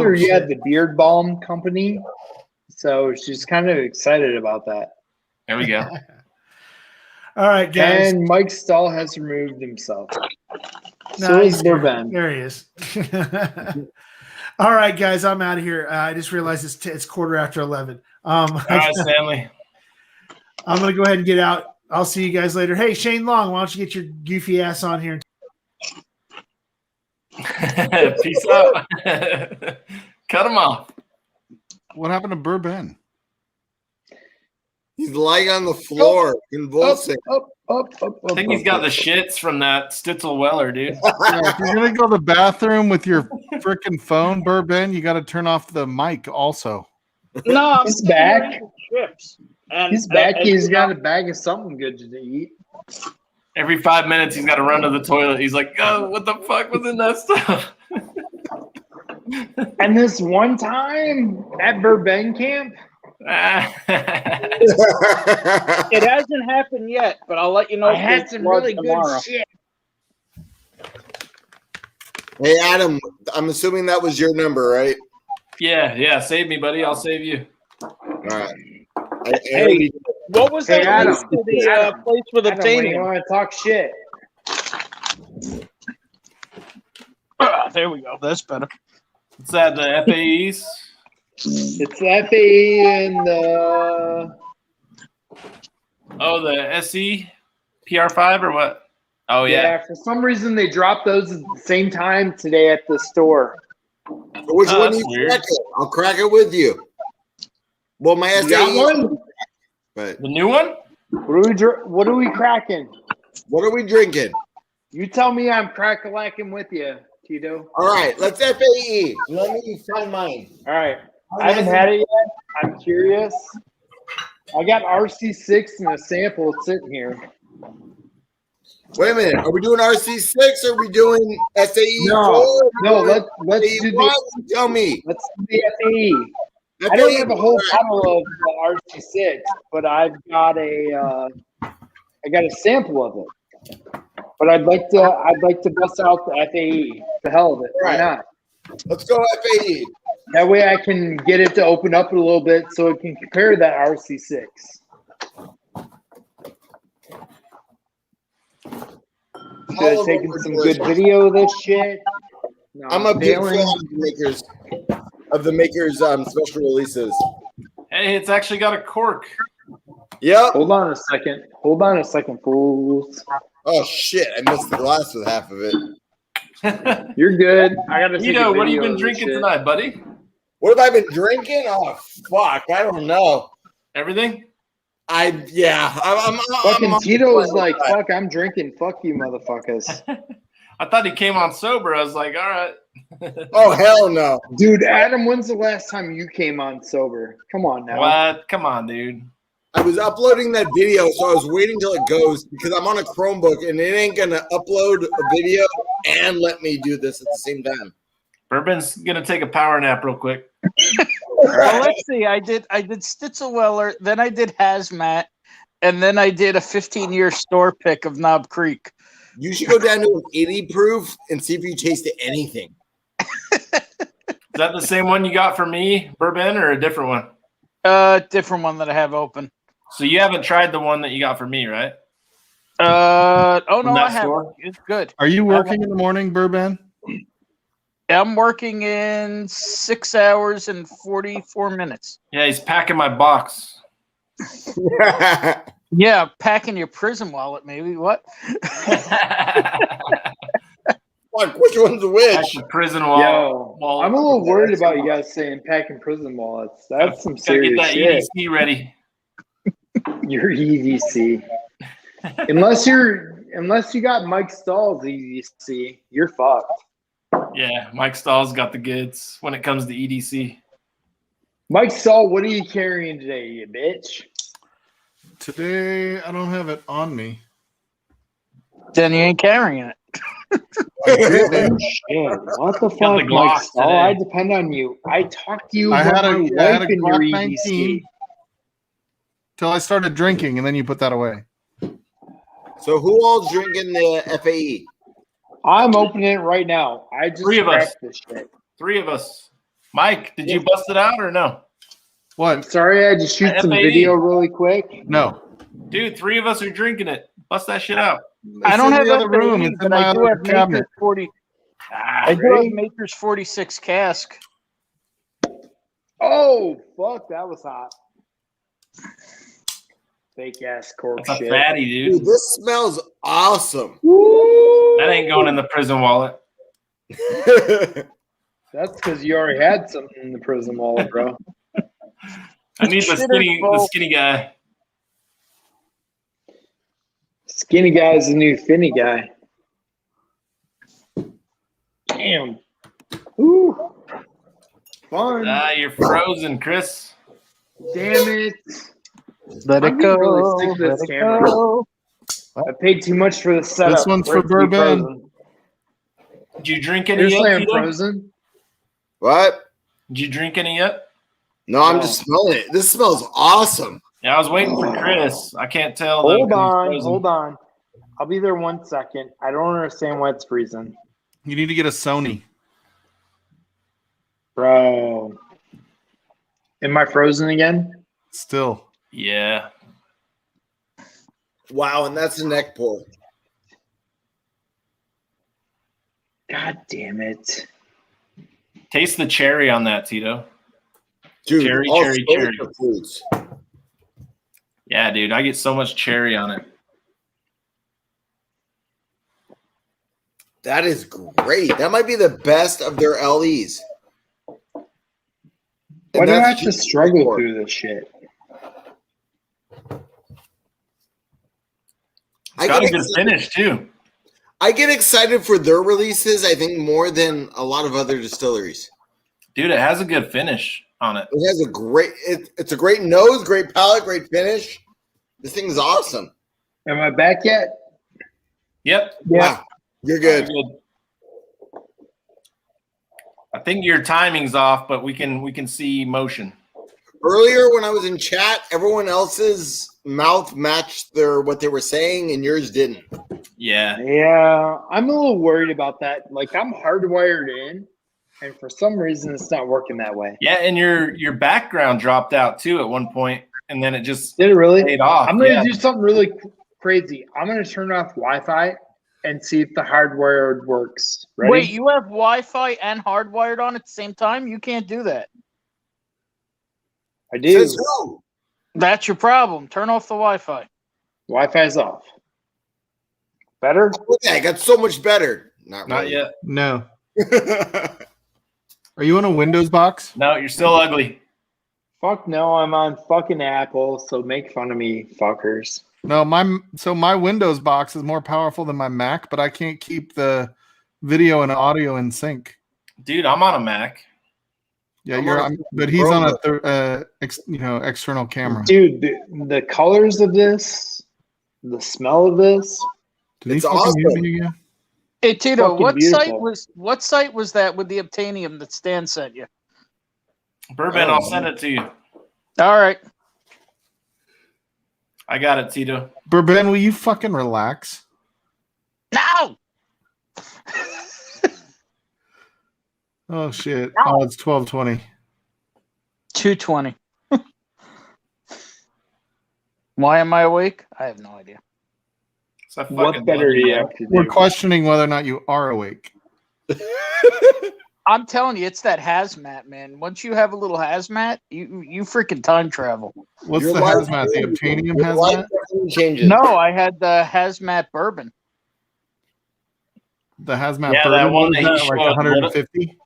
her you had the beard balm company. So she's kind of excited about that. There we go. All right, guys. And Mike Stahl has removed himself. No, So is Bourbon. There he is. All right, guys, I'm out of here. I just realized it's 11:15. All right, Stanley. I'm going to go ahead and get out. I'll see you guys later. Hey, Shane Long, why don't you get your goofy ass on here? Peace out. Cut him off. What happened to Bourbon? He's lying on the floor, convulsing. I think he's got the shits from that Stitzel Weller, dude. Yeah, if you're going to go to the bathroom with your freaking phone, Bourbon, you got to turn off the mic also. No, He's back. Chips. He's back. He's got a bag of something good to eat. Every 5 minutes, he's got to run to the toilet. He's like, oh, what the fuck was in that stuff? And this one time at Bourbon camp, It hasn't happened yet, but I'll let you know. I had some really tomorrow. good shit. Hey, Adam, I'm assuming that was your number, right? Yeah. Save me, buddy. I'll save you. All right. Hey, what was that Adam, place to the place with the Adam, when you thing? want to talk shit. There we go. That's better. What's that, the FAEs? It's the FAE and the The SE PR5 or what? Oh, yeah. For some reason they dropped those at the same time today at the store. Which one do you weird. crack it? I'll crack it with you. Well, my You got SAE. one? But The new one? What are we cracking? what are we drinking? You tell me I'm crack-a-lacking with you, Tito. All right, let's FAE. Let me find mine. All right. I haven't had it yet. I'm curious. I got RC6 and a sample sitting here. Wait a minute. Are we doing RC6 or are we doing SAE? No, let's SAE do one? the Tell me. let's do the FAE. I don't have a whole bottle of the RC6, but I've got a sample of it. But I'd like to bust out the FAE. The hell of it. Why not? Let's go FAE. That way I can get it to open up a little bit so it can compare that RC6. Should have taken some good video of this shit. No, I'm a big failing. fan of the makers special releases. Hey, it's actually got a cork. Yep. Hold on a second, fools. Oh shit! I missed the glass with half of it. You're good. I gotta take Tito, a what have you video been of this drinking shit. tonight, buddy? What have I been drinking? Oh fuck, I don't know. Everything? I'm Fucking Tito's like, fuck, I'm drinking. Fuck you, motherfuckers. I thought he came on sober. I was like, all right. Oh hell no, Dude, Adam, when's the last time you came on sober? Come on now. What? Come on, dude. I was uploading that video, so I was waiting till it goes because I'm on a Chromebook and it ain't gonna upload a video and let me do this at the same time. Bourbon's gonna take a power nap real quick. Well, let's see. I did Stitzelweller, then I did Hazmat, and then I did a 15-year store pick of Knob Creek. You should go down to an 80 proof and see if you taste anything. Is that the same one you got for me, Bourbon, or a different one? Different one that I have open. So you haven't tried the one that you got for me, right? Oh no, From that I haven't. store? It's good. Are you working in the morning, Bourbon? I'm working in 6 hours and 44 minutes. Yeah, he's packing my box. Yeah, packing your prison wallet, maybe. What? Fuck, which one's which? Pack the prison Yo, wallet. I'm a little worried about you guys saying packing prison wallets. That's some Gotta get serious that shit. EDC ready. Your EDC. Unless you got Mike Stahl's EDC, you're fucked. Yeah, Mike Stahl's got the goods when it comes to EDC. Mike Stahl, what are you carrying today, you bitch? Today, I don't have it on me. Then you ain't carrying it. Shit, what the Got the fuck, Glock Mike Stahl? today. I depend on you. I talked to you I about had my a wife and your Glock EDC. 19 till I started drinking, and then you put that away. So who all's drinking the FAE? I'm opening it right now. I just Three of us. cracked this shit. 3 of us. Mike, did you bust it out or no? I'm What? sorry, I had to shoot some FAE. video really quick. No. Dude, 3 of us are drinking it. Bust that shit out. I don't in have the other FAE, room. It's in but my I do other have cabinet. Maker's 40. Ah, I do Ready? have Maker's 46 cask. Oh, fuck, that was hot. Fake ass cork that's a shit. fatty, Dude, dude. this smells awesome. That ain't going in the prison wallet. That's because you already had something in the prison wallet, bro. I need the Shitter's skinny guy. Skinny guy's the new finny guy. Damn. Ooh. Fun. Ah, you're frozen, Chris. Damn it. Let I'm it go. getting really sick of this let it camera. go. I paid too much for the setup. This one's for for it to be Bourbon. frozen. Did you drink any Seriously, yet, I'm Tito? frozen. What? Did you drink any yet? No, I'm just smelling it. This smells awesome. Yeah, I was waiting for Chris. I can't tell. Hold on. I'll be there 1 second. I don't understand why it's freezing. You need to get a Sony. Bro. Am I frozen again? Still. Yeah. Wow, and that's a neck pull. God damn it. Taste the cherry on that, Tito. Dude, Cherry, all cherry, soda cherry. fruits. Yeah, dude. I get so much cherry on it. That is great. That might be the best of their LEs. Why do I have to struggle through this shit? It's got a good finish, too. I get excited for their releases, I think, more than a lot of other distilleries. Dude, it has a good finish on it. It has a great it's a great nose, great palate, great finish. This thing's awesome. Am I back yet? Yep. Wow. You're good. I think your timing's off, but we can see motion. Earlier when I was in chat, everyone else's mouth matched what they were saying and yours didn't. Yeah. Yeah, I'm a little worried about that. Like, I'm hardwired in, and for some reason, it's not working that way. Yeah, and your background dropped out too at one point, and then it just Did it really? stayed off. I'm going to Yeah. do something really crazy. I'm going to turn off Wi-Fi and see if the hardwired works. Ready? Wait, you have Wi-Fi and hardwired on at the same time? You can't do that. I do. Says who? That's your problem. Turn off the Wi-Fi. Wi-Fi's off. Better? Okay, I got so much better. Not Not really. yet. No. Are you on a Windows box? No, you're still ugly. Fuck no, I'm on fucking Apple, so make fun of me, fuckers. No, my Windows box is more powerful than my Mac, but I can't keep the video and audio in sync. Dude, I'm on a Mac. Yeah, I'm but he's on a external camera. Dude, the colors of this, the smell of this. Did he It's fucking awesome. mute me again? Hey Tito, Fucking what beautiful. site was that with the obtainium that Stan sent you? Bourbon, Oh, I'll send it to you. All right. I got it, Tito. Bourbon, will you fucking relax? No. Oh shit! Oh, it's 12:20. 2:20. Why am I awake? I have no idea. So I What fucking better love do you you, have to We're do? questioning whether or not you are awake. I'm telling you, it's that hazmat, man. Once you have a little hazmat, you freaking time travel. What's Your the life hazmat? The changes. obtainium Your life hazmat? definitely changes. No, I had the hazmat bourbon. The hazmat Yeah, bourbon? that one What that is he that, showed. like 150?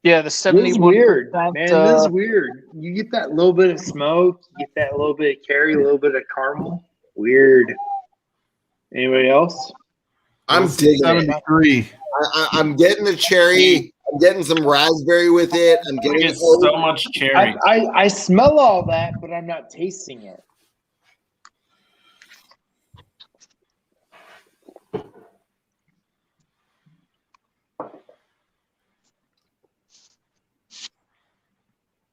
Yeah, the This is 71. weird, man. This is weird. You get that little bit of smoke, you get that little bit of carry, a little bit of caramel. Weird. Anybody else? I'm digging it. 73. I'm getting the cherry. I'm getting some raspberry with it. I'm I getting get so much cherry. I smell all that, but I'm not tasting it.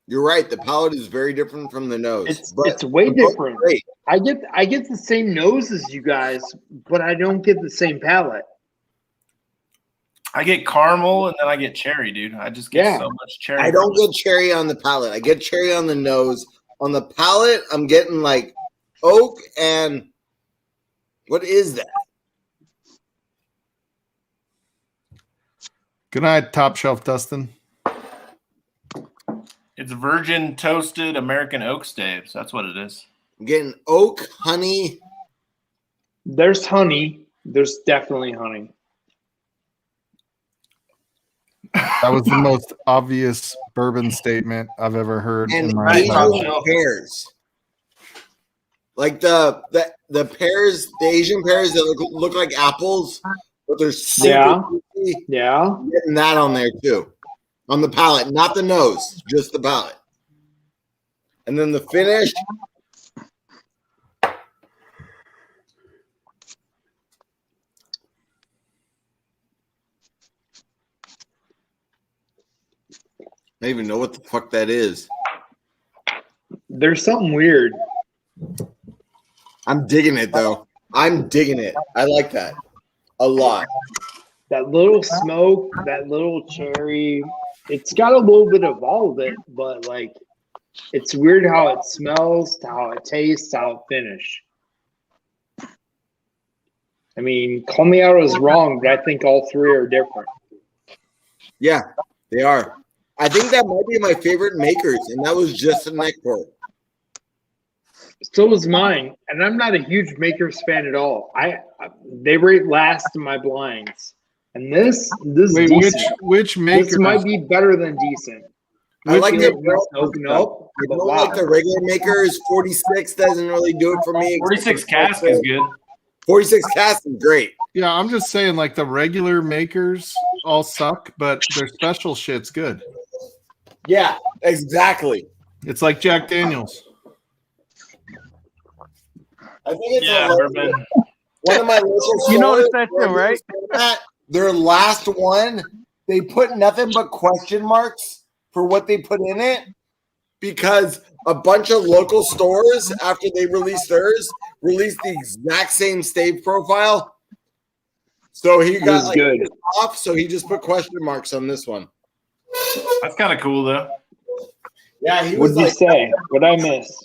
You're right. The palate is very different from the nose. It's way they're both different. great. I get the same nose as you guys, but I don't get the same palate. I get caramel and then I get cherry, dude. I just get Yeah. so much cherry. I don't get cherry on the palate. I get cherry on the nose. On the palate, I'm getting like oak and what is that? Good night, Top Shelf Dustin. It's virgin toasted American oak staves. That's what it is. I'm getting oak, honey. There's honey. There's definitely honey. That was the most obvious bourbon statement I've ever heard And in my Right, top Asian shelf. pears. Like the pears, the Asian pears that look like apples, but they're super Yeah. juicy. Yeah. I'm getting that on there too. On the palate, not the nose, just the palate. And then the finish. I don't even know what the fuck that is. There's something weird. I'm digging it though. I'm digging it. I like that a lot. That little smoke, that little cherry. It's got a little bit of all of it, but like it's weird how it smells, to how it tastes, how it finish. I mean, call me out as wrong, but I think all three are different. Yeah, they are. I think that might be my favorite makers, and that was just a neck pour. So was mine, and I'm not a huge Makers fan at all. They rate last in my blinds, and this Wait, is decent. which maker? This might be better than decent. I like the Open up, I but don't wow. like the regular makers. 46 doesn't really do it for me. 46 cask is good. 46 cask is great. Yeah, I'm just saying, like the regular makers all suck, but their special shit's good. Yeah, exactly. It's like Jack Daniels. I think it's Yeah, bourbon. one of my local You noticed stores that too, right? that their last one, they put nothing but question marks for what they put in it because a bunch of local stores, after they released theirs, released the exact same stave profile. So he got was good. off, so he just put question marks on this one. That's kind of cool, though. Yeah, he What was did you like, say? What I miss?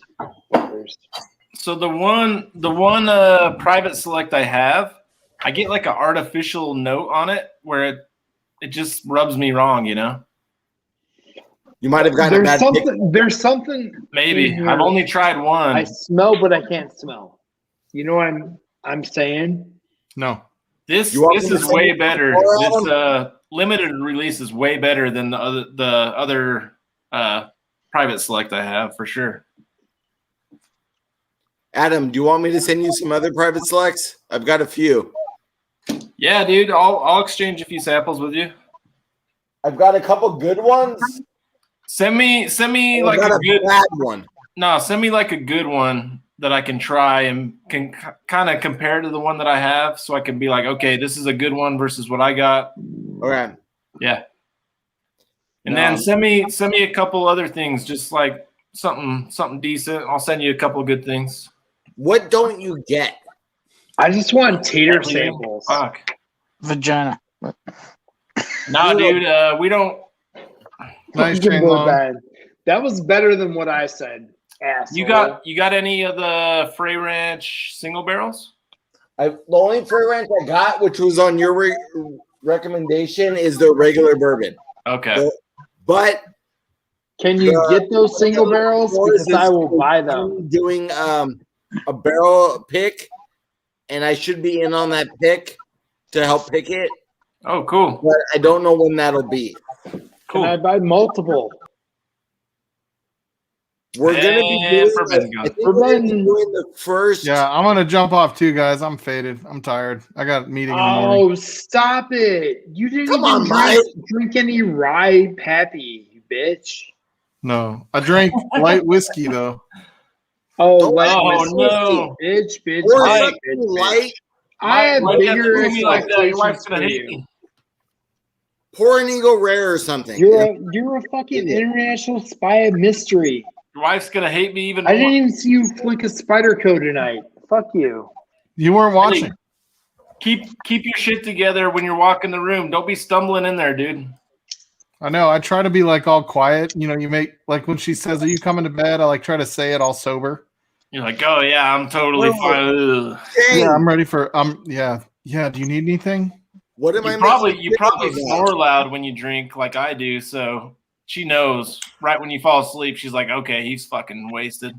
So the one private select I have, I get like an artificial note on it where it just rubs me wrong, you know? you might have gotten a bad pick. There's something. Maybe. in here. I've only tried one. I smell, but I can't smell. You know what I'm saying? No. This You want this me is to way send you better. more, This Adam? limited release is way better than the other private select I have for sure. Adam, do you want me to send you some other private selects? I've got a few. Yeah, dude, I'll exchange a few samples with you. I've got a couple good ones. Send me I've like got a a good bad one. no. Send me like a good one that I can try and can kind of compare to the one that I have, so I can be like, okay, this is a good one versus what I got. Okay. Yeah. And then send me a couple other things, just like something decent. I'll send you a couple of good things. What don't you get? I just want tater samples. Fuck. Vagina. No, dude, we don't. Nice Fucking Shane Long. Bourbon. That was better than what I said. Asshole. You got any of the Frey Ranch single barrels? The only free ranch I got, which was on your recommendation, is the regular bourbon. Okay. But Can you get those single barrels? Because I will buy them. I'm doing a barrel pick, and I should be in on that pick to help pick it. Oh, cool. But I don't know when that'll be. Cool. Can I buy multiple? We're gonna be doing. Forbidden I Gun. think we're gonna be doing the first. Yeah, I'm gonna jump off too, guys. I'm faded. I'm tired. I got a meeting in the morning. Oh, stop it. You didn't Come on, even Mike. drink any rye pappy, you bitch. No, I drank light whiskey though. Oh, Don't light oh, whiskey. no. Bitch. We're Bitch, fucking bitch. light. I have Why you have to bigger do me like that? Your wife's expectations gonna for hate you. me. Pour an Eagle Rare or something. You're a fucking international spy of mystery. Your wife's gonna hate me even I more. didn't even see you flick a spider code tonight. Fuck you. You weren't watching. Keep your shit together when you're walking the room. Don't be stumbling in there, dude. I know. I try to be like all quiet. You know, you make like when she says, "Are you coming to bed?" I like try to say it all sober. You're like, oh yeah, I'm totally fine. Ugh. Dang, Yeah, I'm ready for. Yeah. Do you need anything? what am I? You probably snore loud when you drink, like I do. So she knows right when you fall asleep. She's like, okay, he's fucking wasted.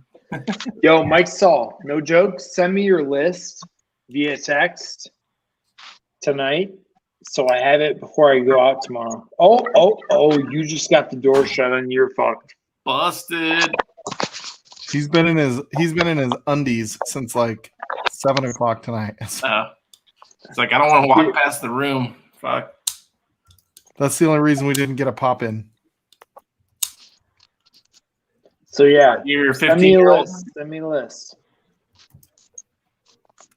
Yo, Mike Saul, no joke. Send me your list via text tonight so I have it before I go out tomorrow. Oh, you just got the door shut on your fucked. Busted. He's been in his undies since like 7 o'clock tonight. It's like I don't want to walk past the room. Fuck. That's the only reason we didn't get a pop in. So yeah, You're send me a 15-year-old. list. Send me a list.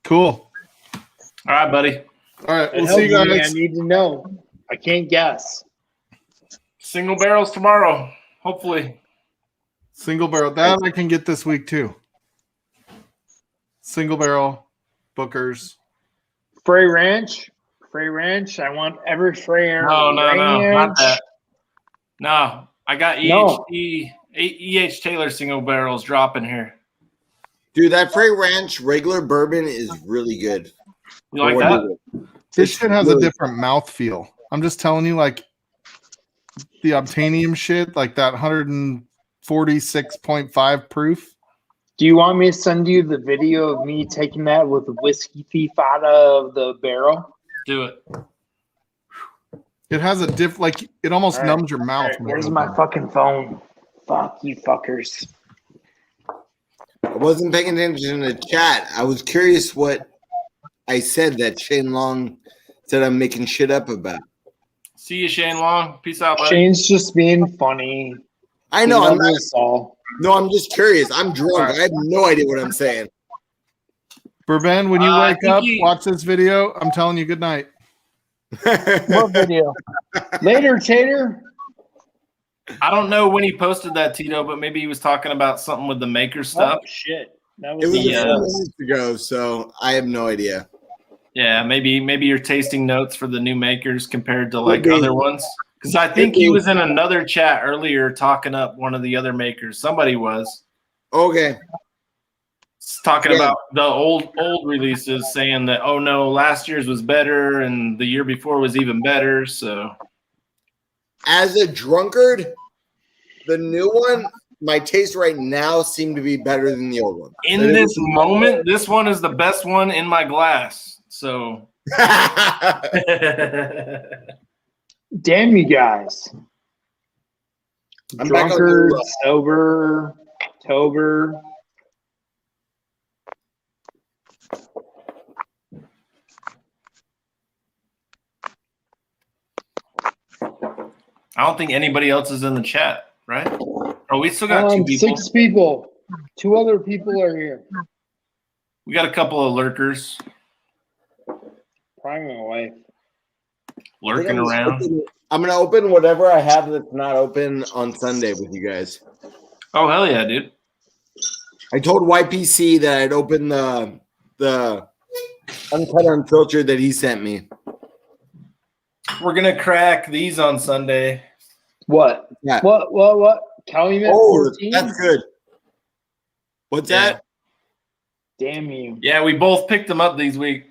Cool. All right, buddy. All right, It we'll see you helps me. I guys. need to know. I can't guess. Single barrels tomorrow, hopefully. Single barrel. That I can get this week too. Single barrel, Bookers. Frey Ranch. I want every Frey Ranch. No, not that. No, I got EH Taylor single barrels dropping here. Dude, that Frey Ranch regular bourbon is really good. You like that? This shit has a different mouthfeel. I'm just telling you, like the Obtanium shit, like that 146.5 proof. Do you want me to send you the video of me taking that with a whiskey thief out of the barrel? Do it. It has a like it almost All right. numbs your mouth. All right, when where's you my open it. fucking phone? Fuck you fuckers. I wasn't paying attention to chat. I was curious what I said that Shane Long said I'm making shit up about. See you, Shane Long. Peace out, buddy. Shane's just being funny. I know. He I'm loves not. us all. No, I'm just curious. I'm drunk. I have no idea what I'm saying. Bourbon, when you I wake think up, he- watch this video. I'm telling you, good night. What video? Later, Tater. I don't know when he posted that, Tito, but maybe he was talking about something with the maker stuff. Oh shit. That It was was a few Yeah. minutes ago, so I have no idea. Yeah, maybe you're tasting notes for the new makers compared to like Could be. other ones. Because I think he was in another chat earlier talking up one of the other makers. Somebody was Okay. talking Yeah. about the old releases, saying that oh no, last year's was better and the year before was even better. So As a drunkard, the new one, my taste right now seem to be better than the old one. in this moment, this one is the best one in my glass. So Damn you guys. I'm back on Drunkard, the sober, tober. I don't think anybody else is in the chat, right? Oh, we still got 2 people. 6 people. 2 other people are here. We got a couple of lurkers Probably my wife. lurking around. I'm going to open whatever I have that's not open on Sunday with you guys. Oh, hell yeah, dude. I told YPC that I'd open the uncut unfiltered that he sent me. We're going to crack these on Sunday. What? Yeah. What? Calumet 14? That's good. What's that? Damn you. Yeah, we both picked them up this week.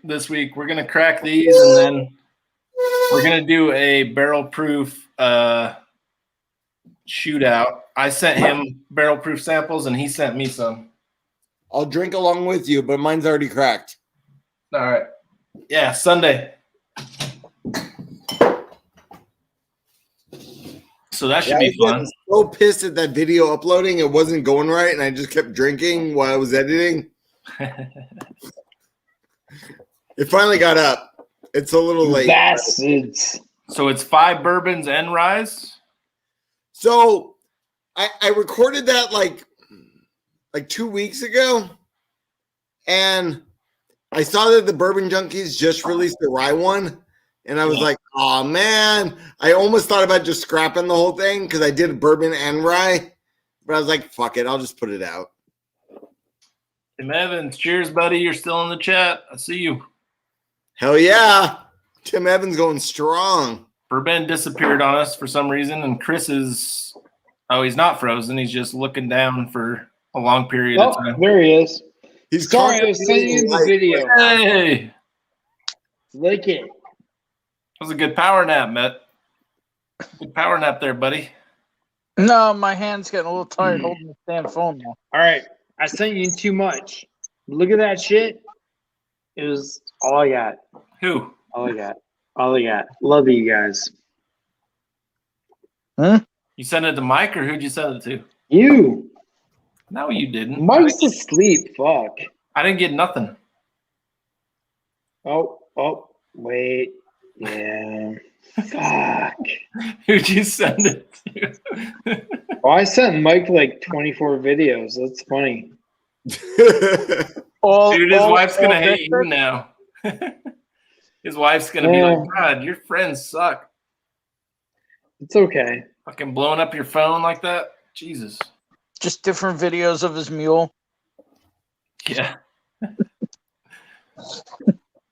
We're going to crack these, and then we're going to do a barrel-proof shootout. I sent him barrel-proof samples, and he sent me some. I'll drink along with you, but mine's already cracked. All right. Yeah, Sunday. So that should be fun. I was so pissed at that video uploading. It wasn't going right, and I just kept drinking while I was editing. It finally got up. It's a little late. Bastards. So it's 5 bourbons and rye. So I recorded that like 2 weeks ago, and I saw that the Bourbon Junkies just released the rye one, and I was like, oh man, I almost thought about just scrapping the whole thing because I did bourbon and rye, but I was like, fuck it, I'll just put it out. Tim Evans, cheers, buddy. You're still in the chat. I see you. Hell yeah. Tim Evans going strong. Bourbon disappeared on us for some reason, and Chris is, he's not frozen. He's just looking down for a long period of time. There he is. He's sorry, I was sending you the video. Hey! Lick it. That was a good power nap, Matt. Good power nap there, buddy. No, my hand's getting a little tired holding the damn phone now. All right. I sent you too much. Look at that shit. It was all I got. Who? All I got. Love you guys. Huh? You sent it to Mike, or who'd you send it to? You. No, you didn't. Mike's asleep. Fuck. I didn't get nothing. Oh, wait. Yeah. Fuck. Who'd you send it to? Oh, I sent Mike like 24 videos. That's funny. Dude, his wife's going to hate you now. His wife's going to be like, God, your friends suck. It's okay. Fucking blowing up your phone like that? Jesus. Just different videos of his mule. Yeah.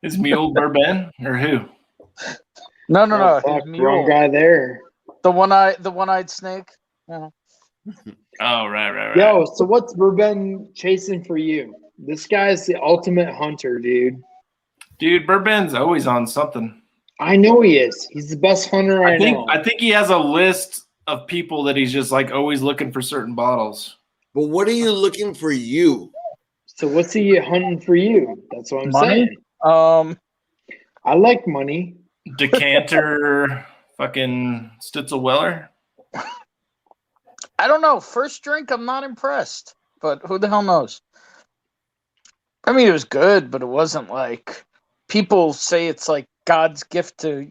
His mule Bourbon or who? No. Fuck, wrong guy there. The one-eyed snake. Yeah. Oh, right. Yo, so what's Bourbon chasing for you? This guy's the ultimate hunter, dude. Dude, Bourbon's always on something. I know he is. He's the best hunter I know. I think he has a list of people that he's just like always looking for certain bottles. But what are you looking for you? So what's he hunting for you? That's what I'm Money? saying. I like money. Decanter, fucking Stitzel-Weller. I don't know. First drink, I'm not impressed. But who the hell knows? I mean, it was good, but it wasn't like people say it's like God's gift to,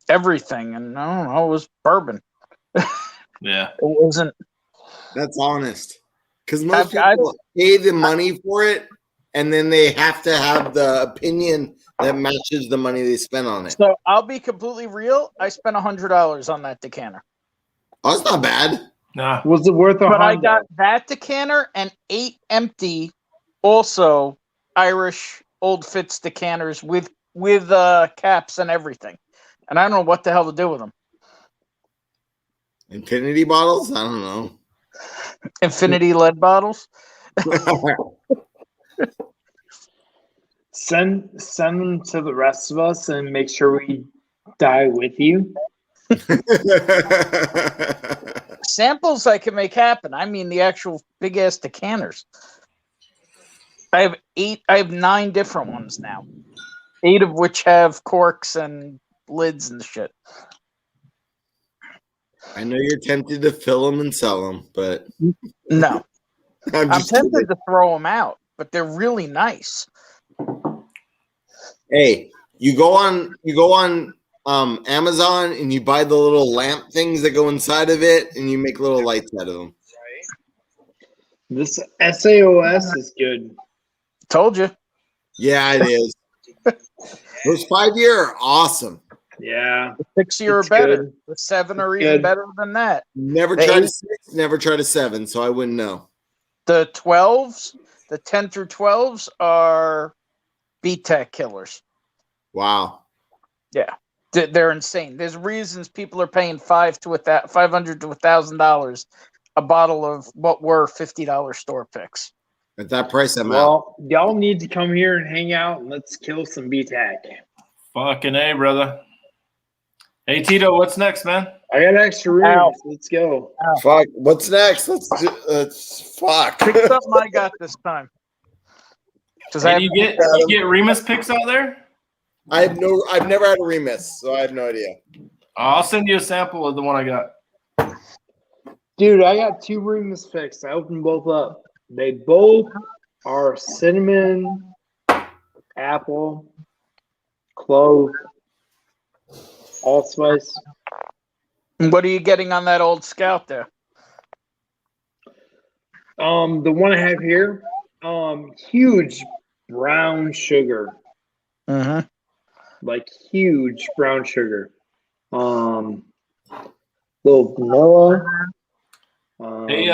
everything. And I don't know, it was bourbon. Yeah. It wasn't. That's honest. Because most people pay the money for it, and then they have to have the opinion that matches the money they spend on it. So I'll be completely real. I spent $100 on that decanter. Oh, that's not bad. Nah. Was it worth But I $100? got that decanter and 8 empty, also Irish Old Fitz decanters with caps and everything. And I don't know what the hell to do with them. Infinity bottles? I don't know. Infinity lead bottles? Send them to the rest of us and make sure we die with you. Samples I can make happen. I mean the actual big ass decanters. I have 9 different ones now. 8 of which have corks and lids and shit. I know you're tempted to fill them and sell them, but No. I'm I'm just tempted kidding. to throw them out, but they're really nice. Hey, you go on Amazon and you buy the little lamp things that go inside of it, and you make little lights out of them. This SAOS is good. Told you. Yeah, it is. Those 5-year are awesome. Yeah. The 6-year are It's better. good. The 7 are It's even good. better than that. Never The tried a 8 6, never tried a 7, so I wouldn't know. The 12s, the 10 through 12s are BTEC killers. Wow. Yeah. They're insane. There's reasons people are paying $500 to $1,000 a bottle of what were $50 store picks. At that price, I'm out. Well, y'all need to come here and hang out and let's kill some BTAC. Fucking A, brother. Hey, Tito, what's next, man? I got extra rooms. Let's go. Fuck. What's next? Let's fuck. Pick something I got this time. Hey, do you get Remus picks out there? I've never had a Remus, so I have no idea. I'll send you a sample of the one I got. Dude, I got 2 Remus picks. I opened both up. They both are cinnamon, apple, clove, allspice. What are you getting on that old Scout there? The one I have here, huge brown sugar. Mm-hmm. Like huge brown sugar. Little vanilla. Hey,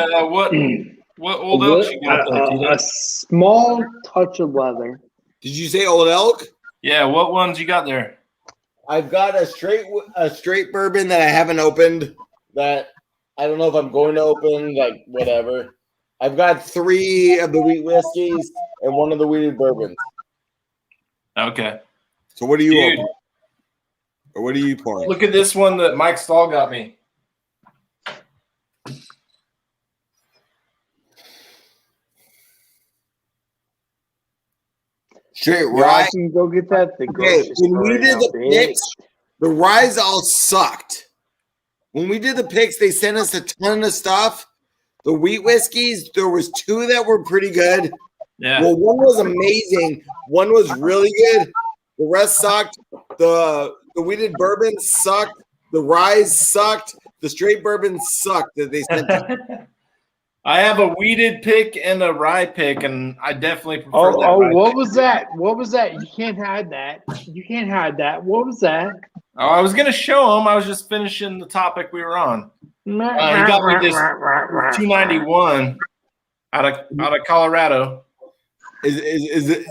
what old elk you got there, Tito? A small touch of leather. Did you say Old Elk? Yeah, what ones you got there? I've got a straight bourbon that I haven't opened. That I don't know if I'm going to open. Like whatever. I've got 3 of the wheat whiskeys and 1 of the wheated bourbons. Okay. So what are you Dude. opening? Or what are you pouring? Look at this one that Mike Stahl got me. Straight Yeah, rye. I can go get that at the Okay, grocery when store we right did now, the bitch. picks, the ryes all sucked. When we did the picks, they sent us a ton of stuff. The wheat whiskeys, there was 2 that were pretty good. Yeah. Well, 1 was amazing. 1 was really good. The rest sucked. The wheated bourbon sucked. The ryes sucked. The straight bourbon sucked that they sent us. I have a weeded pick and a rye pick, and I definitely prefer that. Oh, rye what pick. was that? What was that? You can't hide that. You can't hide that. What was that? Oh, I was gonna show him. I was just finishing the topic we were on. He got me this 291 out of Colorado. Is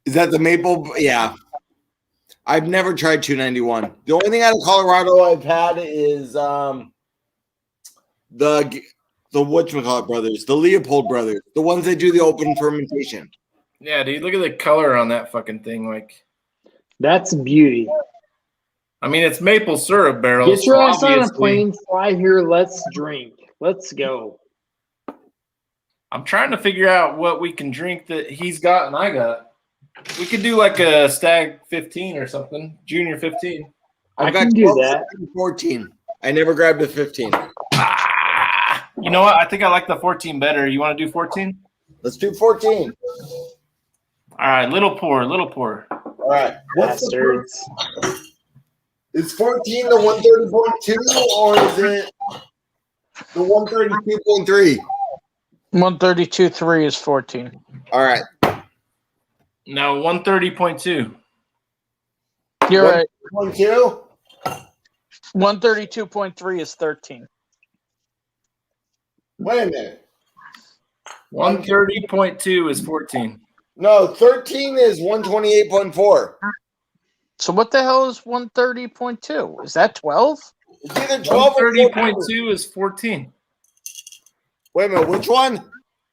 that the maple? Yeah. I've never tried 291. The only thing out of Colorado I've had is the whatchamacallit brothers, the Leopold brothers, the ones that do the open fermentation. Yeah, dude, look at the color on that fucking thing. Like, That's beauty. I mean, it's maple syrup barrels. Get your so ass on a obviously- plane, fly here. Let's drink. Let's go. I'm trying to figure out what we can drink that he's got and I got. We could do like a Stag 15 or something, Junior 15. I I've got can do 12 that. and 14. I never grabbed a 15. You know what? I think I like the 14 better. You want to do 14? Let's do 14. All right, little pour, little pour. All right. Bastards. Is 14 the 130.2 or is it the 132.3? 132.3 is 14. All right. No, 130.2. You're right. 1.2? 132.3 is 13. Wait a minute. 130.2 is 14. No, 13 is 128.4. So what the hell is 130.2? Is that 12? It's either 12 or 14. 130.2 is 14. Wait a minute. Which one?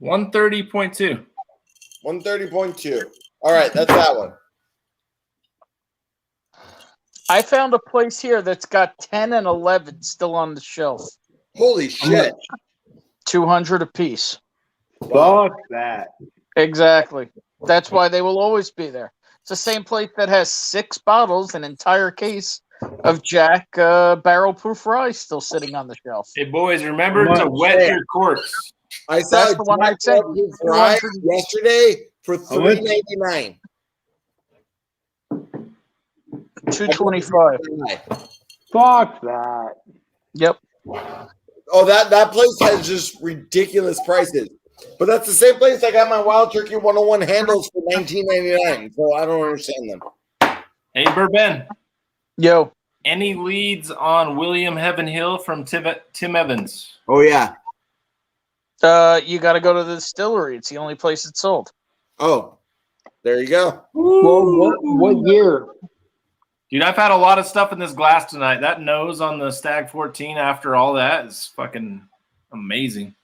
130.2. 130.2. All right. That's that one. I found a place here that's got 10 and 11 still on the shelf. Holy shit. 200 a piece. Fuck that. Exactly. That's why they will always be there. It's the same place that has 6 bottles, an entire case of Jack barrel-proof rye still sitting on the shelf. Hey, boys, remember to wet your corks. I saw That's the one I said. Fry yesterday for $3.99. $2.25. Fuck that. Yep. Oh, that place has just ridiculous prices. But that's the same place I got my Wild Turkey 101 handles for $19.99. So I don't understand them. Hey, Bourbon. Yo. Any leads on William Heaven Hill from Tim Evans? Oh, yeah. You got to go to the distillery. It's the only place it's sold. Oh, there you go. Well, what year? Dude, I've had a lot of stuff in this glass tonight. That nose on the Stag 14 after all that is fucking amazing.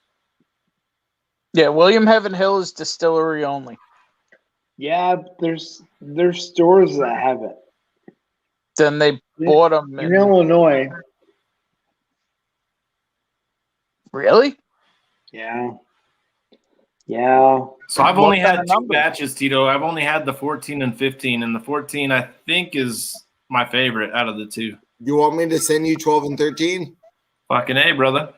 Yeah, William Heaven Hill is distillery only. Yeah, there's stores that have it. Then they bought them in Illinois. Really? Yeah. Yeah. So I've only had 2 batches, Tito. I've only had the 14 and 15, and the 14 I think is my favorite out of the 2. You want me to send you 12 and 13? Fucking A, brother.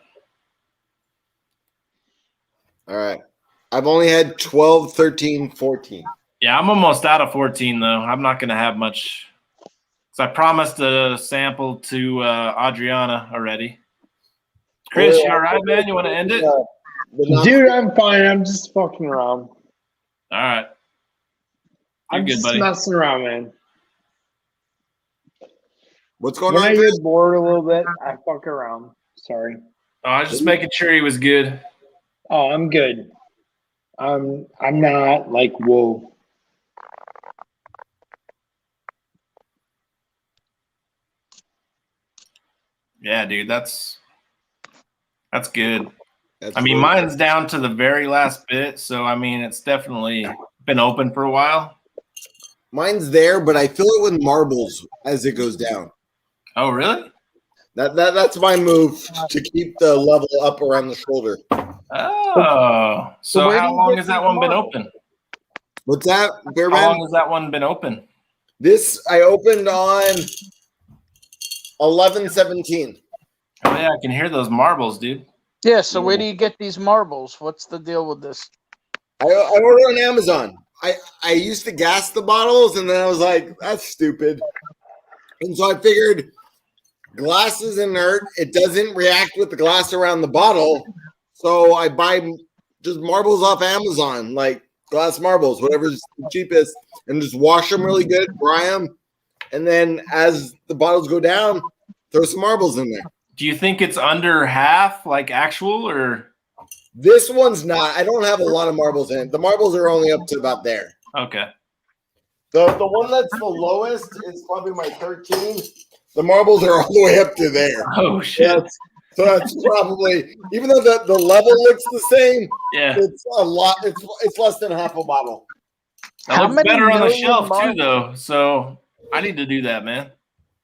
All right. I've only had 12, 13, 14. Yeah, I'm almost out of 14, though. I'm not going to have much. So I promised a sample to Adriana already. Chris, you all right, man? You want to end it? Dude, I'm fine. I'm just fucking around. All right. I'm good, just buddy. messing around, man. What's going When on? I get bored a little bit, I fuck around. Sorry. Oh, I was just making sure he was good. Oh, I'm good. I'm not like whoa. Yeah, dude, that's good. That's I mean, cool. mine's down to the very last bit, so I mean, it's definitely been open for a while. Mine's there, but I fill it with marbles as it goes down. Oh, really? That's my move to keep the level up around the shoulder. Oh, so how long has that one been open? What's that, Bearman? How long has that one been open? This I opened on 11/17. Oh yeah, I can hear those marbles, dude. Yeah, so where do you get these marbles? What's the deal with this? I ordered on Amazon. I used to gas the bottles, and then I was like, that's stupid. And so I figured glass is inert. It doesn't react with the glass around the bottle. So I buy just marbles off Amazon, like glass marbles, whatever's the cheapest, and just wash them really good, dry them. And then as the bottles go down, throw some marbles in there. Do you think it's under half, like actual, or? This one's not. I don't have a lot of marbles in it. The marbles are only up to about there. Okay. The one that's the lowest is probably my 13. The marbles are all the way up to there. Oh shit. So that's probably, even though the level looks the same, Yeah. it's a lot. It's less than half a bottle. That looks better on the shelf too, though. So I need to do that, man.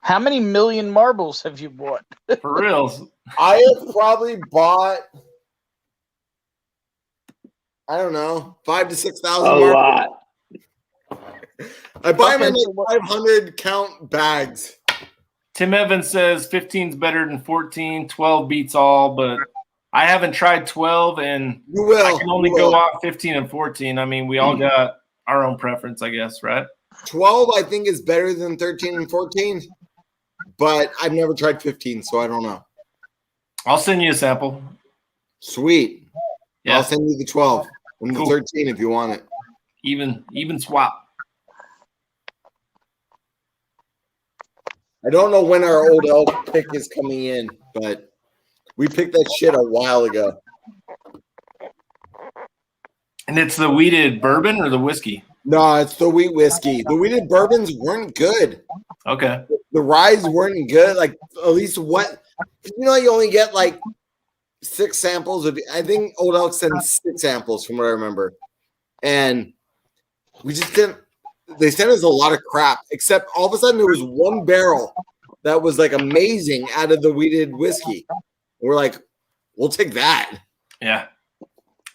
How many million marbles have you bought? For reals. I have probably bought, I don't know, 5,000 to 6,000 A marbles. lot. I buy them in like 500 count bags. Tim Evans says 15's better than 14. 12 beats all, but I haven't tried 12, and You will. I can only go off 15 and 14. I mean, we all got our own preference, I guess, right? 12, I think, is better than 13 and 14, but I've never tried 15, so I don't know. I'll send you a sample. Sweet. Yeah. I'll send you the 12 and Cool. the 13 if you want it. Even swap. I don't know when our old elk pick is coming in, but we picked that shit a while ago. And it's the weeded bourbon or the whiskey? No, it's the wheat whiskey. The wheated bourbons weren't good. Okay. The ryes weren't good. Like, at least what, you only get like 6 samples. I think Old Elk sends 6 samples from what I remember. And we just didn't, they sent us a lot of crap, except all of a sudden there was one barrel that was like amazing out of the wheated whiskey. We're like, we'll take that. Yeah.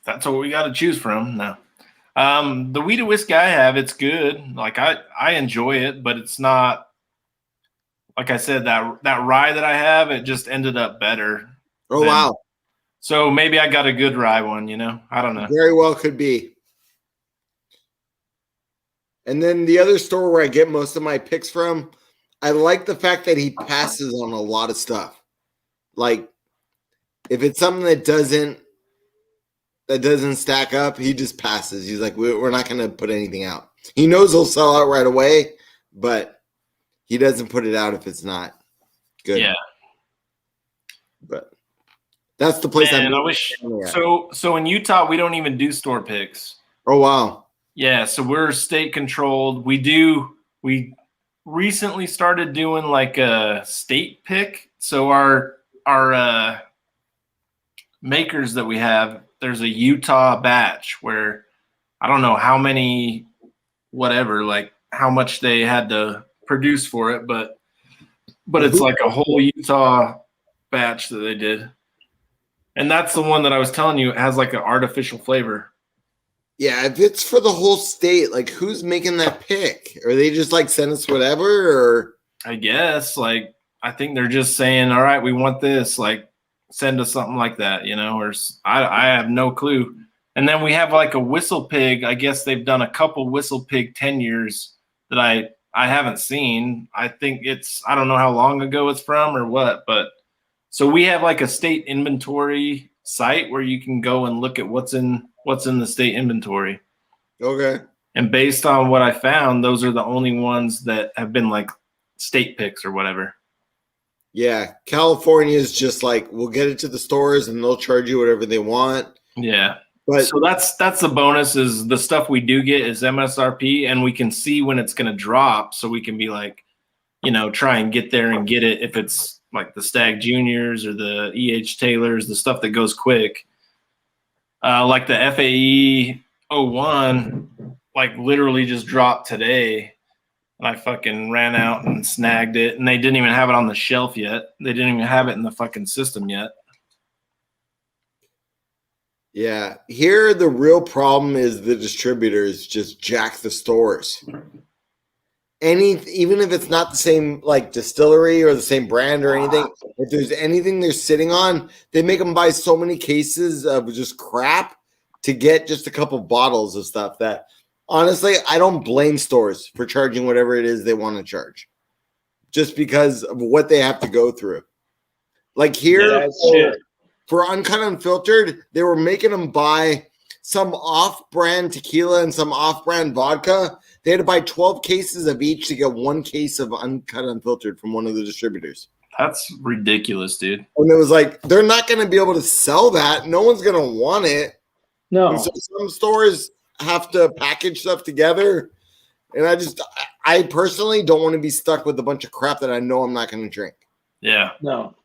That's what we got to choose from. No. The weed and whiskey I have, it's good. Like I enjoy it, but it's not, like I said, that rye that I have, it just ended up better. Oh, wow. So maybe I got a good rye one, you know? I don't know. Very well could be. And then the other store where I get most of my picks from, I like the fact that he passes on a lot of stuff. Like, if it's something that doesn't stack up, he just passes. He's like, we're not going to put anything out. He knows he'll sell out right away, but he doesn't put it out if it's not good. Yeah. But that's the place. Man, I wish. So in Utah, we don't even do store picks. Oh, wow. Yeah, so we're state controlled. We recently started doing like a state pick. So our makers that we have, there's a Utah batch where I don't know how many, whatever, like how much they had to produce for it, but it's like a whole Utah batch that they did. And that's the one that I was telling you, it has like an artificial flavor. Yeah, if it's for the whole state, like who's making that pick? Are they just like send us whatever? Or I guess like I think they're just saying, all right, we want this, like send us something like that, you know, or I have no clue. And then we have like a whistle pig. I guess they've done a couple whistle pig tenures that I haven't seen. I think I don't know how long ago it's from or what, but so we have like a state inventory site where you can go and look at what's in the state inventory. Okay. And based on what I found, those are the only ones that have been like state picks or whatever. Yeah. California is just like, we'll get it to the stores and they'll charge you whatever they want. Yeah. But so that's the bonus is the stuff we do get is MSRP and we can see when it's going to drop. So we can be like, you know, try and get there and get it. If it's like the Stag Juniors or the EH Taylors, the stuff that goes quick. Like the FAE 01, like literally just dropped today. And I fucking ran out and snagged it. And they didn't even have it on the shelf yet. They didn't even have it in the fucking system yet. yeah, here the real problem is the distributors just jack the stores. Even if it's not the same like distillery or the same brand or anything, if there's anything they're sitting on, they make them buy so many cases of just crap to get just a couple bottles of stuff that honestly, I don't blame stores for charging whatever it is they want to charge just because of what they have to go through. Like here for Uncut Unfiltered, they were making them buy some off-brand tequila and some off-brand vodka. They had to buy 12 cases of each to get one case of Uncut Unfiltered from one of the distributors. That's ridiculous, dude. And it was like, they're not going to be able to sell that. No one's going to want it. No. And so some stores have to package stuff together. And I personally don't want to be stuck with a bunch of crap that I know I'm not going to drink. Yeah. No.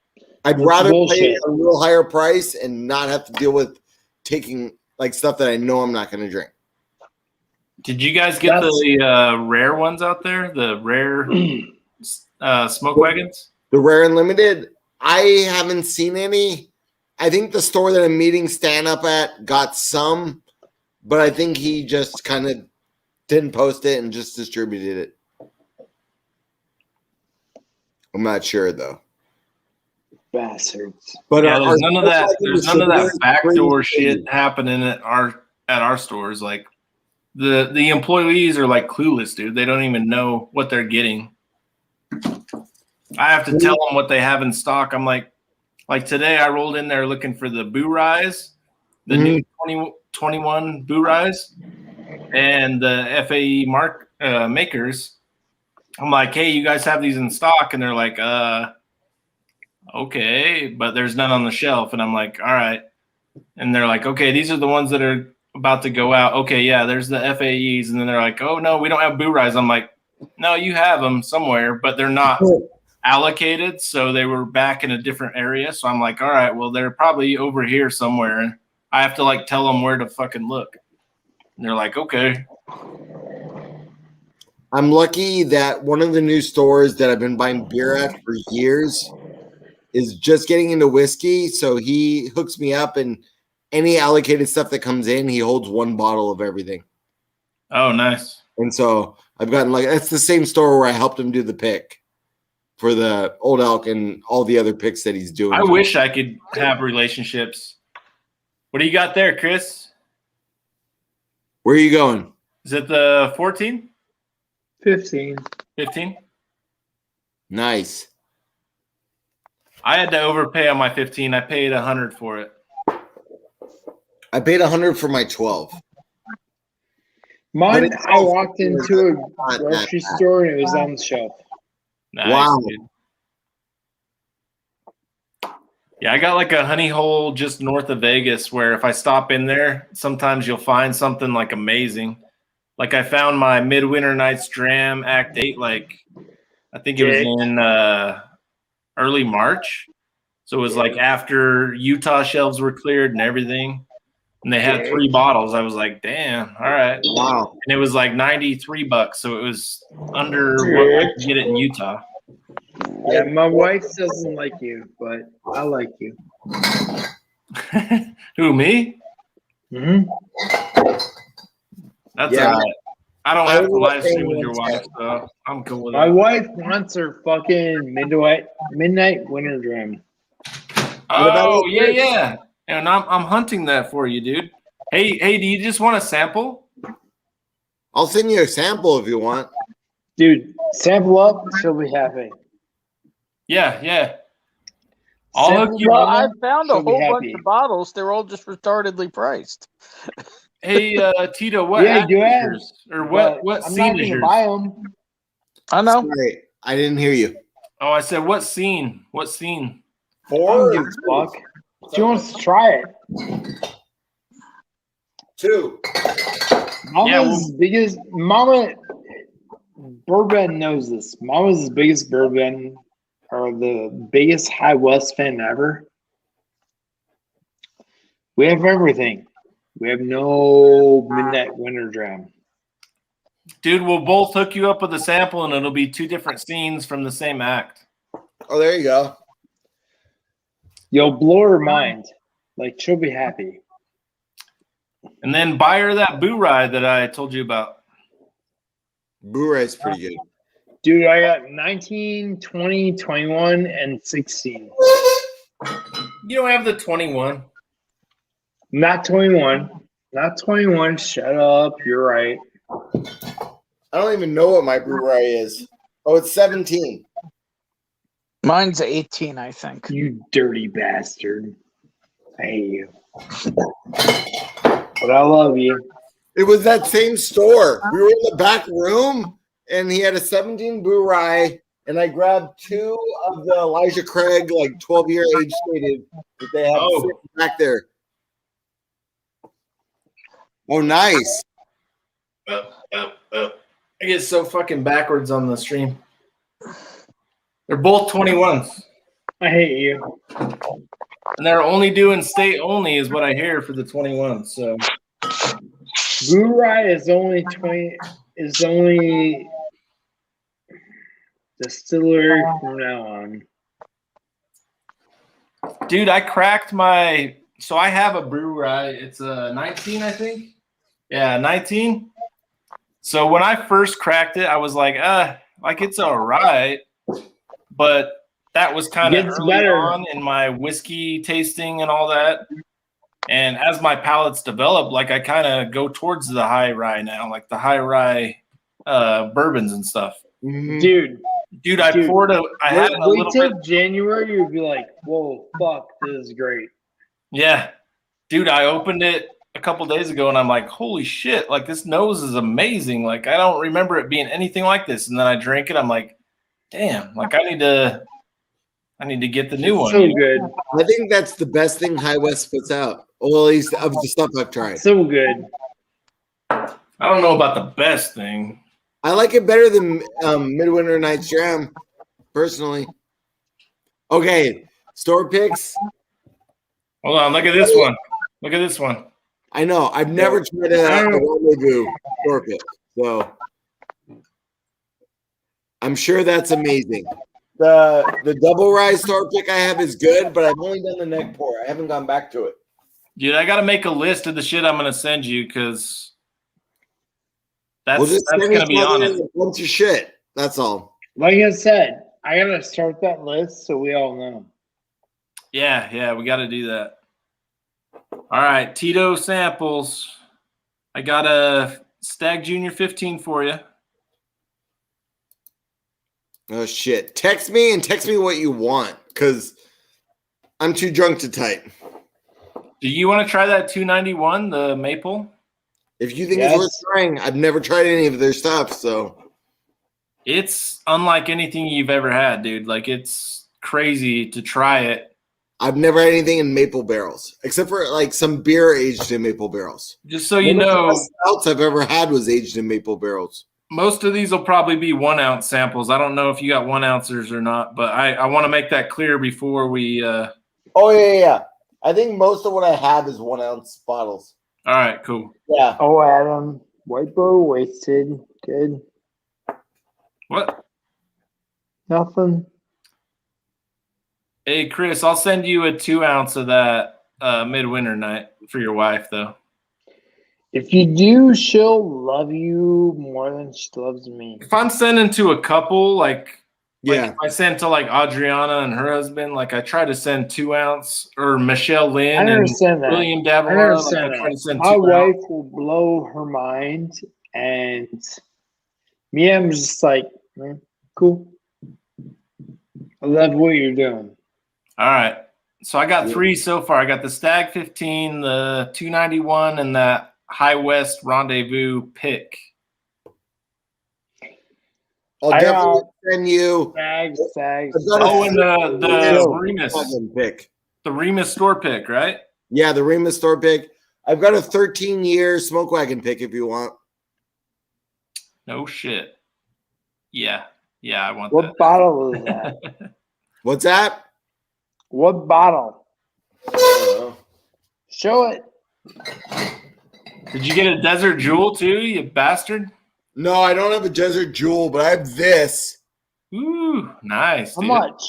I'd It's rather pay bullshit. a little higher price and not have to deal with taking like stuff that I know I'm not going to drink. Did you guys get the rare ones out there? The rare smoke wagons? The Rare and Limited, I haven't seen any. I think the store that I'm meeting Stan up at got some, but I think he just kind of didn't post it and just distributed it. I'm not sure though. Bastards. But Yeah, there's none of that. There's none of that distributors backdoor crazy. shit happening at our stores. Like the employees are like clueless, dude. They don't even know what they're getting. I have to tell them what they have in stock. I'm like today I rolled in there looking for the Boo Rise, the new 2021 Boo Rise, and the FAE makers. I'm like, hey, you guys have these in stock? And they're like, okay, but there's none on the shelf. And I'm like, all right. And they're like, okay, these are the ones that are about to go out. Okay, yeah, there's the FAEs. And then they're like, oh, no, we don't have Boo Rise. I'm like, no, you have them somewhere, but they're not allocated. So they were back in a different area. So I'm like, all right, well, they're probably over here somewhere. And I have to like tell them where to fucking look. And they're like, okay. I'm lucky that one of the new stores that I've been buying beer at for years is just getting into whiskey. So he hooks me up and any allocated stuff that comes in, he holds one bottle of everything. Oh, nice. And so I've gotten like that's the same store where I helped him do the pick for the Old Elk and all the other picks that he's doing. I wish I could have relationships. What do you got there, Chris? Where are you going? Is it the 14? 15. 15? Nice. I had to overpay on my 15. I paid 100 for it. I paid 100 for my 12. Mine, it's I walked into not a grocery that store and it was on the shelf. Nice, Wow. dude. Yeah, I got like a honey hole just north of Vegas where if I stop in there, sometimes you'll find something like amazing. Like I found my Midwinter Nights Dram Act 8, like I think it was in early March. So it was like after Utah shelves were cleared and everything. And they had 3 bottles. I was like, damn, all right. Wow. And it was like $93. So it was under what I could get it in Utah. Yeah, my wife doesn't like you, but I like you. Who, me? Mm-hmm. That's Yeah. all right. I don't I have to was live stream saying with your one wife, so I'm cool with My it. wife wants her fucking midnight winter dram. Oh, yeah. And I'm hunting that for you, dude. Hey, do you just want a sample? I'll send you a sample if you want. Dude, sample up, she'll be happy. Yeah. I'll hook Sample you Well, up, I found a she'll be whole bunch happy. of bottles. They're all just retardedly priced. Hey, Tito, what Yeah, app you is have. yours? Or what I'm scene not is gonna yours? buy them. I know. Sorry, I didn't hear you. Oh, I said what scene? What scene? I don't give a fuck. She wants to try it. 2. Mama's biggest Mama Bourbon knows this. Mama's biggest bourbon or the biggest High West fan ever. We have everything. We have no midnight winter dram. Dude, we'll both hook you up with a sample and it'll be 2 different scenes from the same act. Oh, there you go. You'll blow her mind. Like she'll be happy. And then buy her that boo ride that I told you about. Blu-ray's pretty good. Dude, I got 19, 20, 21, and 16. You don't have the 21. Not 21. Not 21. Shut up. You're right. I don't even know what my Blu-ray is. Oh, it's 17. Mine's 18, I think. You dirty bastard. I hate you. But I love you. It was that same store. We were in the back room, and he had a 17 Blu-ray, and I grabbed 2 of the Elijah Craig, like 12-year age stated that they have sitting back there. Oh, nice. I get so fucking backwards on the stream. They're both 21s. I hate you. And they're only doing state only is what I hear for the 21. So Blu-ray is only 20. Is only distillery from now on. dude, I cracked my so I have a Blu-ray. It's a 19, I think. Yeah, 19. So when I first cracked it, I was like it's all right. But that was kind of early better on in my whiskey tasting and all that. And as my palates develop, like I kind of go towards the high rye now, like the high rye bourbons and stuff. Dude, I poured I had a wait little till bit. January, you'll be like, whoa, fuck, this is great. Yeah. Dude, I opened it a couple days ago and I'm like, holy shit, like this nose is amazing. Like I don't remember it being anything like this. And then I drank it. I'm like, damn, like I need to get the new one. So good. I think that's the best thing High West puts out. Well, at least of the stuff I've tried. So good. I don't know about the best thing. I like it better than Midwinter Night's Dram, personally. Okay, store picks. Hold on, look at this one. Look at this one. I know. I've never tried a rendezvous store pick, so I'm sure that's amazing. The double rye store pick I have is good, but I've only done the neck pour. I haven't gone back to it. Dude, I got to make a list of the shit I'm going to send you because That's going to be on it. A bunch of shit. That's all. Like I said, I gotta start that list so we all know. Yeah, we got to do that. All right, Tito samples. I got a Stag Junior 15 for you. Oh shit! Text me what you want, because I'm too drunk to type. Do you want to try that 291, the maple? If you think it's worth trying, I've never tried any of their stuff, so it's unlike anything you've ever had, dude. Like, it's crazy to try it. I've never had anything in maple barrels, except for like some beer aged in maple barrels. Just so you know, the best stouts I've ever had was aged in maple barrels. Most of these will probably be 1 ounce samples. I don't know if you got 1 ounces or not, but I want to make that clear before we. Oh yeah. I think most of what I have is 1 ounce bottles. All right, cool. Yeah. Oh, Adam, White Bow wasted. Good. What? Nothing. Hey, Chris, I'll send you a 2 ounce of that midwinter night for your wife, though. If you do, she'll love you more than she loves me. If I'm sending to a couple, like Yeah. if I send to like Adriana and her husband, like I try to send 2 ounce, or Michelle Lynn I and understand that. William I Davila. understand Like I try to send that. My 2 wife ounce. will blow her mind, and me, I'm just like, cool. I love what you're doing. All right. So I got 3 so far. I got the Stag 15, the 291, and that High West Rendezvous pick. I'll definitely send you. Stag. Oh, and the Remus. Pick. The Remus store pick, right? Yeah, the Remus store pick. I've got a 13-year smoke wagon pick if you want. No shit. Yeah, I want What that. bottle is that? What's that? What bottle? Show it. Did you get a Desert Jewel too, you bastard? No, I don't have a Desert Jewel, but I have this. Ooh, nice. How dude. much?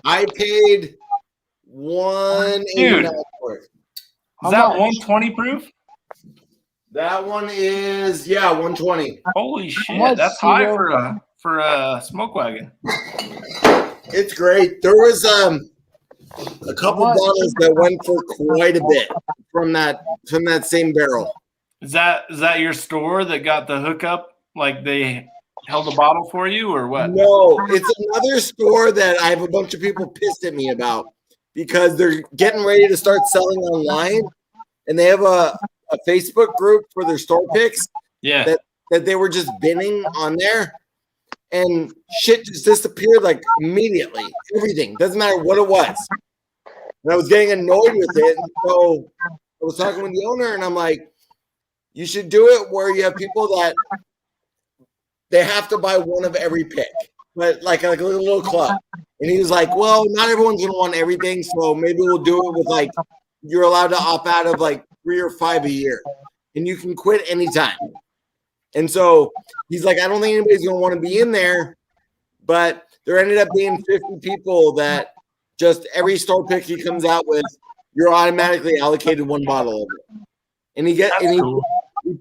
I paid $189 for it. Is that 120 proof? That one is 120. Holy shit, much, that's high Tito? for a smoke wagon. It's great. There was a couple bottles that went for quite a bit from that same barrel. Is that your store that got the hookup? Like they held the bottle for you, or what? No, it's another store that I have a bunch of people pissed at me about because they're getting ready to start selling online, and they have a Facebook group for their store picks. Yeah. That they were just binning on there, and shit just disappeared like immediately. Everything doesn't matter what it was, and I was getting annoyed with it. And so I was talking with the owner, and I'm like, you should do it where you have people that they have to buy one of every pick, but like a little club. And he was like, well, not everyone's going to want everything. So maybe we'll do it with like, you're allowed to opt out of like 3 or 5 a year and you can quit anytime. And so he's like, I don't think anybody's going to want to be in there, but there ended up being 50 people that just every store pick he comes out with, you're automatically allocated 1 bottle of it. And he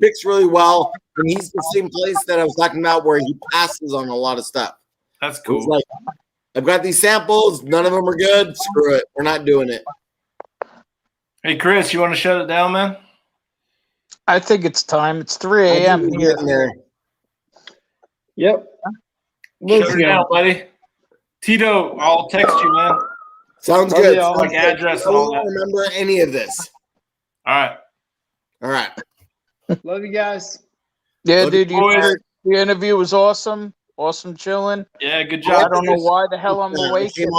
picks really well, and he's the same place that I was talking about where he passes on a lot of stuff. That's cool. Like, I've got these samples, none of them are good. Screw it, we're not doing it. Hey, Chris, you want to shut it down, man? I think it's time. It's 3 a.m. here. There. Yep. Shut it down, buddy. Tito, I'll text you, man. Sounds good. y'all. Like address and all I don't that. remember any of this. All right. Love you guys. Yeah, Love dude, you, boys. the interview was awesome. Awesome chilling. Yeah, good job. I don't know why the hell I'm Yeah, awake. came